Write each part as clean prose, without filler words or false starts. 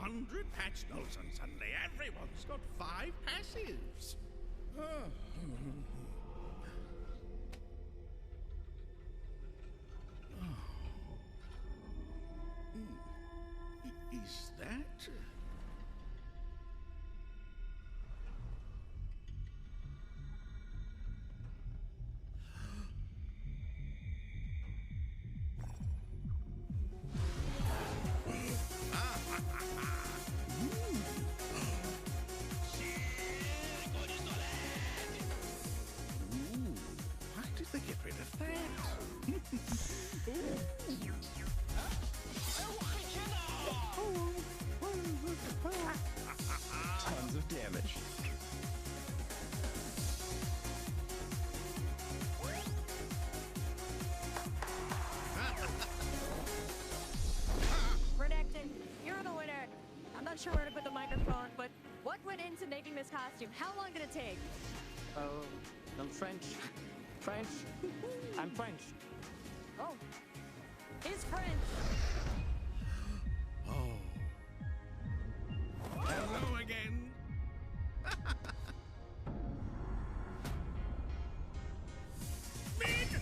100 patch notes and suddenly everyone's got 5 passives. Is that... Why did they get rid of that? Tons of damage. Redacted, you're the winner. I'm not sure where to put the microphone, but what went into making this costume? How long did it take? Oh, I'm French. French. I'm French. Oh, he's French. Oh. Hello again. Mid!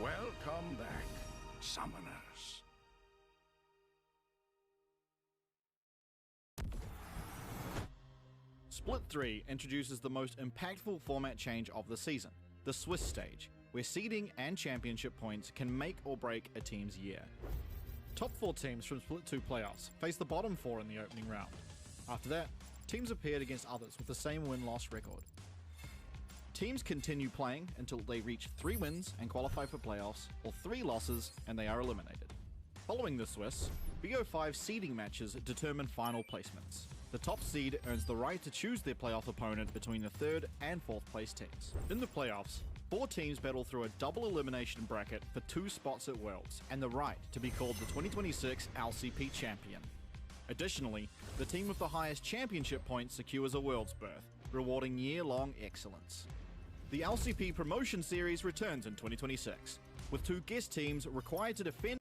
Welcome back, summoners. Split 3 introduces the most impactful format change of the season, the Swiss stage, where seeding and championship points can make or break a team's year. Top 4 teams from Split 2 playoffs face the bottom 4 in the opening round. After that, teams are paired against others with the same win-loss record. Teams continue playing until they reach 3 wins and qualify for playoffs, or 3 losses and they are eliminated. Following the Swiss, BO5 seeding matches determine final placements. The top seed earns the right to choose their playoff opponent between the 3rd and 4th place teams. In the playoffs, 4 teams battle through a double elimination bracket for 2 spots at Worlds and the right to be called the 2026 LCP champion. Additionally, the team with the highest championship points secures a Worlds berth, rewarding year-long excellence. The LCP Promotion Series returns in 2026, with 2 guest teams required to defend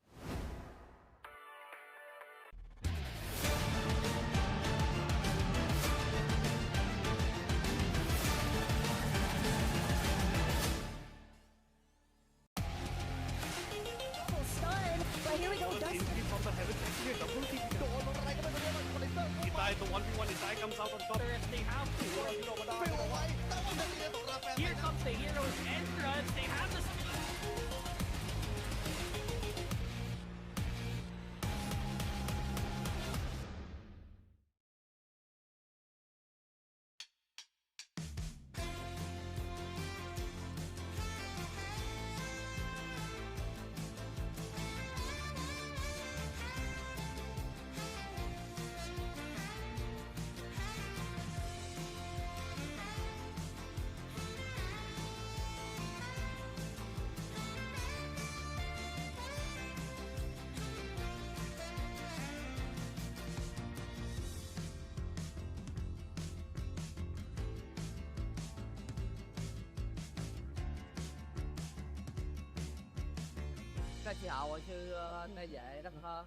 Itai, the 1v1, Itai comes out on top. They have to. Here comes the hero's entrance. They have the speed. Cái chào chứ nó dễ lắm ha.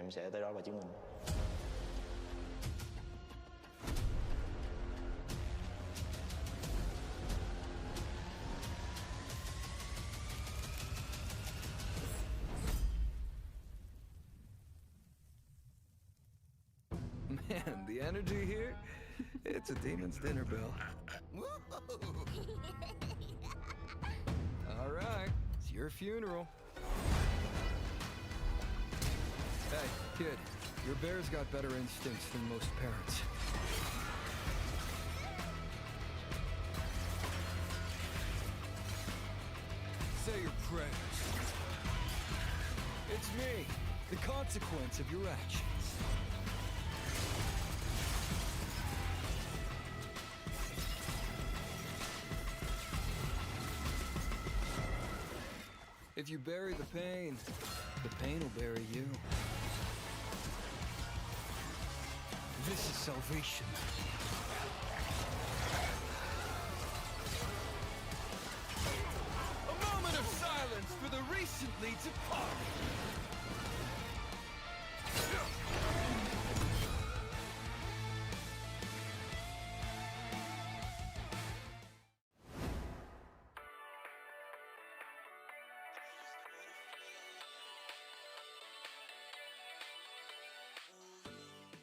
em sẽ tới đó và chứng minh. Man, the energy here, it's a demon's dinner bell. All right, it's your funeral. Hey, kid, your bear's got better instincts than most parents. Say your prayers. It's me, the consequence of your actions. If you bury the pain will bury you. This is salvation. A moment of silence for the recently departed.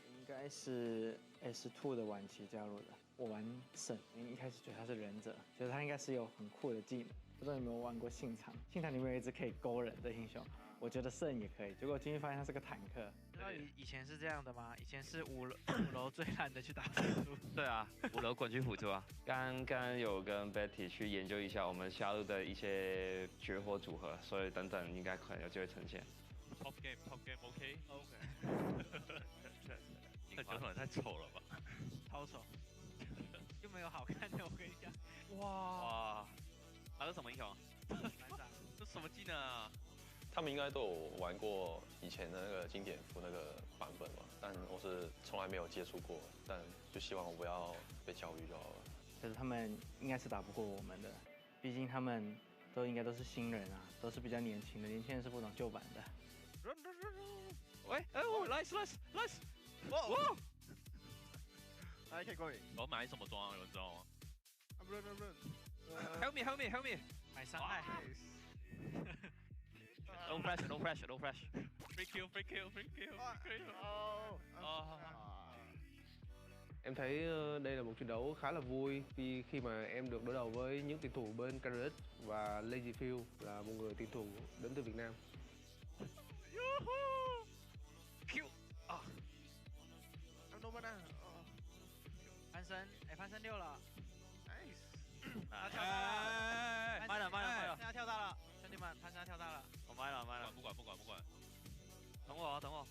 应该是 S2 的晚期加入的。我玩圣，一开始觉得他是忍者，觉得他应该是有很酷的技能。不知道有没有玩过信长？信长里面有一只可以勾人的英雄，我觉得圣也可以。结果进去发现他是个坦克。知道以前是这样的吗？以前是五楼最烂的去打辅助。对啊，5楼滚去辅助啊。刚刚有跟 Betty 去研究一下我们下路的一些绝活组合，所以等等应该可能有机会呈现。Top game，OK。那角色太丑了吧？超丑，又没有好看的，我跟你讲。哇，拿的什么英雄？班长，这什么技能啊？他们应该都有玩过以前的那个经典服那个版本吧，但我是从来没有接触过，但就希望我不要被教育就好了。可是他们应该是打不过我们的，毕竟他们应该都是新人啊，都是比较年轻的，年轻人是不懂旧版的。喂，nice，哇！I keep going. 我买什么装啊？有人知道吗 Run. ？Help me！ 买伤害。No pressure. Free kill. Em thấy đây là một trận đấu khá là vui khi mà em được đối đầu với những tuyển thủ bên Carrot và Lazy Phil là một người tuyển thủ đến từ Việt Nam. Q 啊！ No mana. 潘森6了 Nice. 他跳大了，慢了，现在跳大了，兄弟们，潘森跳大了，我慢了，不管，等我。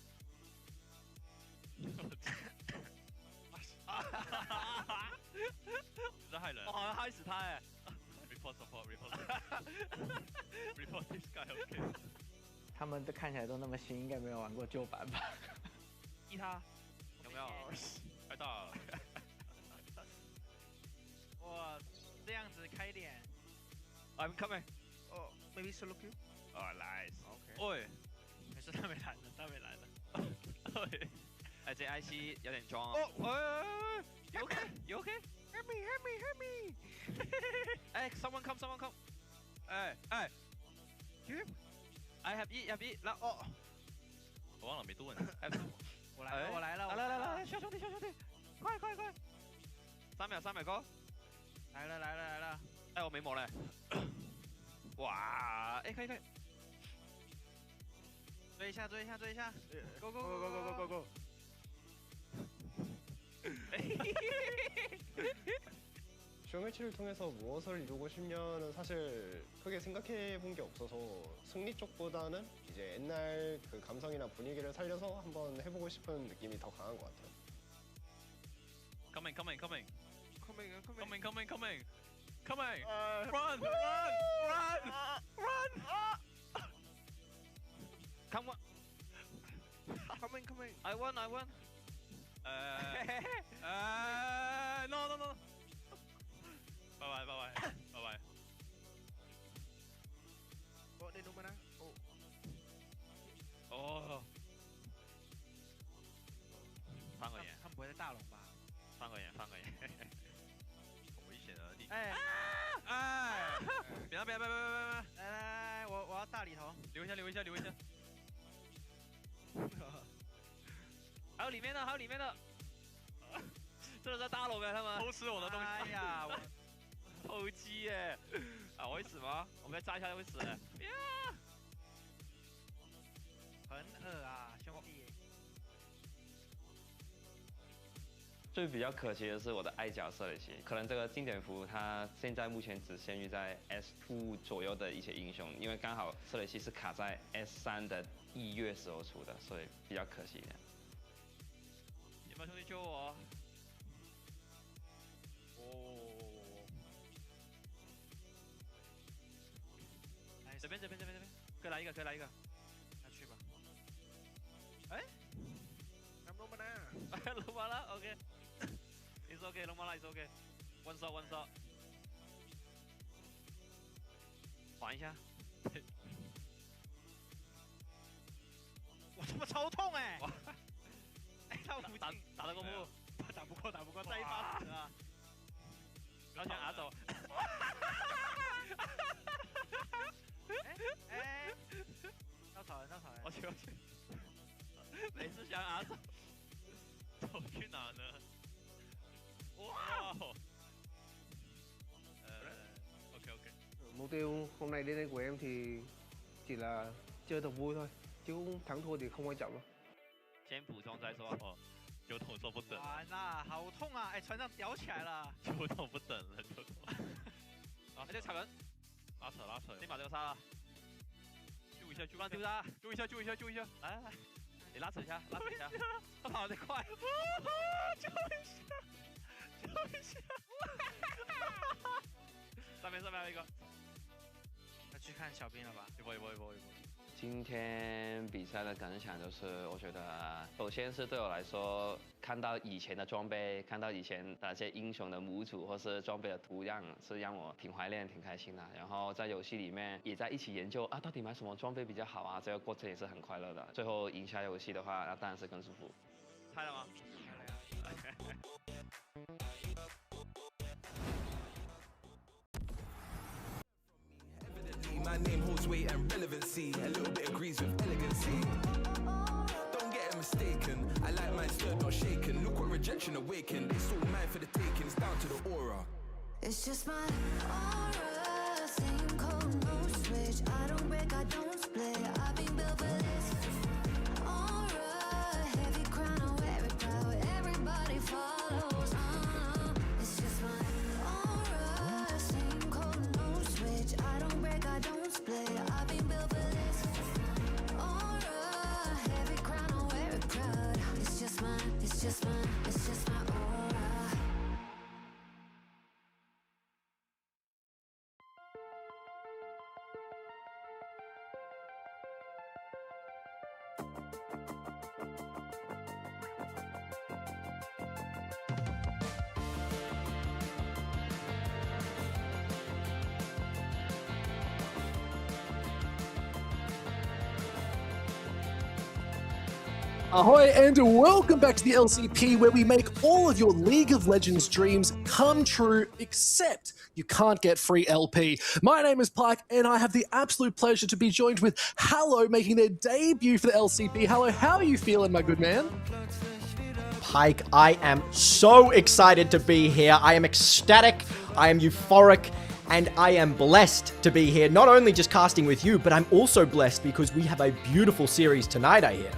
真害人！我好像害死他哎。Report this guy，OK。他们都看起来都那么新，应该没有玩过旧版吧？踢他，有没有？太大了。哇，这样子开脸。I'm coming. Oh, maybe solo kill. Oh, nice. Okay. 喂，没事，他没来了。喂，哎，这 IC 有点装哦。哦，喂 ，You okay? Help me! 哎 ，someone come. 哎，I have E，然后我忘了没多问。我来了，来，小兄弟，快！3秒高。来了。哎，我没魔嘞。哇，哎，可以。追一下 ，Go！ 쇼매치를 통해서 무엇을 이루고 싶냐는 사실 크게 생각해 본 게 없어서 승리 쪽보다는 이제 옛날 그 감성이나 분위기를 살려서 한번 해보고 싶은 느낌이 더 강한 것 같아요. Coming. Coming. Run! Come on! Coming. I won. No. Bye. Oh, no mana. Oh. 哎别，来，我要大里头，留一下。还有里面的，真的在大龙啊，他们偷吃我的东西。哎呀，我偷鸡耶！啊，我会死吗？我被炸一下就会死。呀！很恶啊，兄弟。最比较可惜的是我的爱角色雷奇，可能这个经典服它现在目前只限于在 S2 左右的一些英雄，因为刚好瑟雷奇是卡在 S3 的1月时候出的，所以比较可惜一点。有没有兄弟救我？这边，可以来一个，那去吧。哎，龙马了 ，OK。It's OK， 龙马了 ，It's OK。One shot。缓一下。我他妈超痛哎！哎，他无尽打得过不？打不过，再一发死啊！然后先拿走。哎，稻草人，我去，每次想拿走，走去哪呢？哇！OK。 Mục tiêu hôm nay đến đây của em thì chỉ là chơi thật vui thôi, chứ thắng thua thì không quan trọng đâu. 先补充再说哦，酒桶说不等。完了，好痛啊！哎，船长吊起来了。酒桶不等了，酒桶。啊，这踩门，拉扯，先把这个杀了。救一下，救一下！来，你拉扯一下，他跑得快。救一下！上面还有一个。要去看小兵了吧？一波。今天比赛的感想就是，我觉得首先是对我来说，看到以前的装备，看到以前那些英雄的模组或是装备的图样，是让我挺怀念、挺开心的。然后在游戏里面也在一起研究啊，到底买什么装备比较好啊，这个过程也是很快乐的。最后赢下游戏的话，那当然是更舒服。猜了吗？My name holds weight and relevancy. A little bit agrees with elegancy. Don't get it mistaken. I like mine stirred, not shaken. Look what rejection awakened. It's all mine for the taking. It's down to the aura. It's just my aura. Same code, no switch. I don't break, I don't split. I've been built for this. Aura, heavy crown, I wear it proud. Everybody follows. It's just my aura. Same code, no switch. I don't break, I don't split. I've been built for this. Aura, heavy crown, I wear it proud. It's just my aura. Ahoy and welcome back to the LCP, where we make all of your League of Legends dreams come true, except you can't get free LP. My name is Pike, and I have the absolute pleasure to be joined with Hallow making their debut for the LCP. Hallow, how are you feeling, my good man? Pike, I am so excited to be here. I am ecstatic, I am euphoric, and I am blessed to be here. Not only just casting with you, but I'm also blessed because we have a beautiful series tonight, I hear.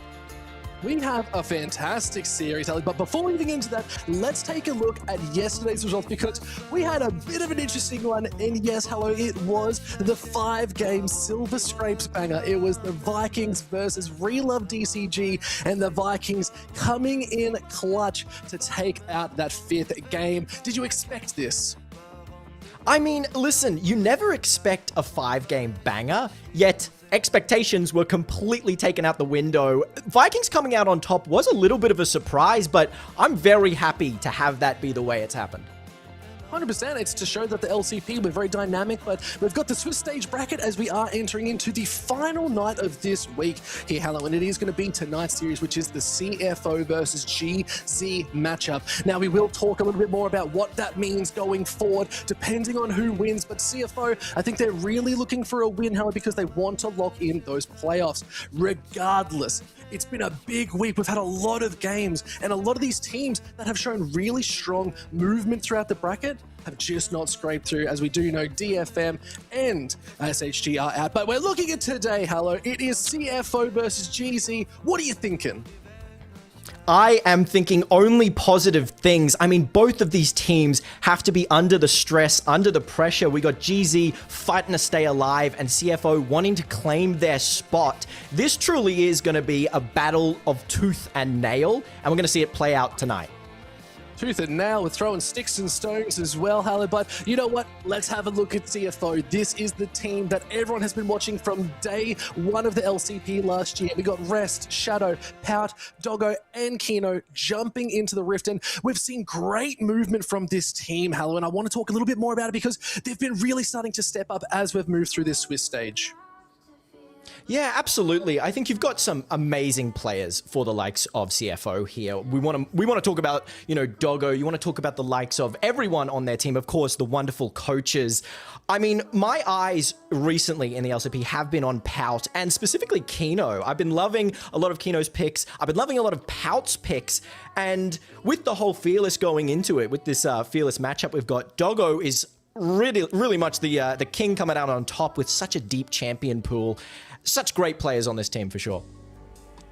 We have a fantastic series, Ali, but before moving into that, let's take a look at yesterday's results, because we had a bit of an interesting one, and yes, hello, it was the 5-game Silver Scrapes banger. It was the Vikings versus Relove DCG, and the Vikings coming in clutch to take out that 5th game. Did you expect this? I mean, listen, you never expect a 5-game banger, yet expectations were completely taken out the window. Vikings coming out on top was a little bit of a surprise, but I'm very happy to have that be the way it's happened. 100%. It's to show that the LCP, we're very dynamic, but we've got the Swiss stage bracket as we are entering into the final night of this week here, Hello, and it is going to be tonight's series, which is the CFO versus GZ matchup. Now, we will talk a little bit more about what that means going forward, depending on who wins, but CFO, I think they're really looking for a win, Hello, because they want to lock in those playoffs. Regardless, it's been a big week. We've had a lot of games, and a lot of these teams that have shown really strong movement throughout the bracket have just not scraped through. As we do know, DFM and SHG are out. But we're looking at today, Hello. It is CFO versus GZ. What are you thinking? I am thinking only positive things. I mean, both of these teams have to be under the stress, under the pressure. We got GZ fighting to stay alive and CFO wanting to claim their spot. This truly is going to be a battle of tooth and nail, and we're going to see it play out tonight. Tooth and nail, we're throwing sticks and stones as well, Halle, but you know what? Let's have a look at CFO. This is the team that everyone has been watching from day one of the LCP last year. We got Rest, Shadow, Pout, Doggo, and Kino jumping into the Rift, and we've seen great movement from this team, Halle, and I want to talk a little bit more about it because they've been really starting to step up as we've moved through this Swiss stage. Yeah, absolutely. I think you've got some amazing players for the likes of CFO here. We want to talk about, you know, Doggo. You want to talk about the likes of everyone on their team. Of course, the wonderful coaches. I mean, my eyes recently in the LCP have been on Pout and specifically Kino. I've been loving a lot of Kino's picks. I've been loving a lot of Pout's picks. And with the whole Fearless going into it, with this Fearless matchup we've got, Doggo is really much the king coming out on top with such a deep champion pool. Such great players on this team for sure.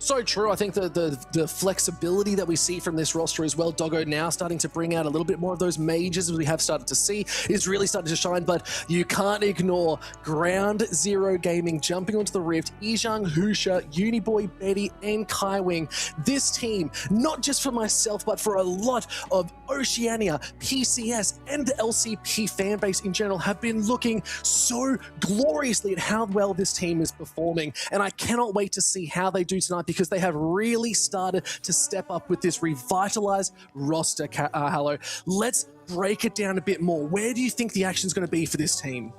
So true. I think the flexibility that we see from this roster as well, Doggo now starting to bring out a little bit more of those mages as we have started to see, is really starting to shine, but you can't ignore Ground Zero Gaming jumping onto the Rift, Ijang, Husha, Uniboy, Betty, and Kaiwing. This team, not just for myself, but for a lot of Oceania, PCS, and the LCP fanbase in general have been looking so gloriously at how well this team is performing, and I cannot wait to see how they do tonight, because they have really started to step up with this revitalized roster, Hello. Let's break it down a bit more. Where do you think the action is going to be for this team?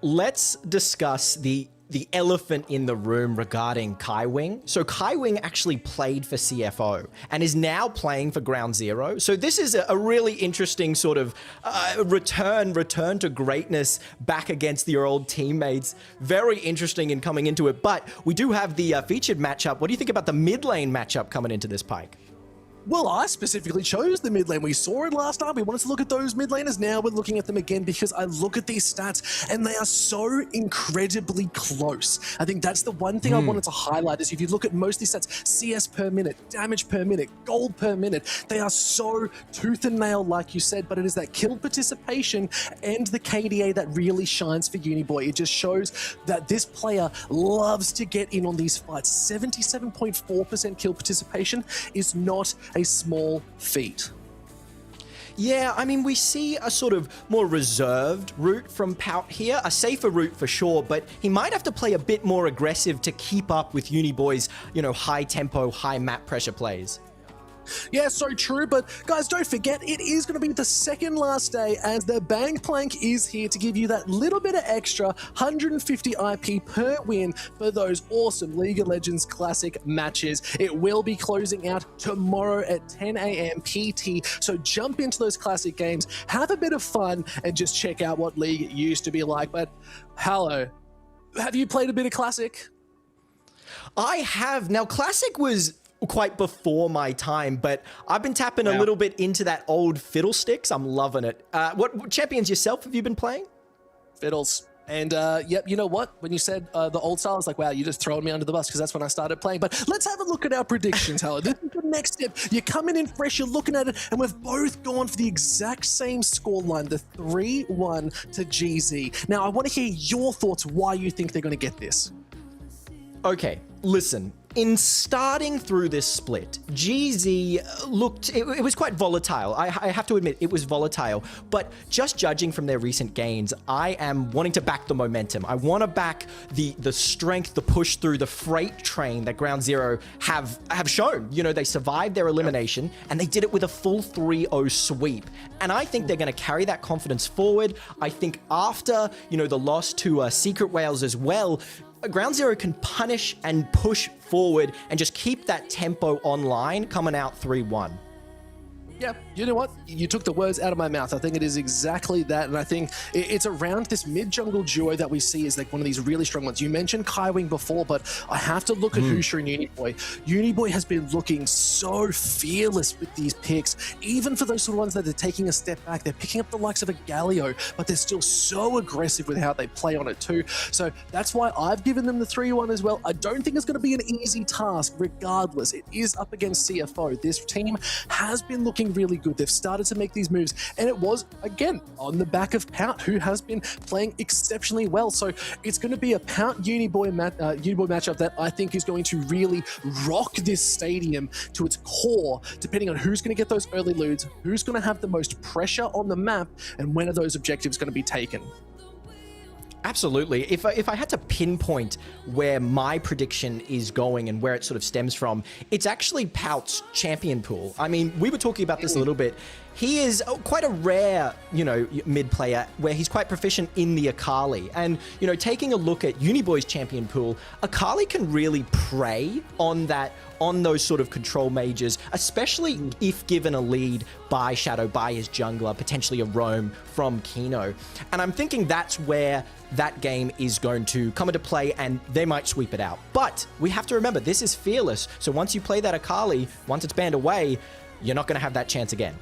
Let's discuss the elephant in the room regarding Kaiwing. So Kaiwing actually played for CFO and is now playing for Ground Zero. So this is a really interesting sort of return to greatness back against your old teammates. Very interesting in coming into it. But we do have the featured matchup. What do you think about the mid lane matchup coming into this pike? Well, I specifically chose the mid lane. We saw it last time. We wanted to look at those mid laners. Now we're looking at them again because I look at these stats and they are so incredibly close. I think that's the one thing I wanted to highlight is if you look at most of these stats, CS per minute, damage per minute, gold per minute, they are so tooth and nail, like you said, but it is that kill participation and the KDA that really shines for Uniboy. It just shows that this player loves to get in on these fights. 77.4% kill participation is not a small feat. Yeah, I mean, we see a sort of more reserved route from Pout here, a safer route for sure, but he might have to play a bit more aggressive to keep up with Uniboy's, you know, high tempo, high map pressure plays. Yeah, so true, but guys, don't forget, it is going to be the second last day as the Bang Plank is here to give you that little bit of extra 150 IP per win for those awesome League of Legends Classic matches. It will be closing out tomorrow at 10 a.m. PT, so jump into those Classic games, have a bit of fun, and just check out what League used to be like. But, hello, have you played a bit of Classic? I have. Now, Classic was quite before my time, but I've been tapping a little bit into that old Fiddlesticks. I'm loving it. What champions yourself have you been playing? Fiddles. And yep, you know what? When you said the old style, I was like, wow, you just throwing me under the bus because that's when I started playing. But let's have a look at our predictions, Howard. This is the next step. You're coming in fresh, you're looking at it, and we've both gone for the exact same scoreline, the 3-1 to GZ. Now, I want to hear your thoughts why you think they're going to get this. Okay, listen. in starting through this split, GZ looked, it was quite volatile. I have to admit, it was volatile. But just judging from their recent gains, I am wanting to back the momentum. I want to back the strength, the push through, the freight train that Ground Zero have shown. You know, they survived their elimination, and they did it with a full 3-0 sweep. And I think they're going to carry that confidence forward. I think after, you know, the loss to Secret Whales as well, Ground Zero can punish and push forward and just keep that tempo online, coming out 3-1. Yeah, you know what? You took the words out of my mouth. I think it is exactly that, and I think it's around this mid-jungle duo that we see as like one of these really strong ones. You mentioned Kaiwing before, but I have to look at Husha and Uniboy. Uniboy has been looking so fearless with these picks, even for those sort of ones that are taking a step back. They're picking up the likes of a Galio, but they're still so aggressive with how they play on it too. So that's why I've given them the 3-1 as well. I don't think it's going to be an easy task, regardless. It is up against CFO. This team has been looking really good. They've started to make these moves, and it was again on the back of Pout, who has been playing exceptionally well. So it's going to be a Pout Uniboy matchup that I think is going to really rock this stadium to its core, depending on who's going to get those early leads, who's going to have the most pressure on the map, and when are those objectives going to be taken. Absolutely. If I had to pinpoint where my prediction is going and where it sort of stems from, it's actually Pout's champion pool. I mean, we were talking about this a little bit. He is quite a rare, you know, mid player where he's quite proficient in the Akali. And, you know, taking a look at Uniboy's champion pool, Akali can really prey on those sort of control mages, especially if given a lead by Shadow, by his jungler, potentially a roam from Kino. And I'm thinking that's where that game is going to come into play, and they might sweep it out. But we have to remember, this is Fearless. So once you play that Akali, once it's banned away, you're not going to have that chance again.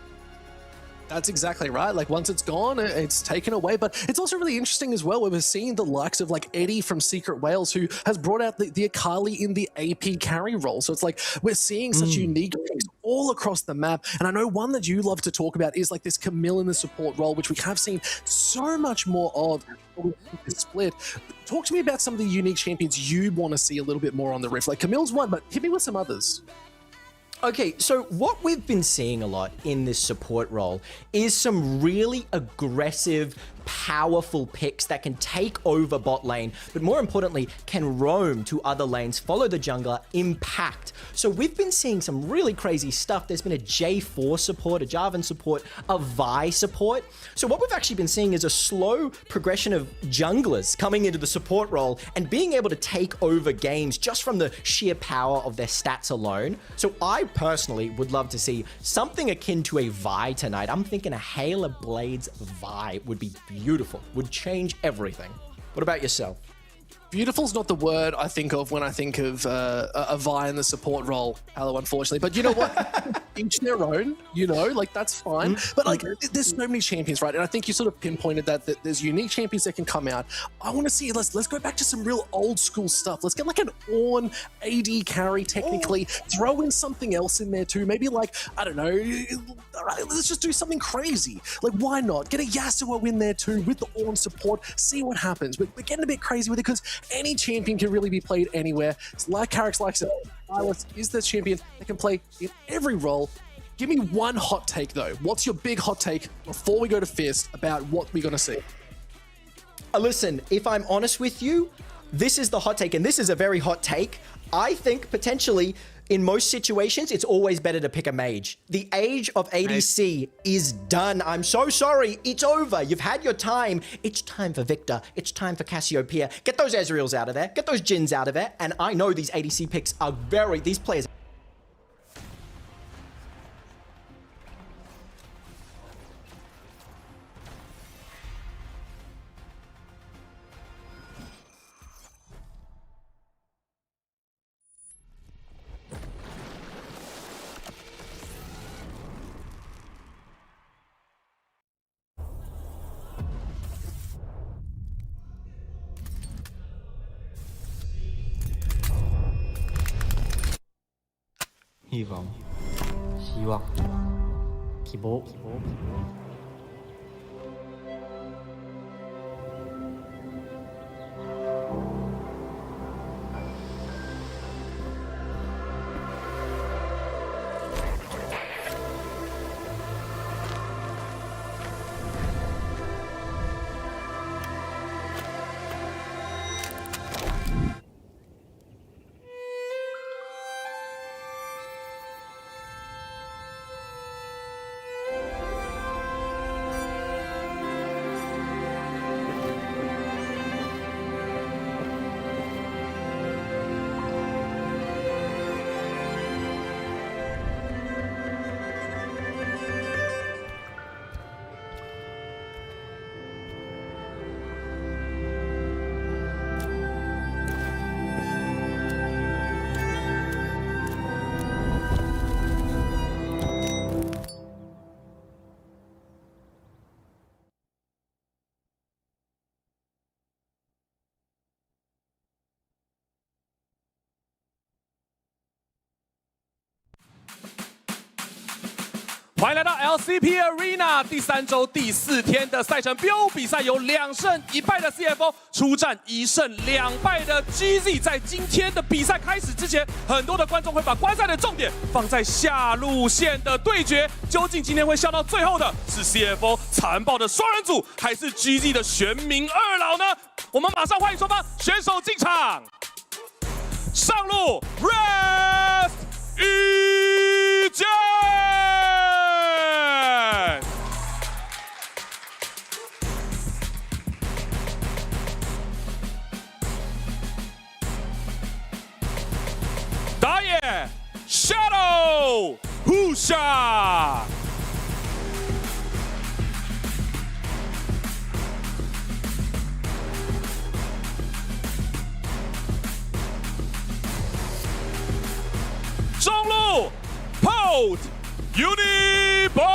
That's exactly right. Like once it's gone, it's taken away. But it's also really interesting as well, where we're seeing the likes of like Eddie from Secret Whales, who has brought out the Akali in the AP carry role. So it's like we're seeing such unique things all across the map. And I know one that you love to talk about is like this Camille in the support role, which we have seen so much more of this split. Talk to me about some of the unique champions you want to see a little bit more on the Rift. Like Camille's one, but hit me with some others. Okay, so what we've been seeing a lot in this support role is some really aggressive, powerful picks that can take over bot lane, but more importantly, can roam to other lanes, follow the jungler, impact. So we've been seeing some really crazy stuff. There's been a J4 support, a Jarvan support, a Vi support. So what we've actually been seeing is a slow progression of junglers coming into the support role and being able to take over games just from the sheer power of their stats alone. So I personally would love to see something akin to a Vi tonight. I'm thinking a Halo Blades Vi would be beautiful, would change everything. What about yourself? Beautiful's not the word I think of when I think of a Vi in the support role, Halo, unfortunately. But you know what? Each their own, you know, like that's fine. But like, there's so many champions, right? And I think you sort of pinpointed that there's unique champions that can come out. I want to see, let's go back to some real old school stuff. Let's get like an Ornn AD carry, technically. Throw in something else in there too. Maybe like, I don't know, let's just do something crazy. Like, why not? Get a Yasuo in there too with the Ornn support. See what happens. We're getting a bit crazy with it because any champion can really be played anywhere. It's like Carrick's likes it. Silas is the champion that can play in every role. Give me one hot take though. What's your big hot take before we go to Fist about what we're going to see? Listen, if I'm honest with you, this is the hot take, and this is a very hot take. I think potentially in most situations, it's always better to pick a mage. The age of ADC is done. I'm so sorry. It's over. You've had your time. It's time for Victor. It's time for Cassiopeia. Get those Ezreals out of there. Get those Jins out of there. And I know these ADC picks are these players. hy vọng, hy vọng, kỳ vọng. 欢迎来到 LCP Arena 第3周第4天的赛程。BO 比赛有2胜1败的 CFO 出战1胜2败的 GZ。在今天的比赛开始之前，很多的观众会把观赛的重点放在下路线的对决。究竟今天会笑到最后的是 CFO 残暴的双人组，还是 GZ 的玄冥二老呢？我们马上欢迎双方选手进场。上路 ，Rest 一剑。打野 Shadow 互下。中路 Post Uni Boy。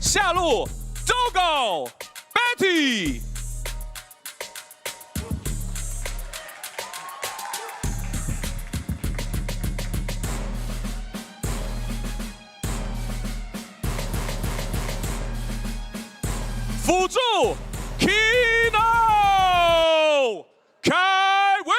下路 Dogo Betty。辅助 Kino 开胃。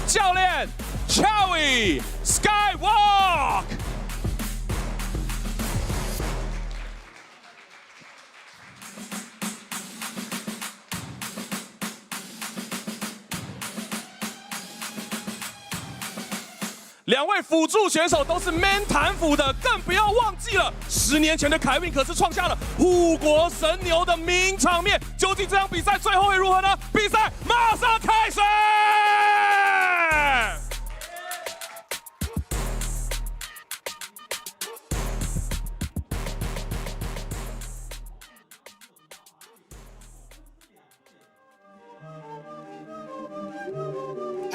教练 Chowy Skywalk。2位辅助选手都是 Man 弹辅的，更不要忘记了10年前的凯运可是创下了护国神牛的名场面。究竟这场比赛最后会如何呢？比赛马上开始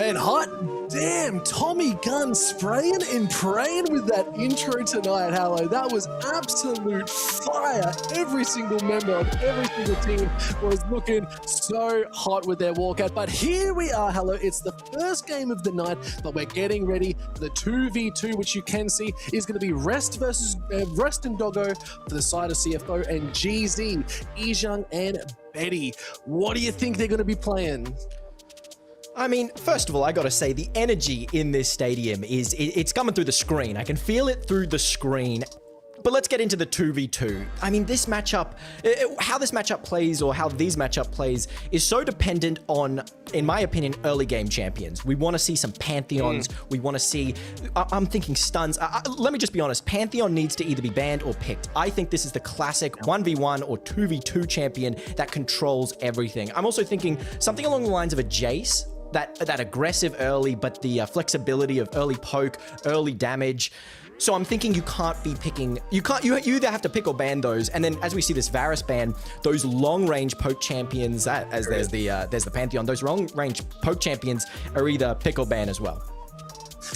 ！And hot damn, Tommy Gunn spraying and praying with that intro tonight, Hallow. That was absolute fire. Every single member of every single team was looking so hot with their walkout. But here we are, Hallow. It's the first game of the night, but we're getting ready for the 2v2, which you can see is going to be Rest and Doggo for the side of CFO, and GZ, Ijang and Betty. What do you think they're going to be playing? I mean, first of all, I gotta say, the energy in this stadium it's coming through the screen. I can feel it through the screen. But let's get into the 2v2. I mean, this matchup, how this matchup plays or how these matchup plays is so dependent on, in my opinion, early game champions. We want to see some Pantheons. We want to see, I'm thinking stuns. Let me just be honest. Pantheon needs to either be banned or picked. I think this is the classic 1v1 or 2v2 champion that controls everything. I'm also thinking something along the lines of a Jace. That aggressive early, but the flexibility of early poke, early damage. So I'm thinking you can't be picking, you either have to pick or ban those. And then as we see this Varus ban, those long range poke champions, as there's the Pantheon, those long range poke champions are either pick or ban as well.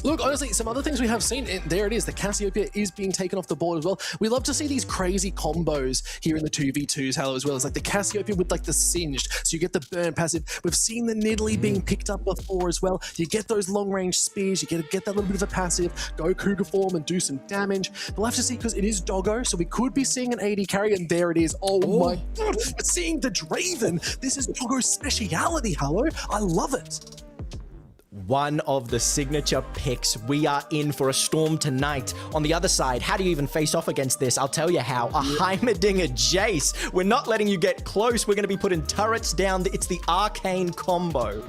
Look, honestly, some other things we have seen, and there it is, the Cassiopeia is being taken off the board as well. We love to see these crazy combos here in the 2v2s, Hallow, as well. It's like the Cassiopeia with like the Singed, so you get the burn passive. We've seen the Nidalee being picked up before as well. You get those long-range spears, you get that little bit of a passive, go Cougar form and do some damage. We'll have to see, because it is Doggo, so we could be seeing an AD carry, and there it is. Oh my god, we're seeing the Draven. This is Doggo's speciality, Hallow. I love it. One of the signature picks. We are in for a storm tonight. On the other side, how do you even face off against this? I'll tell you how. A Heimerdinger Jace. We're not letting you get close. We're going to be putting turrets down. It's the arcane combo.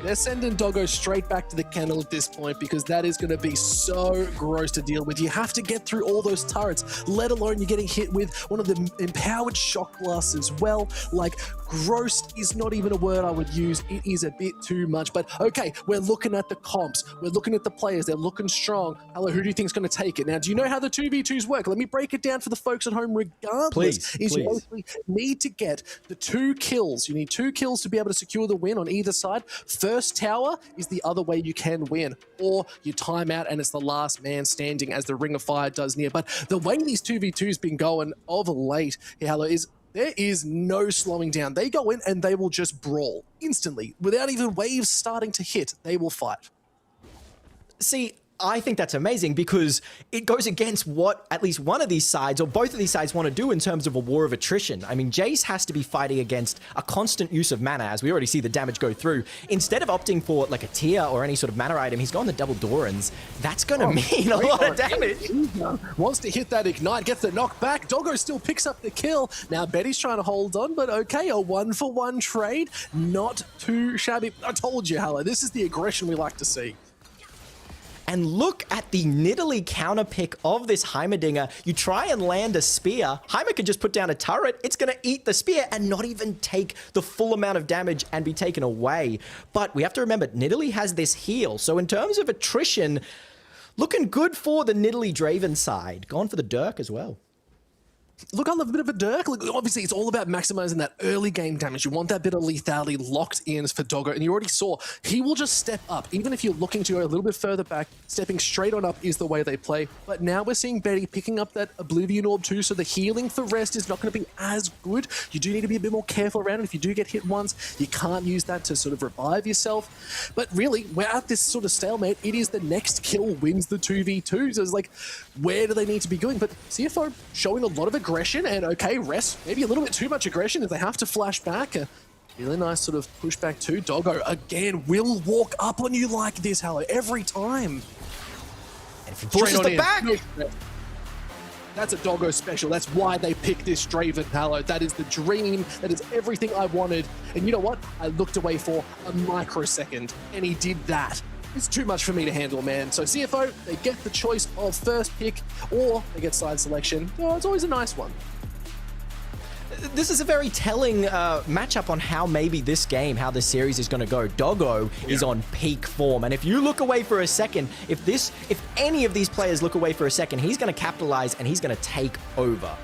They're sending Doggo straight back to the kennel at this point, because that is going to be so gross to deal with. You have to get through all those turrets, let alone you're getting hit with one of the empowered shock blasts as well. Like, Gross is not even a word I would use. It is a bit too much. But okay, we're looking at the comps. We're looking at the players. They're looking strong. Hello, who do you think is going to take it? Now, do you know how the 2v2s work? Let me break it down for the folks at home regardless. Please. You basically need to get the 2 kills. You need 2 kills to be able to secure the win on either side. First tower is the other way you can win. Or you time out and it's the last man standing as the Ring of Fire does near. But the way these 2v2s been going of late, hello, is there is no slowing down. They go in and they will just brawl instantly. Without even waves starting to hit, they will fight. See, I think that's amazing because it goes against what at least one of these sides or both of these sides want to do in terms of a war of attrition. I mean, Jace has to be fighting against a constant use of mana, as we already see the damage go through. Instead of opting for like a tier or any sort of mana item, he's gone the double Dorans. That's going to mean a lot of damage. Wants to hit that ignite, gets the knockback. Doggo still picks up the kill. Now Betty's trying to hold on, but okay, a 1-for-1 trade. Not too shabby. I told you, Hello, this is the aggression we like to see. And look at the Nidalee counter pick of this Heimerdinger. You try and land a spear. Heimer can just put down a turret. It's going to eat the spear and not even take the full amount of damage and be taken away. But we have to remember, Nidalee has this heal. So in terms of attrition, looking good for the Nidalee Draven side. Going for the Dirk as well. Look, I love a bit of a Dirk. Look, obviously, it's all about maximizing that early game damage. You want that bit of lethality locked in for Doggo, and you already saw he will just step up. Even if you're looking to go a little bit further back, stepping straight on up is the way they play. But now we're seeing Betty picking up that Oblivion Orb too, so the healing for rest is not going to be as good. You do need to be a bit more careful around it. If you do get hit once, you can't use that to sort of revive yourself. But really, we're at this sort of stalemate. It is the next kill wins the 2v2. So it's like, where do they need to be going? But CFO showing a lot of aggression, and okay, rest, maybe a little bit too much aggression if they have to flash back. A really nice sort of pushback too. Doggo, again, will walk up on you like this, Hello, every time. And if he pushes the back! That's a Doggo special. That's why they picked this Draven, Hello. That is the dream. That is everything I wanted. And you know what? I looked away for a microsecond, and he did that. It's too much for me to handle, man. So CFO, they get the choice of first pick, or they get side selection. Oh, it's always a nice one. This is a very telling matchup on how maybe this game, how this series is going to go. Doggo is on peak form, and if you look away for a second, if any of these players look away for a second, he's going to capitalize and he's going to take over.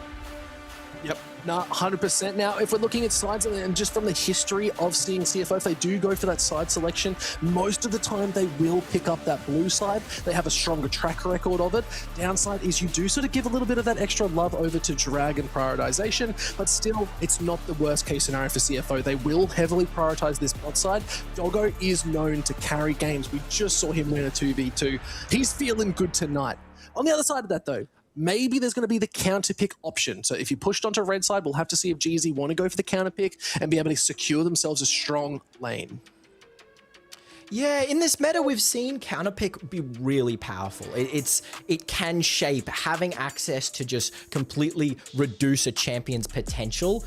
Yep. No, 100%. Now, if we're looking at sides and just from the history of seeing CFO, if they do go for that side selection, most of the time they will pick up that blue side. They have a stronger track record of it. Downside is you do sort of give a little bit of that extra love over to drag and prioritization, but still, it's not the worst case scenario for CFO. They will heavily prioritize this bot side. Doggo is known to carry games. We just saw him win a 2v2. He's feeling good tonight. On the other side of that, though, maybe there's going to be the counter pick option. So if you pushed onto red side, we'll have to see if GZ want to go for the counter pick and be able to secure themselves a strong lane. Yeah, in this meta, we've seen counter pick be really powerful. It can shape. Having access to just completely reduce a champion's potential,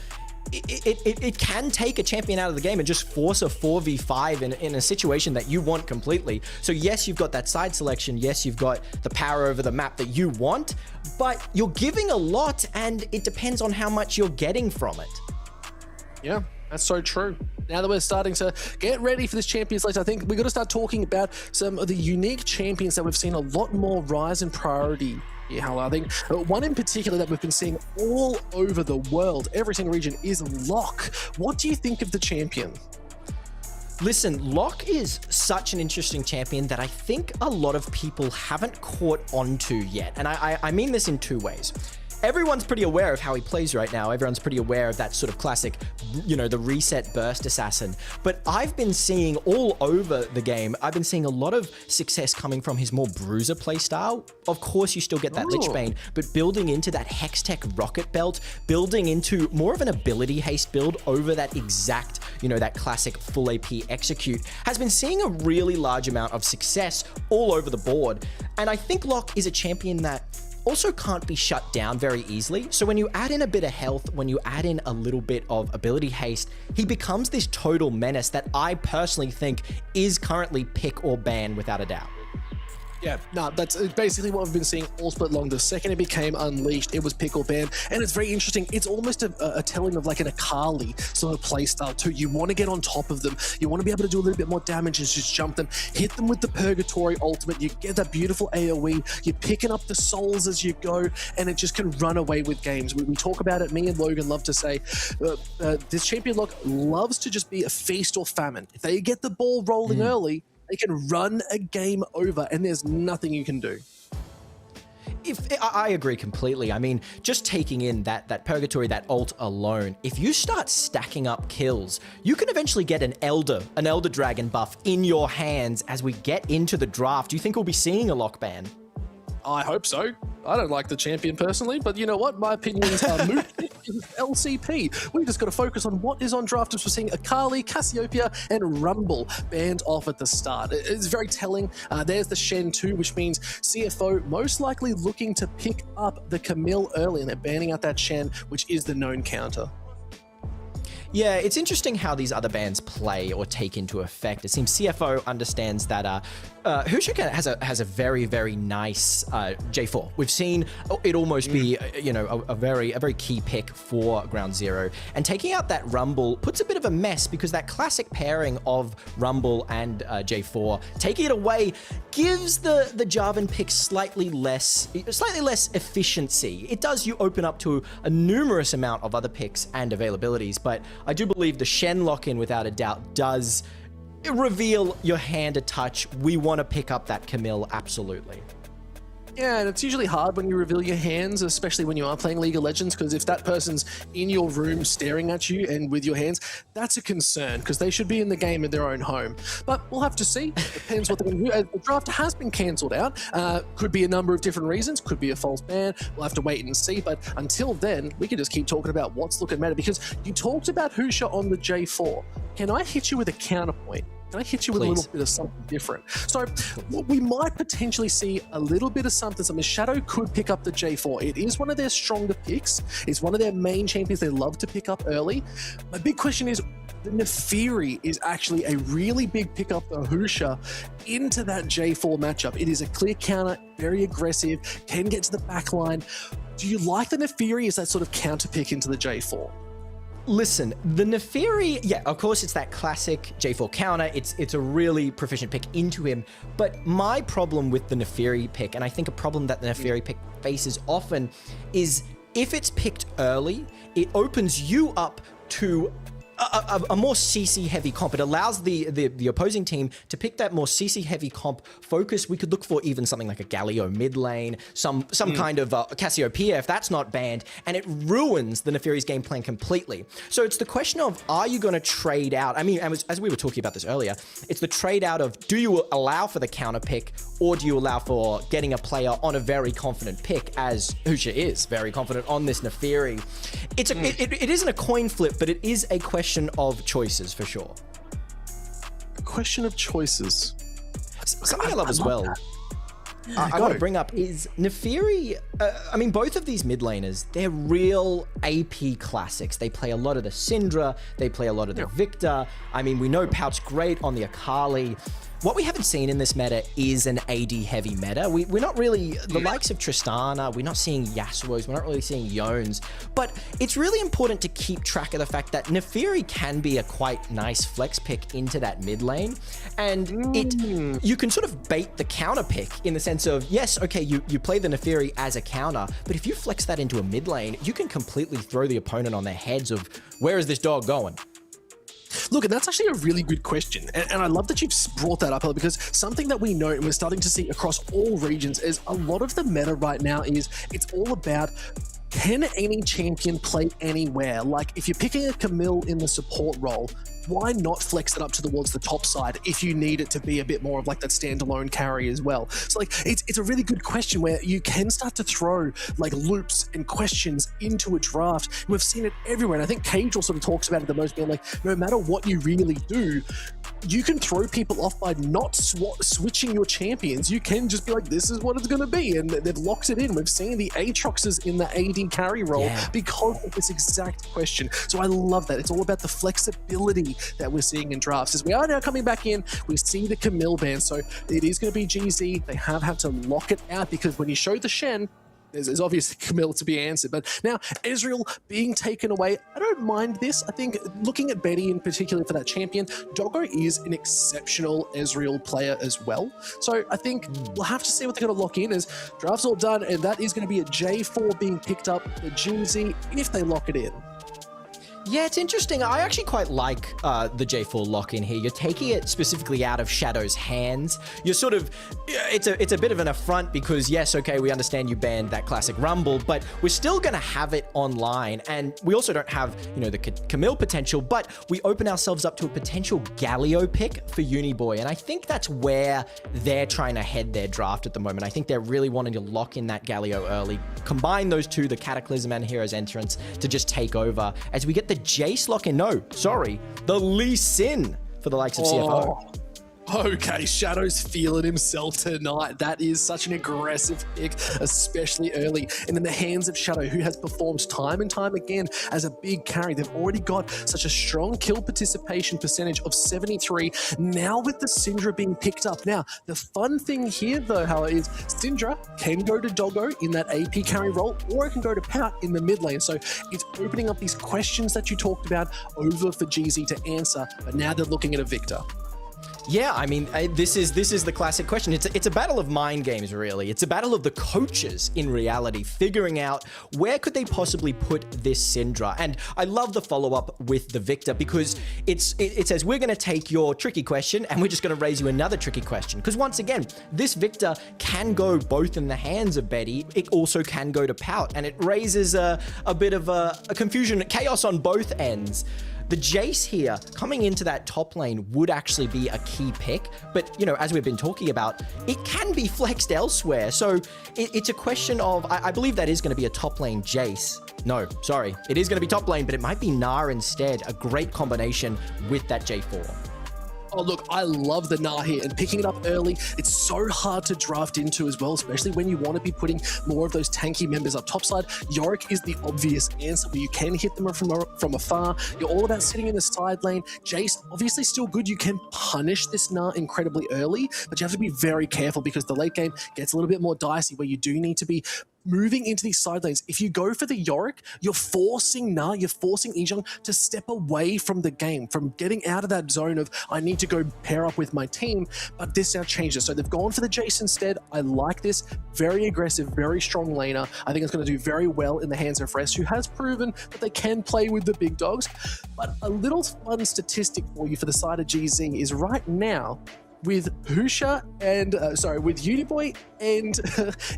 it can take a champion out of the game and just force a 4v5 in a situation that you want completely. So yes, you've got that side selection. Yes, you've got the power over the map that you want, but you're giving a lot and it depends on how much you're getting from it. Yeah, that's so true. Now that we're starting to get ready for this Champions League, I think we've got to start talking about some of the unique champions that we've seen a lot more rise in priority. Yeah, I think one in particular that we've been seeing all over the world, every single region, is Locke. What do you think of the champion? Listen, Locke is such an interesting champion that I think a lot of people haven't caught on to yet. And I mean this in two ways. Everyone's pretty aware of how he plays right now. Everyone's pretty aware of that sort of classic, you know, the reset burst assassin. But I've been seeing all over the game, I've been seeing a lot of success coming from his more bruiser playstyle. Of course, you still get that Lichbane, but building into that Hextech rocket belt, building into more of an ability haste build over that exact, you know, that classic full AP execute, has been seeing a really large amount of success all over the board. And I think Locke is a champion that also can't be shut down very easily. So when you add in a bit of health, when you add in a little bit of ability haste, he becomes this total menace that I personally think is currently pick or ban without a doubt. Yeah, no, that's basically what we've been seeing all split long. The second it became unleashed, it was pickle ban, and it's very interesting. It's almost a telling of like an Akali sort of play style too. You want to get on top of them. You want to be able to do a little bit more damage and just jump them, hit them with the Purgatory ultimate. You get that beautiful AoE. You're picking up the souls as you go, and it just can run away with games. We talk about it. Me and Logan love to say this champion lock loves to just be a feast or famine. If they get the ball rolling early, they can run a game over, and there's nothing you can do. I agree completely. I mean, just taking in that Purgatory, that ult alone, if you start stacking up kills, you can eventually get an Elder Dragon buff in your hands as we get into the draft. Do you think we'll be seeing a lock ban? I hope so. I don't like the champion personally, but you know what? My opinions are moot. LCP. We just got to focus on what is on draft. As we're seeing Akali, Cassiopeia, and Rumble banned off at the start. It's very telling. There's the Shen 2, which means CFO most likely looking to pick up the Camille early, and they're banning out that Shen, which is the known counter. Yeah, it's interesting how these other bans play or take into effect. It seems CFO understands that Hushika has a very, very nice J4. We've seen it almost be, a very key pick for Ground Zero. And taking out that Rumble puts a bit of a mess because that classic pairing of Rumble and J4, taking it away, gives the Jarvan pick slightly less efficiency. It does you open up to a numerous amount of other picks and availabilities, but I do believe the Shen lock-in, without a doubt, does reveal your hand a touch. We want to pick up that Camille, absolutely. Yeah, and it's usually hard when you reveal your hands, especially when you are playing League of Legends, because if that person's in your room staring at you and with your hands, that's a concern, because they should be in the game in their own home. But we'll have to see. Depends what they're going to do. The draft has been cancelled out. Could be a number of different reasons. Could be a false ban. We'll have to wait and see. But until then, we can just keep talking about what's looking better, because you talked about Husha on the J4. Can I hit you with a counterpoint? Can I hit you with a little bit of something different? So we might potentially see a little bit of something. Shadow could pick up the J4. It is one of their stronger picks. It's one of their main champions they love to pick up early. My big question is, the Nefiri is actually a really big pickup for Husha into that J4 matchup. It is a clear counter, very aggressive, can get to the back line. Do you like the Nefiri as that sort of counter pick into the J4? Listen, the Nefiri, yeah, of course, it's that classic J4 counter. It's a really proficient pick into him. But my problem with the Nefiri pick, and I think a problem that the Nefiri pick faces often, is if it's picked early, it opens you up to a more CC heavy comp. It allows the opposing team to pick that more CC heavy comp focus. We could look for even something like a Galio mid lane, some kind of Cassiopeia if that's not banned, and it ruins the Nefiri's game plan completely. So it's the question of, are you going to trade out? I mean, as we were talking about this earlier, it's the trade out of, do you allow for the counter pick, or do you allow for getting a player on a very confident pick, as Husha is very confident on this Nefiri? It isn't a coin flip, but it is a question of choices for sure. A question of choices. Something I love as well. I want to bring up is Nefiri. I mean, both of these mid laners, they're real AP classics. They play a lot of the Syndra, they play a lot of the Victor. I mean, we know Pout's great on the Akali. What we haven't seen in this meta is an AD heavy meta. We're not really, the likes of Tristana, we're not seeing Yasuo's, we're not really seeing Yones, but it's really important to keep track of the fact that Nefiri can be a quite nice flex pick into that mid lane, and you can sort of bait the counter pick in the sense of, yes, okay, you play the Nefiri as a counter, but if you flex that into a mid lane, you can completely throw the opponent on their heads of, where is this dog going? Look, and that's actually a really good question. And I love that you've brought that up, because something that we know and we're starting to see across all regions is a lot of the meta right now is it's all about, can any champion play anywhere? Like, if you're picking a Camille in the support role, why not flex it up towards the top side if you need it to be a bit more of like that standalone carry as well? So like, it's a really good question where you can start to throw like loops and questions into a draft. We've seen it everywhere. And I think Cage also talks about it the most, being like, no matter what you really do, you can throw people off by not switching your champions. You can just be like, this is what it's going to be. And they've locked it in. We've seen the Aatroxes in the AD carry role because of this exact question. So I love that. It's all about the flexibility GZ that we're seeing in drafts. As we are now coming back in, we see the Camille ban, so it is going to be GZ. They have had to lock it out because when you show the Shen, there's obviously Camille to be answered. But now Ezreal being taken away, I don't mind this. I think looking at Betty in particular for that champion, Doggo is an exceptional Ezreal player as well. So I think we'll have to see what they're going to lock in as draft's all done, and that is going to be a J4 being picked up for GZ if they lock it in. Yeah, it's interesting. I actually quite like the J4 lock-in here. You're taking it specifically out of Shadow's hands. You're sort of, it's a bit of an affront because yes, okay, we understand you banned that classic Rumble, but we're still going to have it online. And we also don't have, you know, the Camille potential, but we open ourselves up to a potential Galio pick for Uniboy. And I think that's where they're trying to head their draft at the moment. I think they're really wanting to lock in that Galio early, combine those two, the Cataclysm and Hero's Entrance, to just take over as we get the Jace lock-in. No, sorry, the Lee Sin for the likes of CFO. Okay, Shadow's feeling himself tonight. That is such an aggressive pick, especially early. And in the hands of Shadow, who has performed time and time again as a big carry. They've already got such a strong kill participation percentage of 73. Now with the Syndra being picked up. Now, the fun thing here, though, how is Syndra can go to Doggo in that AP carry role, or it can go to Pout in the mid lane. So it's opening up these questions that you talked about over for GZ to answer. But now they're looking at a Victor. Yeah, I mean, this is the classic question. It's a battle of mind games, really. It's a battle of the coaches in reality, figuring out where could they possibly put this Syndra. And I love the follow-up with the Victor because it says, we're going to take your tricky question and we're just going to raise you another tricky question. Because once again, this Victor can go both in the hands of Betty. It also can go to Pout, and it raises a bit of a confusion, chaos on both ends. The Jace here, coming into that top lane, would actually be a key pick. But, you know, as we've been talking about, it can be flexed elsewhere. So it's a question of, I believe that is going to be a top lane Jace. No, sorry. It is going to be top lane, but it might be Gnar instead. A great combination with that J4. Oh, look, I love the Gnar here, and picking it up early, it's so hard to draft into as well, especially when you want to be putting more of those tanky members up topside. Yorick is the obvious answer where you can hit them from afar. You're all about sitting in the side lane. Jace, obviously still good. You can punish this Gnar incredibly early, but you have to be very careful because the late game gets a little bit more dicey where you do need to be moving into these side lanes. If you go for the Yorick, you're forcing Gnar, you're forcing Ejong to step away from the game, from getting out of that zone of, I need to go pair up with my team, but this now changes. So they've gone for the Jace instead. I like this. Very aggressive, very strong laner. I think it's going to do very well in the hands of Rest, who has proven that they can play with the big dogs. But a little fun statistic for you for the side of GZ is right now, with Husha and, with Uniboy and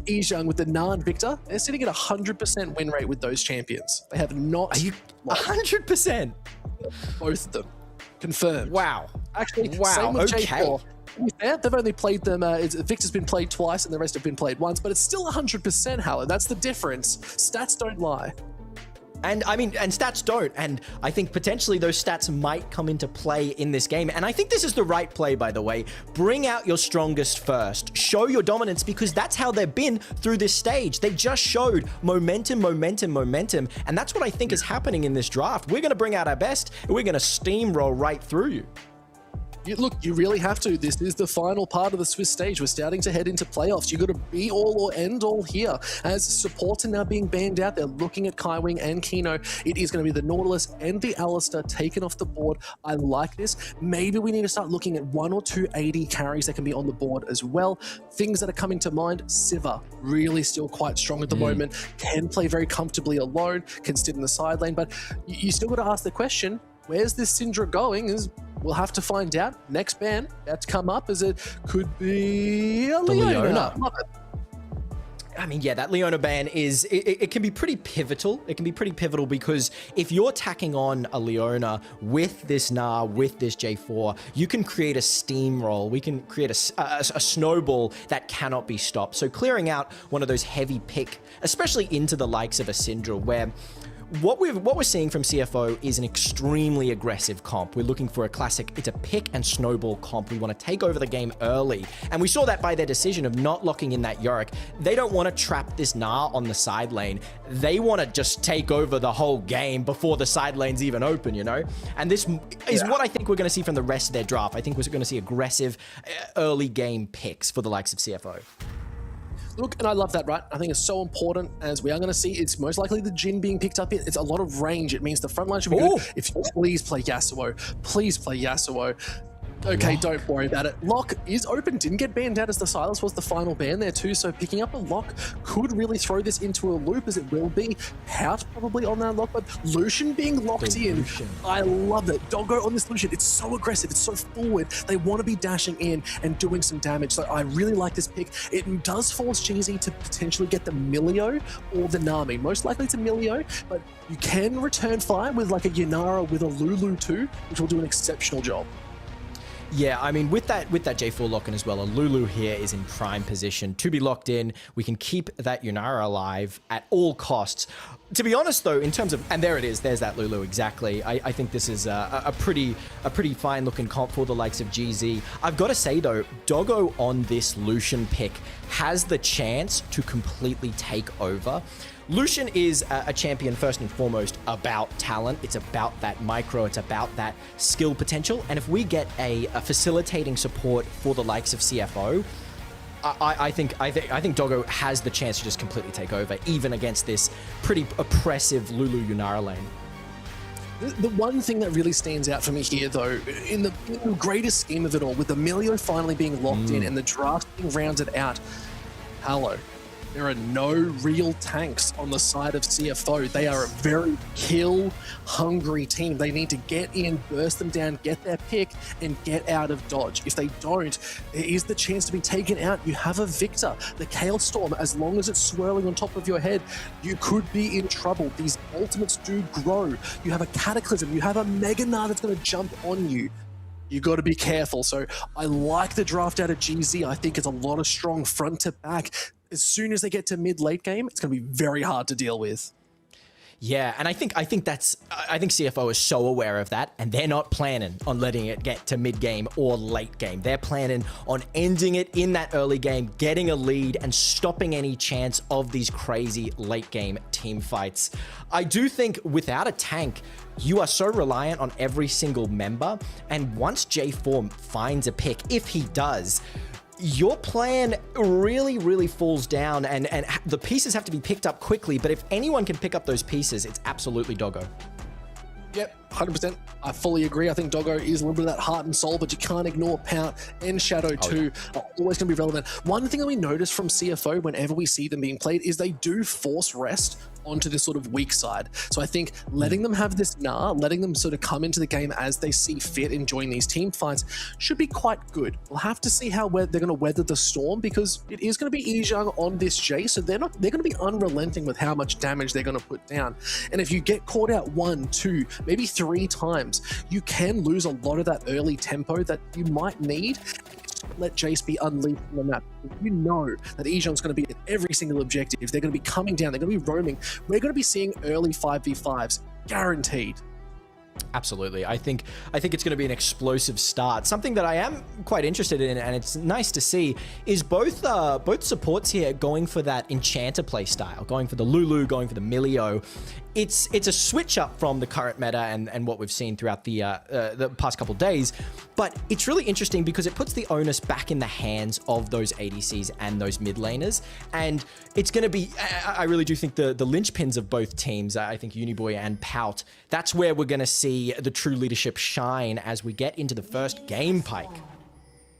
Ejong with the Gnar and Victor, they're sitting at 100% win rate with those champions. They have not... Are you 100%? Both of them. Confirmed. Wow. Actually, wow. Same with Okay. J4. Yeah, they've only played them, Victor's been played twice and the rest have been played once, but it's still 100%, Howard. That's the difference. Stats don't lie. And I mean, and stats don't. And I think potentially those stats might come into play in this game. And I think this is the right play, by the way. Bring out your strongest first. Show your dominance, because that's how they've been through this stage. They just showed momentum, momentum, momentum. And that's what I think is happening in this draft. We're going to bring out our best, and we're going to steamroll right through you. Look, you really have to. This is the final part of the Swiss stage. We're starting to head into playoffs. You've got to be all or end all here. As supports are now being banned out, they're looking at Kaiwing and Kino. It is going to be the Nautilus and the Alistair taken off the board. I like this. Maybe we need to start looking at 1 or 2 AD carries that can be on the board as well. Things that are coming to mind, Siva, really still quite strong at the moment, can play very comfortably alone, can sit in the side lane, but you still got to ask the question, where's this Syndra going? We'll have to find out. Next ban that's come up is it could be a Leona. Love it. I mean, yeah, that Leona ban is, it can be pretty pivotal. It can be pretty pivotal because if you're tacking on a Leona with this Gnar, with this J4, you can create a steamroll. We can create a snowball that cannot be stopped. So clearing out one of those heavy pick, especially into the likes of a Syndra, where what we're seeing from CFO is an extremely aggressive comp. We're looking for a classic, it's a pick and snowball comp. We want to take over the game early. And we saw that by their decision of not locking in that Yorick. They don't want to trap this Gnar on the side lane. They want to just take over the whole game before the side lane's even open, you know? And this is what I think we're going to see from the rest of their draft. I think we're going to see aggressive early game picks for the likes of CFO. Look, and I love that, right? I think it's so important, as we are going to see. It's most likely the Jhin being picked up. It's a lot of range. It means the front line should be good. If you please play Yasuo, please play Yasuo. Okay, don't worry about it. Lock is open. Didn't get banned out as the Silas was the final ban there too. So picking up a Lock could really throw this into a loop, as it will be. Pout probably on that Lock, but Lucian being locked in. I love it. Doggo on this Lucian. It's so aggressive. It's so forward. They want to be dashing in and doing some damage. So I really like this pick. It does force Jeezy to potentially get the Milio or the Nami. Most likely to Milio, but you can return fire with like a Yanara with a Lulu too, which will do an exceptional job. Yeah, I mean, with that J4 lock-in as well, a Lulu here is in prime position to be locked in. We can keep that Yunara alive at all costs. To be honest, though, in terms of, and there it is, there's that Lulu, exactly. I think this is a pretty fine-looking comp for the likes of GZ. I've got to say, though, Doggo on this Lucian pick has the chance to completely take over. Lucian is a champion first and foremost about talent. It's about that micro. It's about that skill potential. And if we get a facilitating support for the likes of CFO, I think Doggo has the chance to just completely take over, even against this pretty oppressive Lulu Yunara lane. The one thing that really stands out for me here, though, in the greatest scheme of it all, with the Milio finally being locked in and the draft being rounded out, hello. There are no real tanks on the side of CFO. They are a very kill-hungry team. They need to get in, burst them down, get their pick, and get out of dodge. If they don't, there is the chance to be taken out. You have a Victor. The Kale Storm, as long as it's swirling on top of your head, you could be in trouble. These ultimates do grow. You have a Cataclysm. You have a Mega Gnar that's going to jump on you. You got to be careful. So I like the draft out of GZ. I think it's a lot of strong front to back. As soon as they get to mid-late game, it's going to be very hard to deal with. Yeah, and I think CFO is so aware of that, and they're not planning on letting it get to mid-game or late game. They're planning on ending it in that early game, getting a lead, and stopping any chance of these crazy late-game team fights. I do think without a tank, you are so reliant on every single member, and once J4 finds a pick, if he does, your plan really falls down, and the pieces have to be picked up quickly. But if anyone can pick up those pieces, it's absolutely Doggo. Yep, 100%. I fully agree. I think Doggo is a little bit of that heart and soul, but you can't ignore Pout and Shadow too. Are always going to be relevant. One thing that we notice from CFO whenever we see them being played is they do force rest onto this sort of weak side. So I think letting them have this Gnar, letting them sort of come into the game as they see fit and join these team fights should be quite good. We'll have to see how they're going to weather the storm, because it is going to be Yizhang on this Jay, so they're going to be unrelenting with how much damage they're going to put down. And if you get caught out 1, 2, maybe 3 times, you can lose a lot of that early tempo that you might need. Let Jace be unleashed on the map. You know that Yizhang's going to be at every single objective. They're going to be coming down. They're going to be roaming. We're going to be seeing early 5v5s, guaranteed. Absolutely. I think it's going to be an explosive start. Something that I am quite interested in, and it's nice to see, is both supports here going for that Enchanter play style, going for the Lulu, going for the Milio. It's a switch up from the current meta and what we've seen throughout the past couple days, but it's really interesting because it puts the onus back in the hands of those ADCs and those mid laners, and it's going to be, I really do think the linchpins of both teams, I think Uniboy and Pout, that's where we're going to see the true leadership shine as we get into the first game, Pike.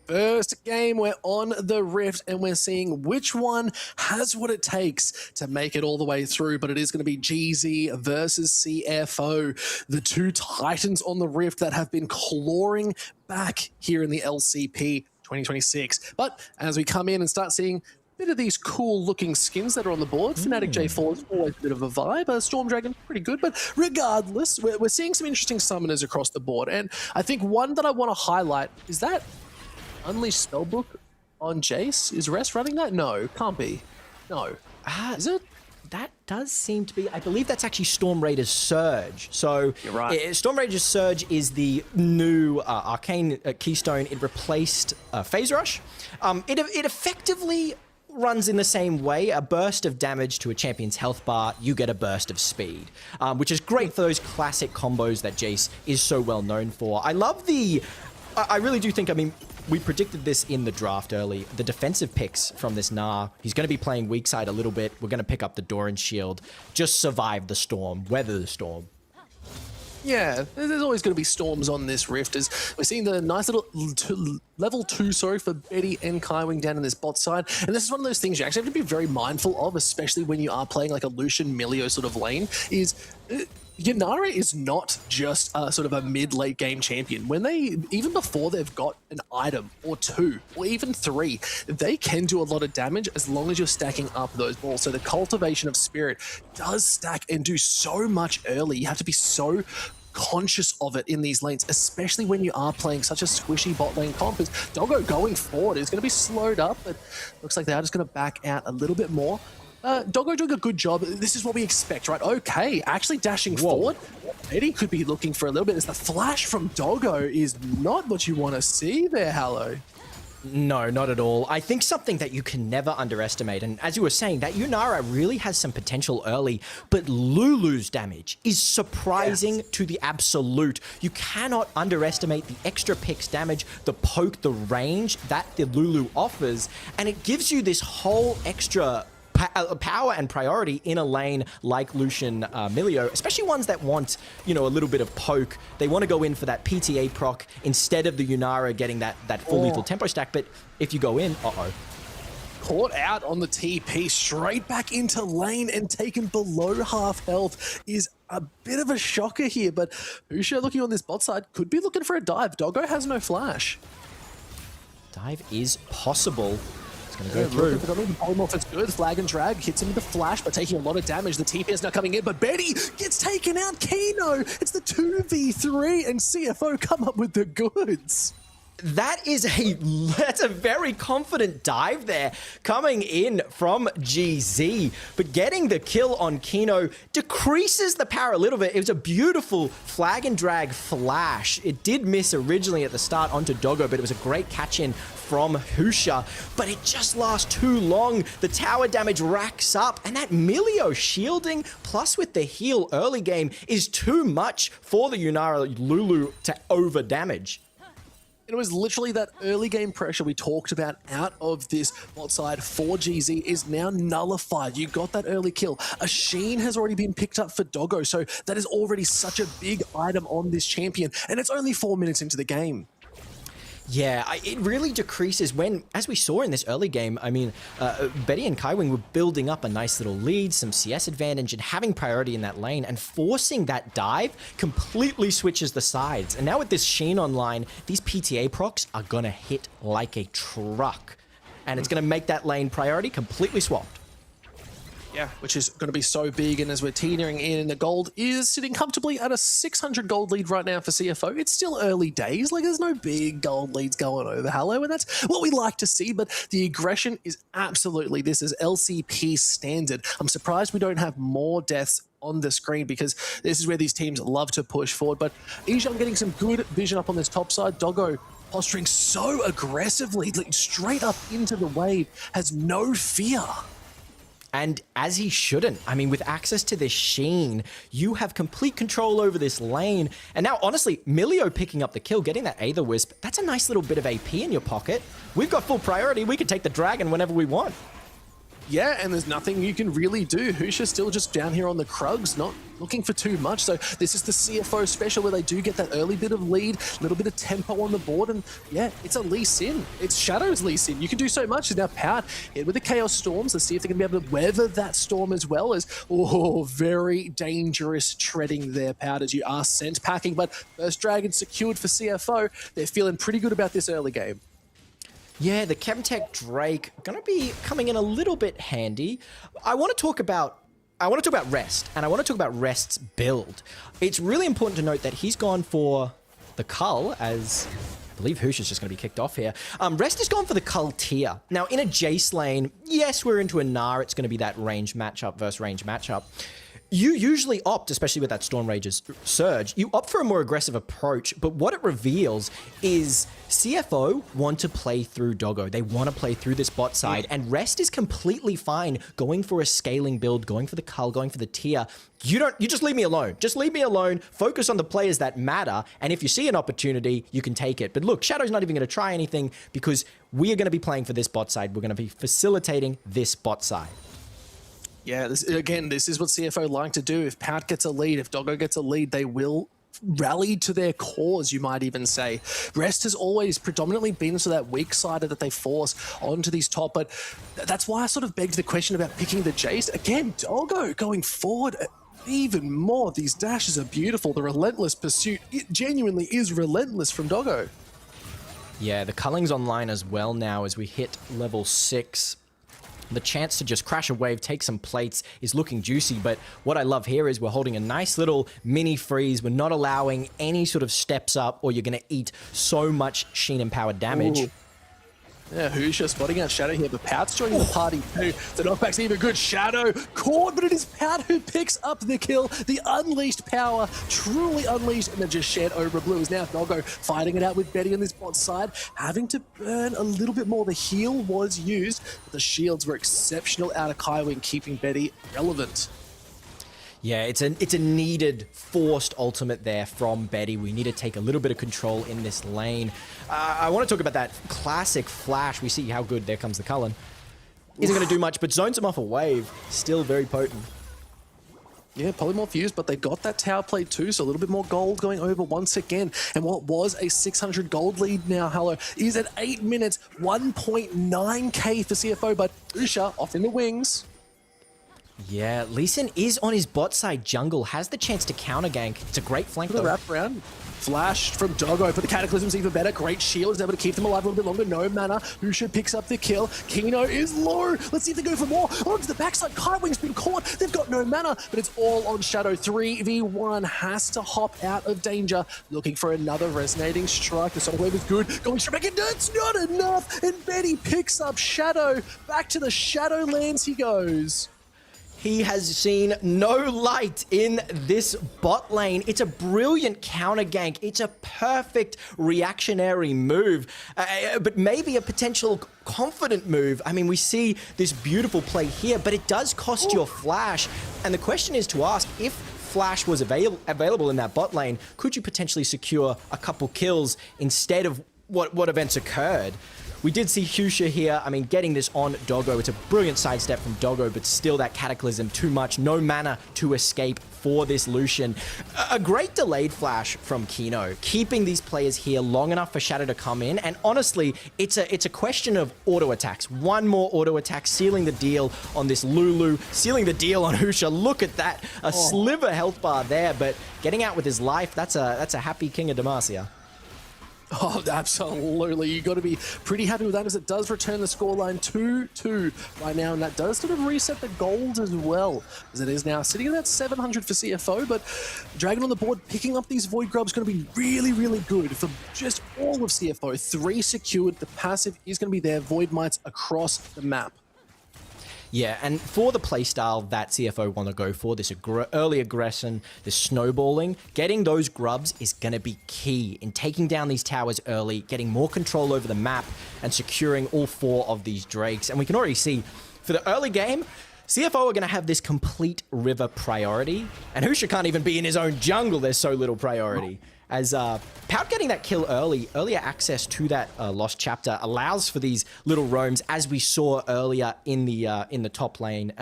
First game, we're on the Rift, and we're seeing which one has what it takes to make it all the way through, but it is going to be GZ versus CFO, the two titans on the Rift that have been clawing back here in the LCP 2026. But as we come in and start seeing a bit of these cool looking skins that are on the board, Fnatic J4 is always a bit of a vibe, Storm Dragon pretty good, but regardless, we're seeing some interesting summoners across the board, and I think one that I want to highlight is that Unleash Spellbook on Jace. Is Rest running that? No, can't be. No. Is it? that does seem to be, I believe that's actually Storm Raider's Surge. So You're right. Storm Raider's Surge is the new arcane keystone. It replaced Phase Rush. It effectively runs in the same way. A burst of damage to a champion's health bar, you get a burst of speed, which is great for those classic combos that Jace is so well known for. I love I really do think, I mean, we predicted this in the draft early. The defensive picks from this Gnar, he's going to be playing weak side a little bit. We're going to pick up the Doran Shield, just survive the storm, weather the storm. Yeah, there's always going to be storms on this Rift. As we're seeing the nice little level 2, for Betty and Kaiwing down in this bot side. And this is one of those things you actually have to be very mindful of, especially when you are playing like a Lucian Milio sort of lane, is Yanara is not just a sort of a mid-late game champion. When even before they've got an item or 2 or even 3, they can do a lot of damage as long as you're stacking up those balls. So the cultivation of spirit does stack and do so much early. You have to be so conscious of it in these lanes, especially when you are playing such a squishy bot lane comp. As Doggo going forward is going to be slowed up, but looks like they are just going to back out a little bit more. Doggo doing a good job. This is what we expect, right? Okay, actually dashing forward. Eddie could be looking for a little bit as the flash from Doggo is not what you want to see there, Hallow. No, not at all. I think something that you can never underestimate, and as you were saying, that Yunara really has some potential early, but Lulu's damage is surprising to the absolute. You cannot underestimate the extra picks damage, the poke, the range that the Lulu offers, and it gives you this whole extra power and priority in a lane like Lucian Milio, especially ones that want, you know, a little bit of poke. They want to go in for that PTA proc instead of the Yunara getting that full lethal tempo stack. But if you go in, Caught out on the TP, straight back into lane and taken below half health is a bit of a shocker here. But Husha looking on this bot side could be looking for a dive. Doggo has no flash. Dive is possible. Going to go through. The polymorph is good. Flag and drag hits him with the flash, but taking a lot of damage. The TP is now coming in, but Betty gets taken out. Kino, it's the 2v3, and CFO come up with the goods. That's a very confident dive there coming in from GZ, but getting the kill on Kino decreases the power a little bit. It was a beautiful flag and drag flash. It did miss originally at the start onto Doggo, but it was a great catch in from Husha, but it just lasts too long. The tower damage racks up, and that Milio shielding plus with the heal early game is too much for the Yunara Lulu to over damage. It was literally that early game pressure we talked about out of this bot side for GZ is now nullified. You got that early kill. A Sheen has already been picked up for Doggo, so that is already such a big item on this champion, and it's only 4 minutes into the game. Yeah, it really decreases when, as we saw in this early game, I mean, Betty and Kaiwing were building up a nice little lead, some CS advantage, and having priority in that lane, and forcing that dive completely switches the sides. And now with this Sheen online, these PTA procs are gonna hit like a truck, and it's gonna make that lane priority completely swapped. Yeah, which is going to be so big, and as we're teetering in, the gold is sitting comfortably at a 600 gold lead right now for CFO. It's still early days, like there's no big gold leads going over Hallow, and that's what we like to see, but the aggression is absolutely, this is LCP standard. I'm surprised we don't have more deaths on the screen, because this is where these teams love to push forward, but Ijan getting some good vision up on this top side. Doggo posturing so aggressively, like straight up into the wave, has no fear. And as he shouldn't. I mean, with access to this Sheen, you have complete control over this lane. And now, honestly, Milio picking up the kill, getting that Aether Wisp, that's a nice little bit of AP in your pocket. We've got full priority. We can take the dragon whenever we want. Yeah, and there's nothing you can really do. Husha's still just down here on the Krugs, not looking for too much. So this is the CFO special where they do get that early bit of lead, a little bit of tempo on the board, and yeah, it's a Lee Sin. It's Shadow's Lee Sin. You can do so much. It's now powered in with the Chaos Storms. Let's see if they can be able to weather that storm as well as, very dangerous treading there, Powered, as you are scent packing. But first dragon secured for CFO. They're feeling pretty good about this early game. Yeah, the Chemtech Drake gonna be coming in a little bit handy. I want to talk about Rest, and I want to talk about Rest's build. It's really important to note that he's gone for the Cull, as I believe Husha's just going to be kicked off here. Rest has gone for the Cull tier. Now, in a Jace lane, yes, we're into a Gnar. It's going to be that range matchup versus range matchup. You usually opt, especially with that Storm Rage's Surge, you opt for a more aggressive approach, but what it reveals is CFO want to play through Doggo. They want to play through this bot side, and Rest is completely fine going for a scaling build, going for the Cull, going for the tier. You just leave me alone. Just leave me alone, focus on the players that matter, and if you see an opportunity, you can take it. But look, Shadow's not even going to try anything because we are going to be playing for this bot side. We're going to be facilitating this bot side. Yeah, this is what CFO like to do. If Pout gets a lead, if Doggo gets a lead, they will rally to their cause, you might even say. Rest has always predominantly been to that weak side that they force onto these top, but that's why I sort of begged the question about picking the Jace. Again, Doggo going forward even more. These dashes are beautiful. The relentless pursuit, it genuinely is relentless from Doggo. Yeah, the culling's online as well now as we hit level 6. The chance to just crash a wave, take some plates is looking juicy, but what I love here is we're holding a nice little mini freeze. We're not allowing any sort of steps up or you're going to eat so much Sheen empowered damage. Ooh. Yeah, Husha spotting out Shadow here, but Pout's joining the party too. The knockback's even good. Shadow caught, but it is Pout who picks up the kill. The unleashed power, truly unleashed, and then just shared over blue is now Doggo fighting it out with Betty on this bot side, having to burn a little bit more. The heal was used, but the shields were exceptional out of Kaiwing, keeping Betty relevant. Yeah, it's a needed, forced ultimate there from Betty. We need to take a little bit of control in this lane. I want to talk about that classic flash. We see how good, there comes the Cullen. Isn't going to do much, but zones him off a wave. Still very potent. Yeah, polymorph used, but they got that tower plate too, so a little bit more gold going over once again. And what was a 600 gold lead now, Hello, is at 8 minutes, 1.9k for CFO, but Usha off in the wings. Yeah, Lee Sin is on his bot side jungle, has the chance to counter gank. It's a great flank though. The wrap around. Flash from Doggo, but the Cataclysm's even better. Great shield is able to keep them alive a little bit longer. No mana. Husha picks up the kill. Kino is low. Let's see if they go for more. Onto the backside. Kaiwing's been caught. They've got no mana, but it's all on Shadow. 3v1 has to hop out of danger. Looking for another resonating strike. The Sonic Wave is good. Going straight back in. It's not enough. And Betty picks up Shadow. Back to the Shadowlands he goes. He has seen no light in this bot lane. It's a brilliant counter gank. It's a perfect reactionary move, but maybe a potential confident move. I mean, we see this beautiful play here, but it does cost your flash. And the question is to ask, if flash was available in that bot lane, could you potentially secure a couple kills instead of what events occurred? We did see Husha here. I mean, getting this on Doggo. It's a brilliant sidestep from Doggo, but still that Cataclysm too much. No mana to escape for this Lucian. A great delayed flash from Kino, keeping these players here long enough for Shadow to come in. And honestly, it's a question of auto attacks. One more auto attack, sealing the deal on this Lulu, sealing the deal on Husha. Look at that, a sliver health bar there, but getting out with his life. That's a happy King of Demacia. Oh, absolutely. You got to be pretty happy with that, as it does return the scoreline 2-2 right now, and that does sort of reset the gold as well, as it is now sitting at that 700 for CFO, but Dragon on the board picking up these Void Grubs going to be really, really good for just all of CFO. 3 secured. The passive is going to be there. Void Mites across the map. Yeah, and for the playstyle that CFO want to go for, this early aggression, this snowballing, getting those grubs is going to be key in taking down these towers early, getting more control over the map, and securing all 4 of these Drakes. And we can already see, for the early game, CFO are going to have this complete river priority, and Husha can't even be in his own jungle, there's so little priority. As Pout getting that kill earlier access to that lost chapter allows for these little roams, as we saw earlier in the top lane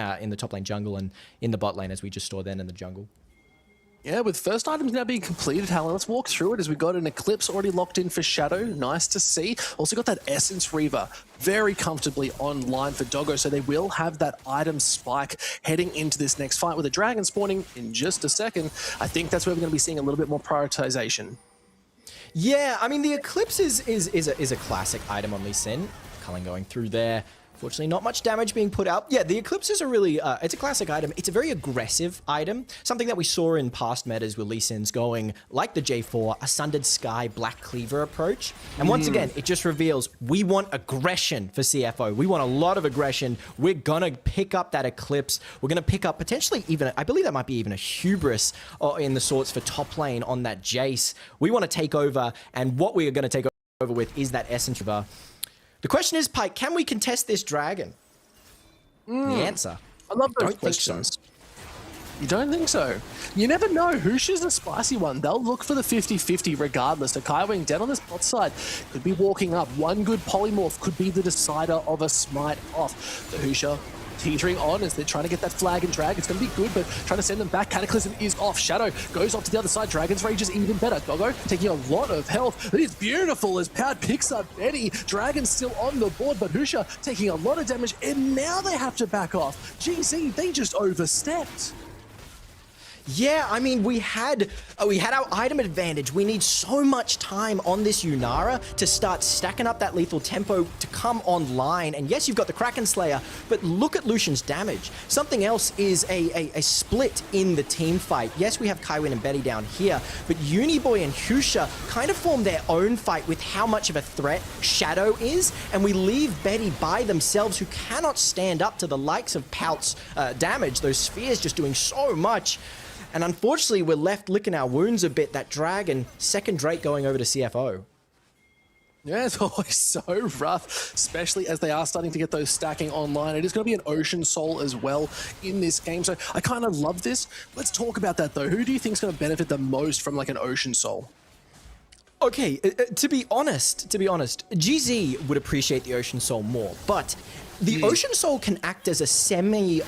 jungle, and in the bot lane, as we just saw then in the jungle. Yeah, with first items now being completed, Helen, let's walk through it, as we got an Eclipse already locked in for Shadow. Nice to see. Also got that Essence Reaver very comfortably online for Doggo, so they will have that item spike heading into this next fight with a Dragon spawning in just a second. I think that's where we're going to be seeing a little bit more prioritization. Yeah, I mean, the Eclipse is a classic item on Lee Sin. Cullen going through there. Fortunately, not much damage being put out. Yeah, the Eclipses are really, it's a classic item. It's a very aggressive item. Something that we saw in past metas with Lee Sin's going, like the J4, a Sundered Sky Black Cleaver approach. And once again, it just reveals we want aggression for CFO. We want a lot of aggression. We're gonna pick up that Eclipse. We're gonna pick up potentially even, I believe that might be even a Hubris in the sorts for top lane on that Jace. We want to take over, and what we are going to take over with is that Essence River. The question is, Pike, can we contest this dragon? The answer, I love those don't questions. think so. You don't think so? You never know. Husha's a spicy one. They'll look for the 50-50 regardless. Akai Wing dead on the spot side could be walking up. One good polymorph could be the decider of a smite off. The Husha teetering on as they're trying to get that flag and drag. It's going to be good, but trying to send them back. Cataclysm is off. Shadow goes off to the other side. Dragon's Rage is even better. Doggo taking a lot of health. It is beautiful as Pout picks up Betty. Dragon's still on the board, but Husha taking a lot of damage, and now they have to back off. GZ, they just overstepped. Yeah, I mean, we had our item advantage. We need so much time on this Yunara to start stacking up that lethal tempo to come online. And yes, you've got the Kraken Slayer, but look at Lucian's damage. Something else is a split in the team fight. Yes, we have Kaiwin and Betty down here, but Uniboy and Husha kind of form their own fight with how much of a threat Shadow is, and we leave Betty by themselves, who cannot stand up to the likes of Pout's damage. Those spheres just doing so much. And unfortunately, we're left licking our wounds a bit. That Dragon, second Drake going over to CFO. Yeah, it's always so rough, especially as they are starting to get those stacking online. It is going to be an Ocean Soul as well in this game, so I kind of love this. Let's talk about that, though. Who do you think is going to benefit the most from, like, an Ocean Soul? Okay, to be honest, GZ would appreciate the Ocean Soul more, but the Ocean Soul can act as a semi-placebo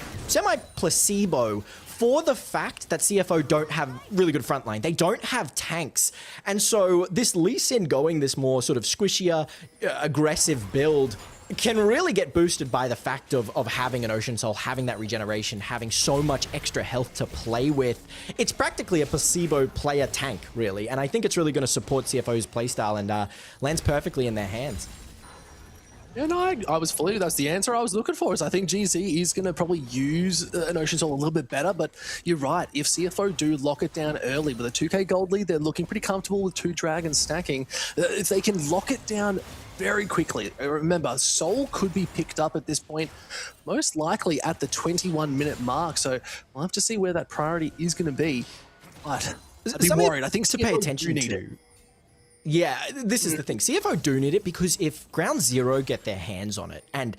for the fact that CFO don't have really good frontline. They don't have tanks. And so this Lee Sin going this more sort of squishier, aggressive build can really get boosted by the fact of having an Ocean Soul, having that regeneration, having so much extra health to play with. It's practically a placebo player tank, really. And I think it's really going to support CFO's playstyle and lands perfectly in their hands. Yeah, no, I was fully, that's the answer I was looking for, is I think GZ is going to probably use an Ocean Soul a little bit better, but you're right, if CFO do lock it down early with a 2k gold lead, they're looking pretty comfortable with 2 dragons stacking. If they can lock it down very quickly, remember, Soul could be picked up at this point, most likely at the 21-minute mark, so we'll have to see where that priority is going to be, but I'd be worried. I think to pay attention to. Yeah, this is the thing. CFO do need it because if Ground Zero get their hands on it, and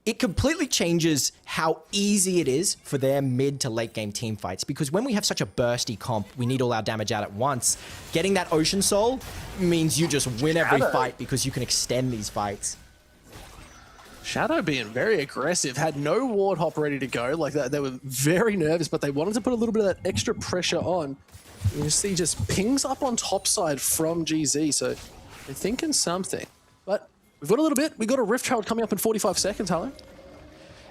it completely changes how easy it is for their mid to late game team fights, because when we have such a bursty comp, we need all our damage out at once. Getting that Ocean Soul means you just win every fight because you can extend these fights. Shadow being very aggressive, had no ward hop ready to go. Like that, they were very nervous, but they wanted to put a little bit of that extra pressure on. You see just pings up on top side from GZ, so they're thinking something. But we've got a little bit. We've got a Rift Herald coming up in 45 seconds, Hello.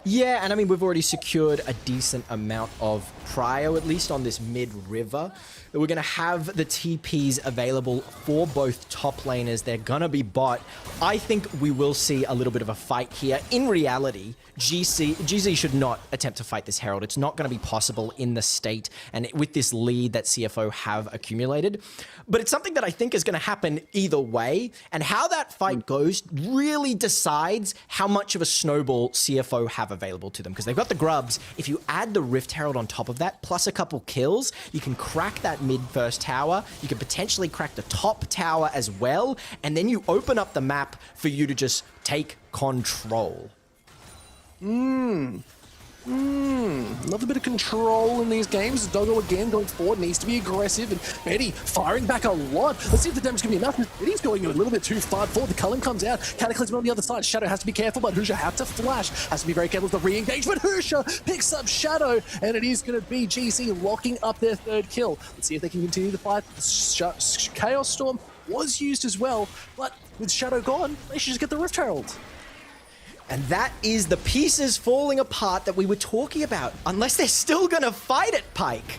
Yeah, and I mean, we've already secured a decent amount of prio, at least on this mid-river. We're going to have the TPs available for both top laners. They're going to be bot. I think we will see a little bit of a fight here. In reality, GZ should not attempt to fight this Herald. It's not going to be possible in the state and with this lead that CFO have accumulated. But it's something that I think is going to happen either way. And how that fight goes really decides how much of a snowball CFO have available to them. Because they've got the grubs. If you add the Rift Herald on top of that, plus a couple kills, you can crack that mid-first tower. You can potentially crack the top tower as well. And then you open up the map for you to just take control. Love a bit of control in these games. Doggo again going forward, needs to be aggressive, and Betty firing back a lot. Let's see if the damage can be enough. Betty's going a little bit too far forward. The Cullen comes out. Cataclysm on the other side. Shadow has to be careful, but Husha have to flash. Has to be very careful with the re-engagement. Husha picks up Shadow, and it is going to be GC locking up their third kill. Let's see if they can continue the fight. Chaos Storm was used as well, but with Shadow gone, they should just get the Rift Herald. And that is the pieces falling apart that we were talking about, unless they're still going to fight it, Pike.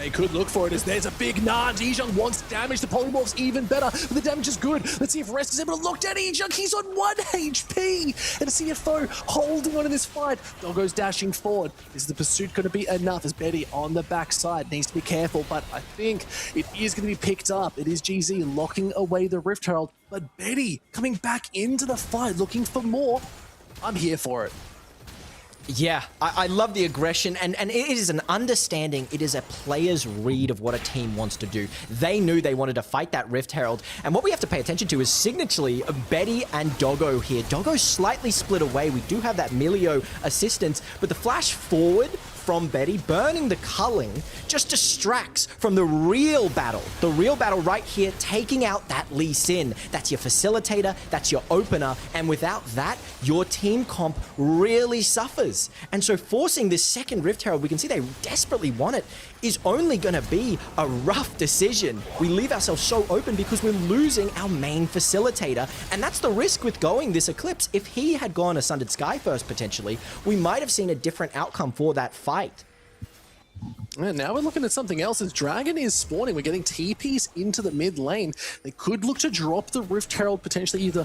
They could look for it as there's a big nudge. Ejung wants damage. The polymorph's even better, but the damage is good. Let's see if Rest is able to look down Ejung. He's on 1 HP. And a CFO holding on in this fight. Doggo's dashing forward. Is the pursuit going to be enough? As Betty on the backside needs to be careful, but I think it is going to be picked up. It is GZ locking away the Rift Herald, but Betty coming back into the fight looking for more. I'm here for it. Yeah, I love the aggression, and it is an understanding, it is a player's read of what a team wants to do. They knew they wanted to fight that Rift Herald, and what we have to pay attention to is signaturally Betty and Doggo here. Doggo slightly split away. We do have that Milio assistance, but the flash forward from Betty, burning the culling, just distracts from the real battle. The real battle right here, taking out that Lee Sin. That's your facilitator, that's your opener, and without that, your team comp really suffers. And so forcing this second Rift Herald, we can see they desperately want it, is only going to be a rough decision. We leave ourselves so open because we're losing our main facilitator, and that's the risk with going this Eclipse. If he had gone a Sundered Sky first, potentially, we might have seen a different outcome for that fight. And now we're looking at something else. As Dragon is spawning, we're getting TPs into the mid lane. They could look to drop the Rift Herald potentially either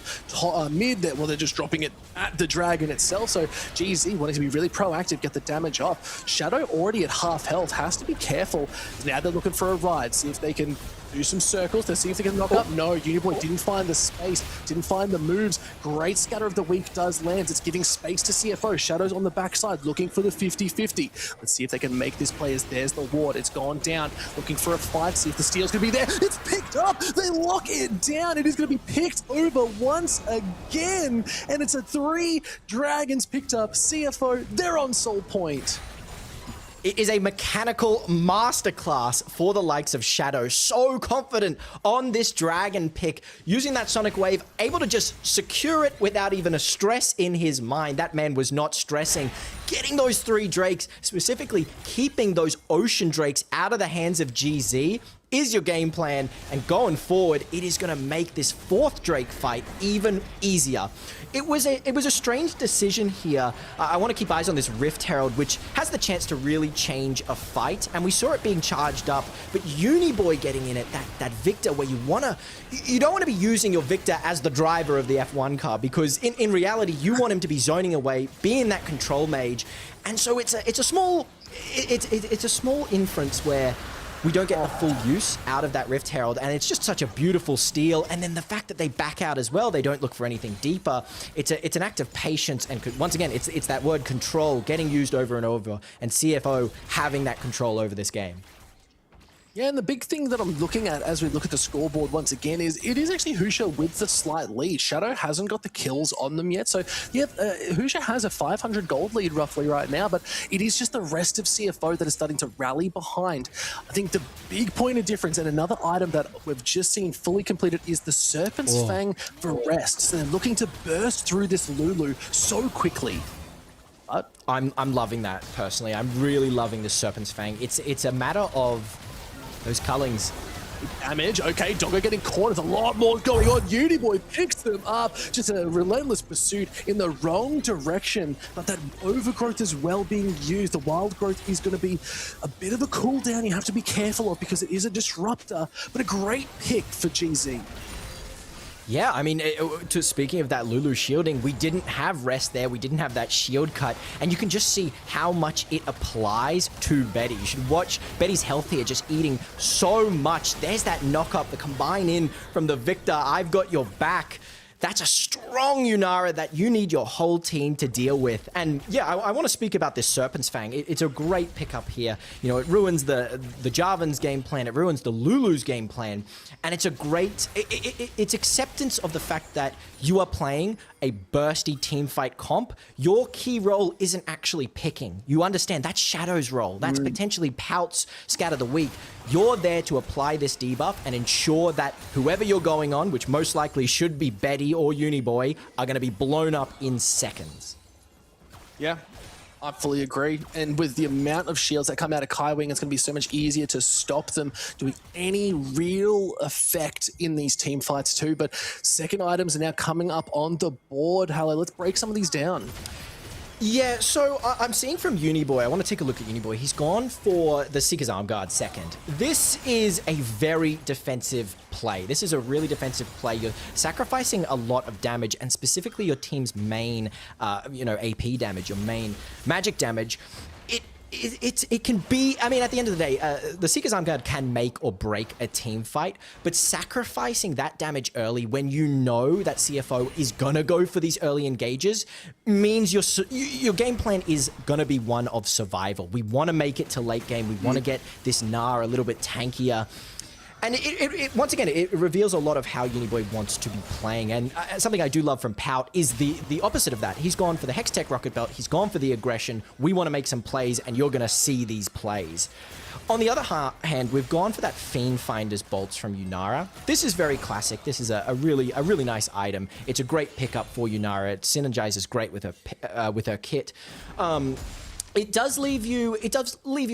mid, well, they're just dropping it at the Dragon itself. So GZ wanting to be really proactive, get the damage off. Shadow already at half health, has to be careful. Now they're looking for a ride, see if they can do some circles to see if they can knock up. No, Uniboy didn't find the space, didn't find the moves. Great scatter of the week does land. It's giving space to CFO. Shadow's on the backside looking for the 50-50. Let's see if they can make this play as there's the ward. It's gone down. Looking for a fight, see if the steal's gonna be there. It's picked up. They lock it down. It is gonna be picked over once again. And it's a 3 Dragons picked up. CFO, they're on soul point. It is a mechanical masterclass for the likes of Shadow. So confident on this Dragon pick, using that Sonic Wave, able to just secure it without even a stress in his mind. That man was not stressing. Getting those 3 Drakes, specifically keeping those Ocean Drakes out of the hands of GZ, is your game plan, and going forward, it is going to make this 4th Drake fight even easier. It was a strange decision here. I want to keep eyes on this Rift Herald, which has the chance to really change a fight, and we saw it being charged up, but Uniboy getting in it, that Victor where you don't want to be using your Victor as the driver of the F1 car, because in reality, you want him to be zoning away, being that control mage, and so it's a small inference where we don't get the full use out of that Rift Herald, and it's just such a beautiful steal. And then the fact that they back out as well, they don't look for anything deeper. It's an act of patience, and once again, it's that word control getting used over and over, and CFO having that control over this game. Yeah, and the big thing that I'm looking at as we look at the scoreboard once again is it is actually Husha with the slight lead. Shadow hasn't got the kills on them yet. So, yeah, Husha has a 500 gold lead roughly right now, but it is just the rest of CFO that is starting to rally behind. I think the big point of difference, and another item that we've just seen fully completed, is the Serpent's Fang for rest. So they're looking to burst through this Lulu so quickly. But I'm loving that, personally. I'm really loving the Serpent's Fang. It's a matter of those cullings. Damage, okay, Doggo getting caught. There's a lot more going on. Uniboy picks them up. Just a relentless pursuit in the wrong direction. But that overgrowth is well being used. The wild growth is going to be a bit of a cooldown you have to be careful of because it is a disruptor, but a great pick for GZ. Yeah, I mean, speaking of that Lulu shielding, we didn't have rest there. We didn't have that shield cut. And you can just see how much it applies to Betty. You should watch Betty's health here, just eating so much. There's that knock up, the combine in from the Victor. I've got your back. That's a strong Yunara that you need your whole team to deal with. And yeah, I want to speak about this Serpent's Fang. It's a great pickup here. You know, it ruins the Jarvan's game plan. It ruins the Lulu's game plan. And it's a great, it's acceptance of the fact that you are playing a bursty teamfight comp. Your key role isn't actually picking. You understand that's Shadow's role. That's potentially Pout's Scatter the Weak. You're there to apply this debuff and ensure that whoever you're going on, which most likely should be Betty or Uniboy, are going to be blown up in seconds. Yeah, I fully agree. And with the amount of shields that come out of Kaiwing, it's going to be so much easier to stop them doing any real effect in these team fights too. But second items are now coming up on the board. Hello, let's break some of these down. Yeah, so I'm seeing from Uniboy, I want to take a look at Uniboy. He's gone for the Seeker's Arm Guard second. This is a very defensive play. This is a really defensive play. You're sacrificing a lot of damage, and specifically your team's main, AP damage, your main magic damage. It can be, I mean, at the end of the day, the Seeker's Arm Guard can make or break a team fight, but sacrificing that damage early when you know that CFO is gonna go for these early engages means your game plan is gonna be one of survival. We want to make it to late game. We want to get this Gnar a little bit tankier. And it once again, it reveals a lot of how Uniboy wants to be playing. And something I do love from Pout is the opposite of that. He's gone for the Hextech Rocket Belt. He's gone for the aggression. We want to make some plays, and you're going to see these plays. On the other hand, we've gone for that Fiend Finder's Bolts from Yunara. This is very classic. This is a really nice item. It's a great pickup for Yunara. It synergizes great with her kit. It does leave you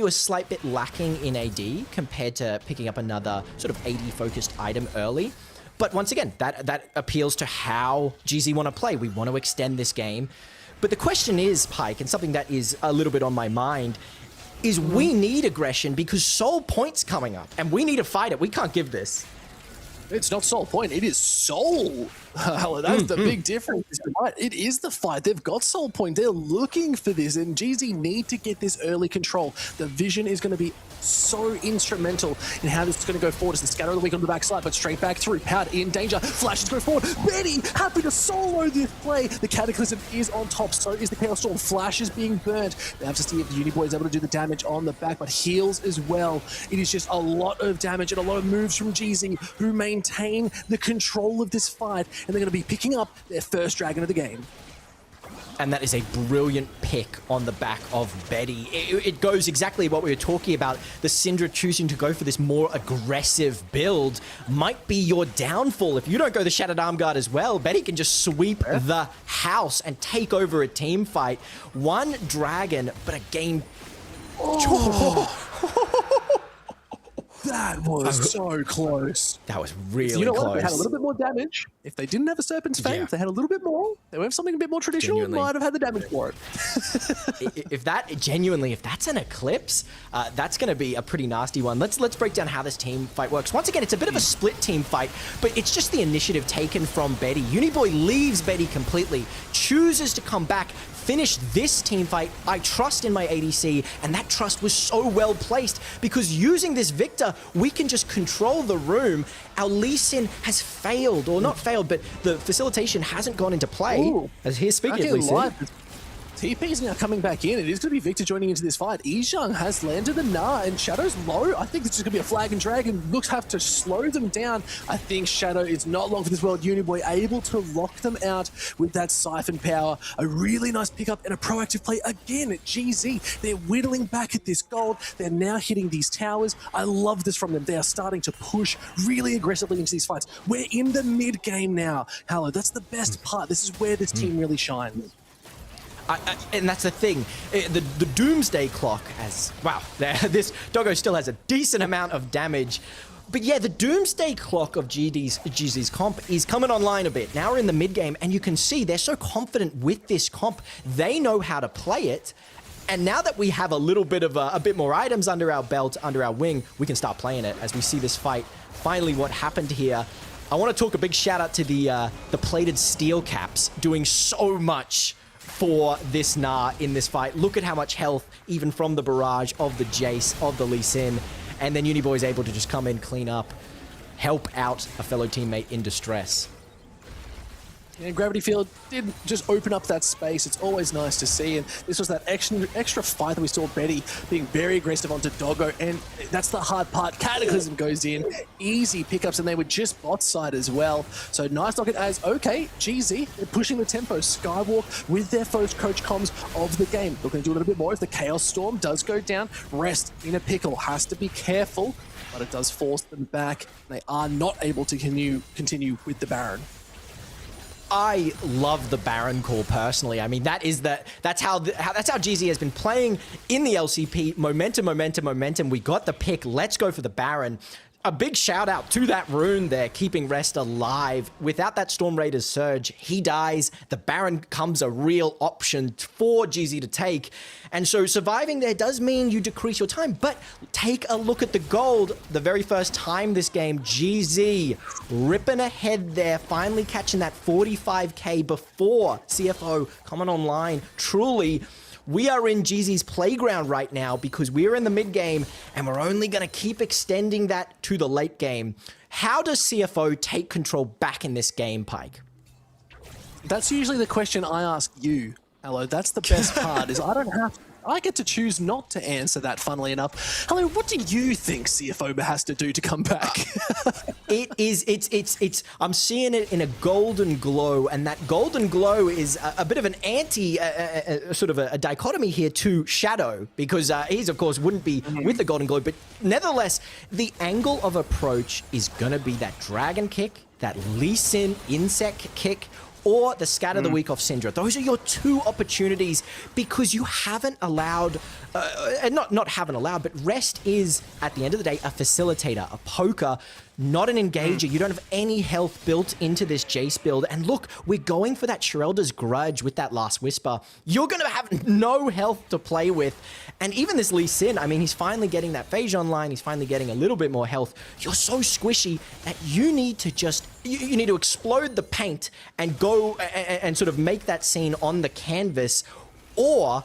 a slight bit lacking in AD compared to picking up another sort of AD focused item early. But once again, that appeals to how GZ want to play. We want to extend this game. But the question is, Pike, and something that is a little bit on my mind, is we need aggression because Soul Point's coming up and we need to fight it. We can't give this. It's not Soul Point, it is Soul. That's the big difference. Right, it is the fight. They've got Soul Point. They're looking for this, and GZ need to get this early control. The vision is going to be so instrumental in how this is going to go forward as the scatter of the week on the backside, but straight back through. Pout in danger. Flashes go forward. Betty happy to solo this play. The Cataclysm is on top. So is the Chaos Storm. Flash is being burnt. They have to see if the Uniboy is able to do the damage on the back, but heals as well. It is just a lot of damage and a lot of moves from GZ, who maintain the control of this fight, and they're going to be picking up their first dragon of the game. And that is a brilliant pick on the back of Betty. It goes exactly what we were talking about. The Syndra choosing to go for this more aggressive build might be your downfall. If you don't go the Shattered Arm Guard as well, Betty can just sweep the house and take over a team fight. One dragon, but a game... That was so close. That was really you know close. What? They had a little bit more damage. If they didn't have a Serpent's Fang, if they had a little bit more, they went something a bit more traditional, might have had the damage for it. If that's an Eclipse, that's going to be a pretty nasty one. Let's break down how this team fight works. Once again, it's a bit of a split team fight, but it's just the initiative taken from Betty. Uniboy leaves Betty completely, chooses to come back, finish this team fight. I trust in my ADC, and that trust was so well placed because using this Victor, we can just control the room. Our Lee Sin has failed, or not failed, but the facilitation hasn't gone into play. As he's speaking of Lee Sin. TP is now coming back in. It is going to be Victor joining into this fight. Izhang has landed the Gnar, and Shadow's low. I think this is going to be a flag and dragon. Looks have to slow them down. I think Shadow is not long for this world. Uniboy able to lock them out with that siphon power. A really nice pickup and a proactive play again at GZ. They're whittling back at this gold. They're now hitting these towers. I love this from them. They are starting to push really aggressively into these fights. We're in the mid game now. Hello, that's the best part. This is where this team really shines. And that's the thing, the Doomsday Clock this Doggo still has a decent amount of damage. But yeah, the Doomsday Clock of GZ's comp is coming online a bit. Now we're in the mid game, and you can see they're so confident with this comp. They know how to play it. And now that we have a little bit of a bit more items under our belt, under our wing, we can start playing it as we see this fight. Finally, what happened here. I want to talk a big shout out to the plated steel caps doing so much for this Gnar in this fight. Look at how much health, even from the barrage of the Jace, of the Lee Sin. And then Uniboy is able to just come in, clean up, help out a fellow teammate in distress. And Gravity Field did just open up that space. It's always nice to see. And this was that extra fight that we saw Betty being very aggressive onto Doggo. And that's the hard part. Cataclysm goes in. Easy pickups, and they were just bot side as well. So nice knock it as, okay, GZ, they're pushing the tempo. Skywalk with their first coach comms of the game. They're going to do a little bit more if the Chaos Storm does go down. Rest in a pickle. Has to be careful, but it does force them back. They are not able to continue with the Baron. I love the Baron call personally. I mean, that's how GZ has been playing in the LCP. Momentum. We got the pick. Let's go for the Baron. A big shout out to that rune there, keeping Rest alive. Without that Storm Raider's surge, he dies. The Baron becomes a real option for GZ to take. And so surviving there does mean you decrease your time. But take a look at the gold. The very first time this game, GZ ripping ahead there, finally catching that 45k before CFO coming online. Truly, we are in GZ's playground right now because we're in the mid game and we're only going to keep extending that to the late game. How does CFO take control back in this game, Pike? That's usually the question I ask you, Hello. That's the best part is I get to choose not to answer that, funnily enough. Hello, what do you think CFO has to do to come back? I'm seeing it in a golden glow, and that golden glow is a bit of an sort of a dichotomy here to Shadow, because he's, of course, wouldn't be with the golden glow, but nevertheless, the angle of approach is going to be that dragon kick, that Lee Sin insect kick, or the scatter the week off Syndra. Those are your two opportunities because you haven't allowed, not haven't allowed, but Rest is, at the end of the day, a facilitator, a poker, not an engager. You don't have any health built into this Jace build. And look, we're going for that Sherelda's Grudge with that Last Whisper. You're going to have no health to play with. And even this Lee Sin, I mean, he's finally getting that Phage online. He's finally getting a little bit more health. You're so squishy that you need to just, you need to explode the paint and go and sort of make that scene on the canvas, or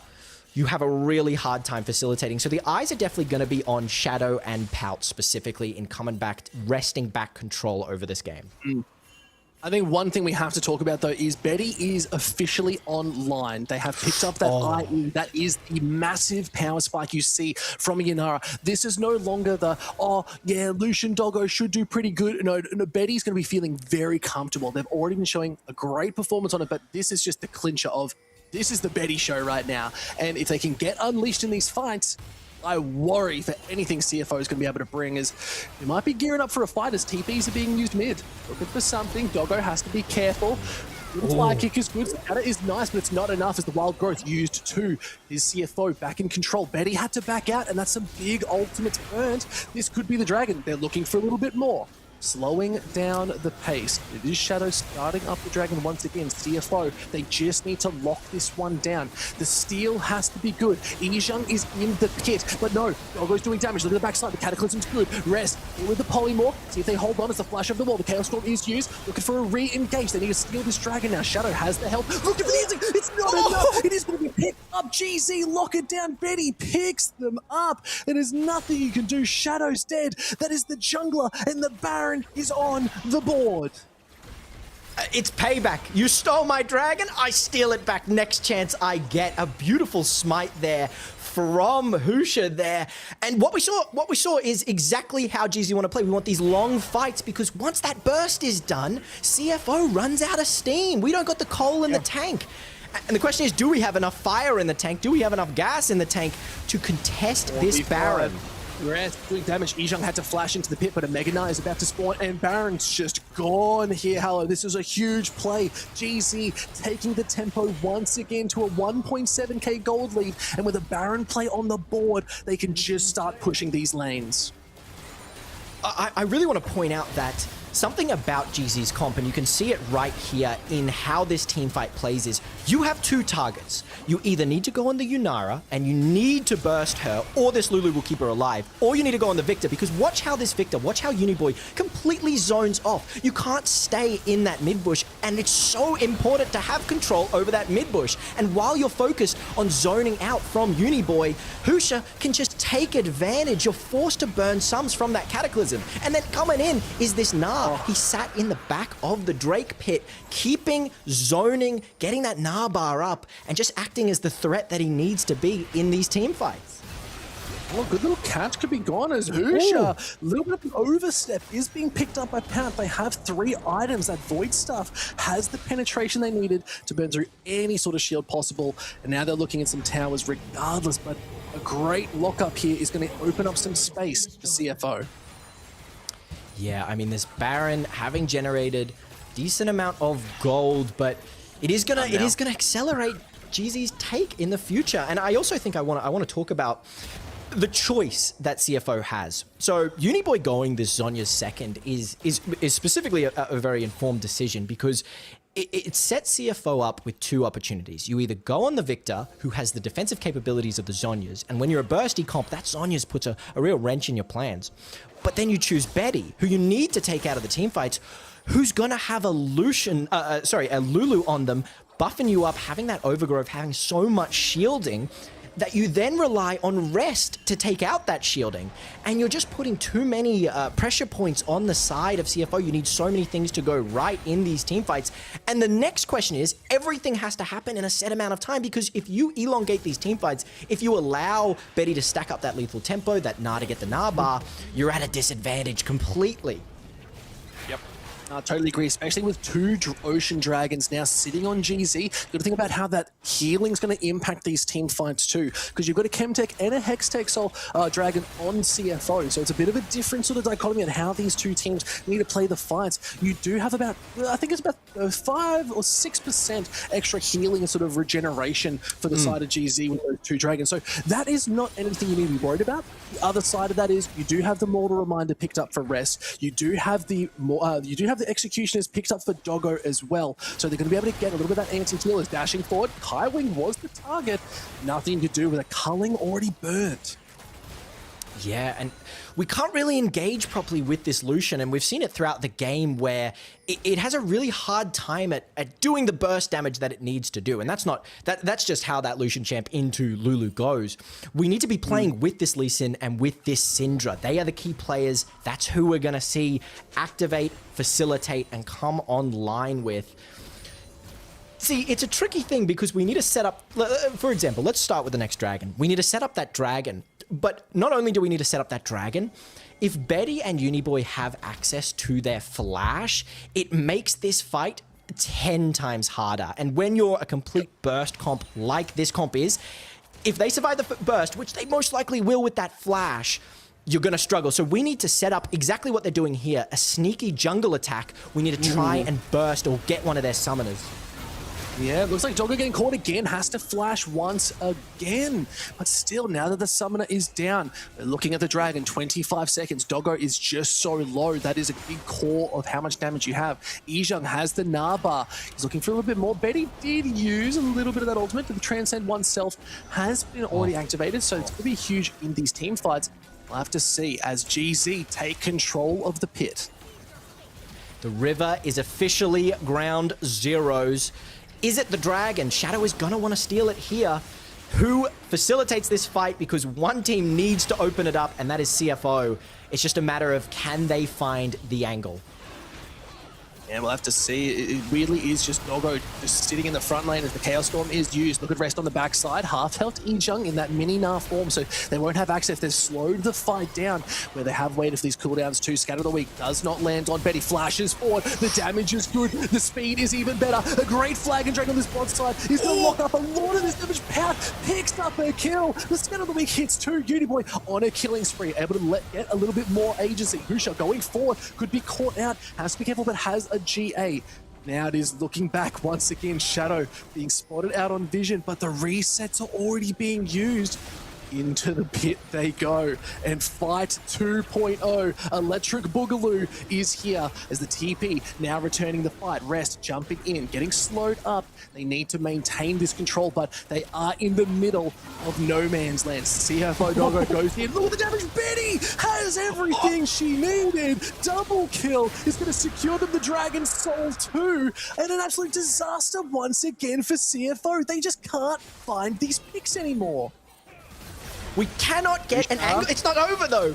you have a really hard time facilitating. So the eyes are definitely going to be on Shadow and Pout specifically in coming back, wresting back control over this game. I think one thing we have to talk about, though, is Betty is officially online. They have picked up that IE. That is the massive power spike you see from Yanara. This is no longer the, oh, yeah, Lucian Doggo should do pretty good. No, Betty's going to be feeling very comfortable. They've already been showing a great performance on it, but this is just the clincher of, this is the Betty show right now. And if they can get unleashed in these fights, I worry for anything CFO is going to be able to bring, is they might be gearing up for a fight as TPs are being used mid. Looking for something. Doggo has to be careful. The fire kick is good. Scatter is nice, but it's not enough as the wild growth used too. Is CFO back in control. Betty had to back out, and that's some big ultimates burned. This could be the dragon. They're looking for a little bit more. Slowing down the pace. It is Shadow starting up the dragon once again. CFO, they just need to lock this one down. The steal has to be good. Yizhang is in the pit, but no, Doggo's doing damage. Look at the backside. The Cataclysm's good. Rest here with the Polymorph. See if they hold on as the flash of the wall. The Chaos Storm is used. Looking for a re-engage. They need to steal this dragon now. Shadow has the help. Looking for the instinct. It's not enough. It is going to be picked up. GZ, lock it down. Betty picks them up. There's nothing you can do. Shadow's dead. That is the jungler, and the Baron is on the board. It's payback. You stole my dragon, I steal it back next chance I get. A beautiful smite there from Husha there. And what we saw is exactly how GZ want to play. We want these long fights because once that burst is done, CFO runs out of steam. We don't got the coal in the tank. And the question is, do we have enough fire in the tank? Do we have enough gas in the tank to contest this Baron? Rest doing damage. Yizhang had to flash into the pit, but a Mega Knight is about to spawn, and Baron's just gone here. Hello, this is a huge play. GZ taking the tempo once again to a 1.7k gold lead, and with a Baron play on the board, they can just start pushing these lanes. I really want to point out that something about GZ's comp, and you can see it right here in how this team fight plays, is you have two targets. You either need to go on the Yunara and you need to burst her, or this Lulu will keep her alive, or you need to go on the Victor, because watch how this Victor, watch how Uniboy completely zones off. You can't stay in that mid bush, and it's so important to have control over that mid bush. And while you're focused on zoning out from Uniboy, Husha can just take advantage. You're forced to burn sums from that Cataclysm. And then coming in is this Gnar. He sat in the back of the Drake pit, keeping, zoning, getting that Gnar bar up, and just acting as the threat that he needs to be in these team fights. Oh, good little catch could be gone as Husha. A little bit of an overstep is being picked up by Pout. They have 3 items. That Void Stuff has the penetration they needed to burn through any sort of shield possible. And now they're looking at some towers regardless, but a great lockup here is going to open up some space for CFO. Yeah, I mean, this Baron having generated a decent amount of gold, but it is gonna accelerate GZ's take in the future. And I also think I want to talk about the choice that CFO has. So Uniboy going this Zhonya's second is specifically a very informed decision, because it sets CFO up with two opportunities. You either go on the Victor, who has the defensive capabilities of the Zhonyas, and when you're a bursty comp, that Zhonya's puts a real wrench in your plans. But then you choose Betty, who you need to take out of the teamfights, who's gonna have a Lulu on them, buffing you up, having that overgrowth, having so much shielding, that you then rely on rest to take out that shielding. And you're just putting too many pressure points on the side of CFO. You need so many things to go right in these teamfights. And the next question is, everything has to happen in a set amount of time, because if you elongate these teamfights, if you allow Betty to stack up that lethal tempo, that Na to get the Na bar, you're at a disadvantage completely. Yep. I totally agree, especially with two Ocean Dragons now sitting on GZ. Got to think about how that healing is going to impact these team fights too, because you've got a Chemtech and a Hextech Soul Dragon on CFO, so it's a bit of a different sort of dichotomy on how these two teams need to play the fights. You do have about, I think it's about 5 or 6% extra healing and sort of regeneration for the side of GZ with those two Dragons, so that is not anything you need to be worried about. The other side of that is you do have the Mortal Reminder picked up for Rest. You do have the the Executioners picked up for Doggo as well, so they're going to be able to get a little bit of that anti-heal as dashing forward. Kaiwing was the target, nothing to do with a culling already burnt. Yeah, and we can't really engage properly with this Lucian, and we've seen it throughout the game where it has a really hard time at doing the burst damage that it needs to do, and that's just how that Lucian champ into Lulu goes. We need to be playing with this Lee Sin and with this Syndra. They are the key players. That's who we're going to see activate, facilitate, and come online with. See, it's a tricky thing because we need to set up, for example, let's start with the next dragon. We need to set up that dragon. But not only do we need to set up that dragon, if Betty and Uniboy have access to their flash, it makes this fight 10 times harder. And when you're a complete burst comp like this comp is, if they survive the burst, which they most likely will with that flash, you're going to struggle. So we need to set up exactly what they're doing here, a sneaky jungle attack. We need to try and burst or get one of their summoners. Yeah, it looks like Doggo getting caught again, has to flash once again. But still, now that the summoner is down, we're looking at the dragon, 25 seconds. Doggo is just so low. That is a big core of how much damage you have. Izhang has the Naba. He's looking for a little bit more. Betty did use a little bit of that ultimate, but the Transcend oneself has been already activated, so it's going to be huge in these team fights. We'll have to see as GZ take control of the pit. The river is officially ground zeros. Is it the dragon? Shadow is going to want to steal it here. Who facilitates this fight? Because one team needs to open it up, and that is CFO. It's just a matter of can they find the angle. Yeah, we'll have to see. It really is just Doggo just sitting in the front lane as the Chaos Storm is used. Look at Rest on the backside. Half-health Izhang in that mini-Na form, so they won't have access. They've slowed the fight down where they have waited for these cooldowns too. Scatter the Weak does not land on Betty. Flashes forward. The damage is good. The speed is even better. A great flag and drag on this bot side. He's going to lock up a lot of this damage. Path picks up a kill. The Scatter the Weak hits too. Uniboy on a killing spree. Able to get a little bit more agency. Husha going forward. Could be caught out. Has to be careful, but has a GA. Now it is looking back once again. Shadow being spotted out on vision, but the resets are already being used. Into the pit they go, and fight 2.0. Electric Boogaloo is here as the TP now returning the fight. Rest jumping in, getting slowed up. They need to maintain this control, but they are in the middle of no man's land. CFO Doggo goes in. Look at the damage. Betty has everything she needed. Double kill is going to secure them the Dragon's Soul too, and an absolute disaster once again for CFO. They just can't find these picks anymore. We cannot get an angle. It's not over though.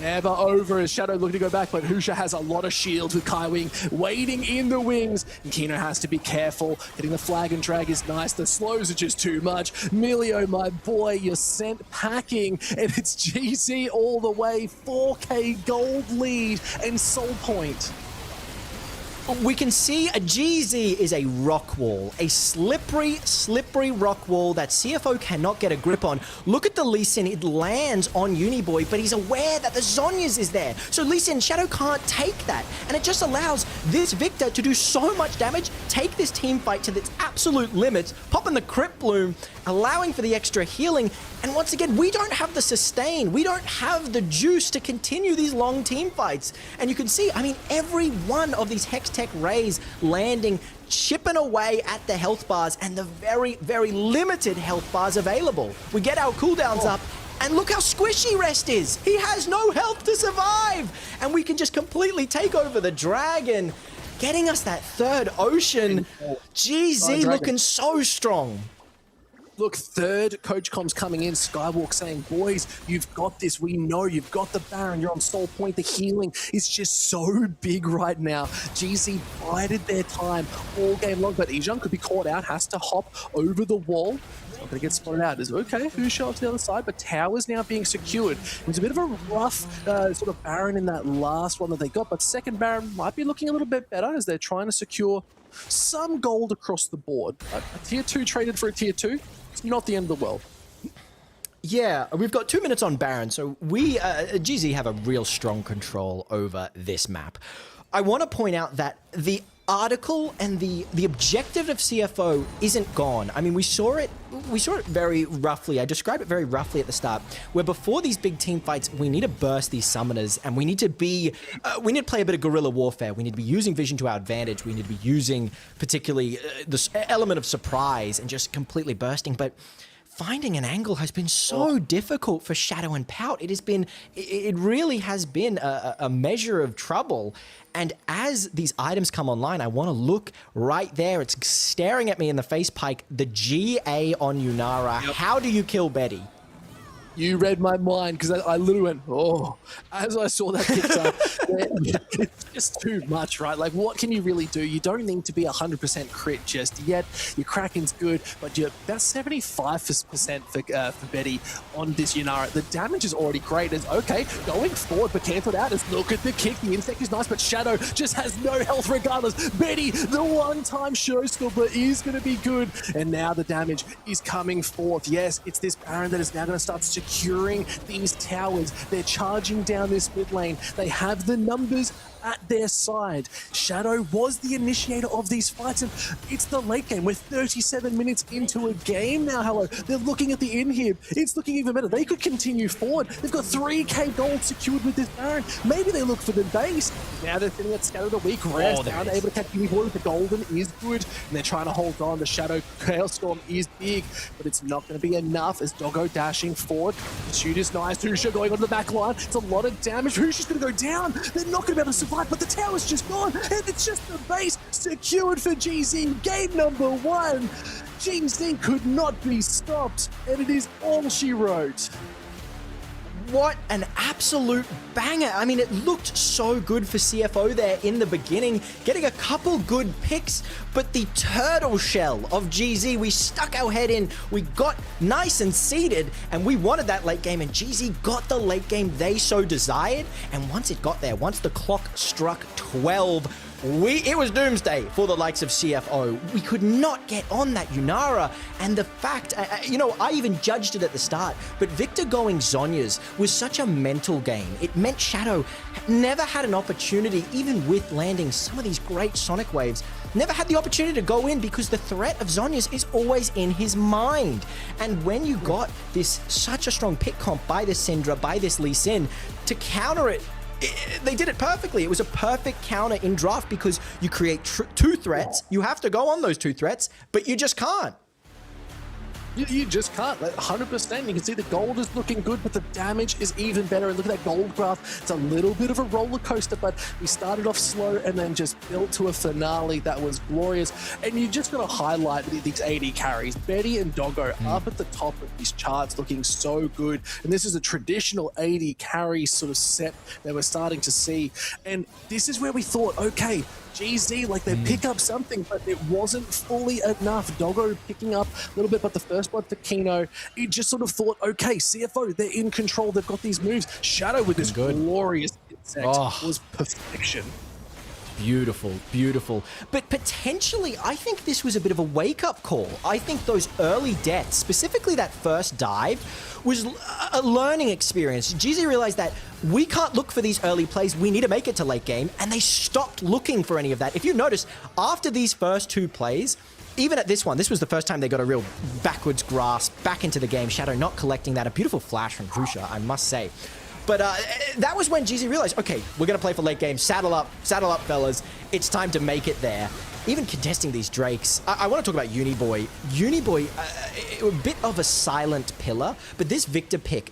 Never over as Shadow looking to go back, but Husha has a lot of shields with Kaiwing waiting in the wings. And Kino has to be careful. Hitting the flag and drag is nice. The slows are just too much. Milio, my boy, you're sent packing, and it's GZ all the way. 4K gold lead and soul point. we can see a GZ is a rock wall, a slippery rock wall that CFO cannot get a grip on. Look at the Lee Sin, it lands on Uniboy, but he's aware that the Zhonya's is there. So Lee Sin, Shadow can't take that, and it just allows this Victor to do so much damage, take this team fight to its absolute limits, pop in the Crypt Bloom, allowing for the extra healing, and once again, we don't have the sustain, we don't have the juice to continue these long team fights. And you can see, I mean, every one of these Hextech Rays landing, chipping away at the health bars and the very, very limited health bars available. We get our cooldowns up, and look how squishy Rest is. He has no health to survive, and we can just completely take over the dragon, getting us that third ocean. GZ looking so strong. Look, third Coach Comms coming in, Skywalk saying, boys, you've got this. We know you've got the Baron. You're on Soul Point. The healing is just so big right now. GZ bided their time all game long, but Ejun could be caught out, has to hop over the wall. Not going to get spotted out. It's okay, who's shot to the other side, but Tower's now being secured. It was a bit of a rough sort of Baron in that last one that they got, but second Baron might be looking a little bit better as they're trying to secure some gold across the board. A tier 2 traded for a tier 2. It's not the end of the world. Yeah, we've got 2 minutes on Baron, so we, GZ have a real strong control over this map. I want to point out that the article and the objective of CFO isn't gone. I mean, we saw it very roughly. I described it very roughly at the start, where before these big team fights, we need to burst these summoners, and we need to be, we need to play a bit of guerrilla warfare. We need to be using vision to our advantage. We need to be using particularly this element of surprise and just completely bursting. But finding an angle has been so difficult for Shadow and Pout. It really has been a measure of trouble. And as these items come online, I want to look right there. It's staring at me in the face, Pike. The GA on Yunara. Yep. How do you kill Betty? You read my mind, because I literally went, oh, as I saw that picture, it's just too much, right? Like, what can you really do? You don't need to be 100% crit just yet. Your Kraken's good, but you're about 75% for Betty on this Yunara. The damage is already great. It's okay, going forward, but cancelled out. Look at the kick. The insect is nice, but Shadow just has no health regardless. Betty, the one-time showstopper, is going to be good. And now the damage is coming forth. Yes, it's this Baron that is now going to start securing these towers. They're charging down this mid lane. They have the numbers at their side. Shadow was the initiator of these fights, and it's the late game. We're 37 minutes into a game now. Hello, they're looking at the inhib. It's looking even better. They could continue forward. They've got 3k gold secured with this Baron. Maybe they look for the base. Now they're sitting at Scatter the Weak. Rest down, able to catch Uniboy. The golden is good, and they're trying to hold on. The Shadow Chaos Storm is big, but it's not going to be enough as Doggo dashing forward. The shoot is nice. Husha going onto the back line. It's a lot of damage. Husha's going to go down. They're not going to be able to survive, but the tower's just gone, and it's just the base secured for GZ. Game number 1. GZ could not be stopped, and it is all she wrote. What an absolute banger. I mean, it looked so good for CFO there in the beginning, getting a couple good picks, but the turtle shell of GZ, we stuck our head in, we got nice and seated, and we wanted that late game, and GZ got the late game they so desired, and once it got there, once the clock struck 12, it was doomsday for the likes of CFO. We could not get on that Yunara, and the fact, you know, I even judged it at the start, but Victor going Zhonya's was such a mental game. It meant Shadow never had an opportunity, even with landing some of these great Sonic waves, never had the opportunity to go in because the threat of Zhonya's is always in his mind. And when you got this such a strong pick comp by this Syndra, by this Lee Sin, to counter it, they did it perfectly. It was a perfect counter in draft because you create 2 threats. You have to go on those 2 threats, but you just can't. You just can't. Like, 100%. You can see the gold is looking good, but the damage is even better. And look at that gold graph. It's a little bit of a roller coaster, but we started off slow and then just built to a finale that was glorious. And you just got to highlight these AD carries. Betty and Doggo up at the top of these charts looking so good. And this is a traditional AD carry sort of set that we're starting to see. And this is where we thought, okay, GZ, like they pick up something, but it wasn't fully enough. Doggo picking up a little bit, but the first one to Kino, it just sort of thought, okay, CFO, they're in control. They've got these moves. Shadow with this glorious insect was perfection. Beautiful, beautiful. But potentially, I think this was a bit of a wake-up call. I think those early deaths, specifically that first dive, was a learning experience. GZ realized that we can't look for these early plays. We need to make it to late game, and they stopped looking for any of that. If you notice, after these first 2 plays, even at this one, this was the first time they got a real backwards grasp back into the game. Shadow not collecting that. A beautiful flash from Crucia, I must say. But that was when GZ realized, okay, we're going to play for late game. Saddle up, fellas. It's time to make it there. Even contesting these Drakes. I want to talk about Uniboy. Uniboy, a bit of a silent pillar, but this Victor pick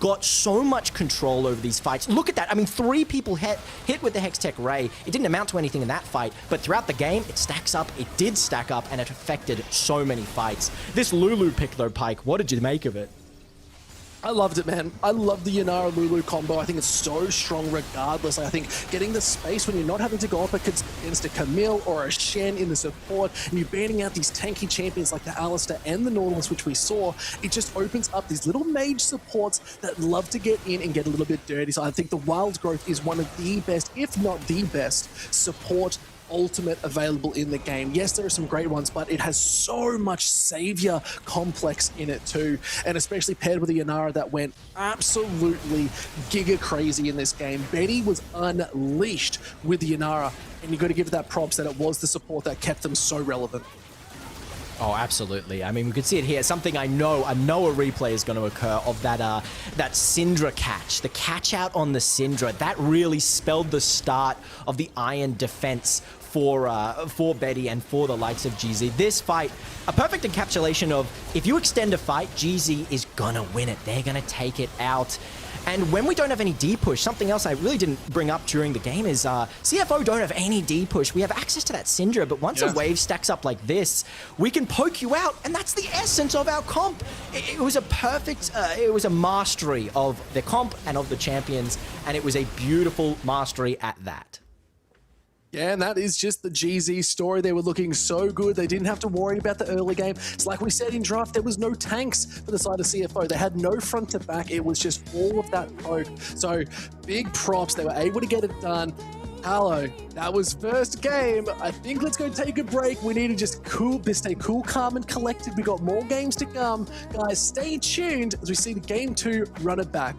got so much control over these fights. Look at that. I mean, 3 people hit with the Hextech Ray. It didn't amount to anything in that fight, but throughout the game, it stacks up. It did stack up, and it affected so many fights. This Lulu pick, though, Pike, what did you make of it? I loved it, man. I love the Yanara Lulu combo. I think it's so strong regardless. I think getting the space when you're not having to go up against a Camille or a Shen in the support, and you're banning out these tanky champions like the Alistar and the Nautilus, which we saw, it just opens up these little mage supports that love to get in and get a little bit dirty. So I think the Wild Growth is one of the best, if not the best, support ultimate available in the game. Yes, there are some great ones, but it has so much savior complex in it too, and especially paired with the Yanara that went absolutely giga crazy in this game. Betty was unleashed with the Yanara, and you got to give that props that it was the support that kept them so relevant. Oh, absolutely. I mean, we could see it here. Something I know a replay is going to occur of that Syndra catch. The catch out on the Syndra. That really spelled the start of the Iron defense for Betty and for the likes of GZ. This fight, a perfect encapsulation of if you extend a fight, GZ is going to win it. They're going to take it out. And when we don't have any D-push, something else I really didn't bring up during the game is CFO don't have any D-push. We have access to that Syndra, but once a wave stacks up like this, we can poke you out, and that's the essence of our comp. It was a perfect, it was a mastery of the comp and of the champions, and it was a beautiful mastery at that. Yeah, and that is just the GZ story. They were looking so good. They didn't have to worry about the early game. It's like we said in draft, there was no tanks for the side of CFO. They had no front to back. It was just all of that poke. So big props. They were able to get it done. Hello, that was first game. I think let's go take a break. We need to just stay cool, calm, and collected. We got more games to come. Guys, stay tuned as we see the game 2 run it back.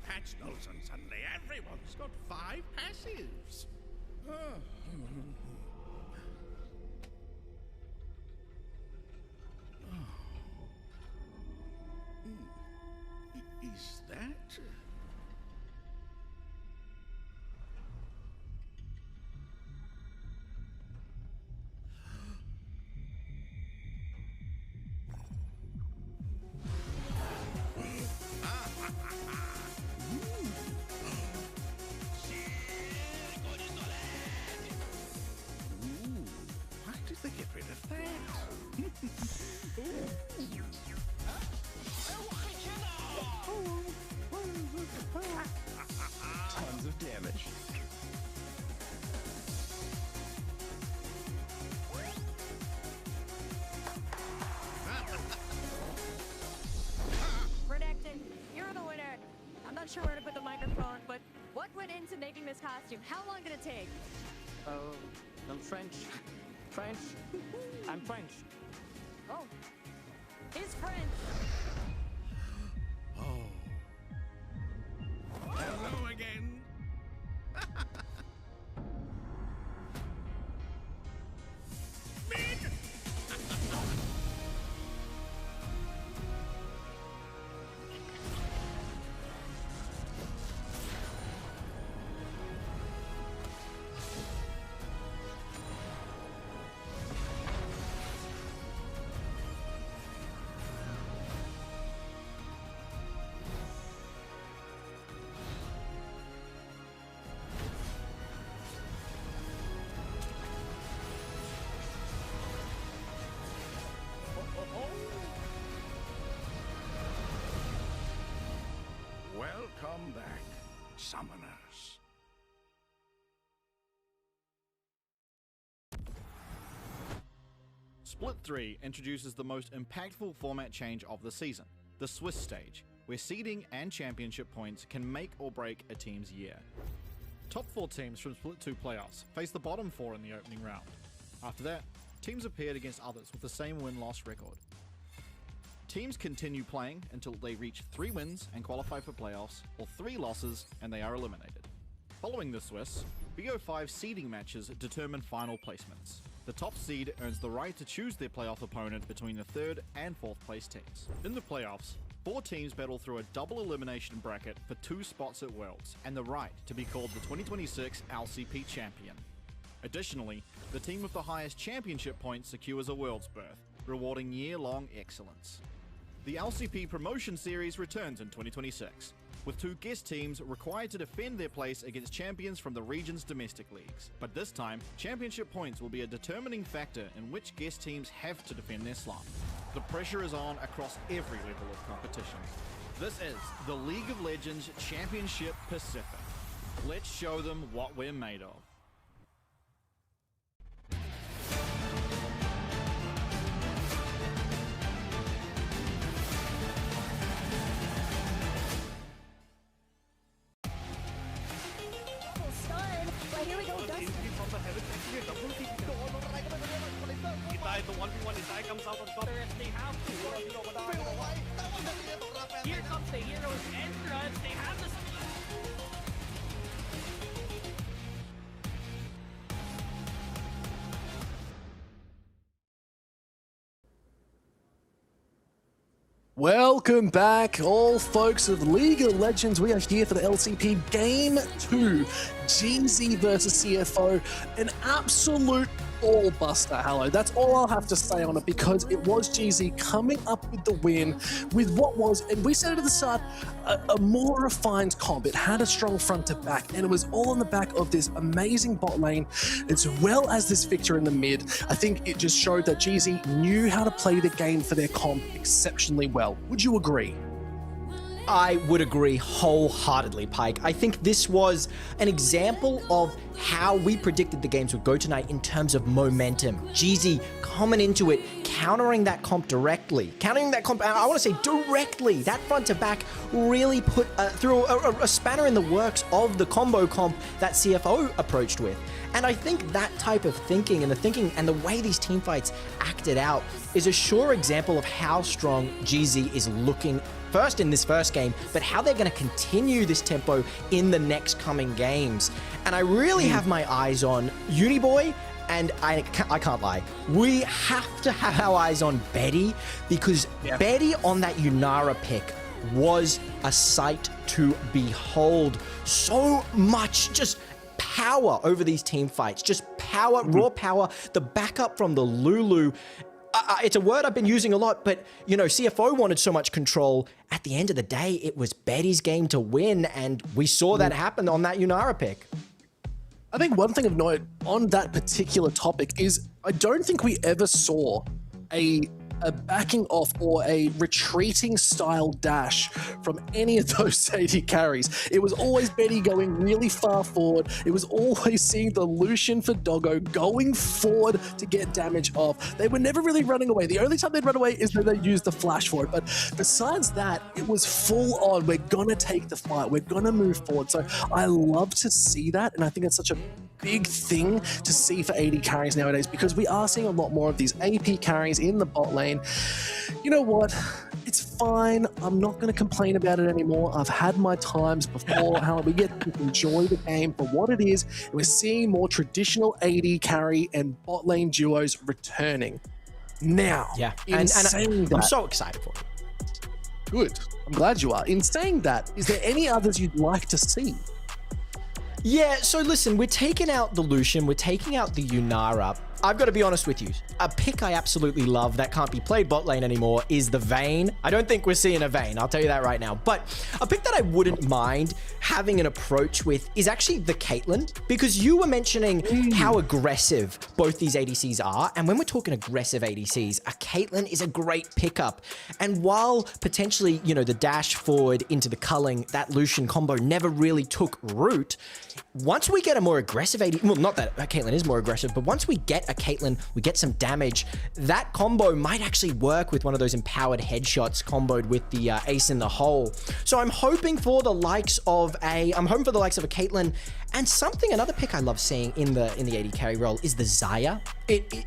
Patch notes and suddenly everyone's got 5 passives. Is that... sure where to put the microphone, but what went into making this costume? How long did it take? Oh, I'm French. French. I'm French. Oh, he's French. Oh. Hello again. Welcome back, summoners. Split 3 introduces the most impactful format change of the season, the Swiss stage, where seeding and championship points can make or break a team's year. Top 4 teams from Split 2 playoffs face the bottom 4 in the opening round. After that, teams are paired against others with the same win-loss record. Teams continue playing until they reach 3 wins and qualify for playoffs, or 3 losses and they are eliminated. Following the Swiss, BO5 seeding matches determine final placements. The top seed earns the right to choose their playoff opponent between the 3rd and 4th place teams. In the playoffs, 4 teams battle through a double elimination bracket for 2 spots at Worlds and the right to be called the 2026 LCP champion. Additionally, the team with the highest championship points secures a Worlds berth, rewarding year-long excellence. The LCP Promotion Series returns in 2026, with 2 guest teams required to defend their place against champions from the region's domestic leagues. But this time, championship points will be a determining factor in which guest teams have to defend their slot. The pressure is on across every level of competition. This is the League of Legends Championship Pacific. Let's show them what we're made of. The 1v1 Isai comes out on top. They have to. Here comes the heroes entrance. They have the Welcome back, all folks of League of Legends. We are here for the LCP Game 2, GZ versus CFO, an absolute ball-buster, hello. That's all I'll have to say on it, because it was GZ coming up with the win with what was, and we said it at the start, a more refined comp. It had a strong front to back, and it was all on the back of this amazing bot lane, as well as this victor in the mid. I think it just showed that GZ knew how to play the game for their comp exceptionally well. Would you agree? I would agree wholeheartedly, Pike. I think this was an example of how we predicted the games would go tonight in terms of momentum. GZ coming into it, countering that comp directly. Countering that comp, I want to say directly. That front to back really put through a spanner in the works of the combo comp that CFO approached with. And I think that type of thinking and the way these team fights acted out is a sure example of how strong GZ is looking first in this first game, but how they're going to continue this tempo in the next coming games. And I really have my eyes on Uniboy, and I can't lie, we have to have our eyes on Betty, because Betty on that Yunara pick was a sight to behold. So much just power over these team fights, just power, raw power, the backup from the Lulu. It's a word I've been using a lot, but, you know, CFO wanted so much control. At the end of the day, it was Betty's game to win, and we saw that happen on that Yunara pick. I think one thing of note on that particular topic is I don't think we ever saw a a backing off or a retreating style dash from any of those AD carries. It was always Betty going really far forward. It was always seeing the Lucian for Doggo going forward to get damage off. They were never really running away. The only time they'd run away is when they used the flash for it. But besides that, it was full on. We're gonna take the fight. We're gonna move forward. So I love to see that, and I think it's such a big thing to see for AD carries nowadays, because we are seeing a lot more of these AP carries in the bot lane. You know what? It's fine. I'm not going to complain about it anymore. I've had my times before. How we get to enjoy the game for what it is. And we're seeing more traditional AD carry and bot lane duos returning. Now, and saying that, I'm so excited for it. Good. I'm glad you are. In saying that, is there any others you'd like to see? Yeah, so listen, we're taking out the Lucian, we're taking out the Yunara. I've got to be honest with you. A pick I absolutely love that can't be played bot lane anymore is the Vayne. I don't think we're seeing a Vayne, I'll tell you that right now. But a pick that I wouldn't mind having an approach with is actually the Caitlyn, because you were mentioning how aggressive both these ADCs are. And when we're talking aggressive ADCs, a Caitlyn is a great pickup. And while potentially, you know, the dash forward into the culling, that Lucian combo never really took root, once we get a more aggressive AD, well, not that Caitlyn is more aggressive, but once we get a Caitlyn, we get some damage, that combo might actually work with one of those empowered headshots comboed with the ace in the hole. So I'm hoping for the likes of a Caitlyn, and another pick I love seeing in the AD carry role is the Xayah.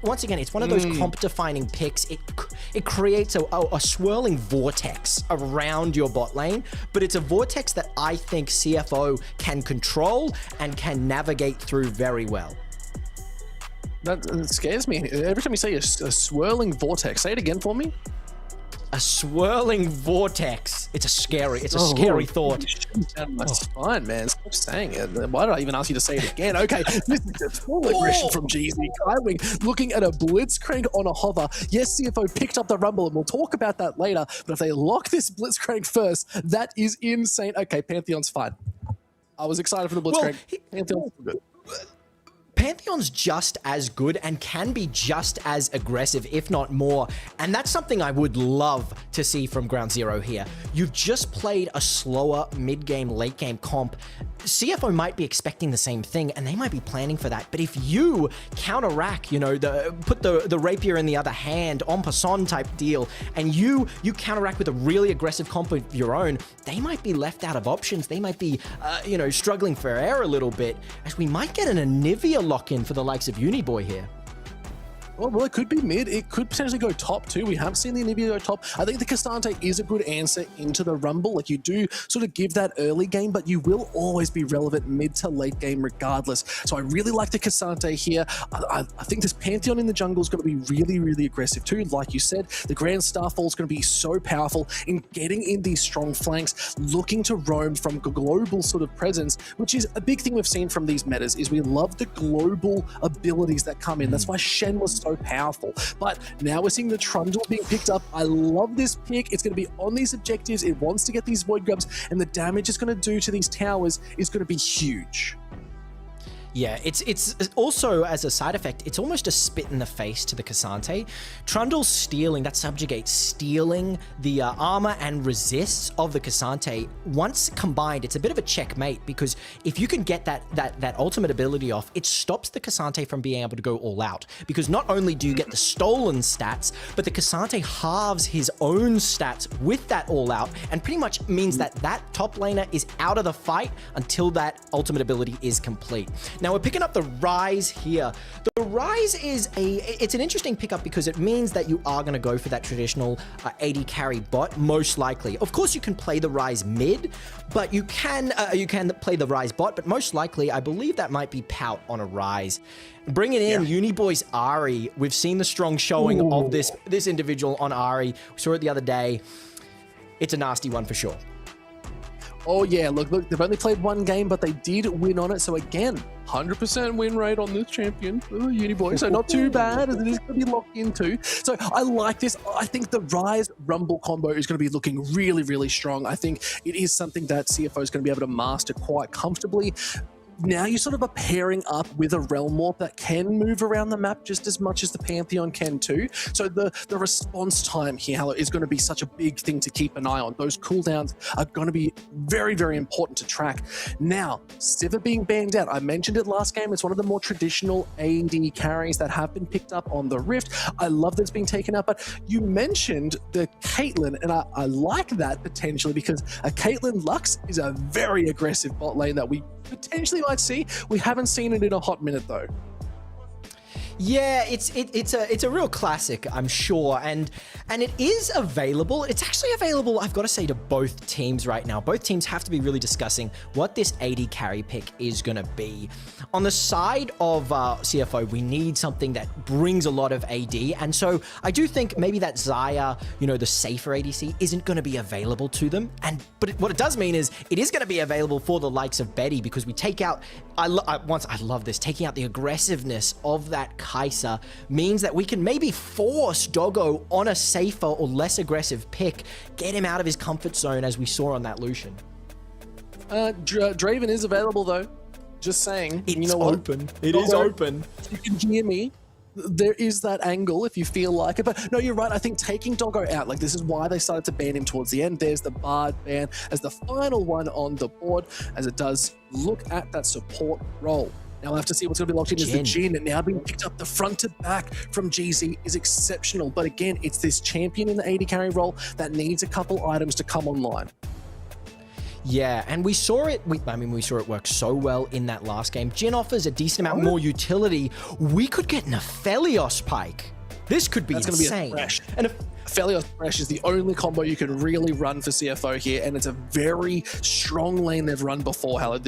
Once again, it's one of those comp-defining picks. It creates a swirling vortex around your bot lane, but it's a vortex that I think CFO can control and can navigate through very well. That scares me. Every time you say a swirling vortex, say it again for me. A swirling vortex. It's a scary thought. That's fine, man. Stop saying it. Why did I even ask you to say it again? Okay, this is full aggression from GZ. Kaiwing looking at a blitzcrank on a hover. Yes, CFO picked up the rumble, and we'll talk about that later. But if they lock this blitzcrank first, that is insane. Okay, Pantheon's fine. I was excited for the blitzcrank. Pantheon's good. Pantheon's just as good and can be just as aggressive, if not more. And that's something I would love to see from Ground Zero here. You've just played a slower mid-game, late-game comp. CFO might be expecting the same thing, and they might be planning for that. But if you counteract, you know, put the rapier in the other hand, en passant type deal, and you counteract with a really aggressive comp of your own, they might be left out of options. They might be, you know, struggling for air a little bit, as we might get an Anivia lock-in for the likes of Uniboy here. Well, it could be mid. It could potentially go top too. We have seen the Anivia go top. I think the Cassante is a good answer into the Rumble. Like, you do sort of give that early game, but you will always be relevant mid to late game regardless. So I really like the Cassante here. I think this Pantheon in the jungle is going to be really, really aggressive too. Like you said, the Grand Starfall is going to be so powerful in getting in these strong flanks, looking to roam from global sort of presence, which is a big thing we've seen from these metas, is we love the global abilities that come in. That's why Shen was so powerful. But now we're seeing the Trundle being picked up. I love this pick. It's going to be on these objectives. It wants to get these Void Grubs, and the damage it's going to do to these towers is going to be huge. Yeah, it's also, as a side effect, it's almost a spit in the face to the Cassante. Trundle's stealing, that subjugate, stealing the armor and resists of the Cassante. Once combined, it's a bit of a checkmate, because if you can get that ultimate ability off, it stops the Cassante from being able to go all out. Because not only do you get the stolen stats, but the Cassante halves his own stats with that all out, and pretty much means that top laner is out of the fight until that ultimate ability is complete. Now we're picking up the Rise here. The Rise is it's an interesting pickup, because it means that you are going to go for that traditional AD carry bot, most likely. Of course, you can play the Rise mid, but you can play the Rise bot, but most likely, I believe that might be Pout on a Rise. Bringing in Uniboy's Ahri. We've seen the strong showing of this individual on Ahri. We saw it the other day. It's a nasty one for sure. Oh yeah, look, they've only played one game, but they did win on it. So again, 100% win rate on this champion, Uniboy. So not too bad, as it is going to be locked into. So I like this. I think the Rise Rumble combo is going to be looking really, really strong. I think it is something that CFO is going to be able to master quite comfortably. now you sort of are pairing up with a Realm Warp that can move around the map just as much as the Pantheon can too. So the response time here, Hallow, is going to be such a big thing to keep an eye on. Those cooldowns are going to be very, very important to track. Now, Sivir being banned out, I mentioned it last game, it's one of the more traditional AD carries that have been picked up on the Rift. I love that it's being taken out, but you mentioned the Caitlyn, and I like that potentially because a Caitlyn Lux is a very aggressive bot lane that we potentially might see. We haven't seen it in a hot minute though. Yeah, it's a real classic, I'm sure, and it is available. It's actually available, I've got to say, to both teams right now. Both teams have to be really discussing what this AD carry pick is going to be. On the side of CFO, we need something that brings a lot of AD, and so I do think maybe that Xayah, you know, the safer ADC, isn't going to be available to them. But what it does mean is it is going to be available for the likes of Betty, because we take out, I love this, taking out the aggressiveness of that Kai'Sa means that we can maybe force Doggo on a safer or less aggressive pick, get him out of his comfort zone as we saw on that Lucian. Draven is available though. Just saying. It's you know open. What? It is open. You can hear me. There is that angle if you feel like it. But no, you're right. I think taking Doggo out, like this is why they started to ban him towards the end. There's the Bard ban as the final one on the board, as it does look at that support role. Now we'll have to see what's going to be locked in as the Jhin, and now being picked up the front to back from GZ is exceptional. But again, it's this champion in the AD carry role that needs a couple items to come online. Yeah, and we saw it, we saw it work so well in that last game. Jhin offers a decent amount more utility. We could get an Aphelios Pike. This could be insane. Gonna be and Aphelios Thresh is the only combo you can really run for CFO here, and it's a very strong lane they've run before, Hallow.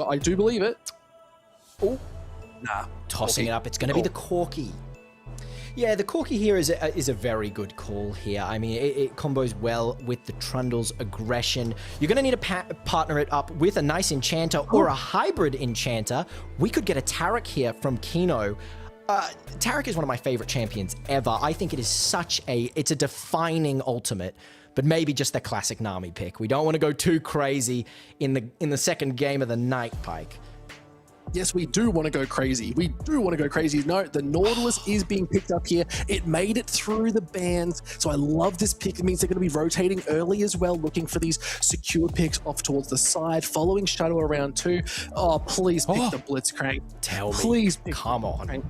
I do believe it. Oh, nah. Tossing it up. It's going to be the Corki. Yeah, the Corki here is a very good call here. I mean, it combos well with the Trundle's aggression. You're going to need to partner it up with a nice Enchanter or a hybrid Enchanter. We could get a Taric here from Kino. Taric is one of my favorite champions ever. I think it is it's a defining ultimate, but maybe just the classic Nami pick. We don't want to go too crazy in the second game of the night, Pike. Yes, we do want to go crazy. We do want to go crazy. No, the Nautilus is being picked up here. It made it through the bans, so I love this pick. It means they're going to be rotating early as well, looking for these secure picks off towards the side, following Shadow around too. Oh, please pick the Blitzcrank. Tell me. Please pick Come on.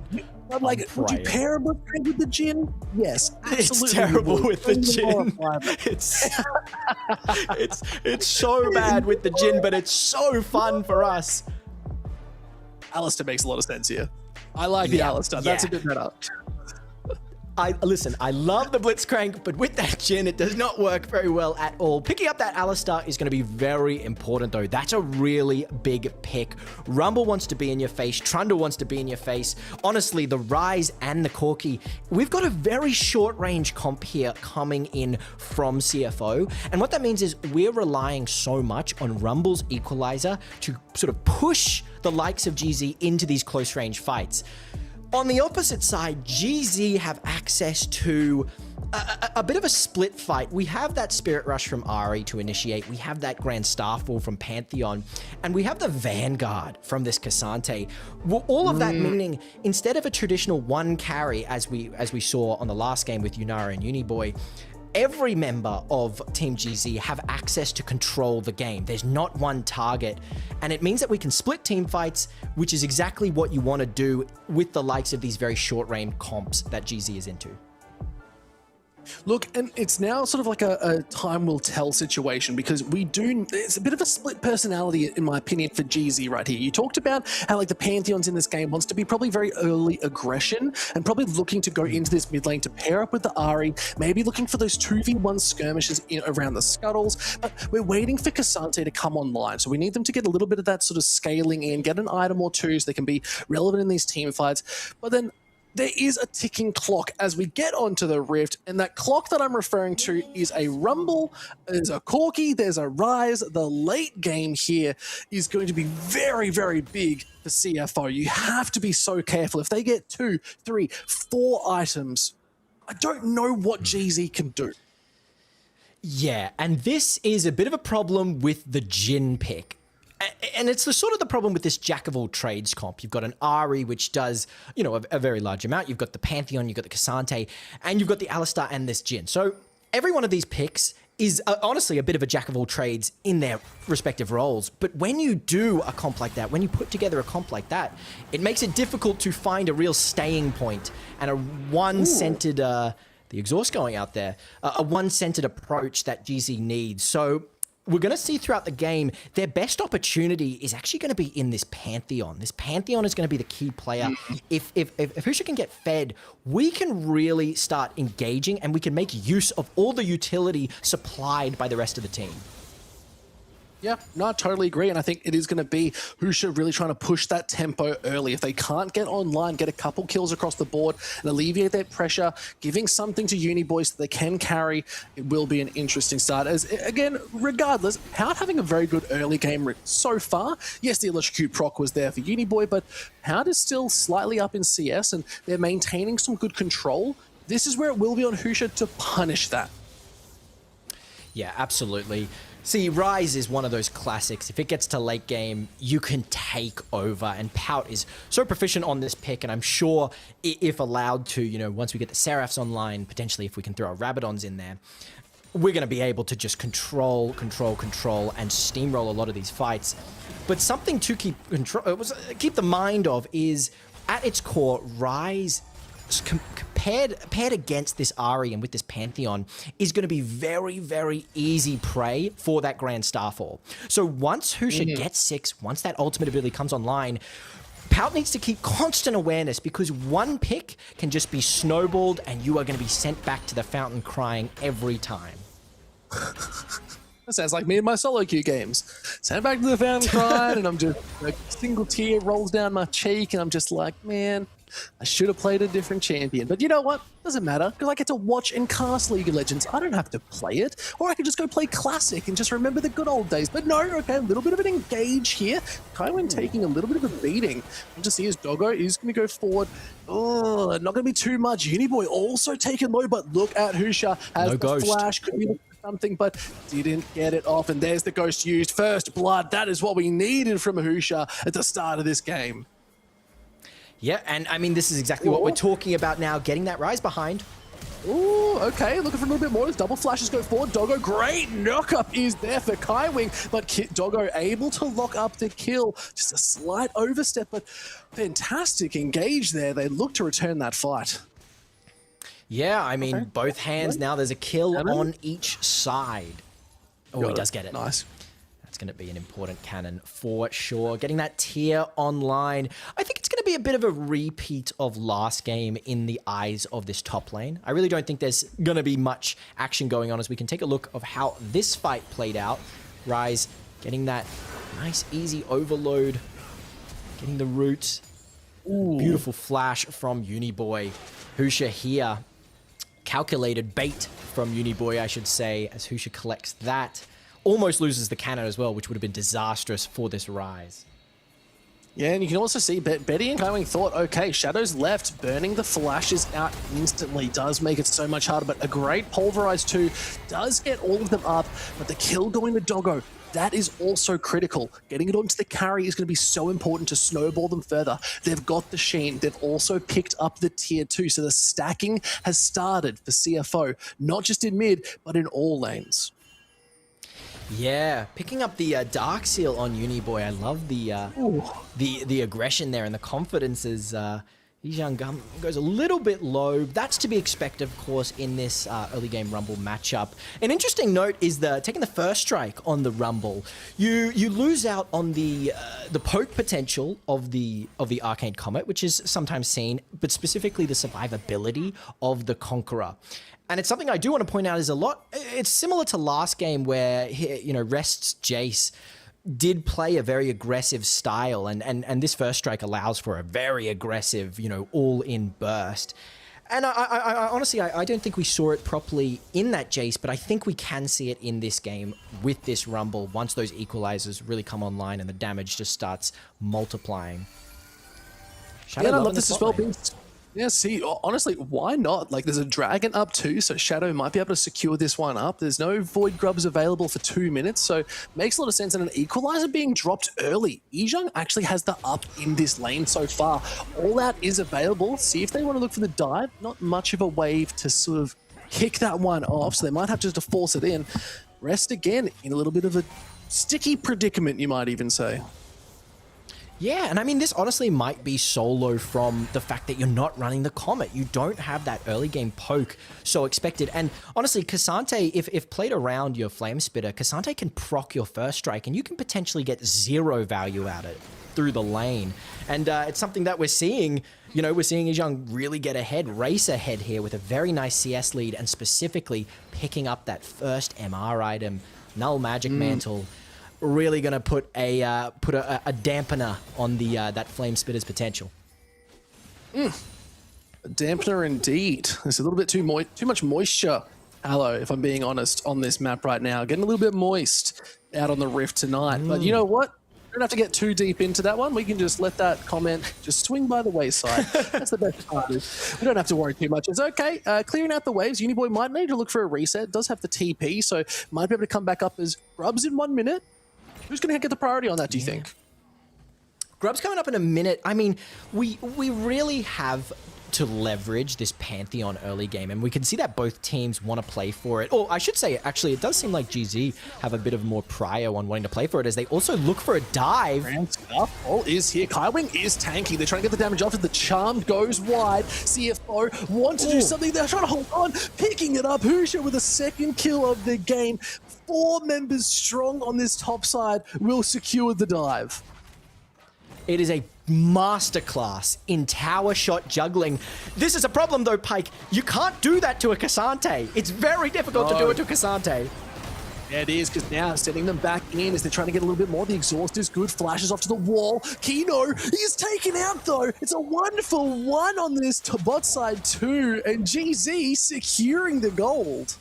But like, would you pair a Blitzcrank with the Jhin? Yes, absolutely. It's terrible with the Jhin. It's so bad with the Jhin, but it's so fun for us. Alistair makes a lot of sense here. I like the Alistair. That's a bit better. Listen, I love the Blitzcrank, but with that Jhin, it does not work very well at all. Picking up that Alistair is going to be very important, though. That's a really big pick. Rumble wants to be in your face. Trundle wants to be in your face. Honestly, the Rise and the Corki, we've got a very short-range comp here coming in from CFO. And what that means is we're relying so much on Rumble's Equalizer to sort of push the likes of GZ into these close-range fights. On the opposite side, GZ have access to a bit of a split fight. We have that Spirit Rush from Ahri to initiate. We have that Grand Starfall from Pantheon. And we have the Vanguard from this Cassante. Well, all of that meaning, instead of a traditional one carry, as we saw on the last game with Yunara and Uniboy, every member of Team GZ have access to control the game. There's not one target, and it means that we can split team fights, which is exactly what you want to do with the likes of these very short-range comps that GZ is into. Look, and it's now sort of like a time will tell situation, because it's a bit of a split personality, in my opinion, for GZ right here. You talked about how like the Pantheons in this game wants to be probably very early aggression and probably looking to go into this mid lane to pair up with the Ahri, maybe looking for those 2v1 skirmishes around the scuttles, but we're waiting for Cassante to come online. So we need them to get a little bit of that sort of scaling in, get an item or two so they can be relevant in these team fights. But then there is a ticking clock as we get onto the Rift, and that clock that I'm referring to is a Rumble, there's a Corki, there's a Rise. The late game here is going to be very, very big for CFO. You have to be so careful. If they get 2, 3, 4 items, I don't know what GZ can do. Yeah, and this is a bit of a problem with the Jhin pick. And it's the sort of the problem with this jack of all trades comp. You've got an Ahri, which does, you know, a very large amount. You've got the Pantheon, you've got the Cassante, and you've got the Alistar and this Jhin. So every one of these picks is honestly a bit of a jack of all trades in their respective roles. But when you do a comp like that, when you put together a comp like that, it makes it difficult to find a real staying point and a one-centered, the exhaust going out there, a one-centered approach that GC needs. So we're going to see throughout the game, their best opportunity is actually going to be in this Pantheon. This Pantheon is going to be the key player. If Husha can get fed, we can really start engaging and we can make use of all the utility supplied by the rest of the team. Yeah, no, I totally agree. And I think it is going to be Husha really trying to push that tempo early. If they can't get online, get a couple kills across the board and alleviate that pressure, giving something to Uni Boys that they can carry, it will be an interesting start. As again, regardless, Pout having a very good early game so far. Yes, the electrocute proc was there for Uni Boy, but Pout is still slightly up in CS and they're maintaining some good control. This is where it will be on Husha to punish that. Yeah, absolutely. See, Ryze is one of those classics. If it gets to late game, you can take over. And Pout is so proficient on this pick. And I'm sure if allowed to, you know, once we get the Seraphs online, potentially if we can throw our Rabadons in there, we're going to be able to just control, and steamroll a lot of these fights. But something to keep the mind of is, at its core, Ryze paired against this Ahri and with this Pantheon is going to be very, very easy prey for that Grand Starfall. So once Husha gets 6, once that ultimate ability comes online, Pout needs to keep constant awareness because one pick can just be snowballed and you are going to be sent back to the fountain crying every time. That sounds like me in my solo queue games. Sent back to the fountain crying and I'm just like, single tear rolls down my cheek and I'm just like, man, I should have played a different champion. But you know what? Doesn't matter, because I get to watch and cast League of Legends. I don't have to play it. Or I can just go play Classic and just remember the good old days. But no, okay, a little bit of an engage here. Kaiwin taking a little bit of a beating. And to see his Doggo is going to go forward. Oh, not going to be too much. Uniboy also taken low, but look at Husha has the flash. Could be something, but didn't get it off. And there's the ghost used. First blood. That is what we needed from Husha at the start of this game. Yeah, and I mean, this is exactly what we're talking about now, getting that Ryze behind. Ooh, okay, looking for a little bit more. As double flashes go forward, Doggo, great knock-up is there for Kaiwing, but Doggo able to lock up the kill. Just a slight overstep, but fantastic engage there. They look to return that fight. Yeah, I mean, both hands now. There's a kill on each side. Oh, he does get it. Nice. That's going to be an important cannon for sure. Getting that tier online. I think it's going to be a bit of a repeat of last game in the eyes of this top lane. I really don't think there's going to be much action going on as we can take a look of how this fight played out. Ryze getting that nice easy overload. Getting the root. Ooh. Beautiful flash from Uniboy. Husha here. Calculated bait from Uniboy, I should say, as Husha collects that. Almost loses the cannon as well, which would have been disastrous for this Ryze. Yeah, and you can also see Betty and Kaiwing thought, okay, Shadows left, burning the flashes out instantly does make it so much harder, but a great Pulverize too does get all of them up, but the kill going to Doggo, that is also critical. Getting it onto the carry is going to be so important to snowball them further. They've got the Sheen. They've also picked up the tier 2, so the stacking has started for CFO, not just in mid, but in all lanes. Yeah, picking up the Dark Seal on Uniboy. I love the aggression there and the confidence as Yizhang goes a little bit low. That's to be expected, of course, in this early game Rumble matchup. An interesting note is taking the first strike on the Rumble. You lose out on the poke potential of the Arcane Comet, which is sometimes seen, but specifically the survivability of the Conqueror. And it's something I do want to point out is it's similar to last game where, you know, Rest's Jace did play a very aggressive style and this first strike allows for a very aggressive, you know, all-in burst. And I honestly, I don't think we saw it properly in that Jace, but I think we can see it in this game with this Rumble once those equalizers really come online and the damage just starts multiplying. Yeah, and I love this as well. Yeah, see, honestly, why not? Like, there's a dragon up too, so Shadow might be able to secure this one up. There's no Void Grubs available for 2 minutes, so makes a lot of sense. And an Equalizer being dropped early. Yizhong actually has the up in this lane so far. All Out is available. See if they want to look for the dive. Not much of a wave to sort of kick that one off, so they might have to force it in. Rest again in a little bit of a sticky predicament, you might even say. Yeah, and I mean, this honestly might be solo from the fact that you're not running the Comet. You don't have that early game poke so expected. And honestly, K'Sante, if played around your Flame Spitter, K'Sante can proc your first strike and you can potentially get 0 value out of it through the lane. And it's something that we're seeing. You know, we're seeing Yizhong really get ahead, race ahead here with a very nice CS lead and specifically picking up that first MR item, Null Magic Mantle. Really going to put a dampener on the that Flame Spitter's potential. A dampener indeed. There's a little bit too much moisture, Hello, if I'm being honest, on this map right now. Getting a little bit moist out on the Rift tonight. But you know what? We don't have to get too deep into that one. We can just let that comment just swing by the wayside. That's the best part. We don't have to worry too much. It's okay. Clearing out the waves. Uniboy might need to look for a reset. Does have the TP, so might be able to come back up as Grubs in 1 minute. Who's going to get the priority on that, do you think? Grub's coming up in a minute. I mean, we really have to leverage this Pantheon early game, and we can see that both teams want to play for it. Or I should say, actually, it does seem like GZ have a bit of more prio on wanting to play for it, as they also look for a dive. All is here. Kaiwing is tanky. They're trying to get the damage off. The Charm goes wide. CFO want to do something. They're trying to hold on, picking it up. Husha with a second kill of the game. 4 members strong on this top side will secure the dive. It is a masterclass in tower shot juggling. This is a problem though, Pike. You can't do that to a K'Sante. It's very difficult to do it to K'Sante. Yeah, it is, because now sending them back in as they're trying to get a little bit more. The exhaust is good. Flashes off to the wall. Kino is taken out though. It's a wonderful one on this bot side too. And GZ securing the gold.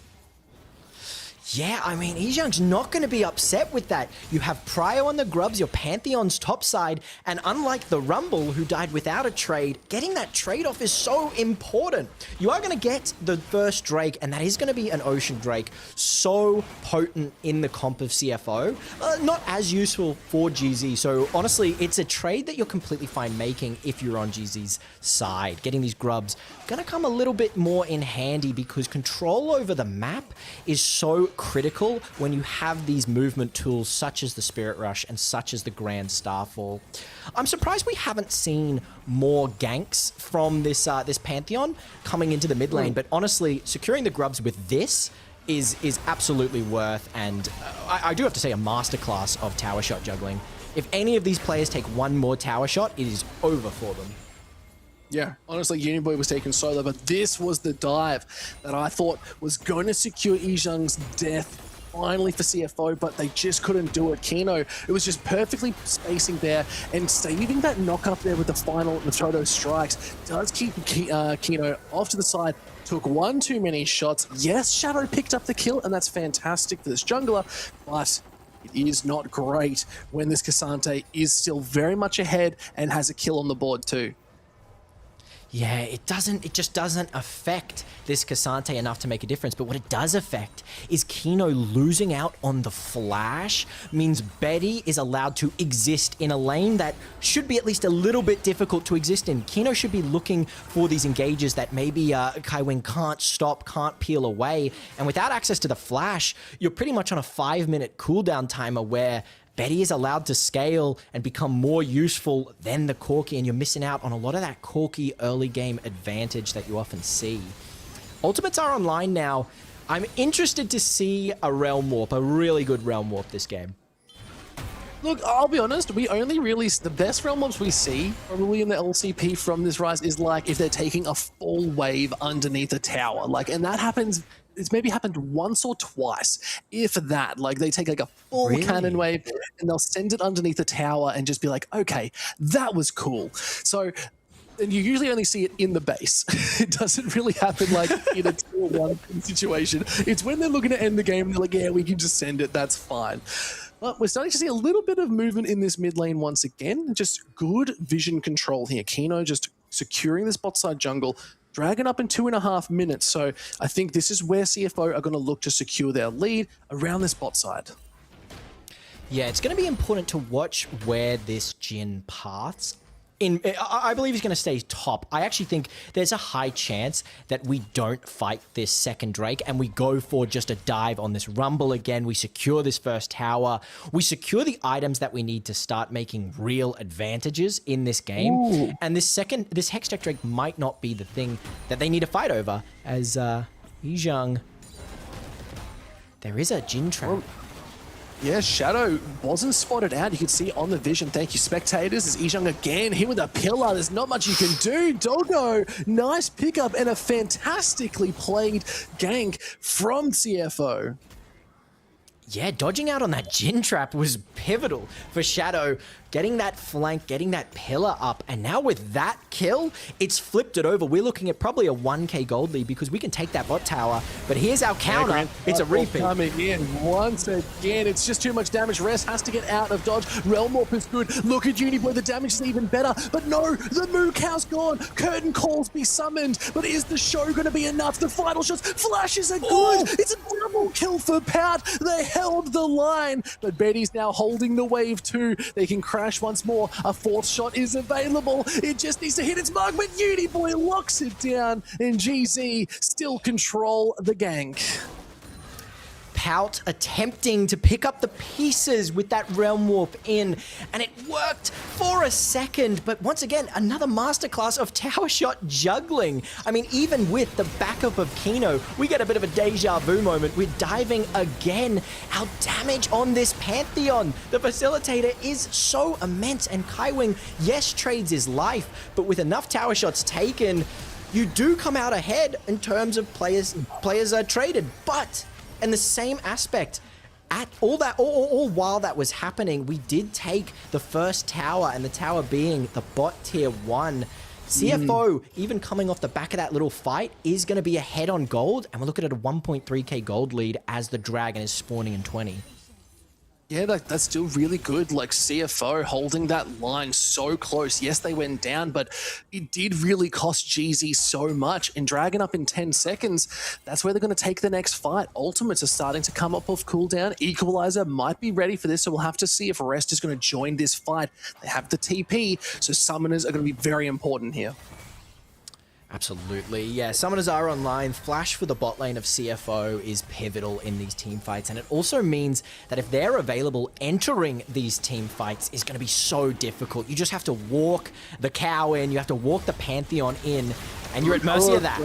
Yeah, I mean, Yizhong's not going to be upset with that. You have Prio on the Grubs, your Pantheon's top side, and unlike the Rumble, who died without a trade, getting that trade-off is so important. You are going to get the first Drake, and that is going to be an Ocean Drake, so potent in the comp of CFO. Not as useful for GZ, so honestly, it's a trade that you're completely fine making if you're on GZ's side. Getting these Grubs going to come a little bit more in handy because control over the map is so critical when you have these movement tools such as the Spirit Rush and such as the Grand Starfall. I'm surprised we haven't seen more ganks from this this Pantheon coming into the mid lane, but honestly, securing the Grubs with this is absolutely worth, and I do have to say a masterclass of tower shot juggling. If any of these players take one more tower shot, it is over for them. Yeah, honestly, Uniboy was taken solo, but this was the dive that I thought was going to secure Yizhong's death finally for CFO, but they just couldn't do it. Kino, it was just perfectly spacing there and saving that knock up there with the final Machodo strikes. Does keep Kino off to the side. Took one too many shots. Yes, Shadow picked up the kill, and that's fantastic for this jungler, but it is not great when this K'Sante is still very much ahead and has a kill on the board too. Yeah, it just doesn't affect this K'Sante enough to make a difference, but what it does affect is Kino losing out on the flash means Betty is allowed to exist in a lane that should be at least a little bit difficult to exist in. Kino should be looking for these engages that maybe Kaiwing can't stop, can't peel away, and without access to the flash, you're pretty much on a 5-minute cooldown timer where Betty is allowed to scale and become more useful than the Corki, and you're missing out on a lot of that Corki early game advantage that you often see. Ultimates are online now. I'm interested to see a Realm Warp, a really good Realm Warp this game. Look, I'll be honest, we only really, the best Realm Warps we see probably in the LCP from this Rise is like if they're taking a full wave underneath a tower, like, and that happens. It's maybe happened once or twice, if that. Like, they take like a full cannon wave and they'll send it underneath the tower and just be like, okay, that was cool. So, and you usually only see it in the base. It doesn't really happen like in a tier 1 situation. It's when they're looking to end the game and they're like, yeah, we can just send it, that's fine. But we're starting to see a little bit of movement in this mid lane once again. Just good vision control here. Kino just securing this bot side jungle, dragging up in 2.5 minutes. So I think this is where CFO are going to look to secure their lead around this bot side. Yeah, it's going to be important to watch where this Jhin paths. I believe he's going to stay top. I actually think there's a high chance that we don't fight this second Drake and we go for just a dive on this Rumble again. We secure this first tower. We secure the items that we need to start making real advantages in this game. Ooh. And this Hextech Drake might not be the thing that they need to fight over, as Yizhang. There is a Jhin trap. Oh. Yeah, Shadow wasn't spotted out. You can see on the vision. Thank you, spectators. As Yizhang again, hit with a pillar. There's not much you can do. Doggo, nice pickup and a fantastically played gank from CFO. Yeah, dodging out on that Jhin trap was pivotal for Shadow. Getting that flank, getting that pillar up, and now with that kill, it's flipped it over. We're looking at probably a 1k gold lead because we can take that bot tower. But here's our counter. It's a repeat. Coming in once again. It's just too much damage. Rest has to get out of dodge. Realm Warp is good. Look at Uniboy. The damage is even better. But no, the Moo Cow's gone. Curtain calls be summoned. But is the show going to be enough? The final shots. Flashes are good. Oh. It's a double kill for Pout. They held the line. But Betty's now holding the wave too. They can crash once more. A fourth shot is available. It just needs to hit its mark, but Uniboy locks it down, and GZ still control the gank. Pout attempting to pick up the pieces with that Realm Warp in, and it worked for a second, but once again, another masterclass of tower shot juggling. I mean, even with the backup of Kino, we get a bit of a deja vu moment. We're diving again. Our damage on this Pantheon, the facilitator, is so immense, and Kaiwing, yes, trades his life, but with enough tower shots taken, you do come out ahead in terms of players are traded, but in the same aspect, all while that was happening, we did take the first tower, and the tower being the bot tier 1. CFO, even coming off the back of that little fight, is going to be ahead on gold, and we're looking at a 1.3k gold lead as the Dragon is spawning in 20. Yeah, that's still really good. Like CFO holding that line so close. Yes, they went down, but it did really cost GZ so much. And Dragon up in 10 seconds, that's where they're going to take the next fight. Ultimates are starting to come up off cooldown. Equalizer might be ready for this, so we'll have to see if Rest is going to join this fight. They have the TP, so summoners are going to be very important here. Absolutely, yeah. Summoners are online. Flash for the bot lane of CFO is pivotal in these team fights, and it also means that if they're available, entering these team fights is going to be so difficult. You just have to walk the cow in, you have to walk the Pantheon in, and you're at mercy of that.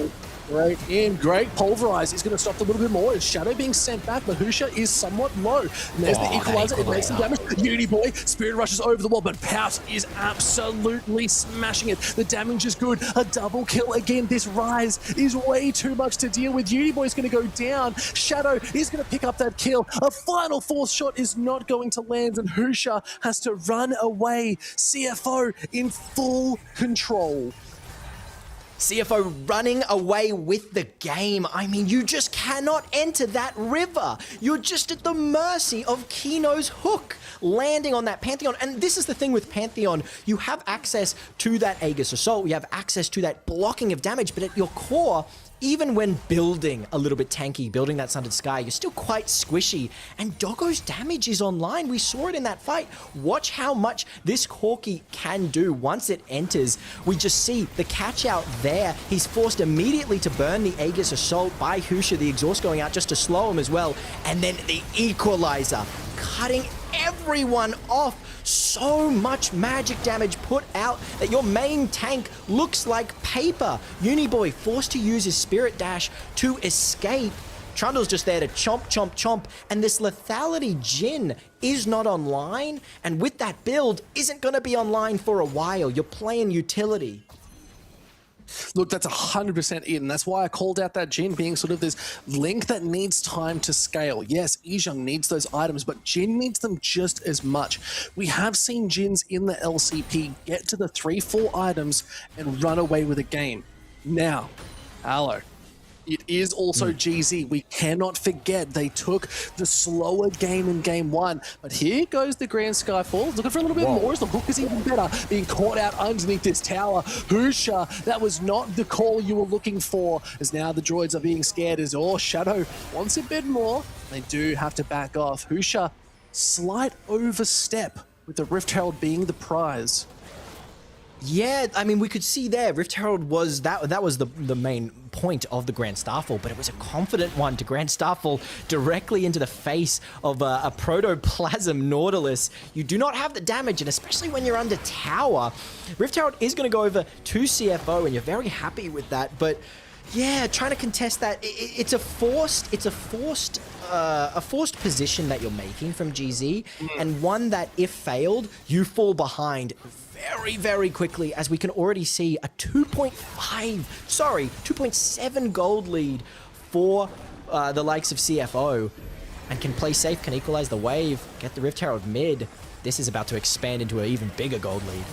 Great in, great pulverize. He's going to stop a little bit more. It's Shadow being sent back, but Husha is somewhat low. And there's the equalizer. It makes some damage. Uniboy, Spirit rushes over the wall, but Pout is absolutely smashing it. The damage is good. A double kill again. This rise is way too much to deal with. Uniboy is going to go down. Shadow is going to pick up that kill. A final fourth shot is not going to land, and Husha has to run away. CFO in full control. CFO running away with the game. I mean, you just cannot enter that river. You're just at the mercy of Kino's hook landing on that Pantheon. And this is the thing with Pantheon. You have access to that Aegis Assault. You have access to that blocking of damage. But at your core, even when building a little bit tanky, building that Sundered Sky, you're still quite squishy. And Doggo's damage is online. We saw it in that fight. Watch how much this Corki can do once it enters. We just see the catch out there. He's forced immediately to burn the Aegis Assault by Husha, the exhaust going out just to slow him as well. And then the Equalizer, cutting everyone off. So much magic damage put out that your main tank looks like paper. Uniboy forced to use his Spirit Dash to escape. Trundle's just there to chomp, chomp, chomp. And this lethality Jhin is not online. And with that build, isn't going to be online for a while. You're playing utility. Look, that's 100% in. That's why I called out that Jhin being sort of this link that needs time to scale. Yes, Yizhang needs those items, but Jhin needs them just as much. We have seen Jins in the LCP get to the 3-4 items and run away with a game. Now, Aloe, It is also GZ. We cannot forget they took the slower game in game one. But here goes the Grand Skyfall. Looking for a little bit more as the hook is even better. Being caught out underneath this tower. Husha, that was not the call you were looking for. As now the droids are being scared as Shadow wants a bit more. They do have to back off. Husha, slight overstep with the Rift Herald being the prize. Yeah, I mean, we could see there, Rift Herald was, that was the main point of the Grand Starfall, but it was a confident one to Grand Starfall directly into the face of a Protoplasm Nautilus. You do not have the damage, and especially when you're under tower. Rift Herald is going to go over to CFO, and you're very happy with that, but yeah, trying to contest that, it's a forced position that you're making from GZ, and one that, if failed, you fall behind very, very quickly, as we can already see a 2.7 gold lead for the likes of CFO, and can play safe, can equalize the wave, get the Rift Herald mid. This is about to expand into an even bigger gold lead.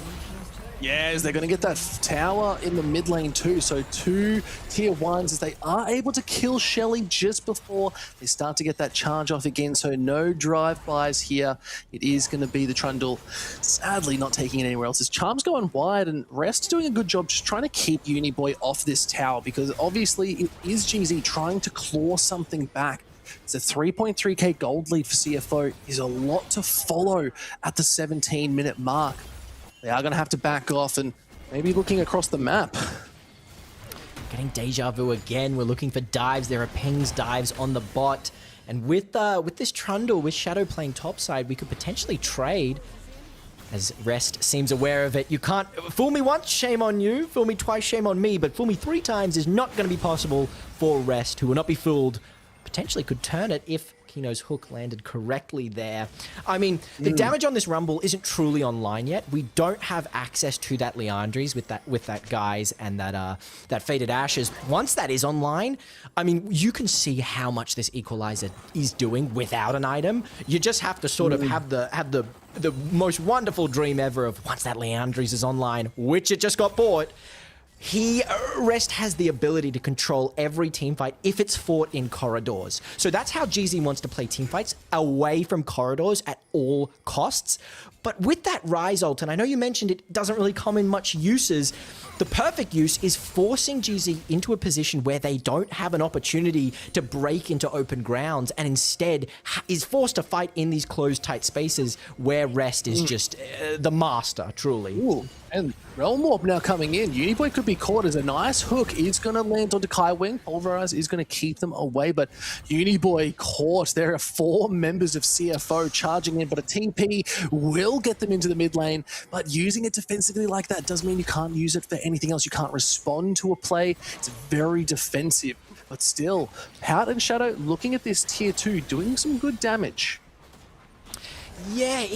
Yes, they're going to get that tower in the mid lane too. So 2 tier 1s as they are able to kill Shelly just before they start to get that charge off again. So no drive-bys here. It is going to be the Trundle, sadly not taking it anywhere else. His Charm's going wide, and Rest doing a good job just trying to keep Uniboy off this tower, because obviously it is GZ trying to claw something back. It's a 3.3k gold lead for CFO. Is a lot to follow at the 17-minute mark. They are going to have to back off and maybe looking across the map. Getting deja vu again. We're looking for dives. There are pings dives on the bot. And with this Trundle, with Shadow playing topside, we could potentially trade. As Rest seems aware of it. You can't fool me once, shame on you. Fool me twice, shame on me. But fool me 3 times is not going to be possible for Rest, who will not be fooled. Potentially could turn it if Kino's hook landed correctly there. I mean, the damage on this Rumble isn't truly online yet. We don't have access to that Leandries with that Guise and that Faded Ashes. Once that is online, I mean, you can see how much this Equalizer is doing without an item. You just have to sort of have the most wonderful dream ever of once that Leandries is online, which it just got bought. Rest has the ability to control every teamfight if it's fought in corridors. So that's how GZ wants to play teamfights, away from corridors at all costs. But with that Rise ult, and I know you mentioned it doesn't really come in much uses, the perfect use is forcing GZ into a position where they don't have an opportunity to break into open grounds, and instead is forced to fight in these closed, tight spaces where Rest is just the master, truly. Ooh, and Realm Warp now coming in. Uniboy could be caught as a nice hook is going to land onto Kai Wing. Pulverize is going to keep them away, but Uniboy caught. There are 4 members of CFO charging in, but a TP will get them into the mid lane. But using it defensively like that does mean you can't use it for anything else. You can't respond to a play. It's very defensive, but still, Pout and Shadow looking at this tier 2, doing some good damage. Yeah,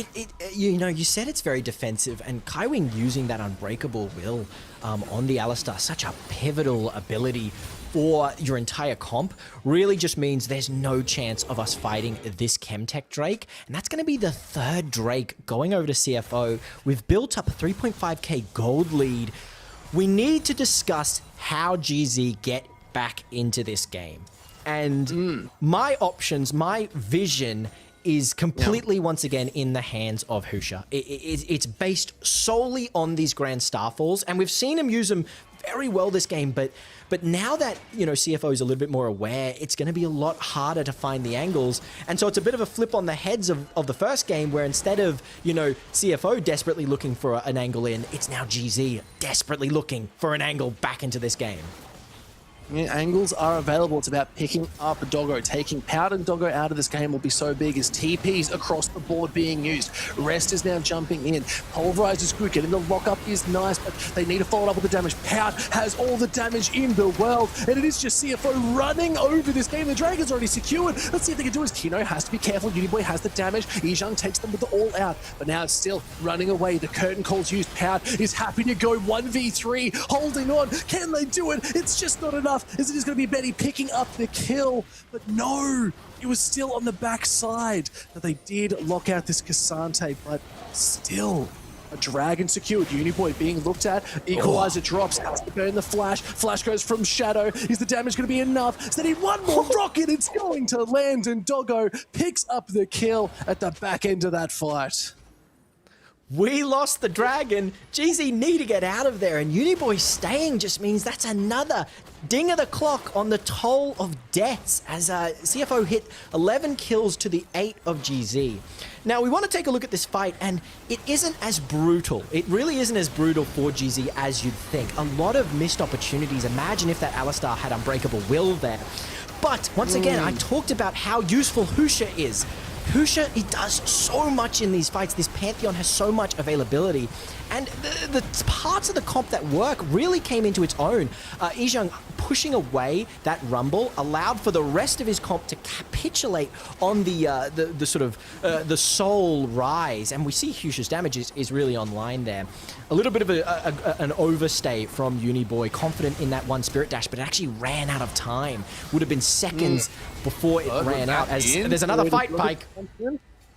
you know, you said it's very defensive, and Kaiwing using that Unbreakable Will on the Alistar, such a pivotal ability for your entire comp, really just means there's no chance of us fighting this Chemtech Drake, and that's going to be the 3rd Drake going over to CFO. We've built up a 3.5k gold lead. We need to discuss how GZ get back into this game. And my options, my vision is completely, once again, in the hands of Husha. It's based solely on these Grand Starfalls, and we've seen him use them very well this game, but now that, you know, CFO is a little bit more aware, it's going to be a lot harder to find the angles, and so it's a bit of a flip on the heads of the first game, where instead of, you know, CFO desperately looking for an angle in, it's now GZ desperately looking for an angle back into this game. Angles are available. It's about picking up Doggo. Taking Pout and Doggo out of this game will be so big as TPs across the board being used. Rest is now jumping in. Pulverize is good. Getting the lockup is nice, but they need to follow up with the damage. Pout has all the damage in the world, and it is just CFO running over this game. The Dragon's already secured. Let's see if they can do it. Kino has to be careful. Uniboy has the damage. Ijang takes them with the all out, but now it's still running away. The curtain calls used. Pout is happy to go 1v3, holding on. Can they do it? It's just not enough. Is it just going to be Betty picking up the kill? But no, it was still on the back side. But they did lock out this Cassante, but still, A Dragon secured. Uniboy being looked at. Equalizer drops. Has to burn the Flash. Flash goes from Shadow. Is the damage going to be enough? So they need one more rocket. It's going to land, and Doggo picks up the kill at the back end of that fight. We lost the Dragon. GZ need to get out of there, and Uniboy staying just means that's another ding of the clock on the toll of deaths as CFO hit 11 kills to the 8 of GZ. Now, we want to take a look at this fight, and it isn't as brutal. It really isn't as brutal for GZ as you'd think. A lot of missed opportunities. Imagine if that Alistar had Unbreakable Will there. But once again, I talked about how useful Husha is. Husha, he does so much in these fights. This Pantheon has so much availability. And the parts of the comp that work really came into its own. Izhang pushing away that Rumble allowed for the rest of his comp to capitulate on the sort of the Soul Rise. And we see Husha's damage is really online there. A little bit of an overstay from Uniboy, confident in that one Spirit Dash, but it actually ran out of time. Would have been seconds before it ran out. As there's another fight, Pike.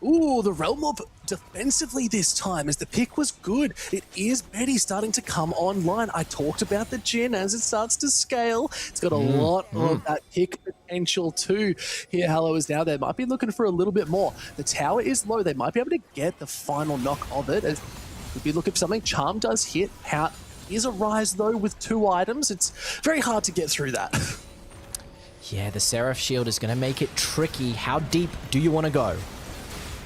Ooh, the Realm Mob defensively this time, as the pick was good. It is Betty starting to come online. I talked about the Jhin as it starts to scale. It's got a lot of that pick potential too. Here, Hello is now there. Might be looking for a little bit more. The tower is low. They might be able to get the final knock of it. Could be looking for something. Charm does hit. Pout is a rise though with 2 items. It's very hard to get through that. Yeah, the Seraph Shield is going to make it tricky. How deep do you want to go?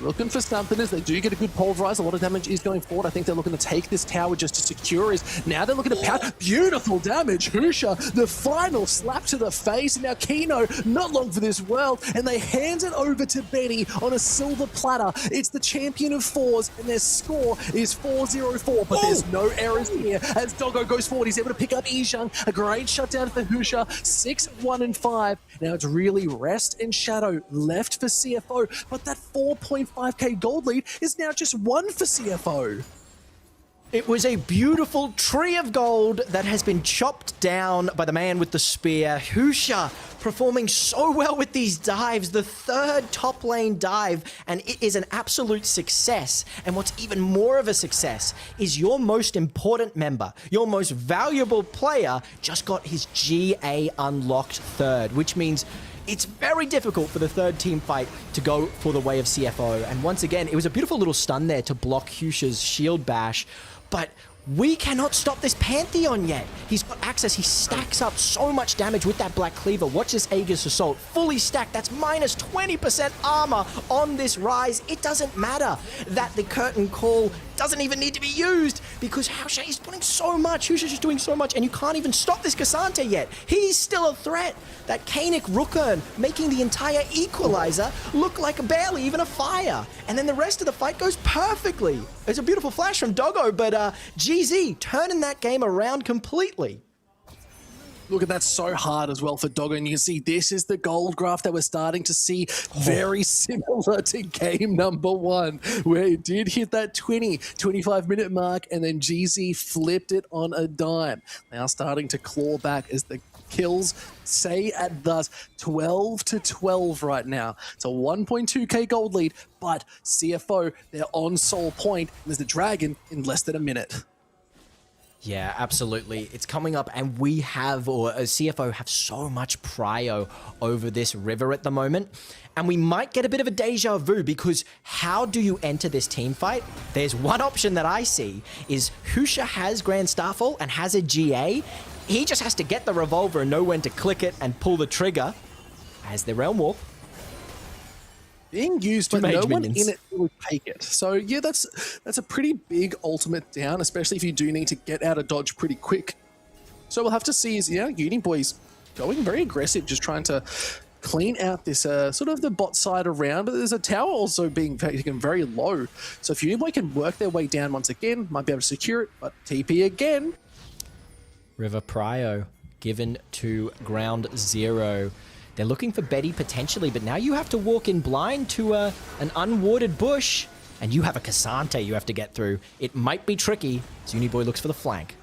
Looking for something as they do get a good pulverize. A lot of damage is going forward. I think they're looking to take this tower just to secure is. Now they're looking to pout. Beautiful damage. Husha, the final slap to the face. And now Kino, not long for this world. And they hand it over to Benny on a silver platter. It's the champion of 4s, and their score is 4-0-4. But there's no errors here as Doggo goes forward. He's able to pick up Izhang. A great shutdown for Husha. 6-1-5. Now it's really Rest and Shadow left for CFO. But that 4.5k gold lead is now just 1 for CFO. It was a beautiful tree of gold that has been chopped down by the man with the spear. Husha performing so well with these dives, the 3rd top lane dive, and it is an absolute success. And what's even more of a success is your most important member, your most valuable player, just got his GA unlocked 3rd, which means it's very difficult for the 3rd team fight to go for the way of CFO. And once again, it was a beautiful little stun there to block Husha's shield bash, but we cannot stop this Pantheon yet. He's got access. He stacks up so much damage with that Black Cleaver. Watch this Aegis Assault. Fully stacked. That's minus 20% armor on this Rise. It doesn't matter that the Curtain Call doesn't even need to be used because Husha is putting so much. Husha's just doing so much, and you can't even stop this Cassante yet. He's still a threat. That Kanik Rookern making the entire Equalizer look like barely even a fire. And then the rest of the fight goes perfectly. It's a beautiful flash from Doggo, but GZ turning that game around completely. Look at that, so hard as well for Doggo, and you can see this is the gold graph that we're starting to see, very similar to game number 1, where it did hit that 25 minute mark, and then GZ flipped it on a dime. Now starting to claw back as the kills say at thus 12-12 right now. It's a 1.2k gold lead, but CFO, they're on Soul Point, and there's the Dragon in less than a minute. Yeah, absolutely. It's coming up, and we have, or CFO have so much prio over this river at the moment. And we might get a bit of a deja vu, because how do you enter this team fight? There's one option that I see is Husha has Grand Starfall and has a GA. He just has to get the revolver and know when to click it and pull the trigger as the Realm Warp being used, but no one in it will take it. So yeah, that's a pretty big ultimate down, especially if you do need to get out of dodge pretty quick. So we'll have to see is, Uniboy's going very aggressive, just trying to clean out this sort of the bot side around, but there's a tower also being taken very low. So if Uniboy can work their way down once again, might be able to secure it, but TP again. River Prio given to Ground Zero. They're looking for Betty potentially, but now you have to walk in blind to an unwarded bush, and you have a Cassante you have to get through. It might be tricky, as Uniboy looks for the flank.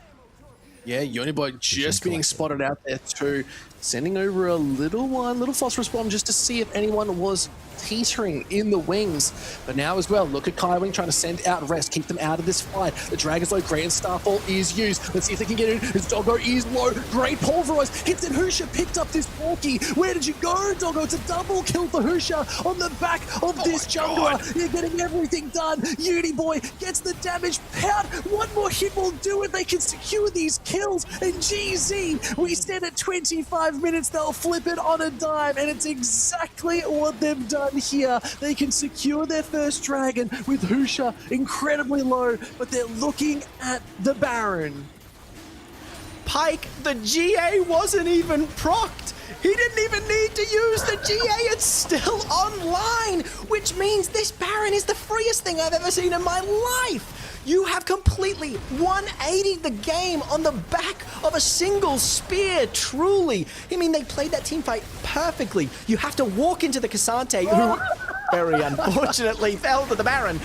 Yeah, Uniboy just being spotted out there too. sending over a little phosphorus bomb just to see if anyone was teetering in the wings. But now as well, look at Kaiwing trying to send out rest, keep them out of this fight. The Dragon's low, Grand Starfall is used. Let's see if they can get in. His Doggo is low. Great pulverize. Hits in Husha, picked up this Porky. Where did you go, Doggo? It's a double kill for Husha on the back of this jungler. You're getting everything done. Uniboy gets the damage. Pout. One more hit will do it. They can secure these kills. And GZ, we stand at 25 minutes. They'll flip it on a dime. And it's exactly what they've done here. They can secure their first dragon with Husha incredibly low, but they're looking at the Baron. Pike, the GA wasn't even procced. He didn't even need to use the GA. It's still online, which means this Baron is the freest thing I've ever seen in my life. You have completely 180'd the game on the back of a single spear, truly. I mean, they played that team fight perfectly. You have to walk into the Cassante, who very unfortunately fell to the Baron.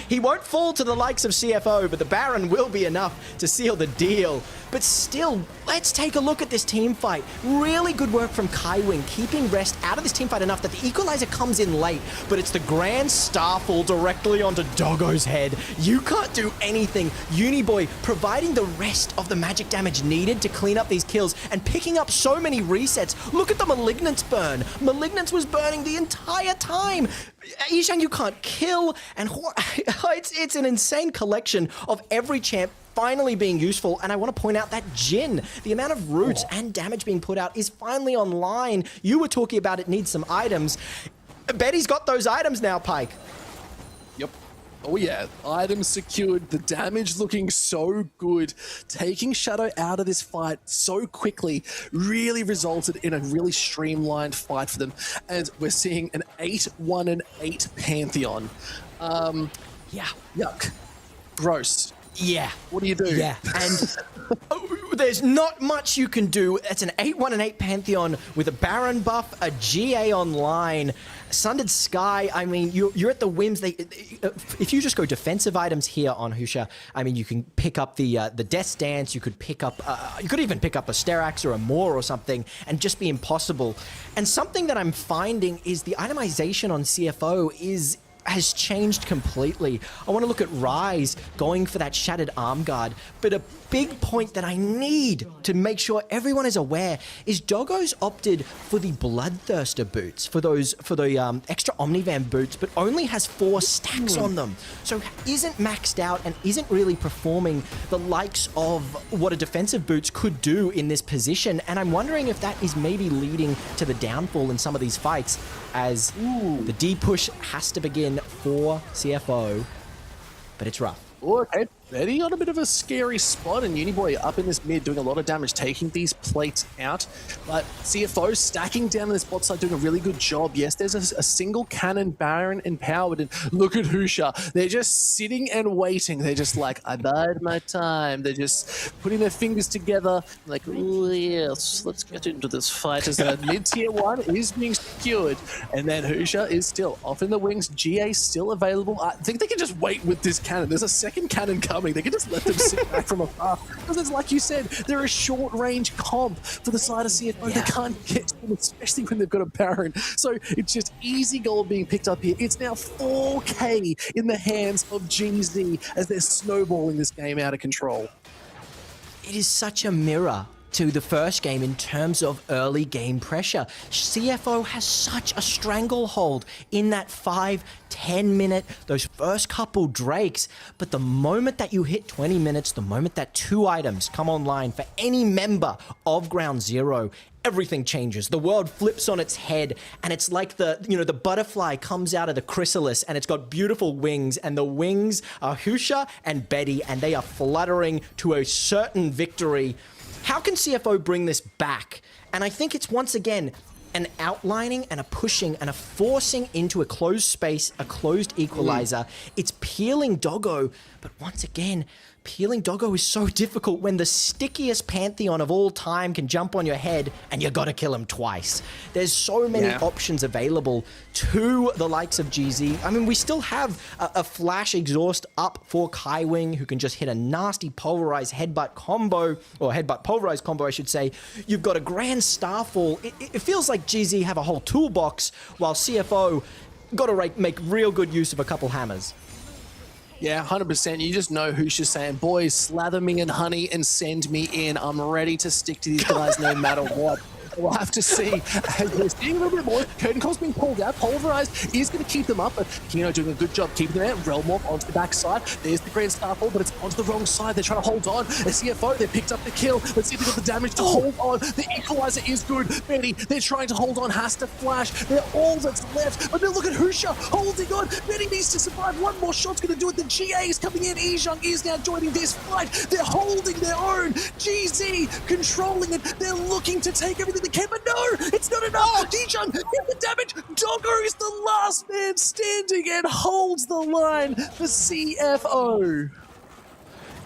He won't fall to the likes of CFO, but the Baron will be enough to seal the deal. But still, let's take a look at this team fight. Really good work from Kaiwing, keeping rest out of this team fight enough that the equalizer comes in late, but it's the Grand Starfall directly onto Doggo's head. You can't do anything. Uniboy providing the rest of the magic damage needed to clean up these kills and picking up so many resets. Look at the Malignance burn. Malignance was burning the entire time. Yishang, you can't kill, and it's an insane collection of every champ finally being useful. And I want to point out that Jin, the amount of roots and damage being put out is finally online. You were talking about it needs some items. Betty's got those items now, Pike. Yep. Oh yeah, items secured, the damage looking so good. Taking Shadow out of this fight so quickly really resulted in a really streamlined fight for them. And we're seeing an 8-1-8 Pantheon. Yeah. Yuck. Gross. Yeah. What do you do? Yeah. And there's not much you can do. It's an 8-1-8 Pantheon with a Baron buff, a GA online. Sundered Sky, I mean, you're at the whims. If you just go defensive items here on Husha, I mean, you can pick up the Death's Dance, you could pick up, you could even pick up a Sterax or a Moor or something and just be impossible. And something that I'm finding is the itemization on CFO has changed completely. I want to look at Rise going for that Shattered Arm Guard, but a big point that I need to make sure everyone is aware is Doggo's opted for the Bloodthirster boots, for the extra Omnivan boots, but only has 4 stacks on them. So isn't maxed out and isn't really performing the likes of what a defensive boots could do in this position. And I'm wondering if that is maybe leading to the downfall in some of these fights as the D push has to begin for CFO, but it's rough. Okay, Betty on a bit of a scary spot, and Uniboy up in this mid doing a lot of damage, taking these plates out. But CFO stacking down in this bot side, doing a really good job. Yes, there's a single cannon Baron empowered, and look at Husha. They're just sitting and waiting. They're just like, I bide my time. They're just putting their fingers together, like, oh yes, let's get into this fight. As the mid-tier 1 is being secured, and then Husha is still off in the wings. GA still available. I think they can just wait with this cannon. There's a second cannon coming. They can just let them sit back from afar. Because like you said, they're a short-range comp for the side of CFO. They can't get to them, especially when they've got a Baron. So it's just easy gold being picked up here. It's now 4K in the hands of GZ as they're snowballing this game out of control. It is such a mirror to the first game in terms of early game pressure. CFO has such a stranglehold in that 5-10 minute, those first couple Drakes, but the moment that you hit 20 minutes, the moment that 2 items come online for any member of Ground Zero, everything changes. The world flips on its head, and it's like the butterfly comes out of the chrysalis, and it's got beautiful wings, and the wings are Husha and Betty, and they are fluttering to a certain victory. How can CFO bring this back? And I think it's once again an outlining and a pushing and a forcing into a closed space, a closed equalizer. It's peeling Doggo, but once again, peeling Doggo is so difficult when the stickiest Pantheon of all time can jump on your head and you gotta kill him twice. There's so many options available to the likes of GZ. I mean, we still have a flash exhaust up for Kaiwing, who can just hit a nasty pulverized headbutt combo, or headbutt pulverized combo, I should say. You've got a grand Starfall. It feels like GZ have a whole toolbox, while CFO gotta make real good use of a couple hammers. Yeah, 100%. You just know who's just saying, boys, slather me in honey and send me in. I'm ready to stick to these guys no matter what. We'll have to see. We're seeing a little bit more. Curtain Call's being pulled out. Pulverized is going to keep them up, but Kino doing a good job keeping them out. Realm Morph onto the backside. There's the Grand Starfall, but it's onto the wrong side. They're trying to hold on. The CFO, they picked up the kill. Let's see if they got the damage to hold on. The Equalizer is good. Betty, they're trying to hold on. Has to flash. They're all that's left. But then look at Husha holding on. Betty needs to survive. One more shot's going to do it. The GA is coming in. Ijung is now joining this fight. They're holding their own. GZ controlling it. They're looking to take everything they can, but no, it's not enough. Ijung get the damage. Doggo is the last man standing and holds the line for CFO.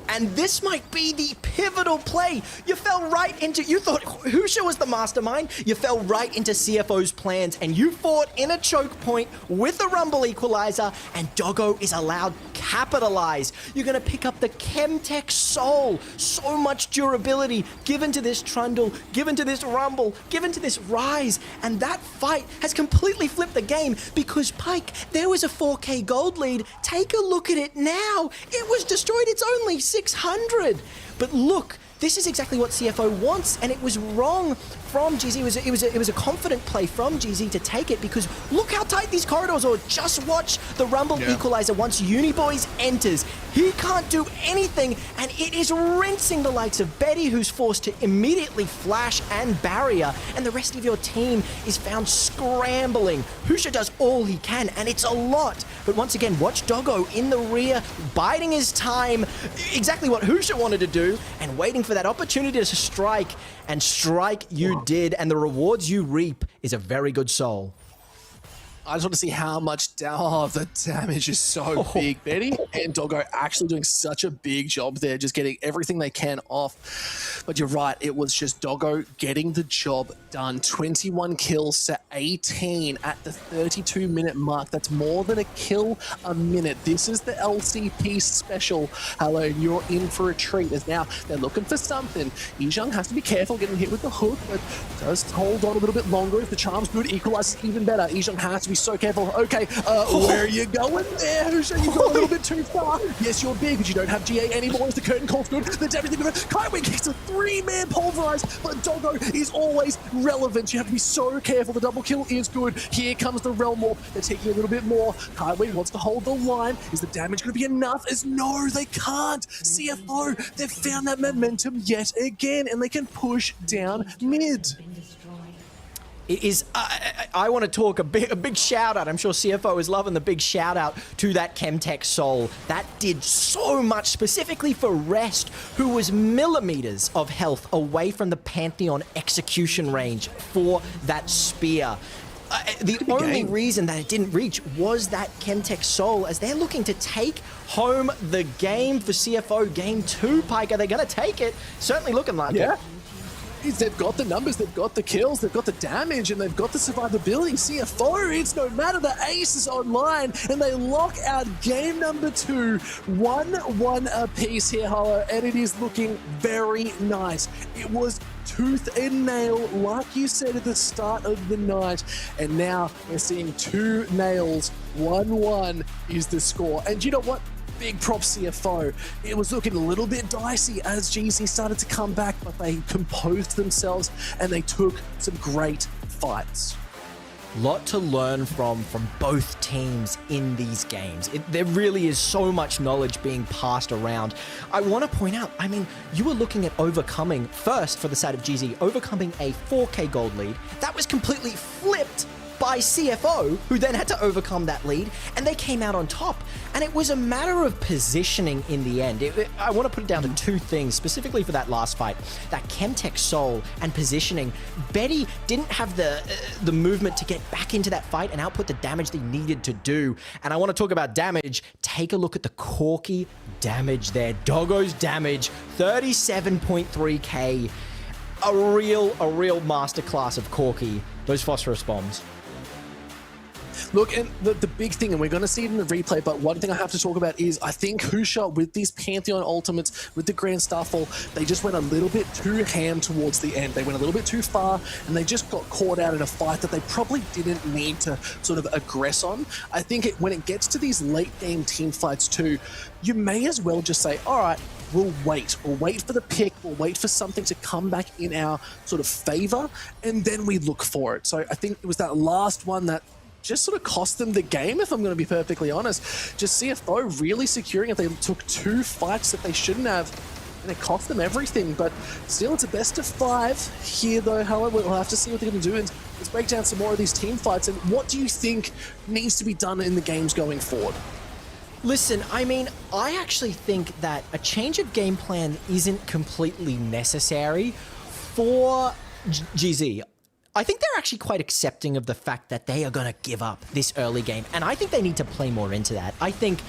And this might be the pivotal play. You fell right into, you thought Husha was the mastermind. You fell right into CFO's plans, and you fought in a choke point with a Rumble Equalizer, and Doggo is allowed capitalize. You're gonna pick up the Chemtech Soul. So much durability given to this Trundle, given to this Rumble, given to this Rise, and that fight has completely flipped the game because Pyke, there was a 4K gold lead. Take a look at it now. It was destroyed. It's only 600. But look, this is exactly what CFO wants, and it was wrong from GZ. It was a confident play from GZ to take it, because look how tight these corridors are. Just watch the Rumble Equalizer once Uniboys enters. He can't do anything, and it is rinsing the likes of Betty, who's forced to immediately flash and barrier, and the rest of your team is found scrambling. Husha does all he can, and it's a lot. But once again, watch Doggo in the rear, biding his time, exactly what Husha wanted to do, and waiting for that opportunity to strike, and strike you did, and the rewards you reap is a very good soul. I just want to see how much the damage is so big. Betty and Doggo actually doing such a big job there, just getting everything they can off. But you're right, it was just Doggo getting the job done. 21 kills to 18 at the 32-minute mark. That's more than a kill a minute. This is the LCP special. Hello, you're in for a treat. As now they're looking for something. Ijung has to be careful getting hit with the hook, but does hold on a little bit longer. If the charm's good, equalizes even better. Ijung has to be so careful. Okay, where are you going there, Husha? You've gone a little bit too far. Yes, you're big, but you don't have GA anymore. Is the curtain call's good? The damage they're good. Kaiwing gets a 3-man pulverize, but Doggo is always relevant. You have to be so careful. The double kill is good. Here comes the Realm Morph. They're taking a little bit more. Kaiwing wants to hold the line. Is the damage going to be enough? As no, they can't. CFO, they've found that momentum yet again, and they can push down mid. It is, I want to talk a big shout out. I'm sure CFO is loving the big shout out to that Chemtech Soul. That did so much specifically for Rest, who was millimeters of health away from the Pantheon execution range for that spear. The only reason that it didn't reach was that Chemtech Soul, as they're looking to take home the game for CFO Game 2, Pyke. Are they going to take it? Certainly looking like it. They've got the numbers, they've got the kills, they've got the damage, and they've got the survivability. CFO, it's no matter, the ace is online, and they lock out game number 2, 1-1 apiece here, Hollow, and it is looking very nice. It was tooth and nail, like you said at the start of the night, and now we're seeing 2 nails. 1-1 is the score, and you know what? Big props CFO. It was looking a little bit dicey as GC started to come back, but they composed themselves and they took some great fights. Lot to learn from both teams in these games. There really is so much knowledge being passed around. I want to point out, I mean, you were looking at overcoming, first for the side of GZ, overcoming a 4K gold lead. That was completely flipped by CFO, who then had to overcome that lead, and they came out on top. And it was a matter of positioning in the end. I want to put it down to two things, specifically for that last fight. That Chemtech Soul and positioning. Betty didn't have the movement to get back into that fight and output the damage they needed to do. And I want to talk about damage. Take a look at the Corki damage there. Doggo's damage, 37.3k. A real masterclass of Corki. Those phosphorus bombs. Look, and the big thing, and we're going to see it in the replay, but one thing I have to talk about is I think Husha, with these Pantheon ultimates, with the Grand Starfall, they just went a little bit too ham towards the end. They went a little bit too far, and they just got caught out in a fight that they probably didn't need to sort of aggress on. I think when it gets to these late game team fights too, you may as well just say, all right, we'll wait. We'll wait for the pick. We'll wait for something to come back in our sort of favor, and then we look for it. So I think it was that last one that just sort of cost them the game, if I'm going to be perfectly honest. Just CFO really securing it. They took 2 fights that they shouldn't have, and it cost them everything. But still, it's a best of 5 here, though. However, we'll have to see what they're going to do. And let's break down some more of these team fights. And what do you think needs to be done in the games going forward? Listen, I mean, I actually think that a change of game plan isn't completely necessary for GZ. I think they're actually quite accepting of the fact that they are going to give up this early game, and I think they need to play more into that. I think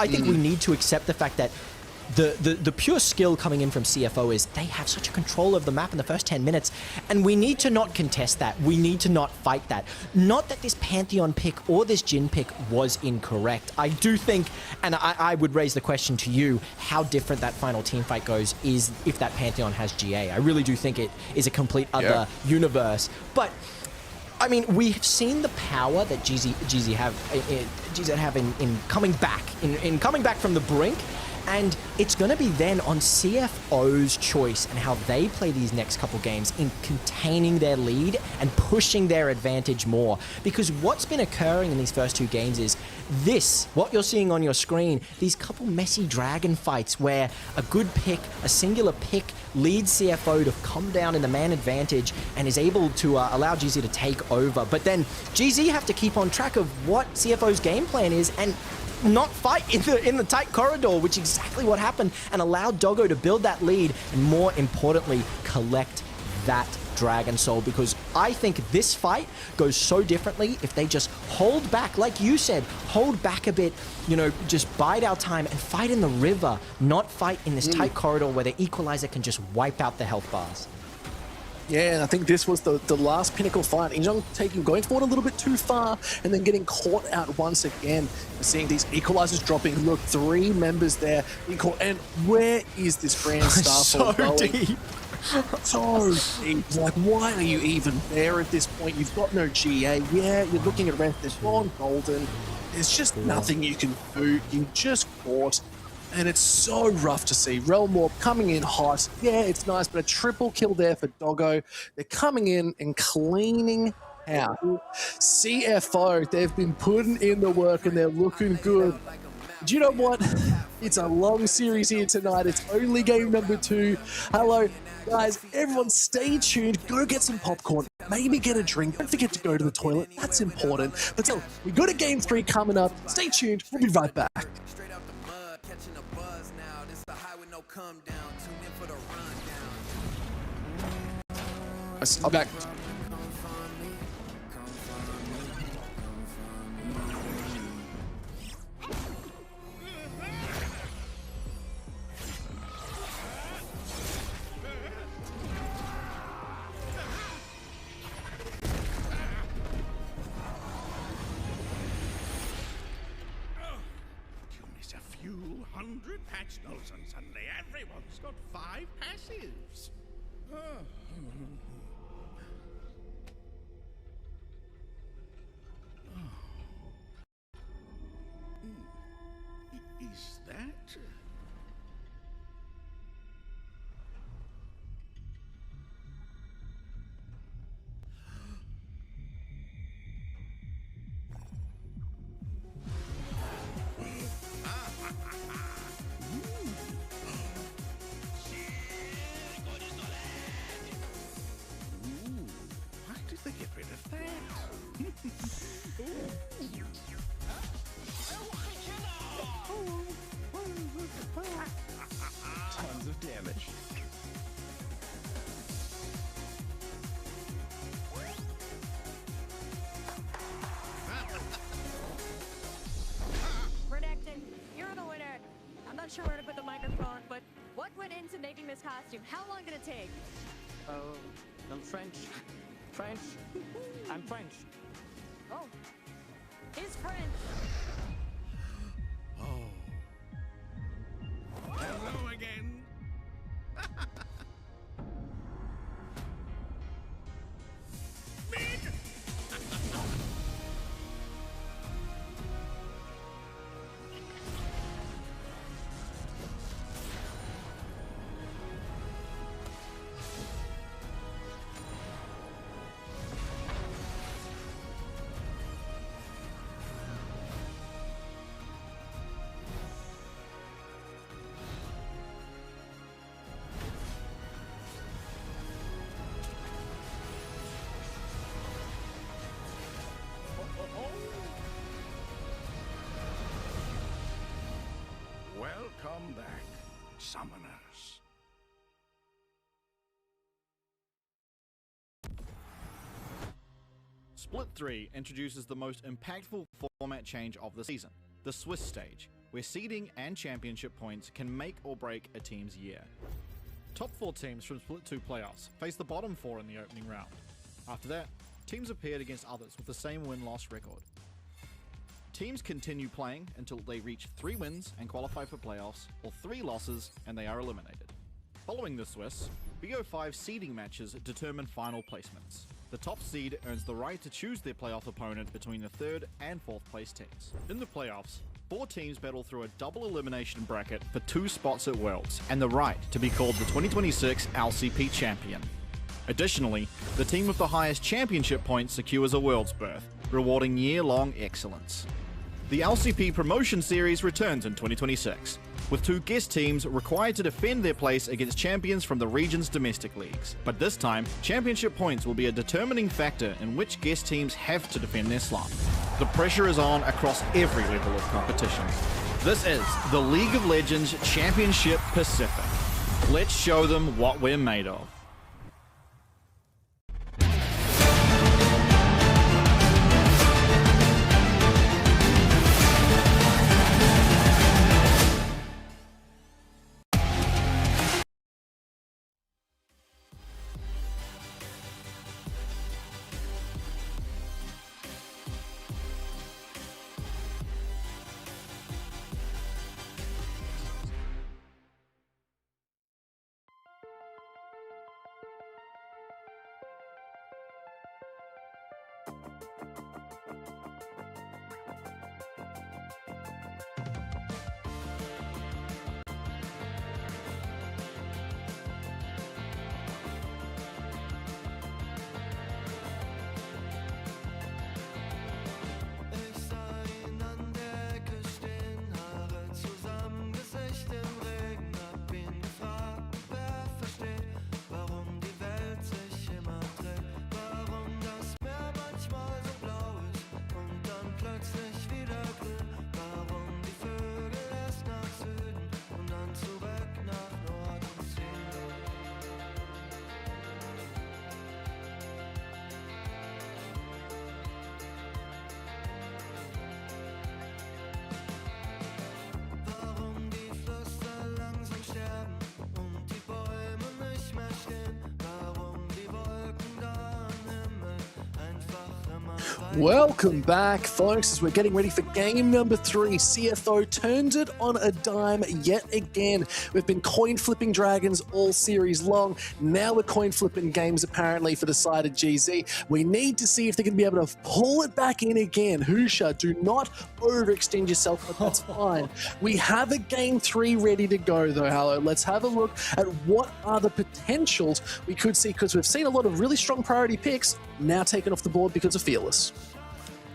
we need to accept the fact that the pure skill coming in from CFO is they have such a control of the map in the first 10 minutes, and we need to not contest that. We need to not fight that. Not that this Pantheon pick or this Jhin pick was incorrect. I do think, and I would raise the question to you, how different that final team fight goes is if that Pantheon has GA. I really do think it is a complete other universe. But I mean, we've seen the power that GZ have in coming back, in coming back from the brink. And it's going to be then on CFO's choice and how they play these next couple games in containing their lead and pushing their advantage more. Because what's been occurring in these first 2 games is this, what you're seeing on your screen, these couple messy dragon fights where a good pick, a singular pick, leads CFO to come down in the man advantage and is able to allow GZ to take over. But then GZ have to keep on track of what CFO's game plan is and not fight in the tight corridor, which is exactly what happened, and allowed Doggo to build that lead and, more importantly, collect that Dragon Soul. Because I think this fight goes so differently if they just hold back, like you said, hold back a bit, you know, just bide our time and fight in the river, not fight in this tight corridor where the Equalizer can just wipe out the health bars. Yeah, and I think this was the last pinnacle fight. Injong going forward a little bit too far and then getting caught out once again. We're seeing these equalizers dropping. Look, 3 members there. And where is this Grand Starfall going? So deep. So deep. Like, why are you even there at this point? You've got no GA. Yeah, you're looking at Wrath. There's gone golden. There's just nothing you can do. You just caught. And it's so rough to see. Realm Warp coming in hot. Yeah, it's nice, but a triple kill there for Doggo. They're coming in and cleaning out. CFO, they've been putting in the work and they're looking good. Do you know what? It's a long series here tonight. It's only game number 2. Hello, guys. Everyone stay tuned. Go get some popcorn. Maybe get a drink. Don't forget to go to the toilet. That's important. But still, we got a game 3 coming up. Stay tuned. We'll be right back. Come down, tune in for the rundown. I'm back. Miss a few hundred patch notes and suddenly everyone's got 5 passives. Is that... Why did they get rid of that? sure where to put the microphone, but what went into making this costume? How long did it take? Oh, I'm French. French. I'm French. Oh, he's French. Oh. Hello again. Welcome back, summoners. Split 3 introduces the most impactful format change of the season, the Swiss stage, where seeding and championship points can make or break a team's year. Top 4 teams from Split 2 playoffs face the bottom 4 in the opening round. After that, teams are paired against others with the same win-loss record. Teams continue playing until they reach 3 wins and qualify for playoffs, or 3 losses and they are eliminated. Following the Swiss, BO5 seeding matches determine final placements. The top seed earns the right to choose their playoff opponent between the 3rd and 4th place teams. In the playoffs, 4 teams battle through a double elimination bracket for 2 spots at Worlds and the right to be called the 2026 LCP champion. Additionally, the team with the highest championship points secures a Worlds berth, rewarding year-long excellence. The LCP Promotion Series returns in 2026, with 2 guest teams required to defend their place against champions from the region's domestic leagues. But this time, championship points will be a determining factor in which guest teams have to defend their slot. The pressure is on across every level of competition. This is the League of Legends Championship Pacific. Let's show them what we're made of. Welcome back, folks, as we're getting ready for game number 3. CFO turns it on a dime yet again. We've been coin flipping dragons all series long. Now we're coin flipping games, apparently, for the side of GZ. We need to see if they're going to be able to pull it back in again. Husha, do not overextend yourself, but that's fine. We have a game 3 ready to go, though, Hello. Let's have a look at what are the potentials we could see, because we've seen a lot of really strong priority picks now taken off the board because of Fearless.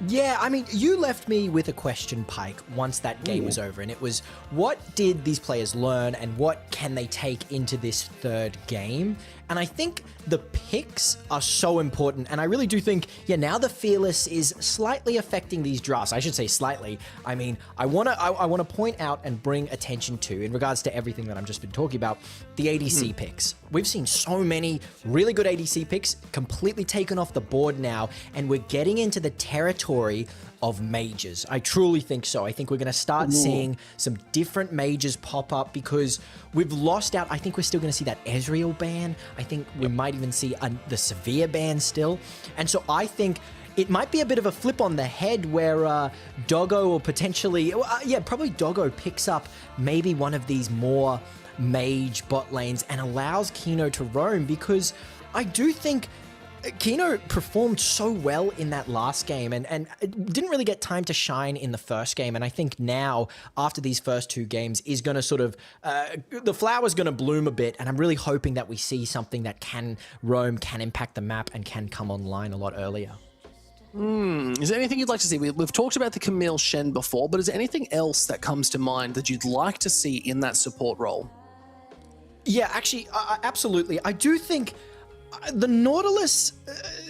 Yeah, I mean, you left me with a question, Pike, once that game was over, and it was, what did these players learn and what can they take into this 3rd game? And I think the picks are so important, and I really do think, yeah, now the Fearless is slightly affecting these drafts. I should say slightly. I mean, I want to point out and bring attention to, in regards to everything that I've just been talking about, the ADC picks. We've seen so many really good ADC picks completely taken off the board now, and we're getting into the territory of mages. I truly think so. I think we're going to start seeing some different mages pop up because we've lost out. I think we're still going to see that Ezreal ban. I think we might even see the Severe ban still. And so I think it might be a bit of a flip on the head where Doggo or potentially, probably Doggo picks up maybe one of these more mage bot lanes and allows Kino to roam, because I do think Kino performed so well in that last game and didn't really get time to shine in the first game. And I think now, after these first 2 games, is going to sort of, the flower's going to bloom a bit. And I'm really hoping that we see something that can roam, can impact the map, and can come online a lot earlier. Is there anything you'd like to see? We've talked about the Camille Shen before, but is there anything else that comes to mind that you'd like to see in that support role? Yeah, actually, absolutely. I do think the Nautilus,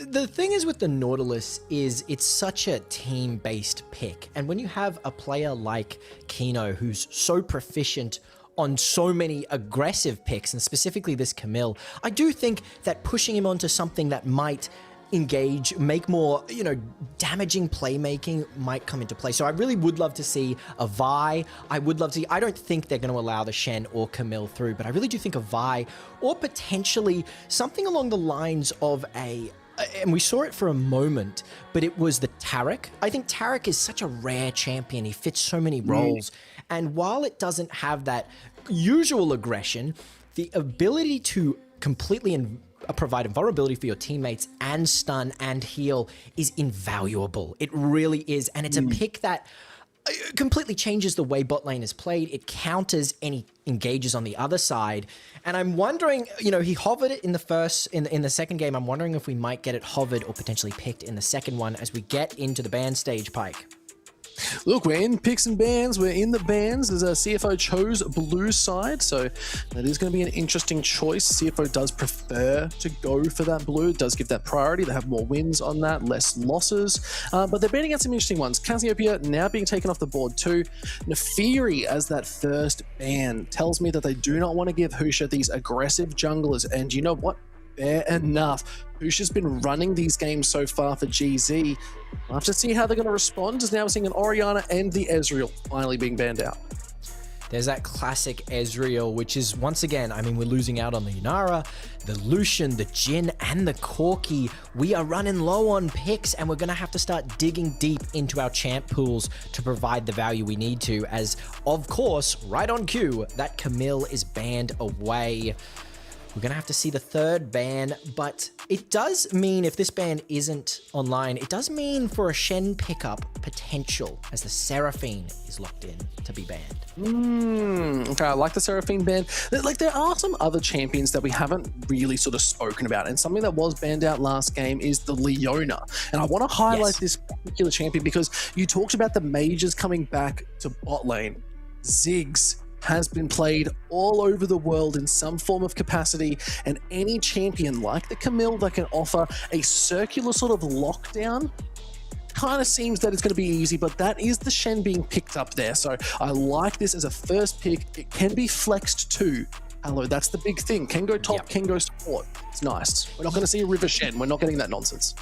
the thing is with the Nautilus is it's such a team-based pick. And when you have a player like Kino who's so proficient on so many aggressive picks, and specifically this Camille, I do think that pushing him onto something that might engage, make more, damaging playmaking might come into play. So I really would love to see a Vi. I don't think they're going to allow the Shen or Camille through, but I really do think a Vi, or potentially something along the lines of and we saw it for a moment, but it was the Taric. I think Taric is such a rare champion. He fits so many roles. And while it doesn't have that usual aggression, the ability to completely provide invulnerability for your teammates and stun and heal is invaluable. It really is. And it's a pick that completely changes the way bot lane is played. It counters any engages on the other side. And I'm wondering, he hovered it in the second game. I'm wondering if we might get it hovered or potentially picked in the second one as we get into the ban stage, Pike. Look, we're in picks and bans. We're in the bans. There's a CFO chose blue side, so that is going to be an interesting choice. CFO does prefer to go for that blue. It does give that priority. They have more wins on that, less losses. But they're betting out some interesting ones. Cassiopeia now being taken off the board too. Nefiri as that first ban tells me that they do not want to give Husha these aggressive junglers. And you know what? Fair enough. Husha's been running these games so far for GZ. We'll have to see how they're going to respond, as now we're seeing an Orianna and the Ezreal finally being banned out. There's that classic Ezreal, which is, once again, we're losing out on the Yunara, the Lucian, the Jhin, and the Corki. We are running low on picks, and we're going to have to start digging deep into our champ pools to provide the value we need to, as, of course, right on cue, that Camille is banned away. We're going to have to see the third ban, but it does mean, if this ban isn't online, it does mean for a Shen pickup potential, as the Seraphine is locked in to be banned. Okay, I like the Seraphine ban. There are some other champions that we haven't really sort of spoken about, and something that was banned out last game is the Leona. And I want to highlight this particular champion because you talked about the mages coming back to bot lane. Ziggs has been played all over the world in some form of capacity, and any champion like the Camille that can offer a circular sort of lockdown kind of seems that it's going to be easy, but that is the Shen being picked up there. So I like this as a first pick. It can be flexed too. Hello, that's the big thing. Can go top, can go support. It's nice. We're not going to see a River Shen. We're not getting that nonsense.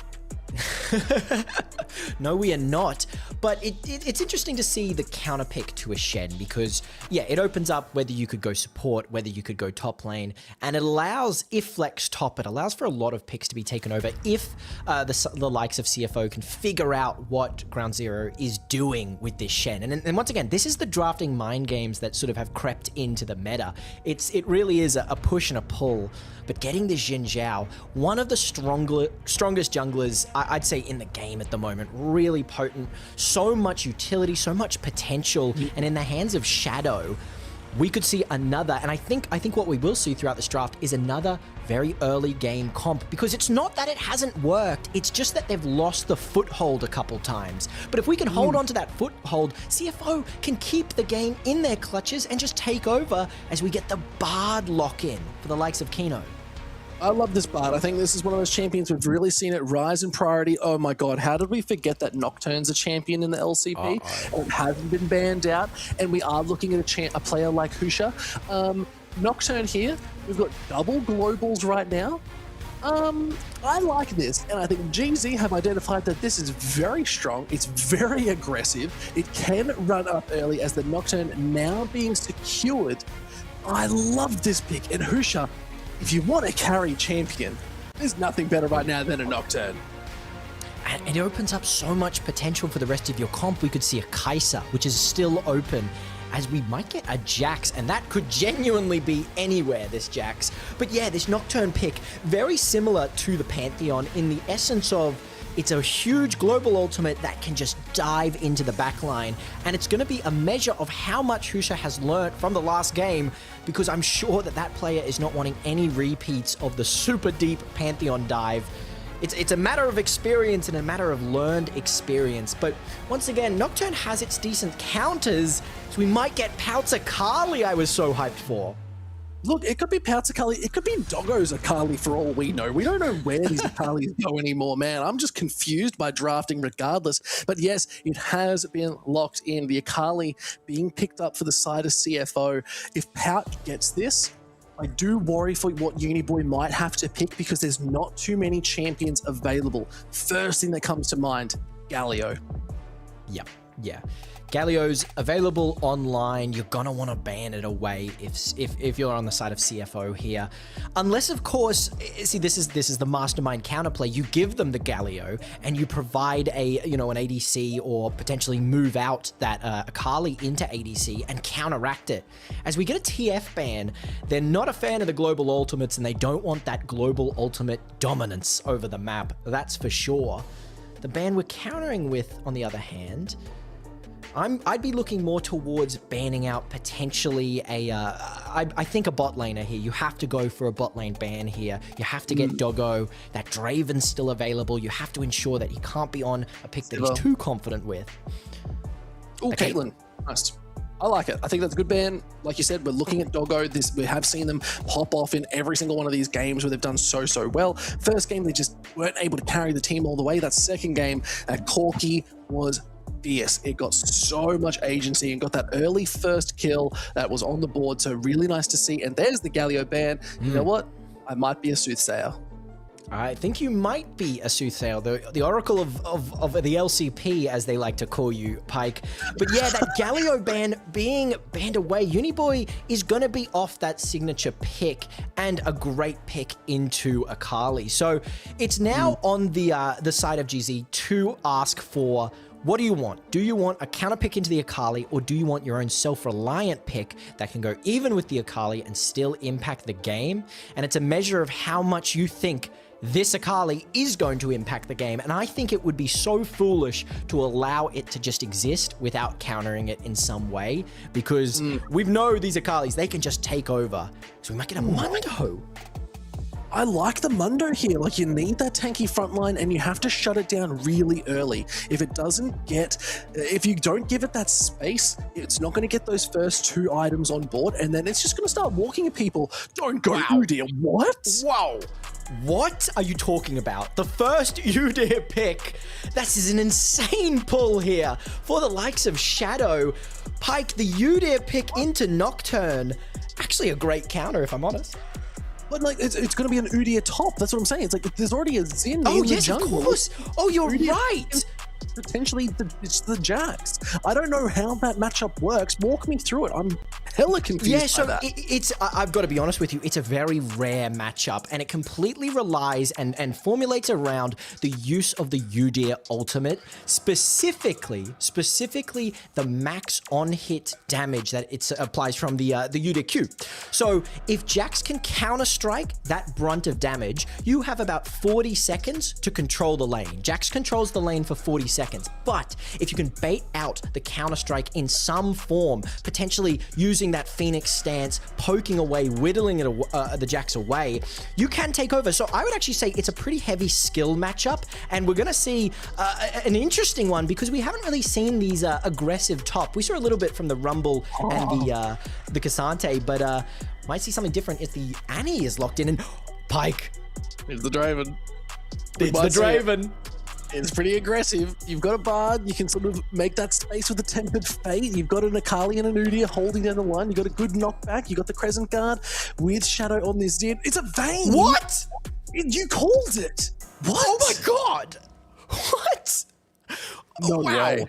No, we are not. But it's interesting to see the counter pick to a Shen, because, it opens up whether you could go support, whether you could go top lane, and it allows, if flex top, it allows for a lot of picks to be taken over if the likes of CFO can figure out what Ground Zero is doing with this Shen. And once again, this is the drafting mind games that sort of have crept into the meta. It really is a push and a pull. But getting the Xin Zhao, one of the strongest junglers, I'd say, in the game at the moment, really potent, so much utility, so much potential, and in the hands of Shadow, we could see another, and I think what we will see throughout this draft is another very early game comp, because it's not that it hasn't worked, it's just that they've lost the foothold a couple times. But if we can hold on to that foothold, CFO can keep the game in their clutches and just take over as we get the Bard lock-in for the likes of Kino. I love this Bard. I think this is one of those champions we've really seen it rise in priority. Oh my god, how did we forget that Nocturne's a champion in the LCP? It hasn't been banned out, and we are looking at a player like Husha. Nocturne here, we've got double globals right now. I like this, and I think GZ have identified that this is very strong, it's very aggressive, it can run up early as the Nocturne now being secured. I love this pick, and Husha, if you want a carry champion, there's nothing better right now than a Nocturne. And it opens up so much potential for the rest of your comp. We could see a Kai'Sa, which is still open, as we might get a Jax, and that could genuinely be anywhere, this Jax. But yeah, this Nocturne pick, very similar to the Pantheon in the essence of it's a huge global ultimate that can just dive into the backline, and it's going to be a measure of how much Husha has learnt from the last game, because I'm sure that that player is not wanting any repeats of the super deep Pantheon dive. It's a matter of experience and a matter of learned experience. But once again, Nocturne has its decent counters, so we might get Pounce Akali I was so hyped for. Look, it could be Pounce Akali, it could be Doggo's Akali for all we know. We don't know where these Akalis go anymore, man. I'm just confused by drafting regardless. But yes, it has been locked in. The Akali being picked up for the side of CFO. If Pout gets this, I do worry for what Uniboy might have to pick because there's not too many champions available. First thing that comes to mind, Galio. Yep, yeah. Galio's available online. You're gonna want to ban it away if you're on the side of CFO here, unless of course, see, this is the mastermind counterplay. You give them the Galio and you provide an ADC or potentially move out that Akali into ADC and counteract it. As we get a TF ban, they're not a fan of the global ultimates and they don't want that global ultimate dominance over the map. That's for sure. The ban we're countering with, on the other hand, I'd be looking more towards banning out potentially I think a bot laner here. You have to go for a bot lane ban here. You have to get Doggo. That Draven's still available. You have to ensure that he can't be on a pick that he's too confident with. Oh, okay. Caitlyn. Nice. I like it. I think that's a good ban. Like you said, we're looking at Doggo. We have seen them pop off in every single one of these games where they've done so well. First game, they just weren't able to carry the team all the way. That second game at Corki was fierce. It got so much agency and got that early first kill that was on the board. So really nice to see. And there's the Galio ban. You know what? I might be a soothsayer. I think you might be a soothsayer, the oracle of the LCP, as they like to call you, Pike. But yeah, that Galio ban being banned away, Uniboy is going to be off that signature pick and a great pick into Akali. So it's now on the side of GZ to ask for, what do you want? Do you want a counter pick into the Akali, or do you want your own self-reliant pick that can go even with the Akali and still impact the game? And it's a measure of how much you think this Akali is going to impact the game, and I think it would be so foolish to allow it to just exist without countering it in some way, because we know these Akalis, they can just take over. So we might get a Mundo. I like the Mundo here. Like, you need that tanky front line and you have to shut it down really early. If you don't give it that space, it's not going to get those first 2 items on board, and then it's just going to start walking at people. Don't go, Udyr. What? Wow. What are you talking about? The first Udyr pick. This is an insane pull here for the likes of Shadow. Pike, the Udyr pick into Nocturne. Actually a great counter, if I'm honest. But like, it's going to be an Udyr top. That's what I'm saying. It's like, there's already a Xin in the jungle. Of course. Oh, you're Udyr right. Potentially it's the Jax. I don't know how that matchup works. Walk me through it. I'm hella confused by that. It's I've got to be honest with you, it's a very rare matchup, and it completely relies and formulates around the use of the Udyr ultimate, specifically the max on hit damage that it applies from the Udyr Q. So if Jax can counter strike that brunt of damage, you have about 40 seconds to control the lane. Jax controls the lane for 40 seconds. But if you can bait out the counter-strike in some form, potentially using that Phoenix stance, poking away, whittling the Jax away, you can take over. So I would actually say it's a pretty heavy skill matchup, and we're going to see an interesting one, because we haven't really seen these aggressive top. We saw a little bit from the Rumble and the Cassante, but might see something different if the Annie is locked in. And Pike. It's the Draven. It's the Draven. It's pretty aggressive. You've got a Bard. You can sort of make that space with the Tempered Fate. You've got an Akali and an Udyr holding down the line. You've got a good knockback. You've got the Crescent Guard with Shadow on this dude. It's a Vayne. What? You called it. What? Oh my god! What? No way.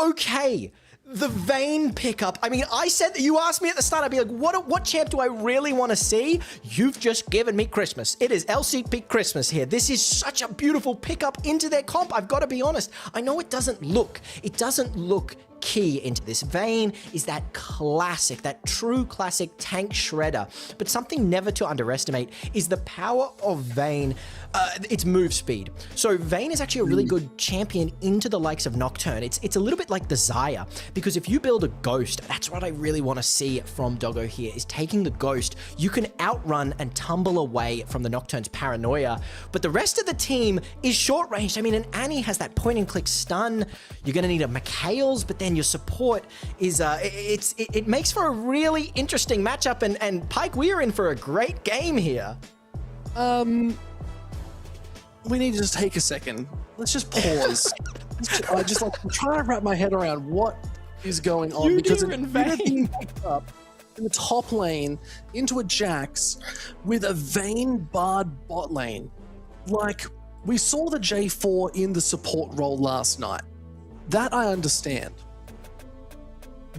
Okay. The Vayne pickup. I mean, I said that you asked me at the start, I'd be like, what champ do I really want to see? You've just given me Christmas. It is LCP Christmas here. This is such a beautiful pickup into their comp. I've got to be honest. I know it doesn't look key into this. Vayne is that classic, that true classic tank shredder. But something never to underestimate is the power of Vayne, its move speed. So Vayne is actually a really good champion into the likes of Nocturne. It's a little bit like the Xayah, because if you build a Ghost, that's what I really want to see from Doggo here, is taking the Ghost. You can outrun and tumble away from the Nocturne's paranoia, but the rest of the team is short ranged. I mean, an Annie has that point and click stun. You're going to need a Mikhail's, but then your support is, it makes for a really interesting matchup, and Pyke, we are in for a great game here. We need to just take a second. Let's just pause. I'm trying to wrap my head around what is going on, because it's being picked up in the top lane into a Jax with a Vayne barred bot lane. Like, we saw the J4 in the support role last night. That I understand.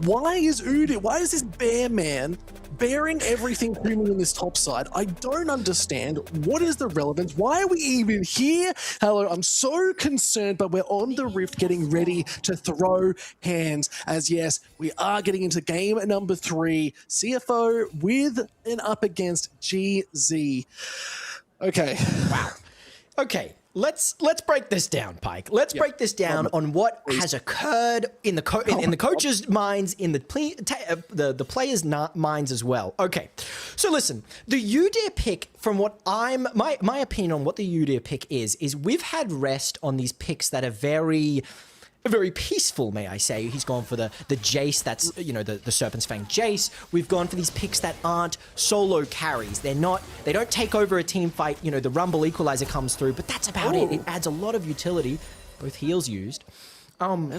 Why is this bear man bearing everything to me in this top side? I don't understand. What is the relevance? Why are we even here? Hello, I'm so concerned, but we're on the Rift getting ready to throw hands, as yes, we are getting into game number 3. CFO with an up against GZ. Okay. Wow. Okay. Let's break this down, Pyke. Let's break this down on what has occurred in the coaches' minds, in the players' minds as well. Okay, so listen, the Udyr pick, from what my opinion on what the Udyr pick is we've had rest on these picks that are very peaceful, may I say. He's gone for the Jace, that's, the Serpent's Fang Jace. We've gone for these picks that aren't solo carries. They don't take over a team fight. The Rumble Equalizer comes through, but that's about it. It adds a lot of utility, both heals used. And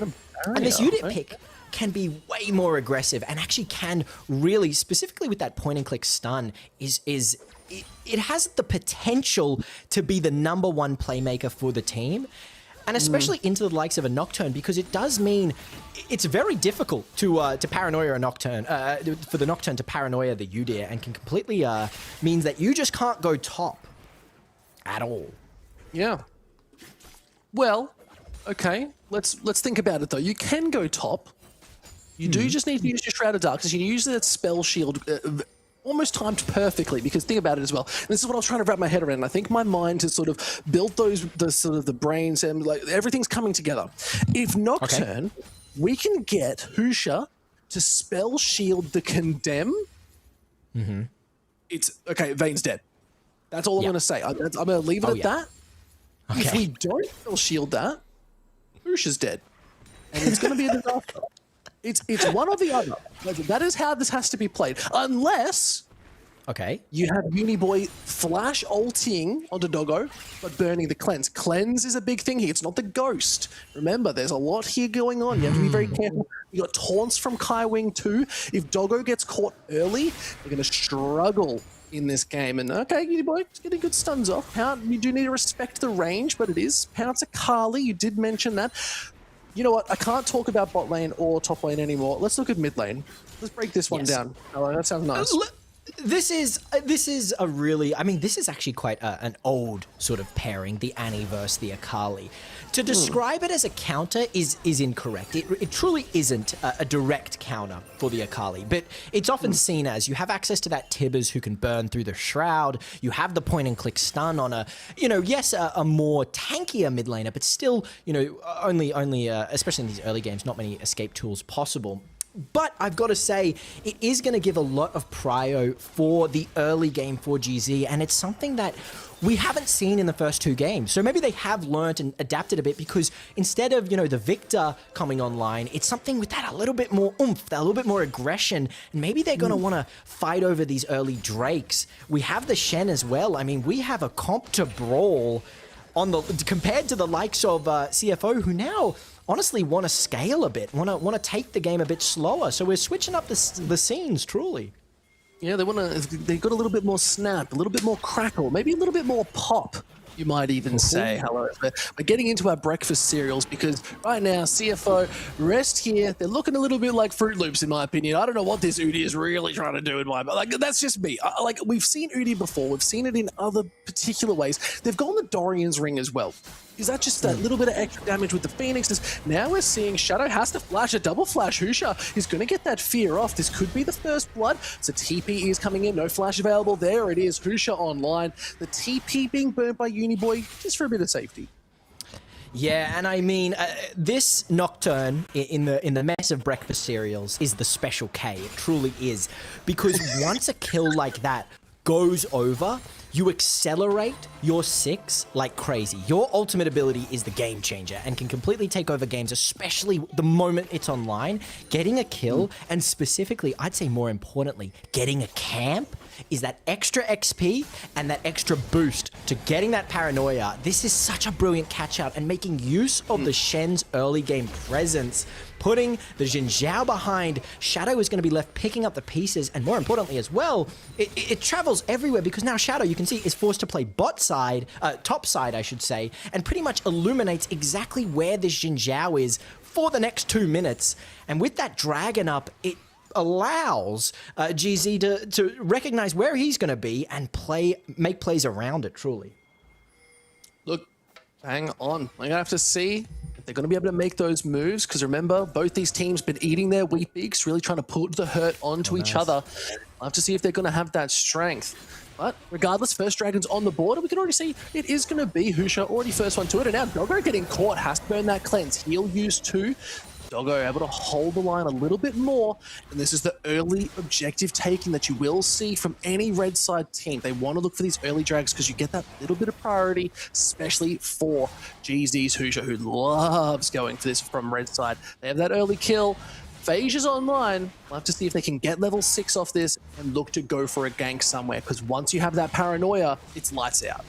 this Udyr pick can be way more aggressive, and actually can really, specifically with that point and click stun, it has the potential to be the #1 playmaker for the team. And especially into the likes of a Nocturne, because it does mean it's very difficult to paranoia a Nocturne, for the Nocturne to paranoia the Udyr, and can completely means that you just can't go top at all. Yeah. Well, okay. Let's think about it though. You can go top. You do just need to use your Shroud of Darkness. You use that spell shield. Almost timed perfectly, because think about it as well. And this is what I was trying to wrap my head around. I think my mind has sort of built the brains, and like everything's coming together. If Nocturne, we can get Husha to spell shield the Condemn. It's okay. Vayne's dead. That's all I'm going to say. I'm going to leave it at that. Okay. If we don't spell shield that, Husha's dead, and it's going to be a disaster. It's one or the other. That is how this has to be played. Unless you have Uniboy flash ulting onto Doggo, but burning the cleanse. Cleanse is a big thing here. It's not the Ghost. Remember, there's a lot here going on. You have to be very careful. You got taunts from Kai Wing too. If Doggo gets caught early, they're going to struggle in this game. And okay, Uniboy, it's getting good stuns off. Pound, you do need to respect the range, but it is Pounce Akali. You did mention that. You know what? I can't talk about bot lane or top lane anymore. Let's look at mid lane. Let's break this one down. Oh, that sounds nice. This is a really, I mean, this is actually quite an old sort of pairing, the Annie versus the Akali. To describe it as a counter is incorrect. It truly isn't a direct counter for the Akali, but it's often seen as you have access to that Tibbers who can burn through the Shroud. You have the point and click stun on a, yes, a more tankier mid laner, but still, only, especially in these early games, not many escape tools possible. But I've got to say, it is going to give a lot of prio for the early game for GZ, and it's something that we haven't seen in the first 2 games. So maybe they have learnt and adapted a bit, because instead of, the Victor coming online, it's something with that a little bit more oomph, that a little bit more aggression, and maybe they're going to want to fight over these early Drakes. We have the Shen as well. I mean, we have a comp to Brawl compared to the likes of CFO, who now honestly want to scale a bit, want to take the game a bit slower. So we're switching up the scenes, truly. Yeah, they got a little bit more snap, a little bit more crackle, maybe a little bit more pop, you might even say. Hello. We're getting into our breakfast cereals because right now, CFO, rest here, they're looking a little bit like Fruit Loops in my opinion. I don't know what this Udi is really trying to do in my, like, that's just me. Like, we've seen Udi before, we've seen it in other particular ways. They've gone the Dorian's ring as well. Is that just that little bit of extra damage with the Phoenixes? Now we're seeing Shadow has to flash a double flash. Husha is going to get that fear off. This could be the first blood. So TP is coming in. No flash available. There it is. Husha online. The TP being burnt by Uniboy just for a bit of safety. Yeah, and I mean, this Nocturne in the mess of breakfast cereals is the special K. It truly is. Because once a kill like that goes over, you accelerate your 6 like crazy. Your ultimate ability is the game changer and can completely take over games, especially the moment it's online. Getting a kill, and specifically, I'd say more importantly, getting a camp is that extra XP and that extra boost to getting that paranoia. This is such a brilliant catch out, and making use of the Shen's early game presence, putting the Xin Zhao behind. Shadow is going to be left picking up the pieces, and more importantly as well, it travels everywhere because now Shadow, you can see, is forced to play bot side, top side I should say, and pretty much illuminates exactly where this Xin Zhao is for the next 2 minutes. And with that dragon up, it allows GZ to recognize where he's going to be and make plays around it, truly. Look, hang on. I'm going to have to see if they're going to be able to make those moves, because remember, both these teams been eating their wheat beaks, really trying to put the hurt onto each other. I'll have to see if they're going to have that strength. But regardless, first Dragon's on the board, and we can already see it is going to be Husha, already first one to it, and now Doggo getting caught, has to burn that cleanse. He'll use 2. Doggo able to hold the line a little bit more, and this is the early objective taking that you will see from any red side team. They want to look for these early drags because you get that little bit of priority, especially for GZ's Husha, who loves going for this from red side. They have that early kill. Phage is online. We'll have to see if they can get level 6 off this and look to go for a gank somewhere, because once you have that paranoia, it's lights out.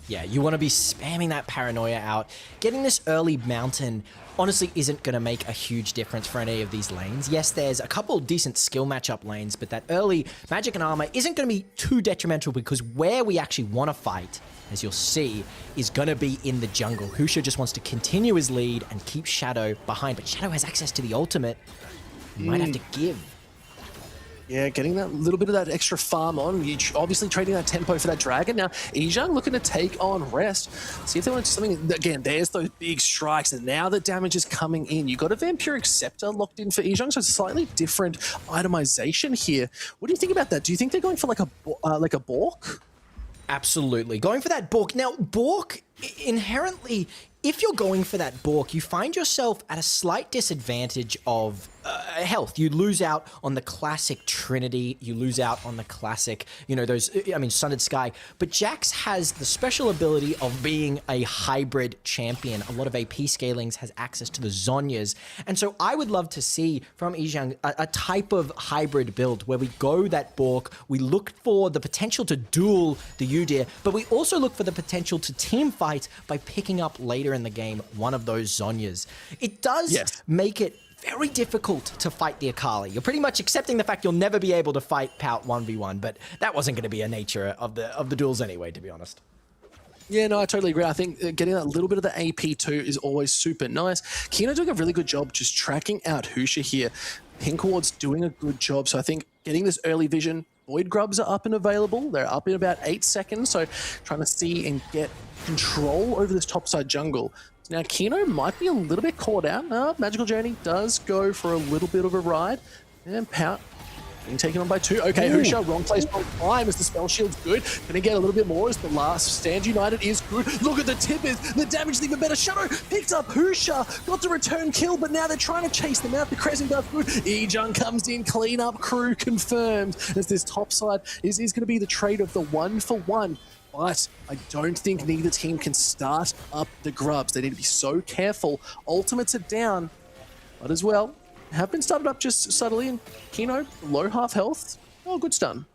Yeah, you want to be spamming that paranoia out. Getting this early mountain honestly isn't going to make a huge difference for any of these lanes. Yes, there's a couple decent skill matchup lanes, but that early magic and armor isn't going to be too detrimental, because where we actually want to fight, as you'll see, is going to be in the jungle. Husha just wants to continue his lead and keep Shadow behind, but Shadow has access to the ultimate. He might have to give. Yeah, getting that little bit of that extra farm on. You're obviously trading that tempo for that dragon. Now, Ejang looking to take on Rest. See if they want to do something. Again, there's those big strikes, and now the damage is coming in. You got a Vampiric Scepter locked in for Ejang, so it's a slightly different itemization here. What do you think about that? Do you think they're going for like a Bork? Absolutely. Going for that Bork. Now, Bork, inherently, if you're going for that Bork, you find yourself at a slight disadvantage of health. You lose out on the classic Trinity. You lose out on the classic, you know, those, I mean, Sundered Sky. But Jax has the special ability of being a hybrid champion. A lot of AP scalings has access to the Zhonyas. And so I would love to see from Ejang a type of hybrid build where we go that Bork, we look for the potential to duel the Udyr, but we also look for the potential to team fight by picking up later in the game one of those Zhonyas. It does make it very difficult to fight the Akali. You're pretty much accepting the fact you'll never be able to fight Pout 1v1, but that wasn't going to be a nature of the duels anyway, to be honest. Yeah, no, I totally agree. I think getting that little bit of the AP too is always super nice. Kino doing a really good job just tracking out Husha here. Pink Ward's doing a good job, so I think getting this early vision. Void Grubs are up and available. They're up in about 8 seconds, so trying to see and get control over this topside jungle. Now, Kino might be a little bit caught out. Magical Journey does go for a little bit of a ride. And Pout being taken on by 2. Okay, Husha, wrong place, wrong time, as the spell shield's good. Gonna get a little bit more as the last stand united is good. Look at the tip, is the damage is even better. Shadow picked up Husha, got the return kill, but now they're trying to chase them out. The Crescent does good. Ejang comes in, clean up crew confirmed, as this top side is gonna be the trade of the 1-for-1. But I don't think neither team can start up the grubs. They need to be so careful. Ultimates are down, but as well, have been started up just subtly, and Kino, low half health. Oh, good stun.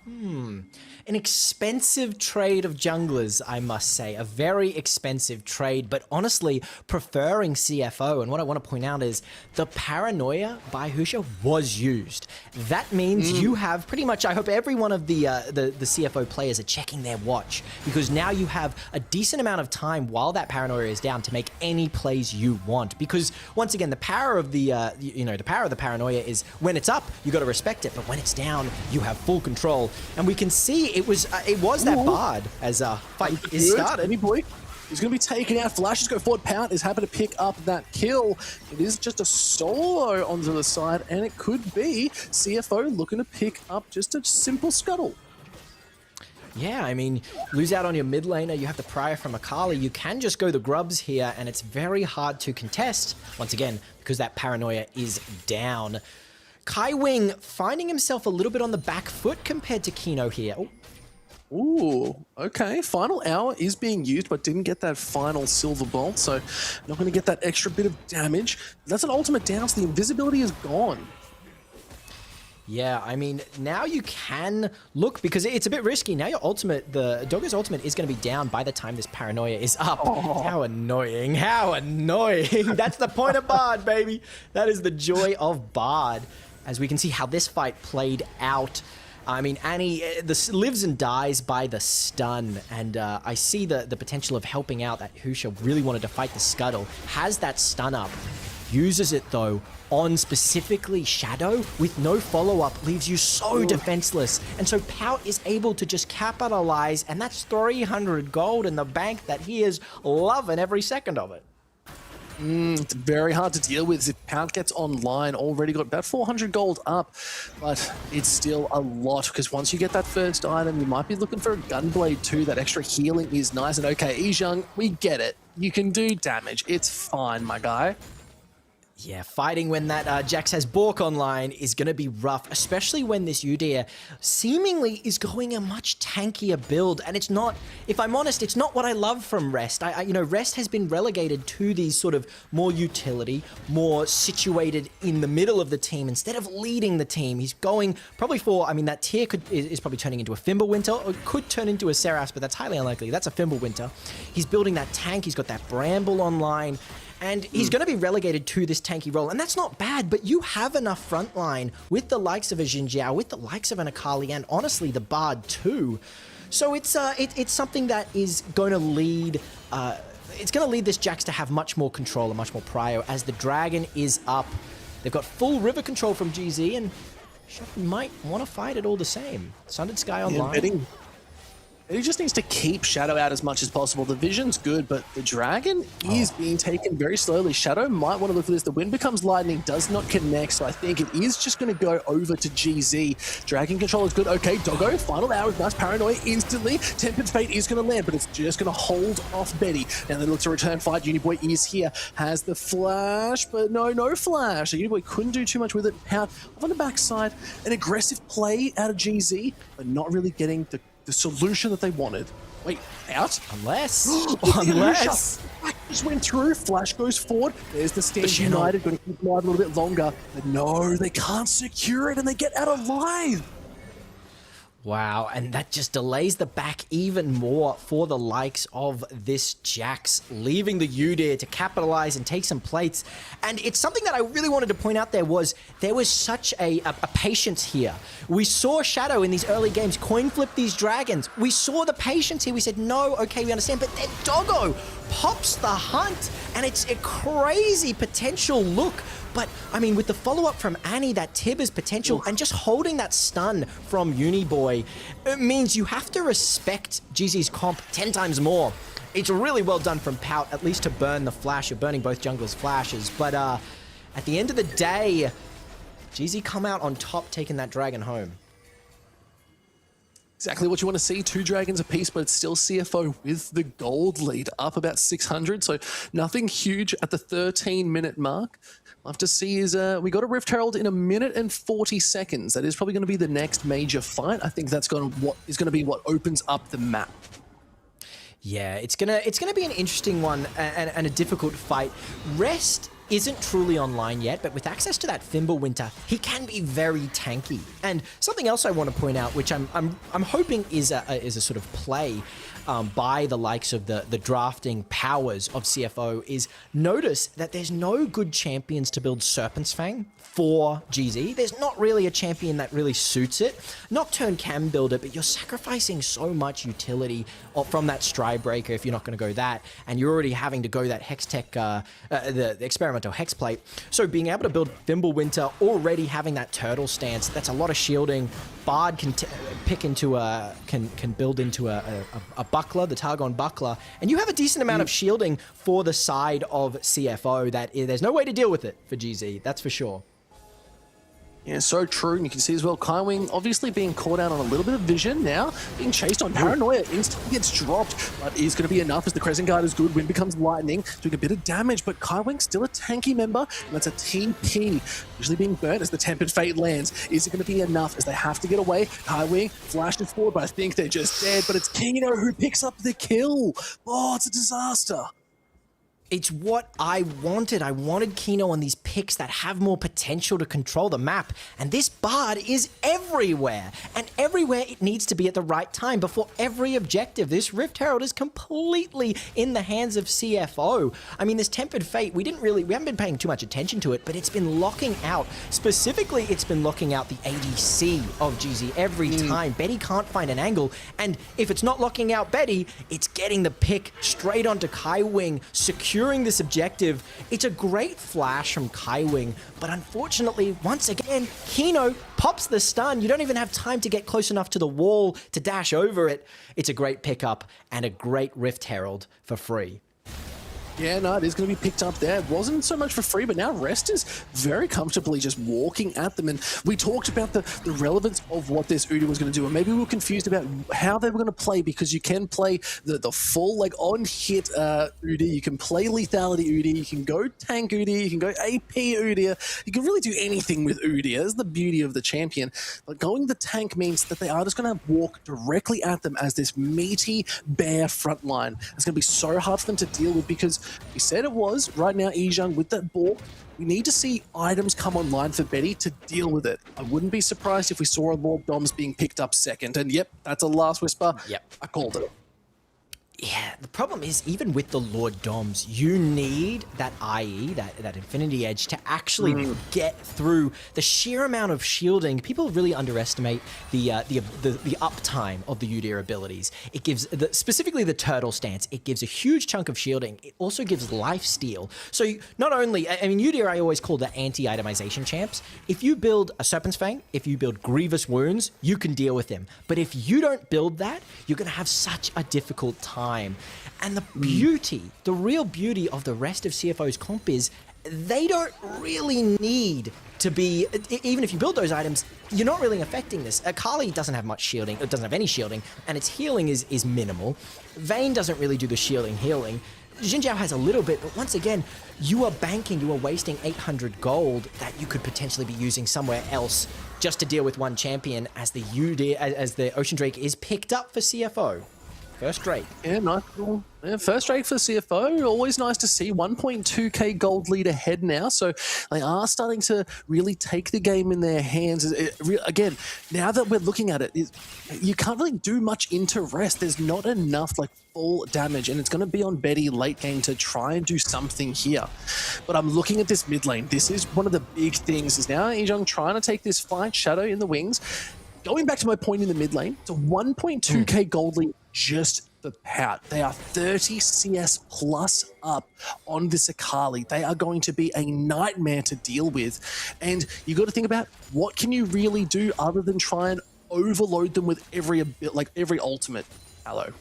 An expensive trade of junglers, I must say. A very expensive trade, but honestly, preferring CFO. And what I want to point out is the paranoia by Husha was used. That means you have pretty much, I hope every one of the CFO players are checking their watch, because now you have a decent amount of time while that paranoia is down to make any plays you want. Because once again, the power of the, the power of the paranoia is when it's up, you got to respect it. But when it's down, you have full control. And we can see it was that Bard as a fight is started. Any boy, he's going to be taken out. Flashes go forward. Pout is happy to pick up that kill. It is just a solo onto the side, and it could be CFO looking to pick up just a simple scuttle. Yeah, I mean, lose out on your mid laner, you have the Prior from Akali, you can just go the grubs here, and it's very hard to contest, once again, because that paranoia is down. Kai Wing finding himself a little bit on the back foot compared to Kino here. Ooh, okay. Final hour is being used, but didn't get that final silver bolt, so not going to get that extra bit of damage. That's an ultimate down, so the invisibility is gone. Yeah, I mean, now you can look, because it's a bit risky. Now your ultimate, the Doggo's ultimate is going to be down by the time this paranoia is up. Oh. How annoying. How annoying. That's the point of Bard, baby. That is the joy of Bard. As we can see how this fight played out. I mean, Annie lives and dies by the stun, and I see the potential of helping out. That Husha really wanted to fight the Scuttle, has that stun up, uses it though on specifically Shadow with no follow-up, leaves you so defenseless. And so Pout is able to just capitalize, and that's 300 gold in the bank that he is loving every second of it. It's very hard to deal with. If Pout gets online, already got about 400 gold up, but it's still a lot, because once you get that first item, you might be looking for a Gunblade too. That extra healing is nice, and okay, Izhang, we get it. You can do damage. It's fine, my guy. Yeah, fighting when that Jax has Bork online is going to be rough, especially when this Udyr seemingly is going a much tankier build. And it's not, if I'm honest, it's not what I love from Rest. Rest has been relegated to these sort of more utility, more situated in the middle of the team instead of leading the team. He's going probably for, I mean, that tier is probably turning into a Fimbulwinter, or could turn into a Seraph, but that's highly unlikely. That's a Fimbulwinter. He's building that tank. He's got that Bramble online. And he's going to be relegated to this tanky role. And that's not bad, but you have enough frontline with the likes of a Xin Zhao, with the likes of an Akali, and honestly, the Bard too. So it's something that is going to lead... it's going to lead this Jax to have much more control and much more prio as the Dragon is up. They've got full river control from GZ, and Shepard might want to fight it all the same. Sundered Sky online. He just needs to keep Shadow out as much as possible. The vision's good, but the Dragon is being taken very slowly. Shadow might want to look for this. The wind becomes lightning, does not connect, so I think it is just going to go over to GZ. Dragon control is good. Okay, Doggo, final hour with nice paranoia instantly. Tempered Fate is going to land, but it's just going to hold off Betty. Now they look to return fight. Uniboy is here, has the flash, but no flash. So Uniboy couldn't do too much with it. Pout on the backside, an aggressive play out of GZ, but not really getting the solution that they wanted. Wait, out? Unless just went through, flash goes forward, there's the Stand United, going to keep alive a little bit longer, but no, they can't secure it, and they get out alive. Wow, and that just delays the back even more for the likes of this Jax, leaving the Udyr to capitalize and take some plates. And it's something that I really wanted to point out there was such a patience here. We saw Shadow in these early games coin flip these dragons. We saw the patience here. We said, no, okay, we understand. But then Doggo pops the hunt, and it's a crazy potential look. But, I mean, with the follow-up from Annie, that Tibber's potential, and just holding that stun from Uniboy, it means you have to respect GZ's comp 10 times more. It's really well done from Pout, at least to burn the flash. You're burning both junglers' flashes. But at the end of the day, GZ come out on top, taking that dragon home. Exactly what you want to see, 2 dragons apiece, but it's still CFO with the gold lead, up about 600, so nothing huge at the 13-minute mark. We'll have to see is, we got a Rift Herald in 1 minute and 40 seconds. That is probably going to be the next major fight. I think that's what is going to be what opens up the map. Yeah, it's gonna be an interesting one and a difficult fight. Rest isn't truly online yet, but with access to that Fimbulwinter, he can be very tanky. And something else I want to point out, which I'm hoping is a sort of play by the likes of the drafting powers of CFO, is notice that there's no good champions to build Serpent's Fang for GZ. There's not really a champion that really suits it. Nocturne can build it, but you're sacrificing so much utility from that Stridebreaker if you're not going to go that, and you're already having to go that Hextech, the experimental Hexplate. So being able to build Fimbulwinter, already having that turtle stance, that's a lot of shielding. Bard can pick into can build into a buckler, the Targon buckler, and you have a decent amount of shielding for the side of CFO. That there's no way to deal with it for GZ, that's for sure. Yeah, so true. And you can see as well, Kaiwing obviously being caught out on a little bit of vision now, being chased on. Paranoia instantly gets dropped, but is going to be enough as the Crescent Guard is good. Wind becomes lightning, doing a bit of damage, but Kaiwing's still a tanky member, and that's a TP, usually being burnt as the Tempered Fate lands. Is it going to be enough as they have to get away? Kaiwing flashes forward, but I think they're just dead, but it's Kino who picks up the kill. Oh, it's a disaster. It's what I wanted. I wanted Kino on these picks that have more potential to control the map. And this Bard is everywhere. And everywhere it needs to be at the right time before every objective. This Rift Herald is completely in the hands of CFO. I mean, this Tempered Fate, we haven't been paying too much attention to it, but it's been locking out. Specifically, it's been locking out the ADC of GZ every time. Betty can't find an angle. And if it's not locking out Betty, it's getting the pick straight onto Kaiwing, securing this objective. It's a great flash from Kaiwing, but unfortunately, once again, Kino pops the stun. You don't even have time to get close enough to the wall to dash over it. It's a great pickup and a great Rift Herald for free. Yeah, no, it is going to be picked up there. It wasn't so much for free, but now Rest is very comfortably just walking at them. And we talked about the relevance of what this Udi was going to do, and maybe we were confused about how they were going to play, because you can play the full, like, on-hit Udi, you can play lethality Udi, you can go tank Udi, you can go AP Udi, you can really do anything with Udi. That's the beauty of the champion. But going the tank means that they are just going to walk directly at them as this meaty bear front line. It's going to be so hard for them to deal with, because we said it was. Right now, Ejung with that ball, we need to see items come online for Betty to deal with it. I wouldn't be surprised if we saw a Lord Doms being picked up second. And yep, that's a last whisper. Yep. I called it. Yeah, the problem is, even with the Lord Doms, you need that IE, that Infinity Edge, to actually get through the sheer amount of shielding. People really underestimate the uptime of the Udyr abilities. It gives, specifically the Turtle Stance, it gives a huge chunk of shielding. It also gives life steal. So not only, I mean, Udyr I always call the anti-itemization champs. If you build a Serpent's Fang, if you build Grievous Wounds, you can deal with him. But if you don't build that, you're going to have such a difficult time. And the beauty, the real beauty of the rest of CFO's comp is they don't really need to be, even if you build those items, you're not really affecting this. Akali doesn't have much shielding, it doesn't have any shielding, and its healing is minimal. Vayne doesn't really do the shielding healing. Xin Zhao has a little bit, but once again, you are wasting 800 gold that you could potentially be using somewhere else just to deal with one champion, as the Ocean Drake is picked up for CFO. First Drake. Yeah, nice. Yeah, first Drake for CFO. Always nice to see. 1.2k gold lead ahead now. So they are starting to really take the game in their hands. Again, now that we're looking at it, you can't really do much into Rest. There's not enough like full damage, and it's going to be on Betty late game to try and do something here. But I'm looking at this mid lane. This is one of the big things. Is now Ejung trying to take this fight, Shadow in the wings. Going back to my point in the mid lane, it's a 1.2k gold lead just for Pout. They are 30 CS plus up on this Akali. They are going to be a nightmare to deal with. And you got to think about, what can you really do other than try and overload them with every ultimate? Hello.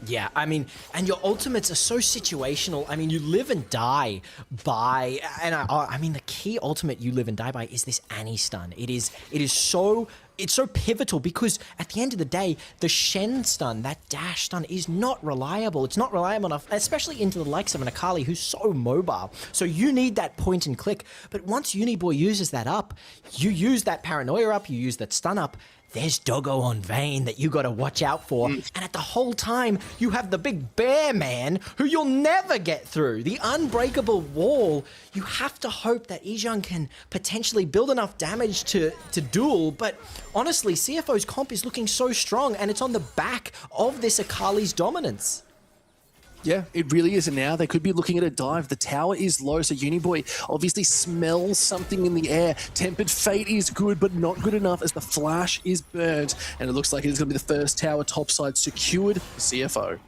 Yeah, I mean, and your ultimates are so situational. I mean, you live and die by, and I mean, the key ultimate you live and die by is this Annie stun. It is so it's so pivotal because at the end of the day, the Shen stun, that dash stun, is not reliable. It's not reliable enough, especially into the likes of an Akali who's so mobile. So you need that point and click. But once Uniboy uses that up, you use that paranoia up, you use that stun up, there's Doggo on Vayne that you got to watch out for. And at the whole time, you have the big bear man who you'll never get through. The unbreakable wall. You have to hope that Izhang can potentially build enough damage to duel. But honestly, CFO's comp is looking so strong, and it's on the back of this Akali's dominance. Yeah, it really is. And now they could be looking at a dive. The tower is low, so Uniboy obviously smells something in the air. Tempered Fate is good, but not good enough as the flash is burnt. And it looks like it is going to be the first tower topside secured for CFO.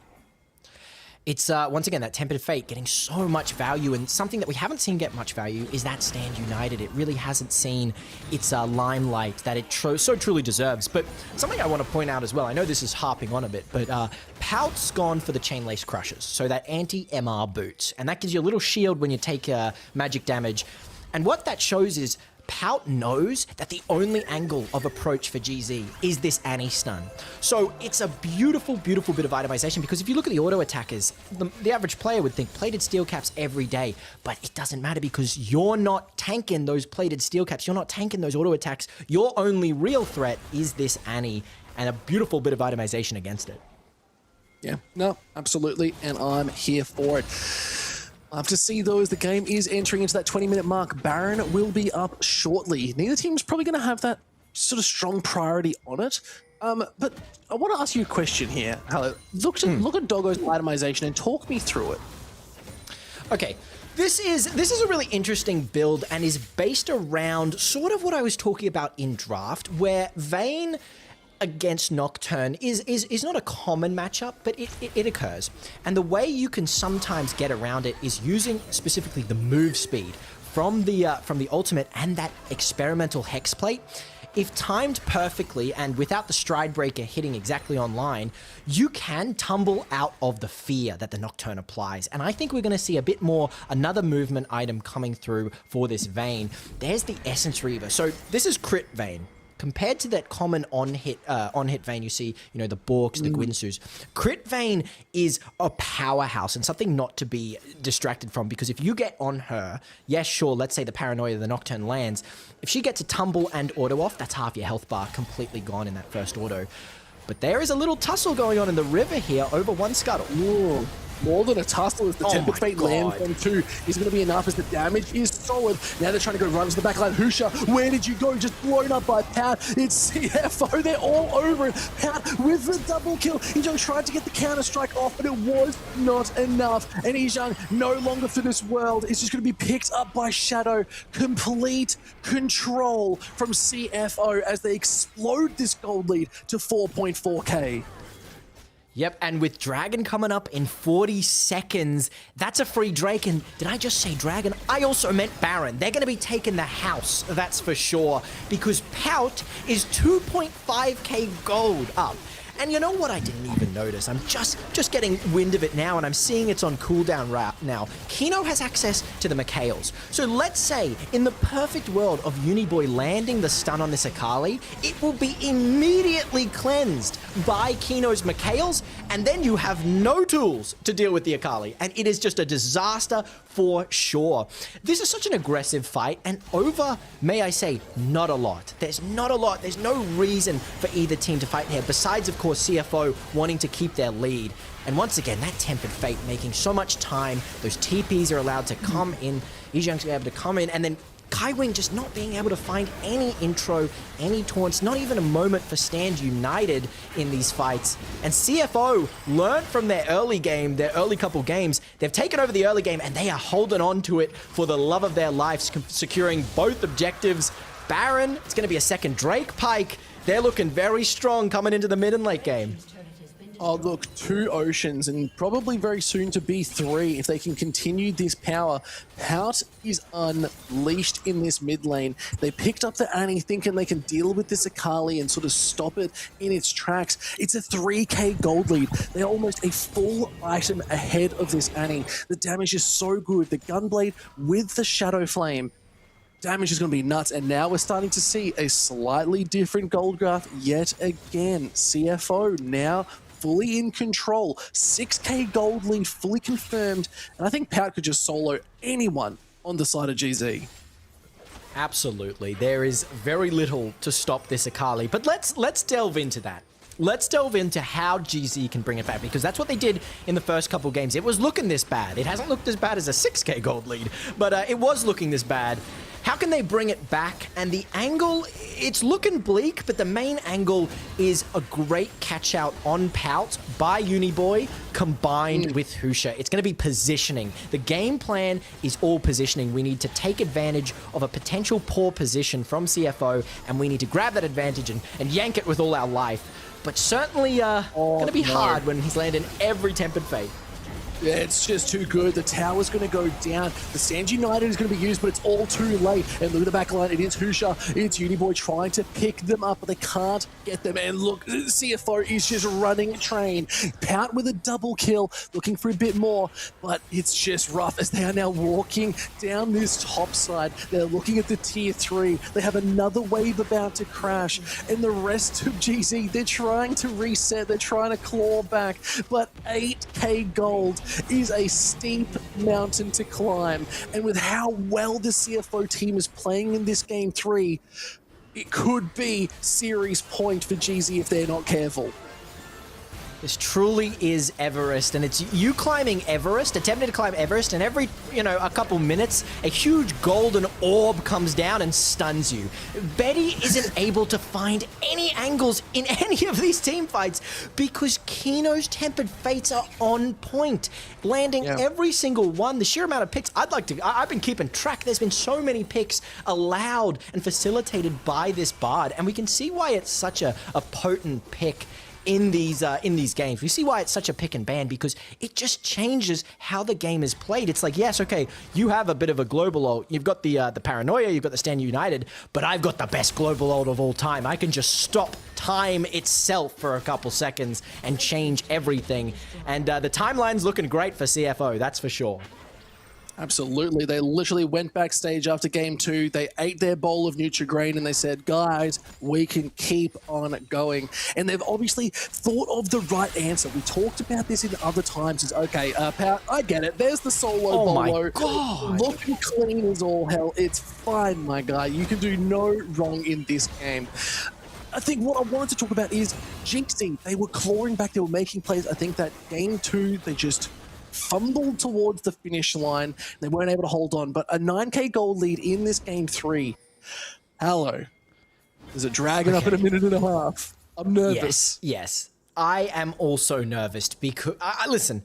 It's, once again, that Tempered Fate getting so much value, and something that we haven't seen get much value is that Stand United. It really hasn't seen its limelight that it so truly deserves. But something I want to point out as well, I know this is harping on a bit, but Pout's gone for the Chain Lace Crushers, so that anti-MR boots, and that gives you a little shield when you take magic damage. And what that shows is Pout knows that the only angle of approach for GZ is this Annie stun. So it's a beautiful, beautiful bit of itemization, because if you look at the auto attackers, the average player would think plated steel caps every day, but it doesn't matter because you're not tanking those plated steel caps, you're not tanking those auto attacks. Your only real threat is this Annie, and a beautiful bit of itemization against it. Yeah, no, absolutely, and I'm here for it. Love to see though, as the game is entering into that 20-minute mark. Baron will be up shortly. Neither team's probably going to have that sort of strong priority on it. But I want to ask you a question here. Hello, look at Doggo's itemization and talk me through it. Okay. This is a really interesting build and is based around sort of what I was talking about in draft, where Vayne against Nocturne is not a common matchup, but it occurs. And the way you can sometimes get around it is using specifically the move speed from the ultimate and that experimental hex plate. If timed perfectly and without the stride breaker hitting exactly online, you can tumble out of the fear that the Nocturne applies. And I think we're going to see a bit more, another movement item coming through for this Vayne. There's the Essence Reaver. So this is crit Vayne. Compared to that common on-hit Vayne you see, you know, the Borks, the Guinsus, crit Vayne is a powerhouse and something not to be distracted from, because if you get on her, yes, sure, let's say the Paranoia, the Nocturne lands, if she gets a tumble and auto off, that's half your health bar completely gone in that first auto. But there is a little tussle going on in the river here over one scuttle. Ooh. More than a tussle as the Tempered Fate lands on two is going to be enough as the damage is solid. Now they're trying to go run to the backline. Husha, where did you go? Just blown up by Pout. It's CFO. They're all over it. Pout with the double kill. Izhang tried to get the counter strike off, but it was not enough. And Izhang, no longer for this world, is just going to be picked up by Shadow. Complete control from CFO as they explode this gold lead to 4.4k. Yep, and with Dragon coming up in 40 seconds, that's a free Drake. And did I just say Dragon? I also meant Baron. They're going to be taking the house, that's for sure, because Pout is 2.5k gold up. And you know what I didn't even notice? I'm just getting wind of it now, and I'm seeing it's on cooldown right now. Kino has access to the Mikhails. So let's say, in the perfect world of Uniboy landing the stun on this Akali, it will be immediately cleansed by Kino's Mikhails, and then you have no tools to deal with the Akali. And it is just a disaster for sure. This is such an aggressive fight, and over, may I say, not a lot. There's not a lot. There's no reason for either team to fight here, besides, of course, CFO wanting to keep their lead. And once again, that Tempered Fate making so much time. Those TPs are allowed to come in. Izhang's able to come in, and then Kaiwing just not being able to find any intro, any taunts, not even a moment for Stand United in these fights. And CFO learned from their early game, their early couple games. They've taken over the early game, and they are holding on to it for the love of their lives, securing both objectives. Baron, it's going to be a second Drake Pike. They're looking very strong coming into the mid and late game. Oh, look, 2 Oceans, and probably very soon to be 3 if they can continue this power. Pout is unleashed in this mid lane. They picked up the Annie thinking they can deal with this Akali and sort of stop it in its tracks. It's a 3k gold lead. They're almost a full item ahead of this Annie. The damage is so good. The Gunblade with the Shadow Flame. damage is going to be nuts. And now we're starting to see a slightly different gold graph yet again. CFO now fully in control. 6k gold lead fully confirmed. And I think Pout could just solo anyone on the side of GZ. Absolutely. There is very little to stop this Akali, but let's delve into that. Let's delve into how GZ can bring it back, because that's what they did in the first couple games. It was looking this bad. It hasn't looked as bad as a 6k gold lead, but it was looking this bad. How can they bring it back? And the angle, it's looking bleak, but the main angle is a great catch out on Pout by Uniboy combined with Husha. It's going to be positioning. The game plan is all positioning. We need to take advantage of a potential poor position from CFO, and we need to grab that advantage and yank it with all our life. But certainly going to be hard when he's landing every Tempered Fate. Yeah, it's just too good. The tower's going to go down. The Sands United is going to be used, but it's all too late. And look at the back line. It is Husha. It's Uniboy trying to pick them up, but they can't get them. And look, CFO is just running train. Pout with a double kill, looking for a bit more, but it's just rough as they are now walking down this top side. They're looking at the tier 3. They have another wave about to crash. And the rest of GZ, they're trying to reset. They're trying to claw back, but 8k gold is a steep mountain to climb. And with how well the CFO team is playing in this game 3, it could be series point for GZ if they're not careful. This truly is Everest, and it's you climbing Everest, attempting to climb Everest, and every, a couple minutes, a huge golden orb comes down and stuns you. Betty isn't able to find any angles in any of these team fights because Kino's Tempered Fates are on point, landing every single one. The sheer amount of picks, I've been keeping track. There's been so many picks allowed and facilitated by this Bard, and we can see why it's such a potent pick in these games. We see why it's such a pick and ban, because it just changes how the game is played. It's like, yes, okay, you have a bit of a global ult. You've got the Paranoia, you've got the Stand United, but I've got the best global ult of all time. I can just stop time itself for a couple seconds and change everything. And the timeline's looking great for CFO, that's for sure. Absolutely. They literally went backstage after game 2. They ate their bowl of Nutri-Grain and they said, guys, we can keep on going. And they've obviously thought of the right answer. We talked about this in other times. It's okay, Pout, I get it. There's the solo bolo. My God. Looking clean as all hell. It's fine, my guy. You can do no wrong in this game. I think what I wanted to talk about is jinxing. They were clawing back. They were making plays. I think that game 2, they just fumbled towards the finish line. They weren't able to hold on, but a 9k gold lead in this game 3. Hello. There's a dragon up in a minute and a half. I'm nervous. Yes. I am also nervous because, listen,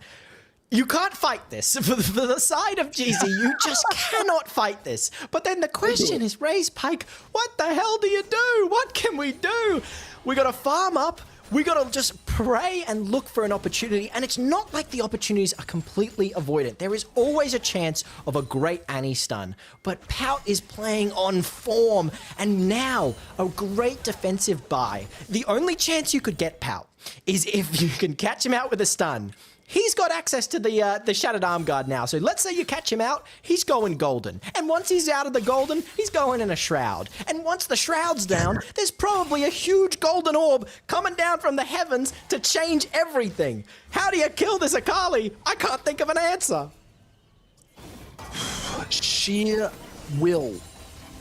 you can't fight this. For the side of GZ, you just cannot fight this. But then the question is, Raise Pike, what the hell do you do? What can we do? We got to farm up. We gotta just pray and look for an opportunity, and it's not like the opportunities are completely avoidant. There is always a chance of a great Annie stun, but Pout is playing on form, and now a great defensive buy. The only chance you could get Pout is if you can catch him out with a stun. He's got access to the Shattered Arm Guard now, so let's say you catch him out, he's going golden. And once he's out of the golden, he's going in a shroud. And once the shroud's down, there's probably a huge golden orb coming down from the heavens to change everything. How do you kill this Akali? I can't think of an answer. Sheer will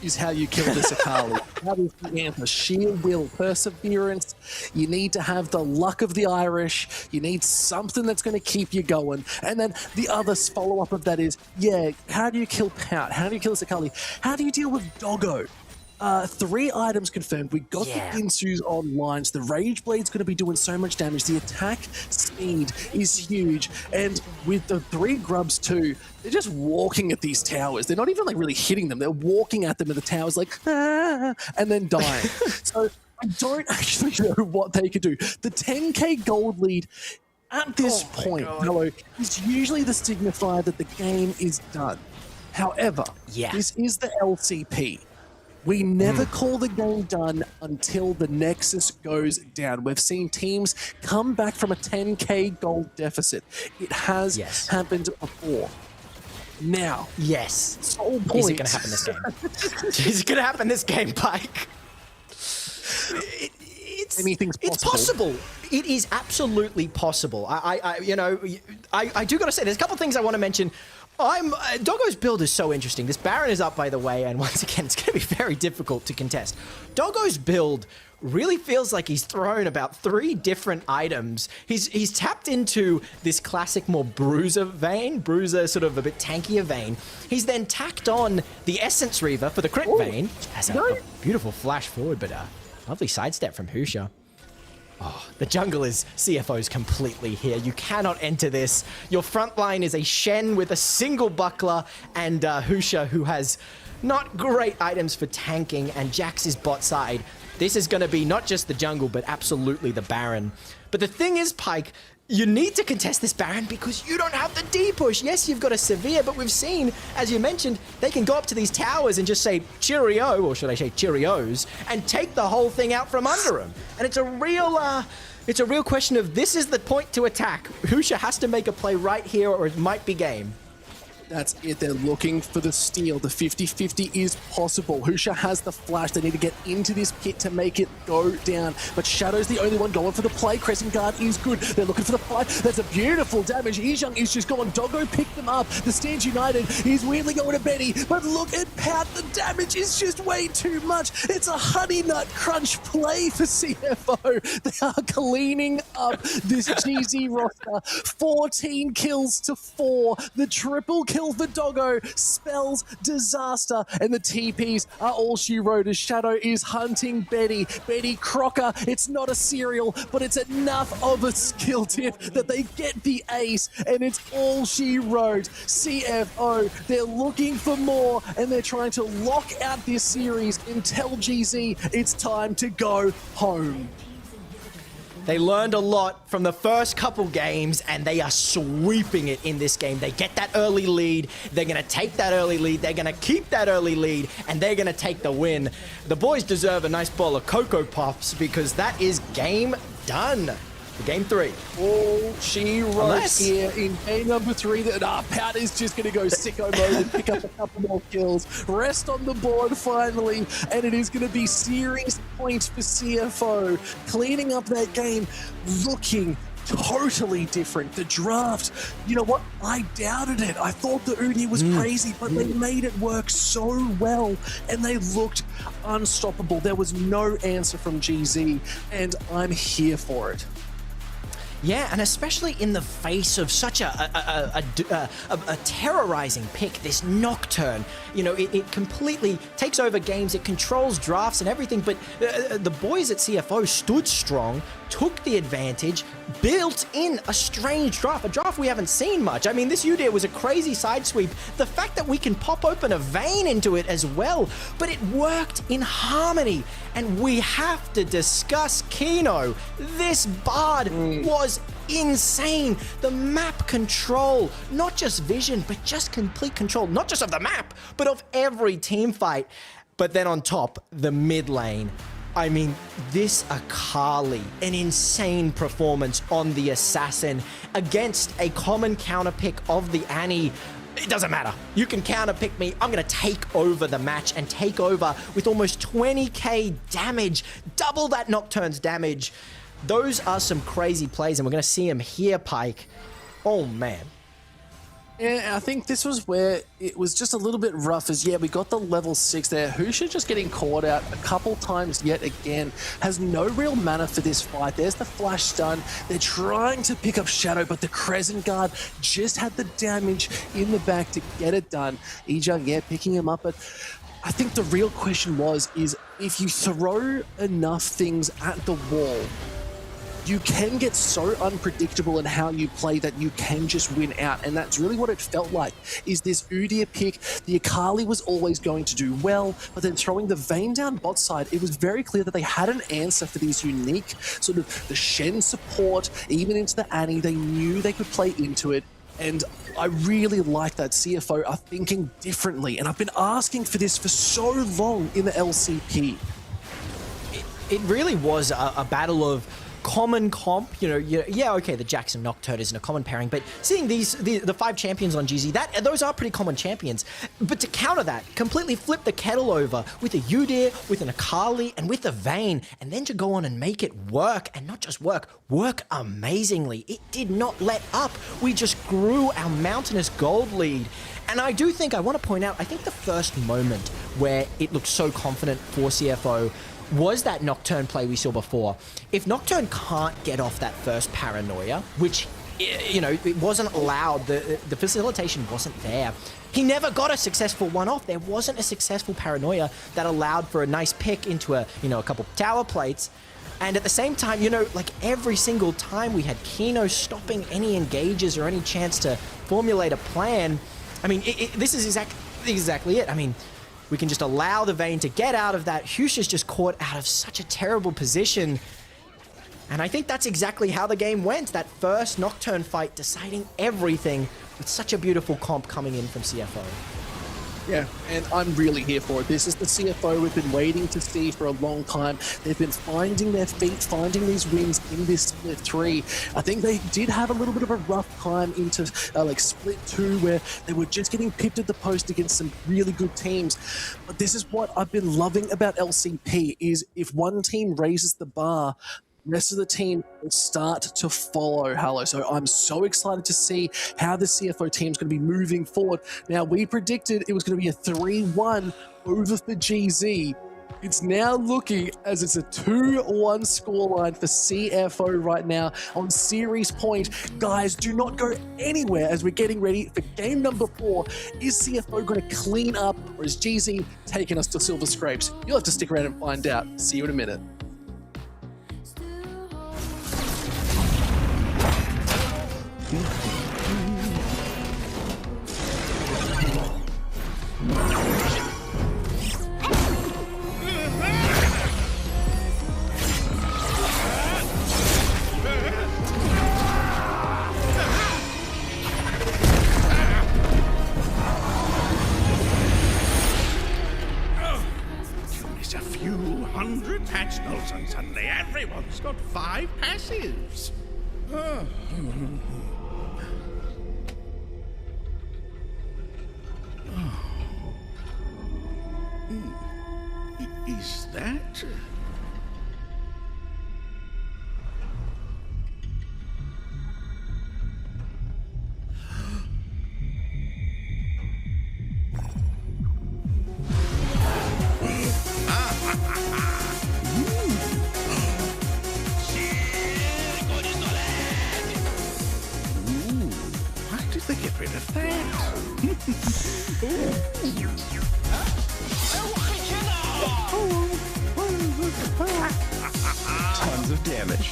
is how you kill this Akali. That is the answer. Sheer will, perseverance. You need to have the luck of the Irish. You need something that's going to keep you going. And then the other follow-up of that is, how do you kill Pout? How do you kill this Akali? How do you deal with Doggo? 3 items confirmed. We got the Insus online. So the Rage Blade's going to be doing so much damage. The attack speed is huge. And with the 3 grubs too, they're just walking at these towers. They're not even like really hitting them. They're walking at them in the towers like, and then dying. So I don't actually know what they could do. The 10k gold lead at this point, is usually the signifier that the game is done. However, this is the LCP. We never call the game done until the Nexus goes down. We've seen teams come back from a 10k gold deficit. It has happened before. now. Yes. Sole point. Is it going to happen this game? Is it going to happen this game, Pike? Anything's possible. It's possible. It is absolutely possible. I do got to say, there's a couple of things I want to mention. Doggo's build is so interesting. This Baron is up, by the way, and once again, it's going to be very difficult to contest. Doggo's build really feels like he's thrown about 3 different items. He's tapped into this classic more bruiser vein, sort of a bit tankier vein. He's then tacked on the Essence Reaver for the crit vein. Has a beautiful flash forward, but lovely sidestep from Husha. Oh, the jungle is CFO's completely here. You cannot enter this. Your front line is a Shen with a single buckler and Husha, who has not great items for tanking, and Jax's bot side. This is going to be not just the jungle, but absolutely the Baron. But the thing is, Pike, you need to contest this Baron because you don't have the D-push. Yes, you've got a Severe, but we've seen, as you mentioned, they can go up to these towers and just say cheerio, or should I say Cheerios, and take the whole thing out from under them. And it's a real question of this is the point to attack. Husha has to make a play right here or it might be game. That's it. They're looking for the steal. The 50-50 is possible. Husha has the flash. They need to get into this pit to make it go down. But Shadow's the only one going for the play. Crescent Guard is good. They're looking for the fight. That's a beautiful damage. Ijung is just gone. Doggo picked them up. The Stands United is weirdly going to Benny. But look at Pout. The damage is just way too much. It's a Honey Nut Crunch play for CFO. They are cleaning up this GZ roster. 14 kills to 4. The triple kill for Doggo spells disaster, and the TPs are all she wrote as Shadow is hunting Betty. Betty Crocker, it's not a serial, but it's enough of a skill tip that they get the ace, and it's all she wrote. CFO, they're looking for more, and they're trying to lock out this series and tell GZ it's time to go home. They learned a lot from the first couple games, and they are sweeping it in this game. They get that early lead. They're going to take that early lead. They're going to keep that early lead, and they're going to take the win. The boys deserve a nice bowl of Cocoa Puffs because that is game done. For game 3. All she wrote here in game number 3 that Pout is just going to go sicko mode and pick up a couple more kills. Rest on the board finally, and it is going to be series points for CFO. Cleaning up that game, looking totally different. The draft, you know what? I doubted it. I thought the Udi was crazy, but they made it work so well, and they looked unstoppable. There was no answer from GZ, and I'm here for it. Yeah, and especially in the face of such a terrorizing pick, this Nocturne. You know, it completely takes over games, it controls drafts and everything, but the boys at CFO stood strong, took the advantage, built in a strange draft, a draft we haven't seen much. I mean, this Udyr was a crazy side sweep. The fact that we can pop open a vein into it as well, but it worked in harmony. And we have to discuss Kino. This Bard was insane. The map control, not just vision, but just complete control, not just of the map, but of every team fight. But then on top, the mid lane. I mean, this Akali, an insane performance on the Assassin against a common counterpick of the Annie. It doesn't matter. You can counterpick me. I'm going to take over the match and take over with almost 20k damage, double that Nocturne's damage. Those are some crazy plays, and we're going to see him here, Pike. Oh, man. Yeah, I think this was where it was just a little bit rough as, yeah, we got the level 6 there. Husha just getting caught out a couple times yet again. Has no real mana for this fight. There's the flash stun. They're trying to pick up Shadow, but the Crescent Guard just had the damage in the back to get it done. Ijung, yeah, picking him up, but I think the real question is if you throw enough things at the wall, you can get so unpredictable in how you play that you can just win out. And that's really what it felt like, is this Udyr pick. The Akali was always going to do well, but then throwing the Vayne down bot side, it was very clear that they had an answer for these unique sort of the Shen support, even into the Annie. They knew they could play into it. And I really like that CFO are thinking differently. And I've been asking for this for so long in the LCP. It really was a battle of common comp, yeah, okay, the Jackson Nocturne isn't a common pairing, but seeing the 5 champions on GZ, those are pretty common champions. But to counter that, completely flip the kettle over with a Udyr, with an Akali, and with a Vayne, and then to go on and make it work, and not just work amazingly. It did not let up. We just grew our Mountainous Gold lead. And I do think, I want to point out, I think the first moment where it looked so confident for CFO was that Nocturne play we saw before. If Nocturne can't get off that first paranoia, which, it wasn't allowed, the facilitation wasn't there. He never got a successful one-off. There wasn't a successful paranoia that allowed for a nice pick into a couple tower plates. And at the same time, like every single time we had Kino stopping any engages or any chance to formulate a plan. I mean, this is exactly it. I mean, we can just allow the Vayne to get out of that. Hush just caught out of such a terrible position. And I think that's exactly how the game went. That first Nocturne fight deciding everything with such a beautiful comp coming in from CFO. Yeah, and I'm really here for it. This is the CFO we've been waiting to see for a long time. They've been finding their feet, finding these wins in this Split 3. I think they did have a little bit of a rough climb into Split 2 where they were just getting pipped at the post against some really good teams. But this is what I've been loving about LCP is if one team raises the bar, the rest of the team will start to follow. So I'm so excited to see how the CFO team is going to be moving forward. Now, we predicted it was going to be a 3-1 over for GZ. It's now looking as it's a 2-1 scoreline for CFO right now on series point. Guys, do not go anywhere as we're getting ready for game number 4. Is CFO going to clean up or is GZ taking us to Silver Scrapes? You'll have to stick around and find out. See you in a minute. It's a few hundred hatchdolls and suddenly everyone's got 5 passives. Is that... Why did they get rid of that? Tons of damage.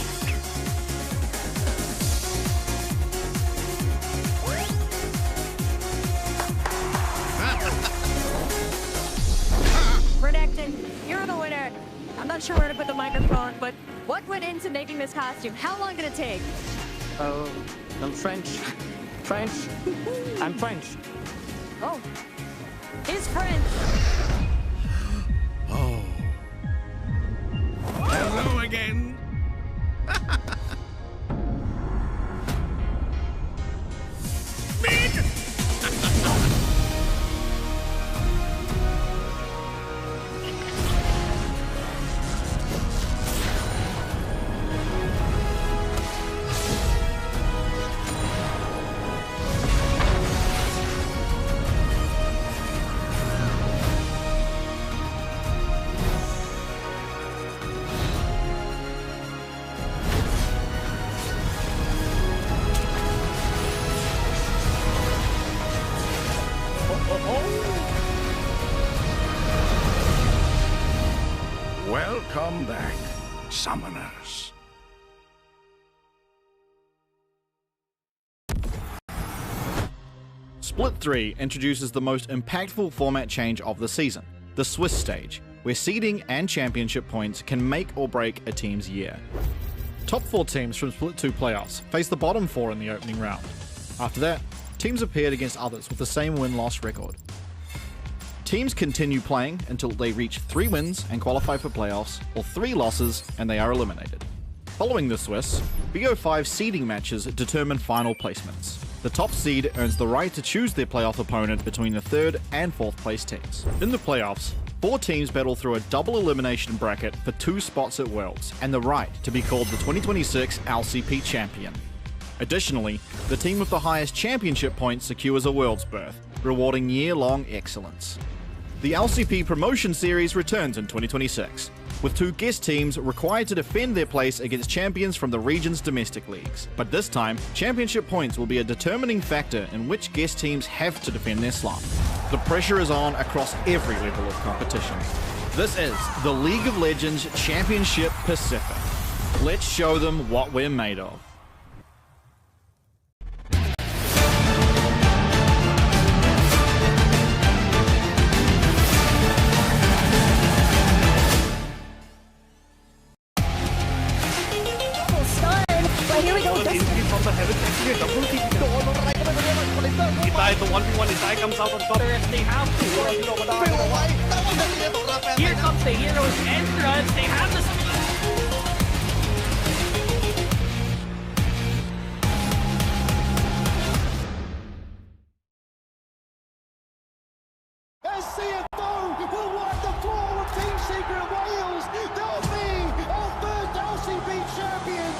Redacted, you're the winner. I'm not sure where to put the microphone, but what went into making this costume? How long did it take? Oh, I'm French. I'm French. Oh, he's French. Oh. Hello again. Mid! Welcome back, summoners. Split 3 introduces the most impactful format change of the season, the Swiss stage, where seeding and championship points can make or break a team's year. Top 4 teams from Split 2 playoffs face the bottom 4 in the opening round. After that, teams appeared against others with the same win-loss record. Teams continue playing until they reach 3 wins and qualify for playoffs, or 3 losses and they are eliminated. Following the Swiss, BO5 seeding matches determine final placements. The top seed earns the right to choose their playoff opponent between the 3rd and 4th place teams. In the playoffs, 4 teams battle through a double elimination bracket for 2 spots at Worlds and the right to be called the 2026 LCP champion. Additionally, the team with the highest championship points secures a Worlds berth, rewarding year-long excellence. The LCP Promotion Series returns in 2026, with 2 guest teams required to defend their place against champions from the region's domestic leagues. But this time, championship points will be a determining factor in which guest teams have to defend their slot. The pressure is on across every level of competition. This is the League of Legends Championship Pacific. Let's show them what we're made of. Itai, the 1v1, Itai comes out on top. They have to work. Here comes the hero's entrance. They have the As CFO will wipe the floor with Team Secret Wales, they'll be our first LCP champion.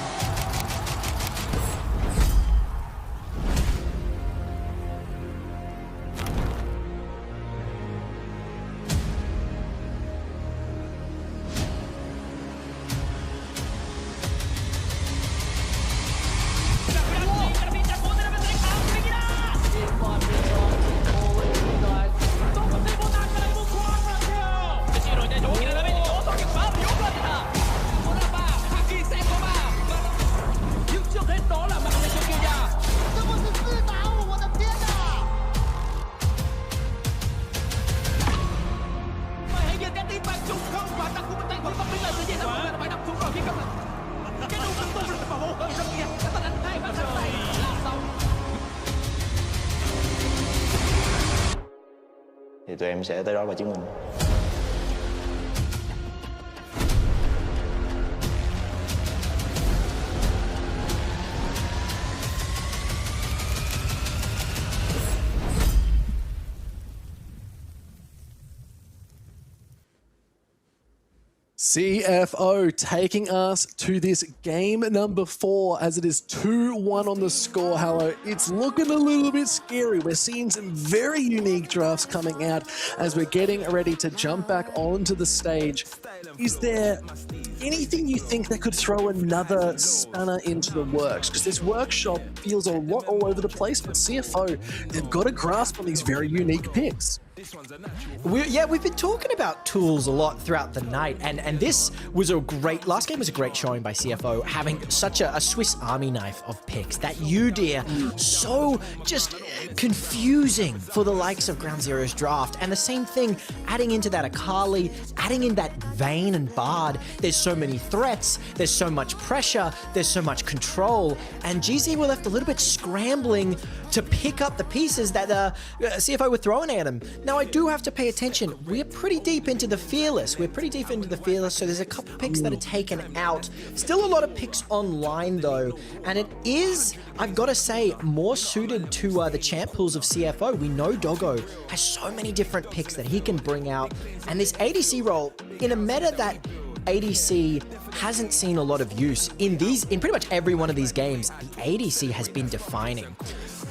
Thì tụi em sẽ tới đó và chứng minh. CFO taking us to this game number 4 as it is 2-1 on the score. Hello, it's looking a little bit scary. We're seeing some very unique drafts coming out as we're getting ready to jump back onto the stage. Is there anything you think that could throw another spanner into the works? Because this workshop feels a lot all over the place, but CFO, they've got a grasp on these very unique picks. We've been talking about tools a lot throughout the night, and this was a great, last game was a great showing by CFO, having such a Swiss Army knife of picks. That Udyr, so just confusing for the likes of Ground Zero's draft, and the same thing, adding into that Akali, adding in that Vayne and Bard. There's so many threats, there's so much pressure, there's so much control, and GZ were left a little bit scrambling to pick up the pieces that CFO were throwing at him. Now, I do have to pay attention. We're pretty deep into the Fearless. So there's a couple picks that are taken out. Still a lot of picks online, though. And it is, I've got to say, more suited to the champ pools of CFO. We know Doggo has so many different picks that he can bring out. And this ADC role, in a meta that ADC hasn't seen a lot of use in pretty much every one of these games, the ADC has been defining.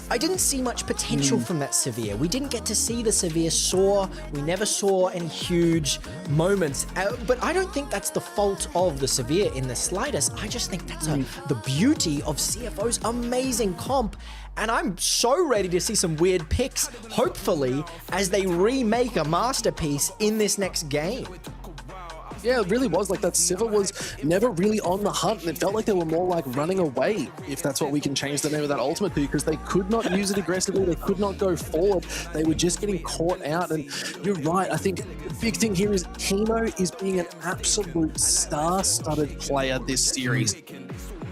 I didn't see much potential from that Severe. We didn't get to see the Severe soar. We never saw any huge moments. But I don't think that's the fault of the Severe in the slightest. I just think that's the beauty of CFO's amazing comp. And I'm so ready to see some weird picks, hopefully, as they remake a masterpiece in this next game. Yeah, it really was. Like, that Sivir was never really on the hunt, and it felt like they were more like running away, if that's what we can change the name of that ultimate to, because they could not use it aggressively, they could not go forward, they were just getting caught out. And you're right, I think the big thing here is Chemo is being an absolute star-studded player this series.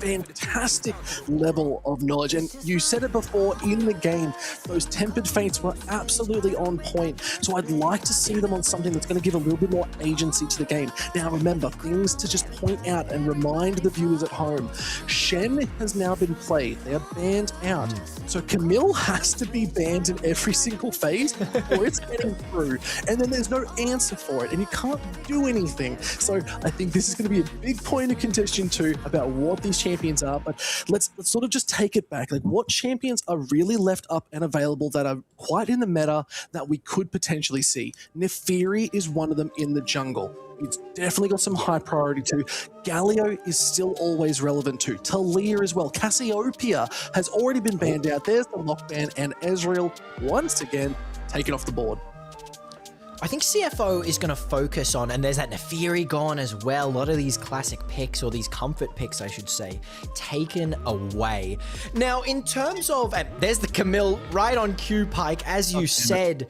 fantastic level of knowledge. And you said it before in the game, those tempered fates were absolutely on point. So I'd like to see them on something that's going to give a little bit more agency to the game. Now remember, things to just point out and remind the viewers at home. Shen has now been played. They are banned out. So Camille has to be banned in every single phase or it's getting through. And then there's no answer for it and you can't do anything. So I think this is going to be a big point of contention too about what these champions are. But let's sort of just take it back. Like, what champions are really left up and available that are quite in the meta that we could potentially see? Nefiri is one of them in the jungle. It's definitely got some high priority too. Galio is still always relevant too. Talia as well. Cassiopeia has already been banned out. There's the lock ban, and Ezreal once again taken off the board. I think CFO is going to focus on, and there's that Nefiri gone as well. A lot of these classic picks, or these comfort picks, I should say, taken away. Now, in terms of, there's the Camille right on cue, Pike, as you said.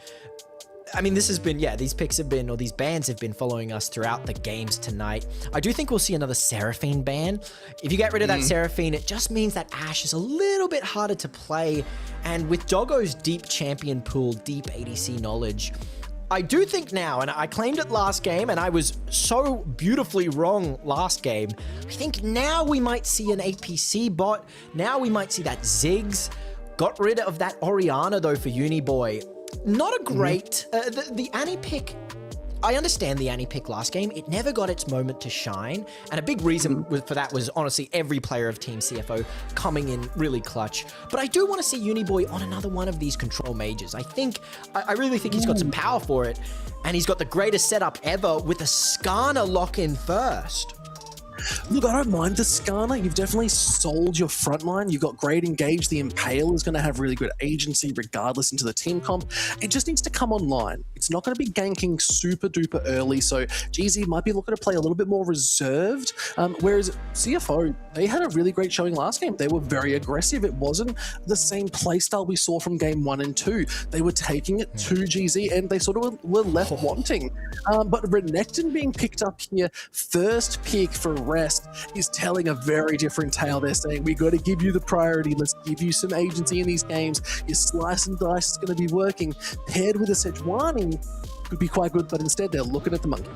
I mean, this has been, yeah, these picks have been, or these bans have been following us throughout the games tonight. I do think we'll see another Seraphine ban. If you get rid of that Seraphine, it just means that Ashe is a little bit harder to play. And with Doggo's deep champion pool, deep ADC knowledge, I do think now, and I claimed it last game, and I was so beautifully wrong last game, I think now we might see an APC bot. Now we might see that Ziggs. Got rid of that Orianna, though, for Uniboy. Not a great... the Annie pick... I understand the Annie pick last game. It never got its moment to shine. And a big reason for that was, honestly, every player of Team CFO coming in really clutch. But I do want to see Uniboy on another one of these control mages. I really think he's got some power for it. And he's got the greatest setup ever with a Skarner lock-in first. Look, I don't mind the Skarner. You've definitely sold your front line. You've got great engage. The Impale is going to have really good agency regardless into the team comp. It just needs to come online. It's not going to be ganking super duper early, so GZ might be looking to play a little bit more reserved, whereas CFO, they had a really great showing last game. They were very aggressive. It wasn't the same playstyle we saw from game 1 and 2. They were taking it to GZ and they sort of were left wanting. But Renekton being picked up here, first pick for Rest, is telling a very different tale. They're saying, we got to give you the priority. Let's give you some agency in these games. Your slice and dice is going to be working. Paired with a Sejuani could be quite good, but instead they're looking at the monkey.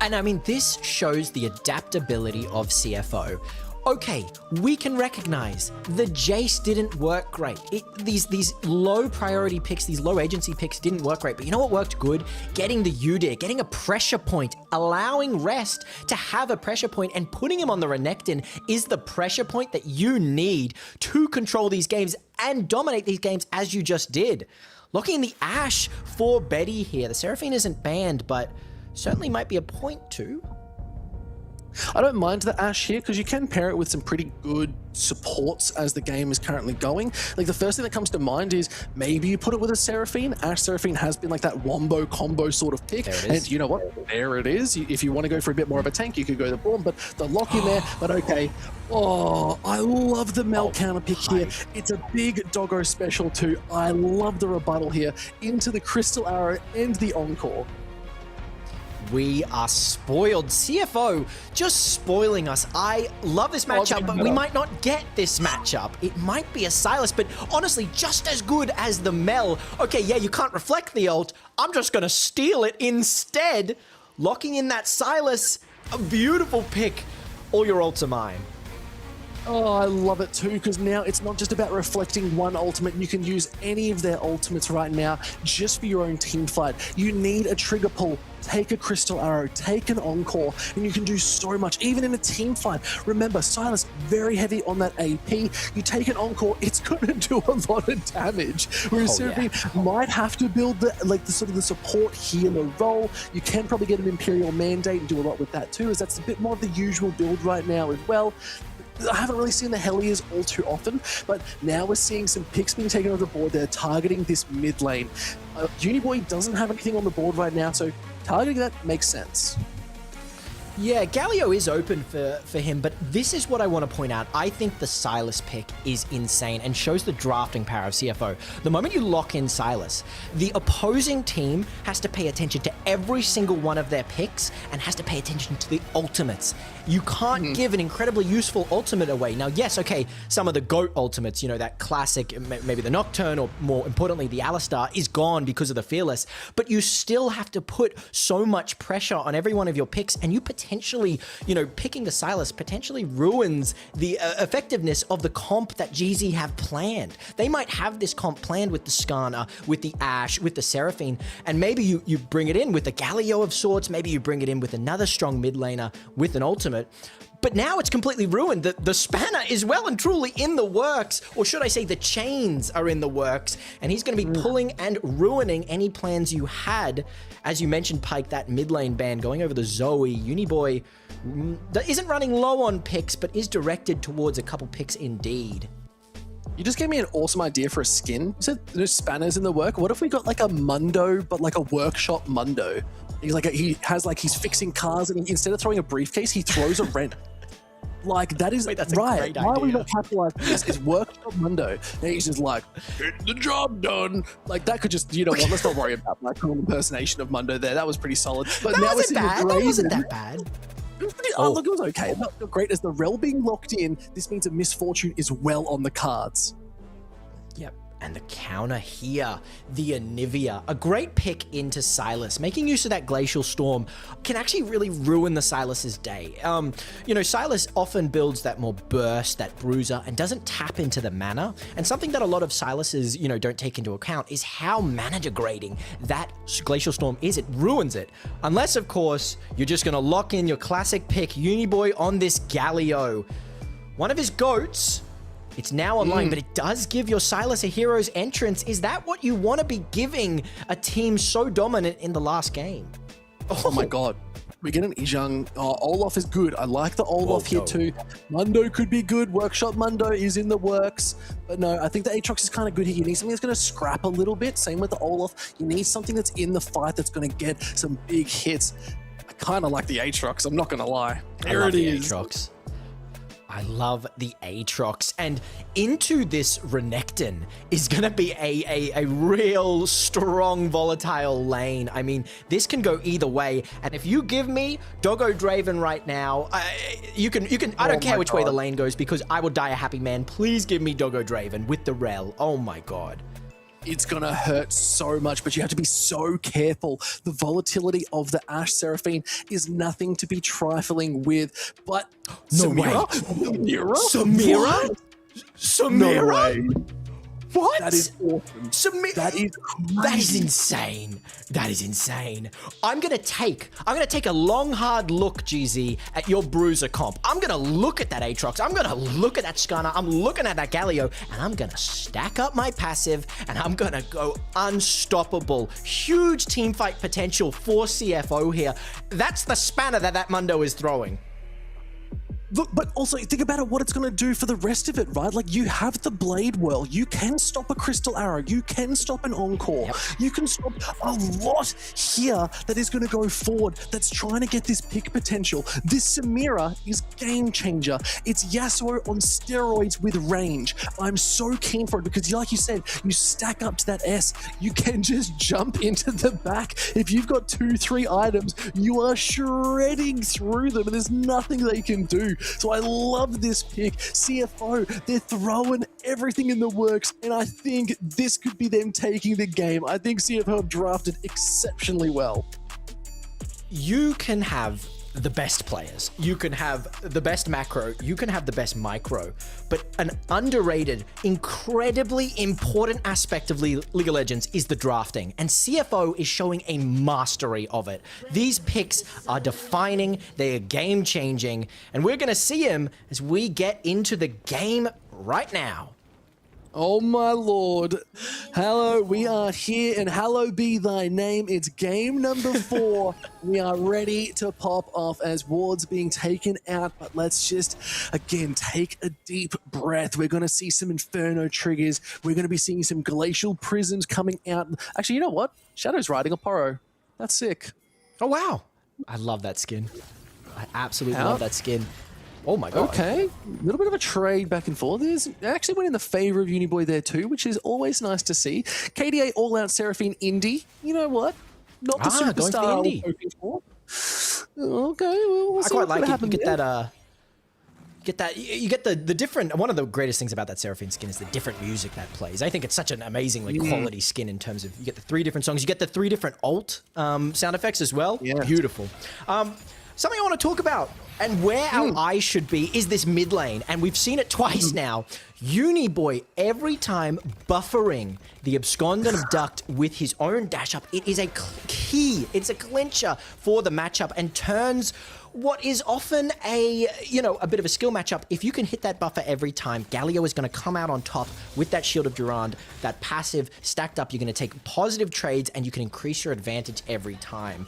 And I mean, this shows the adaptability of CFO. Okay, we can recognize the Jace didn't work great. These low priority picks, these low agency picks didn't work great. But you know what worked good? Getting the Udyr, getting a pressure point, allowing Rest to have a pressure point and putting him on the Renekton is the pressure point that you need to control these games and dominate these games as you just did. Locking in the Ashe for Betty here. The Seraphine isn't banned, but certainly might be a point too. I don't mind the Ashe here because you can pair it with some pretty good supports as the game is currently going. Like, the first thing that comes to mind is maybe you put it with a Seraphine. Ashe Seraphine has been like that wombo combo sort of pick. And you know what? There it is. If you want to go for a bit more of a tank, you could go the Braum, but the lock in there. But okay. Oh, I love the Mel counter pick here. It's a big Doggo special too. I love the rebuttal here into the Crystal Arrow and the Encore. We are spoiled. CFO just spoiling us. I love this matchup, but we might not get this matchup. It might be a Sylas, but honestly, just as good as the Mel. Okay, yeah, you can't reflect the ult. I'm just going to steal it instead. Locking in that Sylas. A beautiful pick. All your ults are mine. Oh, I love it too, because now it's not just about reflecting one ultimate. You can use any of their ultimates right now just for your own team fight. You need a trigger pull. Take a Crystal Arrow, take an Encore, and you can do so much, even in a team fight. Remember, Sylas very heavy on that AP. You take an Encore, it's going to do a lot of damage. Whereas Seraphine might have to build the sort of the support healer role. You can probably get an Imperial Mandate and do a lot with that too, as that's a bit more of the usual build right now as well. I haven't really seen the Helliers all too often, but now we're seeing some picks being taken off the board. They're targeting this mid lane. Uniboy doesn't have anything on the board right now, so targeting that makes sense. Yeah, Galio is open for him, but this is what I want to point out. I think the Sylas pick is insane and shows the drafting power of CFO. The moment you lock in Sylas, the opposing team has to pay attention to every single one of their picks and has to pay attention to the ultimates. You can't give an incredibly useful ultimate away. Now, yes, okay, some of the GOAT ultimates, you know, that classic, maybe the Nocturne, or more importantly, the Alistar, is gone because of the Fearless, but you still have to put so much pressure on every one of your picks, and you potentially, you know, picking the Sylas potentially ruins the effectiveness of the comp that GZ have planned. They might have this comp planned with the Skarner, with the Ashe, with the Seraphine, and maybe you bring it in with a Galio of sorts, maybe you bring it in with another strong mid laner with an ultimate. But now it's completely ruined. The spanner is well and truly in the works, or should I say the chains are in the works, and he's going to be pulling and ruining any plans you had. As you mentioned, Pike, that mid lane ban going over the Zoe. Uniboy that isn't running low on picks, but is directed towards a couple picks indeed. You just gave me an awesome idea for a skin. You said there's spanners in the work. What if we got like a Mundo, but like a workshop Mundo? He's fixing cars, and instead of throwing a briefcase, he throws a wrench. Like, that is that's right. A great Why idea. are we not capitalizing this? Is workshop Mundo. And he's just like, get the job done. Like, that could just, you know what, let's not worry about my cool impersonation of Mundo there. That was pretty solid. But That now wasn't we're bad. That wasn't that bad. Look, it was okay. Not great. As the rel being locked in, this means a misfortune is well on the cards. Yep. And the counter here, the Anivia, a great pick into Sylas. Making use of that Glacial Storm can actually really ruin the Sylas's day. You know, Sylas often builds that more burst, that bruiser, and doesn't tap into the mana. And something that a lot of Sylas's, you know, don't take into account is how mana degrading that Glacial Storm is. It ruins it. Unless, of course, you're just going to lock in your classic pick, Uniboy, on this Galio. One of his GOATs. It's now online, but it does give your Sylas a hero's entrance. Is that what you want to be giving a team so dominant in the last game? Oh my god. We get an Ijang. Olaf is good. I like the Olaf here too. Mundo could be good. Workshop Mundo is in the works. But no, I think the Aatrox is kind of good here. You need something that's going to scrap a little bit. Same with the Olaf. You need something that's in the fight that's going to get some big hits. I kind of like the Aatrox. I'm not going to lie. There it is. Aatrox. I love the Aatrox, and into this Renekton is going to be a real strong volatile lane. I mean, this can go either way, and if you give me Doggo Draven right now, you can. I don't care which way the lane goes, because I will die a happy man. Please give me Doggo Draven with the rel. Oh my god. It's going to hurt so much, but you have to be so careful. The volatility of the Ashe Seraphine is nothing to be trifling with, but Samira? Samira? No way. What? That is awesome. That is insane. That is insane. I'm gonna take a long, hard look, GZ, at your Bruiser comp. I'm gonna look at that Aatrox. I'm gonna look at that Skarner. I'm looking at that Galio, and I'm gonna stack up my passive, and I'm gonna go unstoppable. Huge team fight potential for CFO here. That's the spanner that Mundo is throwing. Look, but also think about what it's going to do for the rest of it, right? Like, you have the Blade Whirl. You can stop a Crystal Arrow. You can stop an Encore. Yep. You can stop a lot here that is going to go forward, that's trying to get this pick potential. This Samira is game changer. It's Yasuo on steroids with range. I'm so keen for it because, like you said, you stack up to that S. You can just jump into the back. If you've got 2-3 items, you are shredding through them, and there's nothing they can do. So I love this pick. CFO, they're throwing everything in the works, and I think this could be them taking the game. I think CFO have drafted exceptionally well. You can have the best players, you can have the best macro, you can have the best micro, but an underrated, incredibly important aspect of League of Legends is the drafting, and CFO is showing a mastery of it. These picks are defining, they are game changing, and we're gonna see him as we get into the game right now. Oh my lord. Hello, we are here, and hallowed be thy name. It's game number 4. We are ready to pop off as wards being taken out, but let's just, again, take a deep breath. We're going to see some Inferno triggers. We're going to be seeing some Glacial Prisms coming out. Actually, you know what? Shadow's riding a Poro. That's sick. Oh, wow. I love that skin. I absolutely love that skin. Oh my god. Okay, a little bit of a trade back and forth. It actually went in the favor of Uniboy there too, which is always nice to see. KDA all-out Seraphine Indy. You know what? Not the superstar I was hoping for. Okay, well, we'll see I quite like it. You get the different. One of the greatest things about that Seraphine skin is the different music that plays. I think it's such an amazingly quality skin in terms of you get the 3 different songs. You get the 3 different alt sound effects as well. Yeah. Beautiful. Something I want to talk about and where our eyes should be is this mid lane, and we've seen it twice now. Uniboy every time buffering the Abscond and Abduct with his own dash up. It is a key. It's a clincher for the matchup and turns what is often a bit of a skill matchup. If you can hit that buffer every time, Galio is going to come out on top with that Shield of Durand, that passive stacked up. You're going to take positive trades and you can increase your advantage every time.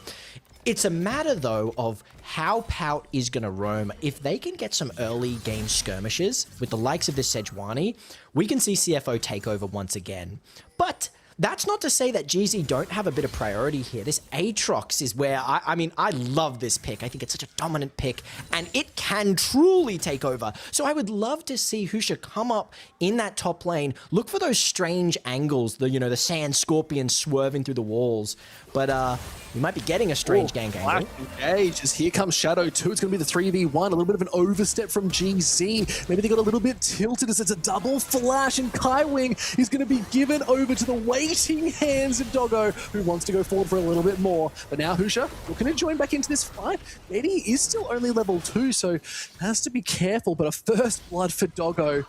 It's a matter, though, of how Pout is going to roam. If they can get some early game skirmishes with the likes of this Sejuani, we can see CFO take over once again. But that's not to say that GZ don't have a bit of priority here. This Aatrox is where, I love this pick. I think it's such a dominant pick, and it can truly take over. So I would love to see Husha come up in that top lane, look for those strange angles, the sand scorpion swerving through the walls. But we might be getting a strange gank angle. Engages. Here comes Shadow 2. It's going to be the 3v1. A little bit of an overstep from GZ. Maybe they got a little bit tilted as it's a double flash, and Kaiwing is going to be given over to the waiting hands of Doggo, who wants to go forward for a little bit more. But now Husha looking to join back into this fight. Betty is still only level 2, so has to be careful. But a first blood for Doggo.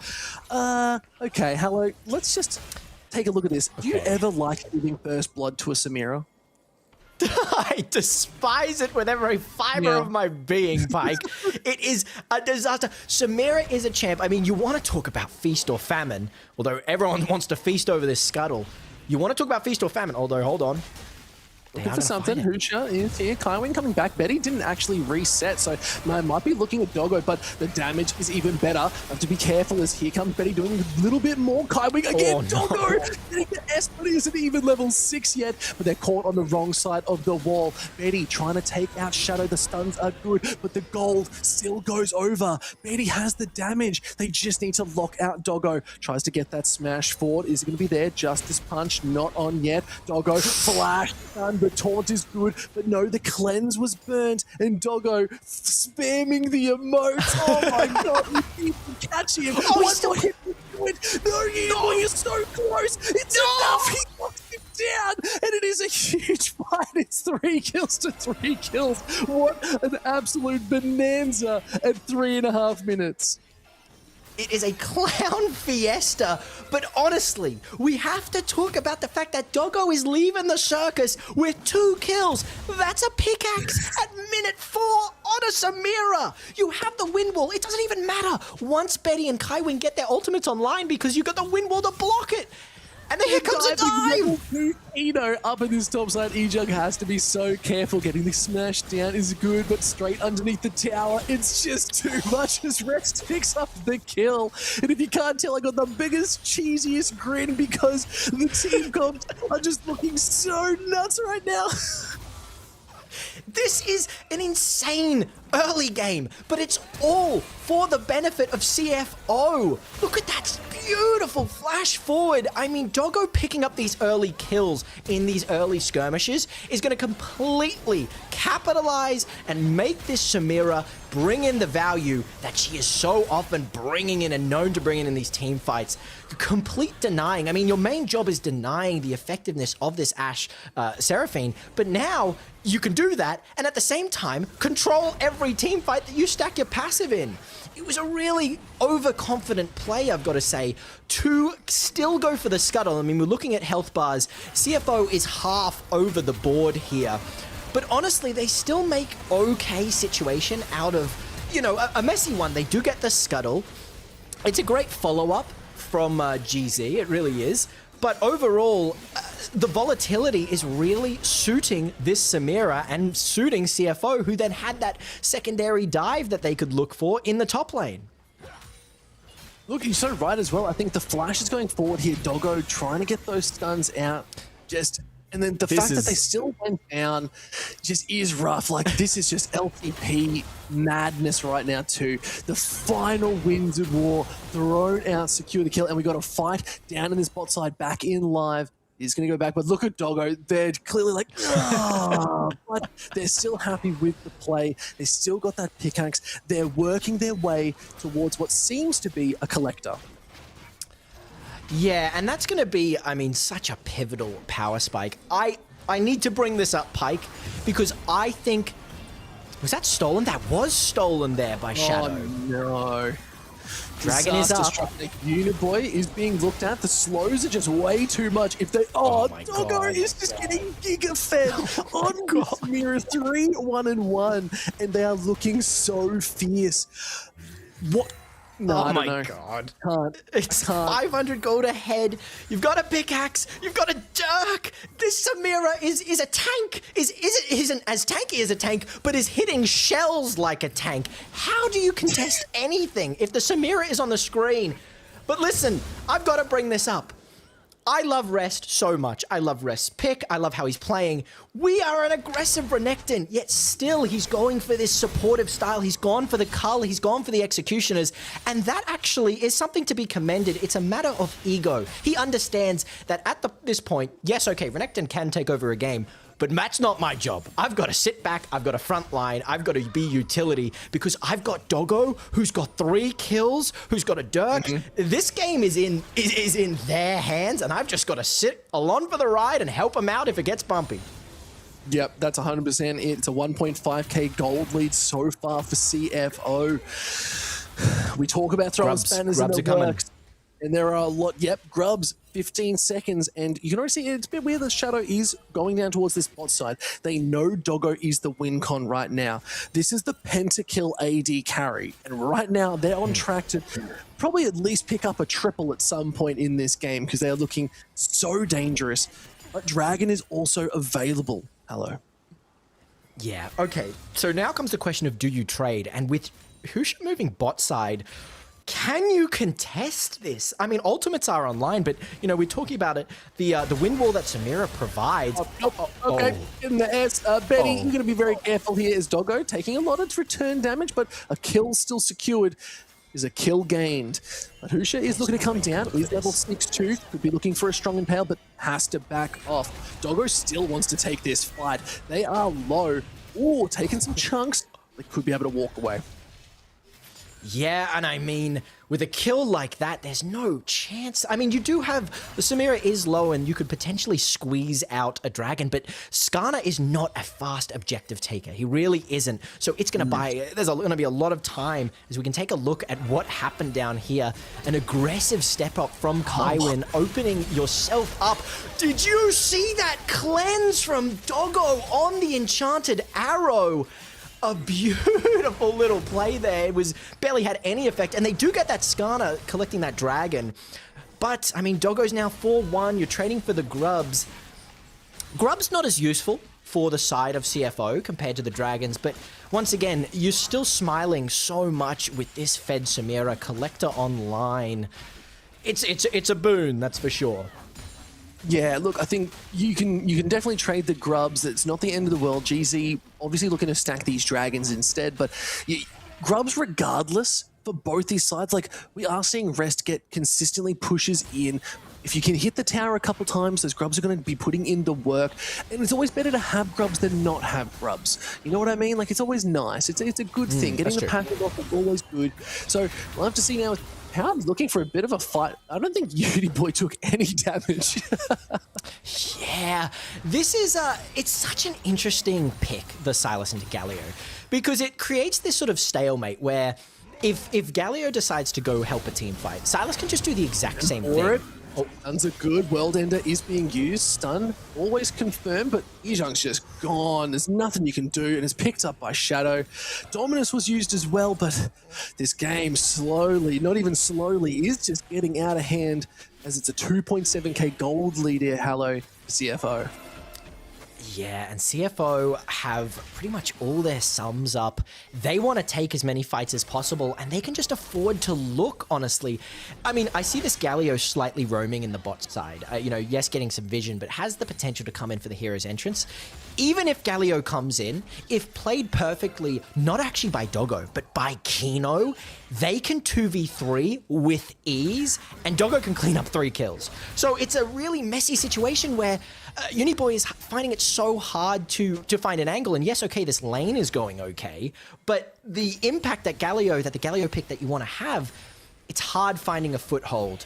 Okay, hello. Let's just take a look at this. Do you ever like giving first blood to a Samira? I despise it with every fiber of my being, Pike. It is a disaster. Samira is a champ. I mean, you want to talk about feast or famine, although everyone wants to feast over this scuttle. You want to talk about feast or famine, although, hold on. Looking for something. Husha is here. Kaiwing coming back. Betty didn't actually reset, so I might be looking at Doggo, but the damage is even better. I have to be careful as here comes Betty doing a little bit more. Kaiwing again. Oh, Doggo getting the S, but he isn't even level 6 yet, but they're caught on the wrong side of the wall. Betty trying to take out Shadow. The stuns are good, but the gold still goes over. Betty has the damage. They just need to lock out Doggo. Tries to get that smash forward. Is it going to be there? Justice Punch not on yet. Doggo flash stun. The taunt is good, but no, the cleanse was burnt, and Doggo spamming the emotes. Oh my god, you can catch him. One more hit to do it. No, you're so close. It's enough. He knocks him down, and it is a huge fight. It's 3 kills to 3 kills. What an absolute bonanza at 3.5 minutes. It is a clown fiesta, but honestly, we have to talk about the fact that Doggo is leaving the circus with 2 kills. That's a pickaxe at minute 4 on a Samira. You have the wind wall. It doesn't even matter once Betty and Kaiwing get their ultimates online because you got the wind wall to block it. And then here comes a dive! Eno up in this top side. E-Jug has to be so careful. Getting the smash down is good, but straight underneath the tower, it's just too much as Rest picks up the kill. And if you can't tell, I got the biggest, cheesiest grin because the team comps are just looking so nuts right now. This is an insane early game, but it's all for the benefit of CFO. Look at that beautiful flash forward. I mean, Doggo picking up these early kills in these early skirmishes is going to completely capitalize and make this Samira bring in the value that she is so often bringing in and known to bring in these team fights. Complete denying. I mean, your main job is denying the effectiveness of this Ashe Seraphine, but now you can do that and at the same time control every team fight that you stack your passive in. It was a really overconfident play, I've got to say, to still go for the scuttle. I mean, we're looking at health bars. CFO is half over the board here. But honestly, they still make okay situation out of, a messy one. They do get the scuttle. It's a great follow-up from GZ, it really is. But overall, the volatility is really suiting this Samira and suiting CFO, who then had that secondary dive that they could look for in the top lane. Look, you're so right as well. I think the flash is going forward here. Doggo trying to get those stuns out. Just And then the fact that they still went down just is rough. Like, this is just LCP madness right now too. The final winds of war thrown out, secure the kill, and we got a fight down in this bot side, back in live. He's going to go back, but look at Doggo. They're clearly like, but they're still happy with the play. They still got that pickaxe. They're working their way towards what seems to be a collector. Yeah, and that's going to be, I mean, such a pivotal power spike. I need to bring this up, Pike, because I think... Was that stolen? That was stolen there by Shadow. Oh, no. Dragon is up. Uniboy is being looked at. The slows are just way too much. If they... Oh Doggo is just getting giga-fed on Mirror 3-1-1. And they are looking so fierce. What... No, oh my god. It's 500 gold ahead. You've got a pickaxe. You've got a dirk. This Samira is a tank. Isn't as tanky as a tank, but is hitting shells like a tank. How do you contest anything if the Samira is on the screen? But listen, I've got to bring this up. I love Rest so much. I love Rest's pick. I love how he's playing. We are an aggressive Renekton, yet still he's going for this supportive style. He's gone for the cull. He's gone for the executioners. And that actually is something to be commended. It's a matter of ego. He understands that at this point, yes, okay, Renekton can take over a game, but that's not my job. I've got to sit back. I've got to front line. I've got to be utility because I've got Doggo, who's got 3 kills, who's got a dirk. This game is in their hands, and I've just got to sit along for the ride and help them out if it gets bumpy. Yep, that's 100% it. It's a 1.5k gold lead so far for CFO. We talk about throwing spanners in the works. And there are a lot, Grubs, 15 seconds, and you can already see it's a bit weird that Shadow is going down towards this bot side. They know Doggo is the win con right now. This is the pentakill AD carry, and right now they're on track to probably at least pick up a triple at some point in this game because they are looking so dangerous. But Dragon is also available. Hello. Yeah, okay. So now comes the question of do you trade? And with Husha moving bot side, can you contest this? I mean, ultimates are online, but, you know, we're talking about it. The wind wall that Samira provides. Okay, in the S. Betty, you're going to be very careful here as Doggo, taking a lot of return damage, but a kill still secured is a kill gained. But Husha is looking to come down. He's level 6-2. Could be looking for a strong impale, but has to back off. Doggo still wants to take this fight. They are low. Ooh, taking some chunks. They could be able to walk away. Yeah, and I mean, with a kill like that, there's no chance. I mean, you do have... The Samira is low, and you could potentially squeeze out a dragon, but Skarner is not a fast objective taker. He really isn't. So it's going to buy... There's going to be a lot of time as we can take a look at what happened down here. An aggressive step up from Kaiwin, opening yourself up. Did you see that cleanse from Doggo on the Enchanted Arrow? A beautiful little play there. It was barely had any effect, and they do get that Skarner collecting that dragon. But, I mean, Doggo's now 4-1. You're trading for the Grubs. Grubs not as useful for the side of CFO compared to the dragons, but once again, you're still smiling so much with this fed Samira Collector online. It's a boon, that's for sure. Yeah, look, I think you can definitely trade the Grubs. It's not the end of the world. GZ obviously looking to stack these dragons instead, but Grubs regardless for both these sides. Like, we are seeing Rest get consistently pushes in. If you can hit the tower a couple times, those Grubs are going to be putting in the work. And it's always better to have Grubs than not have Grubs. You know what I mean? Like, it's always nice. It's a good thing. Getting the passive off is always good. So we'll have to see now with Pound's looking for a bit of a fight. I don't think Uniboy took any damage. Yeah, this is it's such an interesting pick, the Silas into Galio, because it creates this sort of stalemate where if Galio decides to go help a team fight, Silas can just do the exact same thing. Oh, stuns are good. World Ender is being used. Stun always confirmed, but Yizhang's just gone. There's nothing you can do, and it's picked up by Shadow. Dominus was used as well, but this game slowly, not even slowly, is just getting out of hand as it's a 2.7k gold lead here, Hallow, CFO. Yeah, and CFO have pretty much all their sums up. They want to take as many fights as possible, and they can just afford to look, honestly. I mean, I see this Galio slightly roaming in the bot side. You know, yes, getting some vision, but has the potential to come in for the hero's entrance. Even if Galio comes in, if played perfectly, not actually by Doggo, but by Kino, they can 2v3 with ease, and Doggo can clean up 3 kills. So it's a really messy situation where Uniboy is finding it so hard to find an angle. And yes, okay, this lane is going okay, but the impact that the Galio pick that you want to have, it's hard finding a foothold.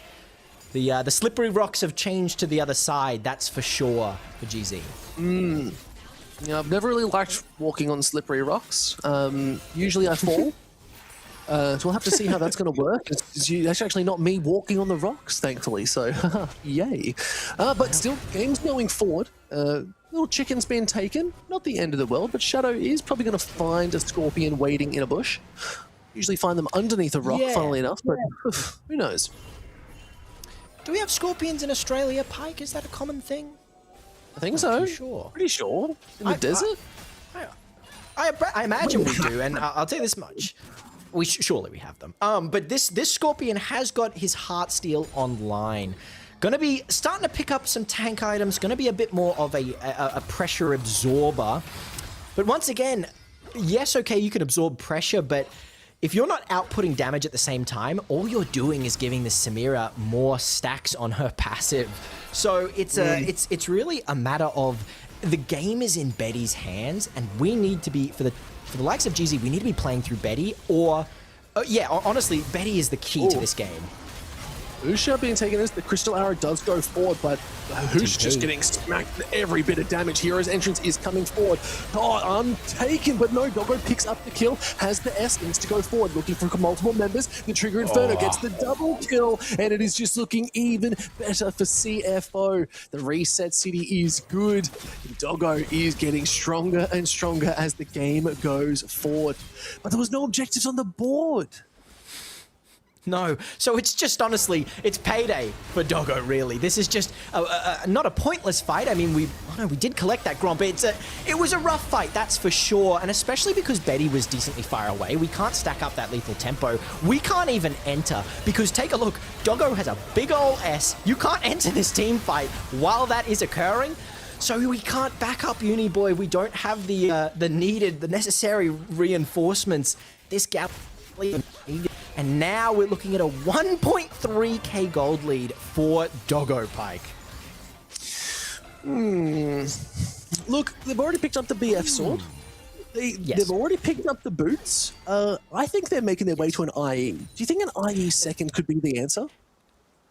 The slippery rocks have changed to the other side, that's for sure for GZ. Yeah, I've never really liked walking on slippery rocks. Usually I fall. So we'll have to see how that's going to work. It's actually not me walking on the rocks, thankfully, so yay. But still, game's going forward. Little chicken's been taken. Not the end of the world, but Shadow is probably going to find a Scorpion waiting in a bush. Usually find them underneath a rock, funnily enough, but who knows? Do we have Scorpions in Australia, Pike? Is that a common thing? I think so. Sure. Pretty sure. In the desert? I imagine we do, and I'll tell you this much. Surely we have them. But this Scorpion has got his Heartsteel online. Gonna be starting to pick up some tank items, gonna be a bit more of a pressure absorber. But once again, yes, okay, you can absorb pressure, but if you're not outputting damage at the same time, all you're doing is giving the Samira more stacks on her passive. So it's really a matter of the game is in Betty's hands, and we need to be, for the likes of GZ, we need to be playing through Betty, or yeah, honestly, Betty is the key to this game. Usha being taken as the Crystal Arrow does go forward, but Usha just getting smacked every bit of damage. Hero's entrance is coming forward. Oh, untaken, but no, Doggo picks up the kill, has the essence to go forward, looking for multiple members. The Trigger Inferno gets the double kill, and it is just looking even better for CFO. The Reset City is good. Doggo is getting stronger and stronger as the game goes forward. But there was no objectives on the board. No, so it's just honestly, it's payday for Doggo, really. This is just not a pointless fight. I mean, we did collect that Gromp. It was a rough fight, that's for sure, and especially because Betty was decently far away. We can't stack up that lethal tempo. We can't even enter, because take a look, Doggo has a big ol' S. You can't enter this team fight while that is occurring. So we can't back up Uniboy. We don't have the necessary reinforcements. This gap, and now we're looking at a 1.3k gold lead for Doggo, Pike. Look, they've already picked up the BF sword. They've already picked up the boots. I think they're making their way to an IE. Do you think an IE second could be the answer?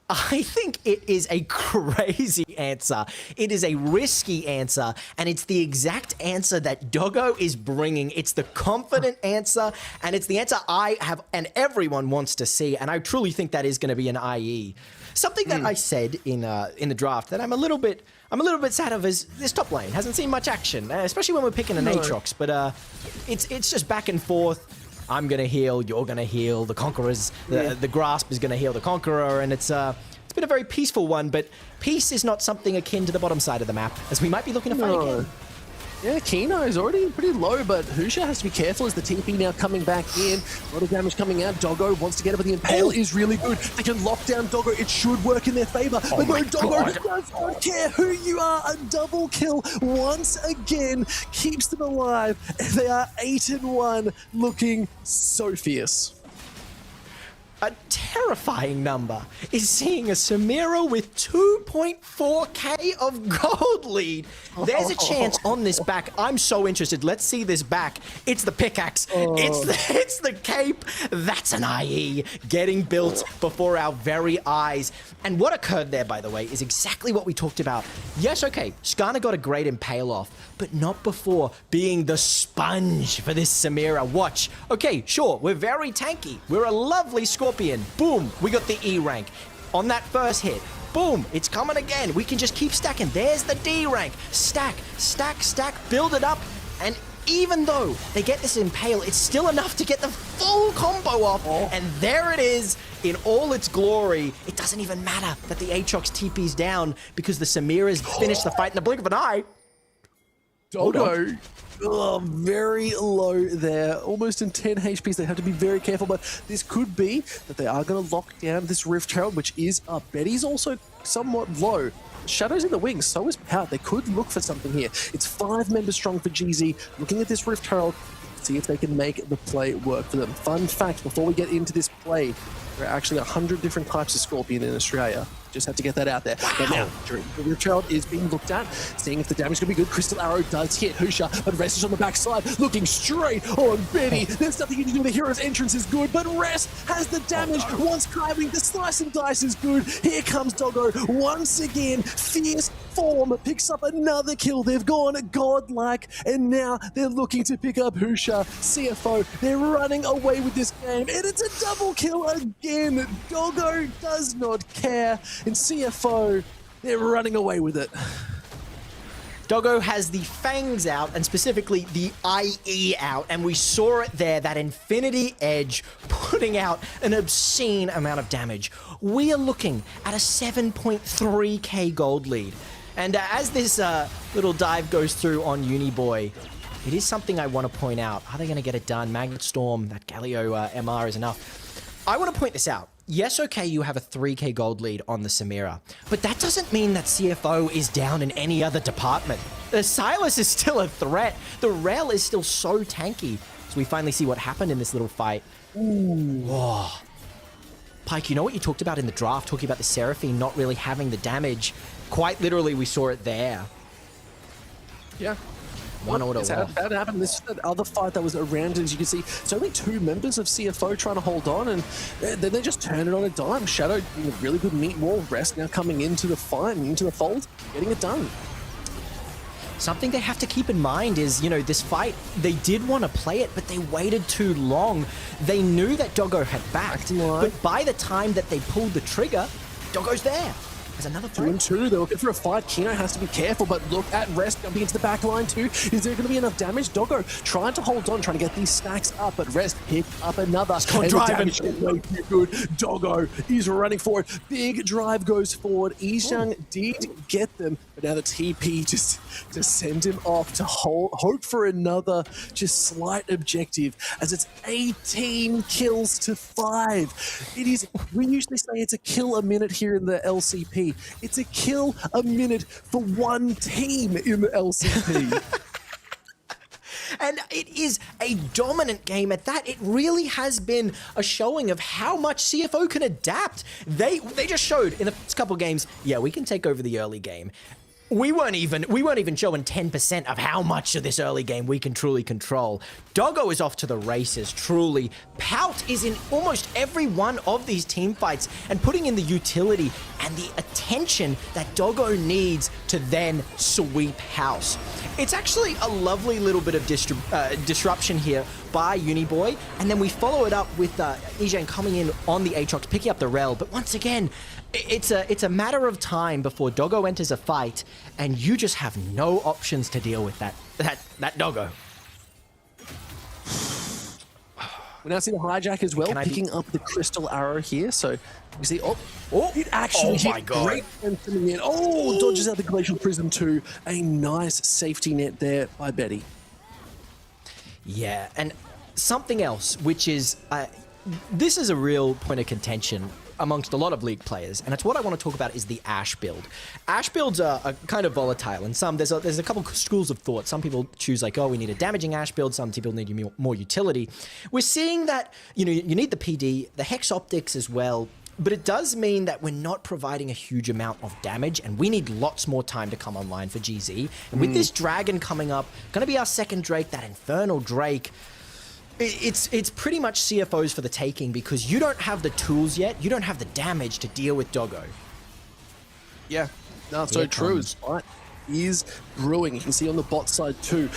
I think it is a crazy answer. It is a risky answer, and it's the exact answer that Doggo is bringing. It's the confident answer, and it's the answer I have and everyone wants to see, and I truly think that is going to be an IE. Something that I said in the draft that I'm a little bit sad of is this top lane hasn't seen much action, especially when we're picking an Aatrox, but it's just back and forth. I'm gonna heal, you're gonna heal, the Conqueror's, the Grasp is gonna heal the Conqueror, and it's been a very peaceful one, but peace is not something akin to the bottom side of the map, as we might be looking to fight again. Yeah, Kino is already pretty low, but Husha has to be careful as the TP now coming back in. A lot of damage coming out. Doggo wants to get it, but the Impale is really good. They can lock down Doggo. It should work in their favor. But no, Doggo does not care who you are. A double kill once again keeps them alive. They are 8-1, looking so fierce. A terrifying number is seeing a Samira with 2.4k of gold lead. There's a chance on this back. I'm so interested. Let's see this back. It's the pickaxe. It's the cape. That's an IE getting built before our very eyes. And what occurred there, by the way, is exactly what we talked about. Yes, okay, Skarner got a great Impale off, but not before being the sponge for this Samira. Watch. Okay, sure, we're very tanky. We're a lovely Scorpion. Boom, we got the E rank. On that first hit, boom, it's coming again. We can just keep stacking. There's the D rank. Stack, stack, stack, build it up. And even though they get this Impale, it's still enough to get the full combo off. And there it is in all its glory. It doesn't even matter that the Aatrox TP's down because the Samira's finished the fight in the blink of an eye. Doggo. Oh, very low there. Almost in 10 HPs. They have to be very careful, but this could be that they are going to lock down this Rift Herald, which is up. Betty's also somewhat low. Shadow's in the wings, so is Pout. They could look for something here. It's 5 members strong for GZ. Looking at this Rift Herald, see if they can make the play work for them. Fun fact, before we get into this play, there are actually 100 different types of Scorpion in Australia. Just have to get that out there. Wow. But now, the Rift Herald is being looked at, seeing if the damage can be good. Crystal Arrow does hit Husha, but Rest is on the backside, looking straight on Betty. There's nothing you can do. The hero's entrance is good, but Rest has the damage. Once Skywing, the slice and dice is good. Here comes Doggo once again. Fierce form picks up another kill. They've gone godlike, and now they're looking to pick up Husha. CFO, they're running away with this game, and it's a double kill again. Doggo does not care, and CFO, they're running away with it. Doggo has the fangs out, and specifically the IE out, and we saw it there, that Infinity Edge putting out an obscene amount of damage. We are looking at a 7.3k gold lead. And as this little dive goes through on Uniboy, it is something I want to point out. Are they going to get it done? Magnet Storm, that Galio MR is enough. I want to point this out. Yes, okay, you have a 3k gold lead on the Samira, but that doesn't mean that CFO is down in any other department. The Silas is still a threat. The Rel is still so tanky. So we finally see what happened in this little fight. Ooh. Oh. Pike, you know what you talked about in the draft, talking about the Seraphine not really having the damage. Quite literally, we saw it there. Yeah. One order off. That happened. This other fight that was around, as you can see, it's only 2 members of CFO trying to hold on, and then they just turn it on a dime. Shadow doing a really good meat wall. Rest now coming into the fight, into the fold, getting it done. Something they have to keep in mind is, you know, this fight, they did want to play it, but they waited too long. They knew that Doggo had backed, but by the time that they pulled the trigger, Doggo's there. There's another 2 and 2. They're looking for a fight. Kino has to be careful, but look at Rest jumping into the back line too. Is there going to be enough damage? Doggo trying to hold on, trying to get these stacks up, but Rest picked up another. It's gone driving. Way too good. Doggo is running forward. Big drive goes forward. Izhang did get them, but now the TP just to send him off to hope for another just slight objective, as it's 18 kills to 5. It is, we usually say it's a kill a minute here in the LCP. It's a kill a minute for one team in the LCP. And it is a dominant game at that. It really has been a showing of how much CFO can adapt. They just showed in the first couple of games, yeah, we can take over the early game. We weren't even showing 10% of how much of this early game we can truly control. Doggo is off to the races, truly. Pout is in almost every one of these team fights and putting in the utility and the attention that Doggo needs to then sweep house. It's actually a lovely little bit of disruption here by Uniboy, and then we follow it up with Izhang coming in on the Aatrox, picking up the Rel, but once again, it's a matter of time before Doggo enters a fight, and you just have no options to deal with that Doggo. We now see the hijack as well, picking up the Crystal Arrow here. So you see, it actually hit. Great coming in. Oh, dodges out the Glacial Prism too. A nice safety net there by Betty. Yeah, and something else, which is, this is a real point of contention amongst a lot of League players, and it's what I want to talk about is the Ashe build. Ashe builds are kind of volatile, and there's a couple schools of thought. Some people choose like, oh, we need a damaging Ashe build. Some people need more utility. We're seeing that, you know, you need the PD, the Hex Optics as well, but it does mean that we're not providing a huge amount of damage, and we need lots more time to come online for GZ. And with this Dragon coming up, going to be our second Drake, that Infernal Drake, it's pretty much CFOs for the taking, because you don't have the tools yet, you don't have the damage to deal with Doggo. Yeah, that's so true. Right. Is brewing. You can see on the bot side too,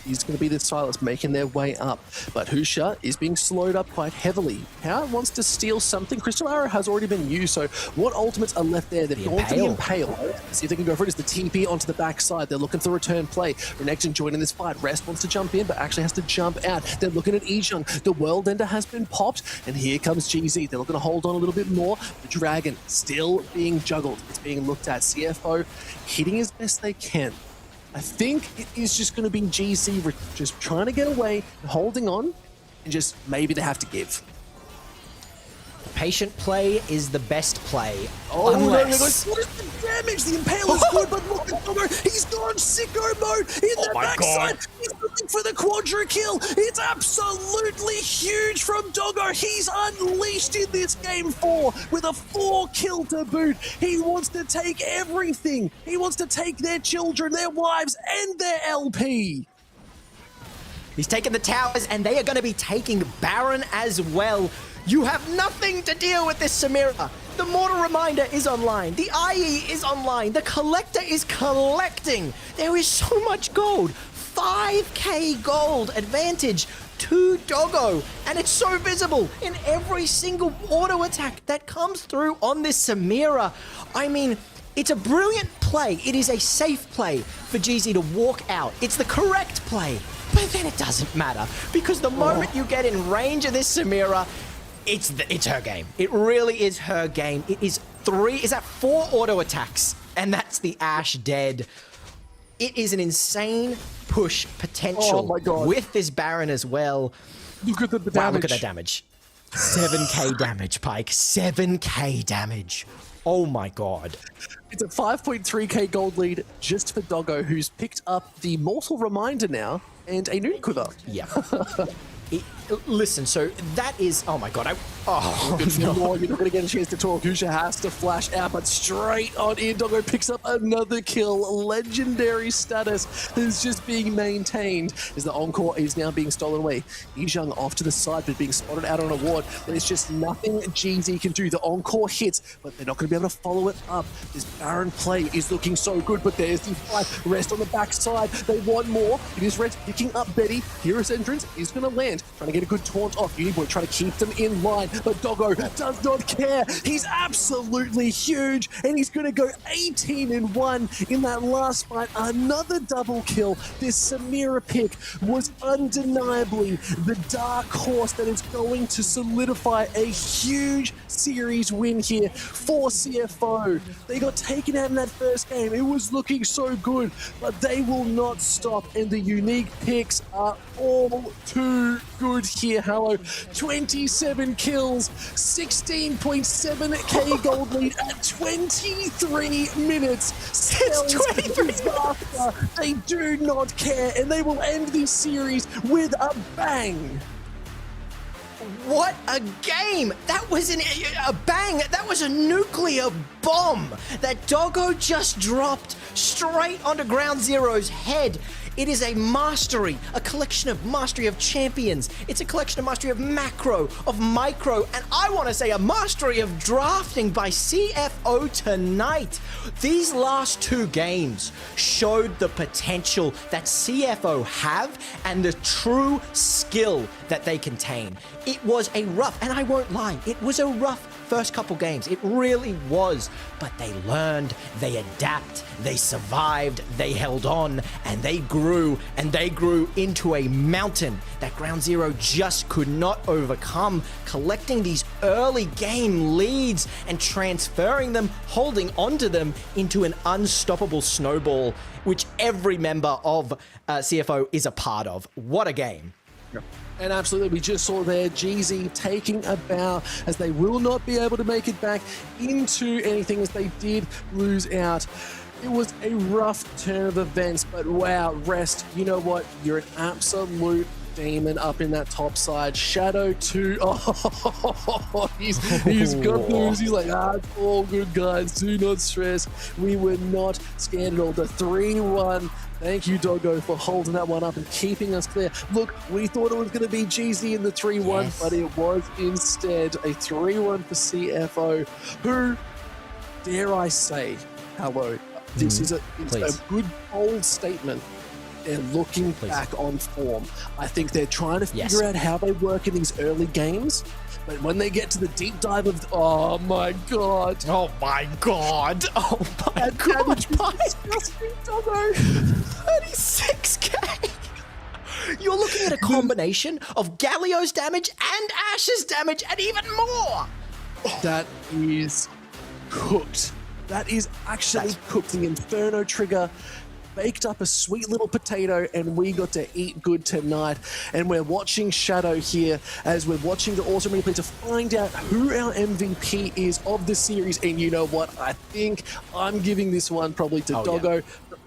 it's going to be the Silas making their way up, but Husha is being slowed up quite heavily. Power wants to steal something. Crystal Arrow has already been used, so what ultimates are left there? They've gone for the Impale. See if they can go for it. It's the TP onto the backside. They're looking for return play. Renekton joining this fight. Rest wants to jump in, but actually has to jump out. They're looking at Izhang. The World Ender has been popped, and here comes GZ. They're looking to hold on a little bit more. The Dragon still being juggled. It's being looked at. CFO hitting as best they can. I think it is just going to be GZ just trying to get away, holding on, and just maybe they have to give. Patient play is the best play. Oh, Unless... no, what is the damage? The Impaler's good, but look at Doggo. He's gone sicko mode in the backside. He's looking for the quadra kill. It's absolutely huge from Doggo. He's unleashed in this game 4 with a 4 kill to boot. He wants to take everything. He wants to take their children, their wives, and their LP. He's taking the towers, and they are going to be taking Baron as well. You have nothing to deal with this Samira. The Mortal Reminder is online. The IE is online. The Collector is collecting. There is so much gold. 5k gold advantage to Doggo. And it's so visible in every single auto attack that comes through on this Samira. I mean, it's a brilliant play. It is a safe play for GZ to walk out. It's the correct play. But then it doesn't matter. Because the moment you get in range of this Samira, it's her game. It really is her game. It is 4 auto attacks, and that's the Ashe dead. It is an insane push potential with this Baron as well. Look at the damage. Wow, look at that damage. 7k damage, Pyke. 7k damage. Oh my god. It's a 5.3k gold lead just for Doggo, who's picked up the Mortal Reminder now and a Noon Quiver. Yeah. Listen, so that is... Oh my god, no. You're not going to get a chance to talk. Husha has to flash out, but straight on in, Doggo picks up another kill. Legendary status is just being maintained as the Encore is now being stolen away. Yizhang off to the side, but being spotted out on a ward. There's just nothing GZ can do. The Encore hits, but they're not going to be able to follow it up. This Baron play is looking so good, but there's the fight. Rest on the backside. They want more. It is Red picking up Betty. Hero's entrance is going to land. Trying to get a good taunt off Uniboy, trying to keep them in line, but Doggo does not care. He's absolutely huge, and he's going to go 18-1 in that last fight. Another double kill. This Samira pick was undeniably the dark horse that is going to solidify a huge series win here for CFO. They got taken out in that first game. It was looking so good, but they will not stop, and the unique picks are all too good here. Hello, 27 kills, 16.7k gold lead at 23 minutes. It's 23 disaster. They do not care, and they will end this series with a bang. What a game! That was a bang! That was a nuclear bomb that Doggo just dropped straight onto Ground Zero's head. It is a mastery, a collection of mastery of champions. It's a collection of mastery of macro, of micro, and I want to say a mastery of drafting by CFO tonight. These last 2 games showed the potential that CFO have and the true skill that they contain. It was a rough, and I won't lie, it was a rough first couple games. It really was. But they learned, they adapt, they survived, they held on, and they grew into a mountain that Ground Zero just could not overcome, collecting these early game leads and transferring them, holding onto them into an unstoppable snowball, which every member of CFO is a part of. What a game. And absolutely, we just saw there GZ taking a bow as they will not be able to make it back into anything as they did lose out. It was a rough turn of events, but wow, Rest, you know what? You're an absolute demon up in that top side. Shadow 2, he's got news. He's like, it's all good, guys. Do not stress. We were not scared at all. The 3-1. Thank you, Doggo, for holding that one up and keeping us clear. Look, we thought it was going to be GZ in the 3-1, but it was instead a 3-1 for CFO, who, dare I say, hello, this is a good, bold statement. They're looking back on form. I think they're trying to figure out how they work in these early games. But when they get to the deep dive of, oh my god. Oh my god. Oh my god. Disgusting, Doggo. 36k. You're looking at a combination of Galio's damage and Ashe's damage and even more. That is cooked. That is actually cooked. The Inferno trigger baked up a sweet little potato and we got to eat good tonight. And we're watching Shadow here as we're watching the awesome replay to find out who our MVP is of the series. And you know what? I think I'm giving this one probably to Doggo. Yeah.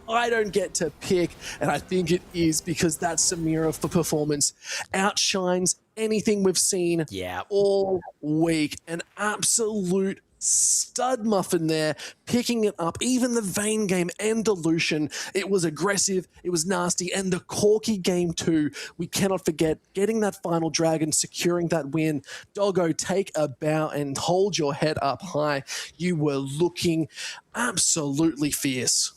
I don't get to pick, and I think it is because that Samira for performance outshines anything we've seen all week. An absolute stud muffin there, picking it up. Even the Vayne game and Dilution, it was aggressive, it was nasty, and the Corki game too. We cannot forget getting that final dragon, securing that win. Doggo, take a bow and hold your head up high. You were looking absolutely fierce.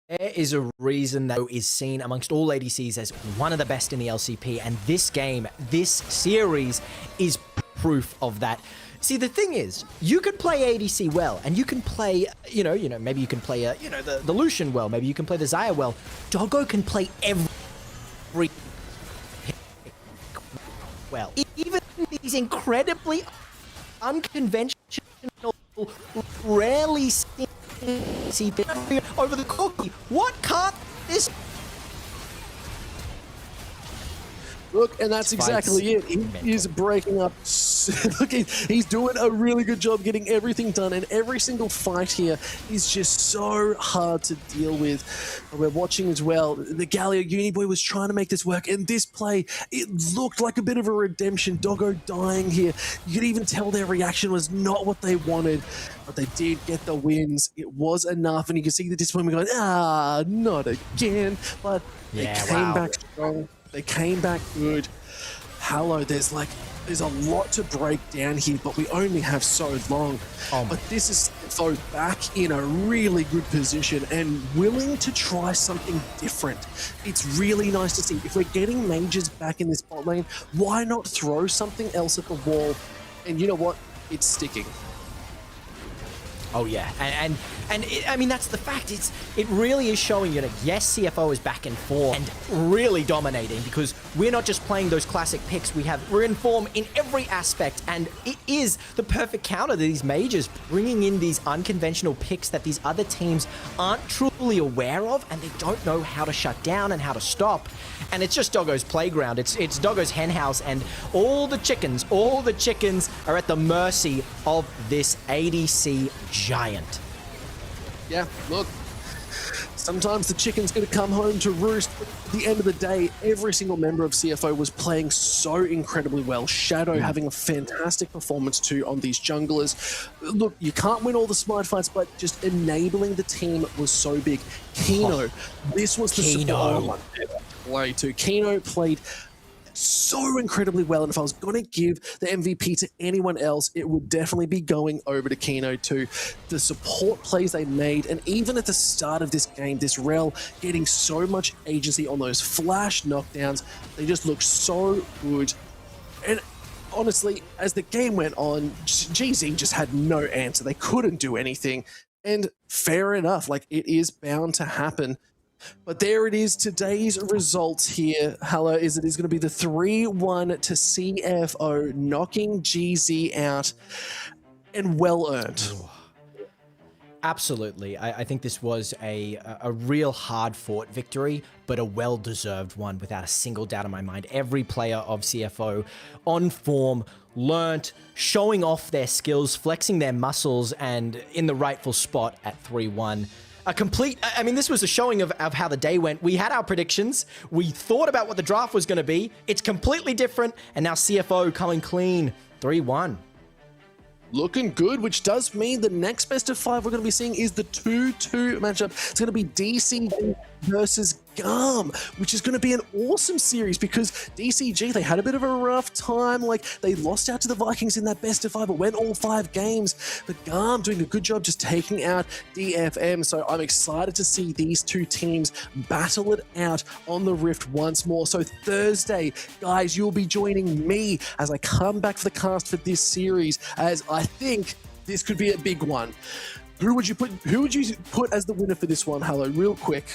There is a reason that is seen amongst all ADCs as one of the best in the LCP, and this game, this series, is proof of that. See, the thing is, you can play ADC well, and you can play, you know, maybe you can play, the Lucian well, maybe you can play the Xayah well. Doggo can play every well. Even these incredibly unconventional, rarely seen over the Corki. What can't this? Look, and that's exactly it. He is breaking up. Look, he's doing a really good job getting everything done, and every single fight here is just so hard to deal with. But we're watching as well. The Galio Uniboy was trying to make this work, and this play, it looked like a bit of a redemption. Doggo dying here. You could even tell their reaction was not what they wanted, but they did get the wins. It was enough, and you can see the disappointment going, not again. But they came back strong. They came back good. Hello, there's a lot to break down here, but we only have so long. But this is so back in a really good position and willing to try something different. It's really nice to see. If we're getting mages back in this bot lane, why not throw something else at the wall? And you know what? It's sticking. Oh yeah, and I mean that's the fact. It really is showing you that yes, CFO is back in form and really dominating because we're not just playing those classic picks. We're in form in every aspect, and it is the perfect counter to these majors, bringing in these unconventional picks that these other teams aren't truly aware of, and they don't know how to shut down and how to stop. And it's just Doggo's playground. It's Doggo's henhouse, and all the chickens are at the mercy of this ADC giant. Yeah, look, sometimes the chicken's going to come home to roost. At the end of the day, every single member of CFO was playing so incredibly well. Shadow having a fantastic performance too on these junglers. Look, you can't win all the smite fights, but just enabling the team was so big. Kino, this was the support one. Play too. Kino played so incredibly well, and if I was going to give the MVP to anyone else, it would definitely be going over to Kino too. The support plays they made, and even at the start of this game, this Rel getting so much agency on those flash knockdowns, they just looked so good. And honestly, as the game went on, GZ just had no answer. They couldn't do anything, and fair enough, like it is bound to happen. But there it is, today's results here. Hello, it is going to be the 3-1 to CFO, knocking GZ out, and well earned. Absolutely. I think this was a real hard-fought victory, but a well-deserved one without a single doubt in my mind. Every player of CFO on form, learnt, showing off their skills, flexing their muscles, and in the rightful spot at 3-1. I mean, this was a showing of how the day went. We had our predictions. We thought about what the draft was going to be. It's completely different. And now CFO coming clean, 3-1. Looking good, which does mean the next best of 5 we're going to be seeing is the 2-2 matchup. It's going to be DCG versus GARM, which is going to be an awesome series because DCG, they had a bit of a rough time. Like, they lost out to the Vikings in that best of 5, but went all 5 games. But GARM doing a good job just taking out DFM. So I'm excited to see these two teams battle it out on the Rift once more. So Thursday, guys, you'll be joining me as I come back for the cast for this series, as I think this could be a big one. Who would you put as the winner for this one, Hello, real quick?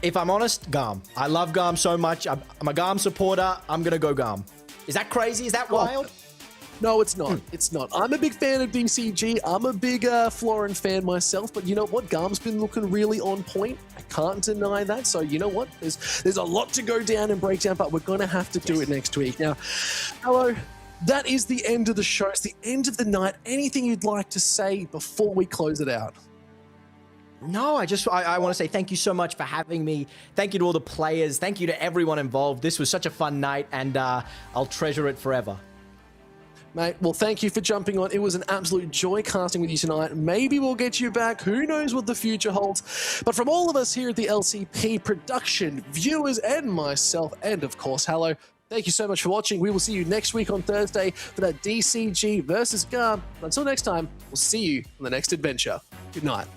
If I'm honest, GARM. I love GARM so much. I'm a GARM supporter. I'm going to go GARM. Is that crazy? Is that wild? No, it's not. It's not. I'm a big fan of DCG. I'm a big Florin fan myself, but you know what? Garm's been looking really on point. I can't deny that. So you know what? There's a lot to go down and break down, but we're going to have to do it next week. Now, hello. That is the end of the show. It's the end of the night. Anything you'd like to say before we close it out? No, I want to say thank you so much for having me. Thank you to all the players. Thank you to everyone involved. This was such a fun night, and I'll treasure it forever. Mate, well, thank you for jumping on. It was an absolute joy casting with you tonight. Maybe we'll get you back. Who knows what the future holds? But from all of us here at the LCP production, viewers, and myself, and of course, hello, thank you so much for watching. We will see you next week on Thursday for that DCG versus Garm. Until next time, we'll see you on the next adventure. Good night.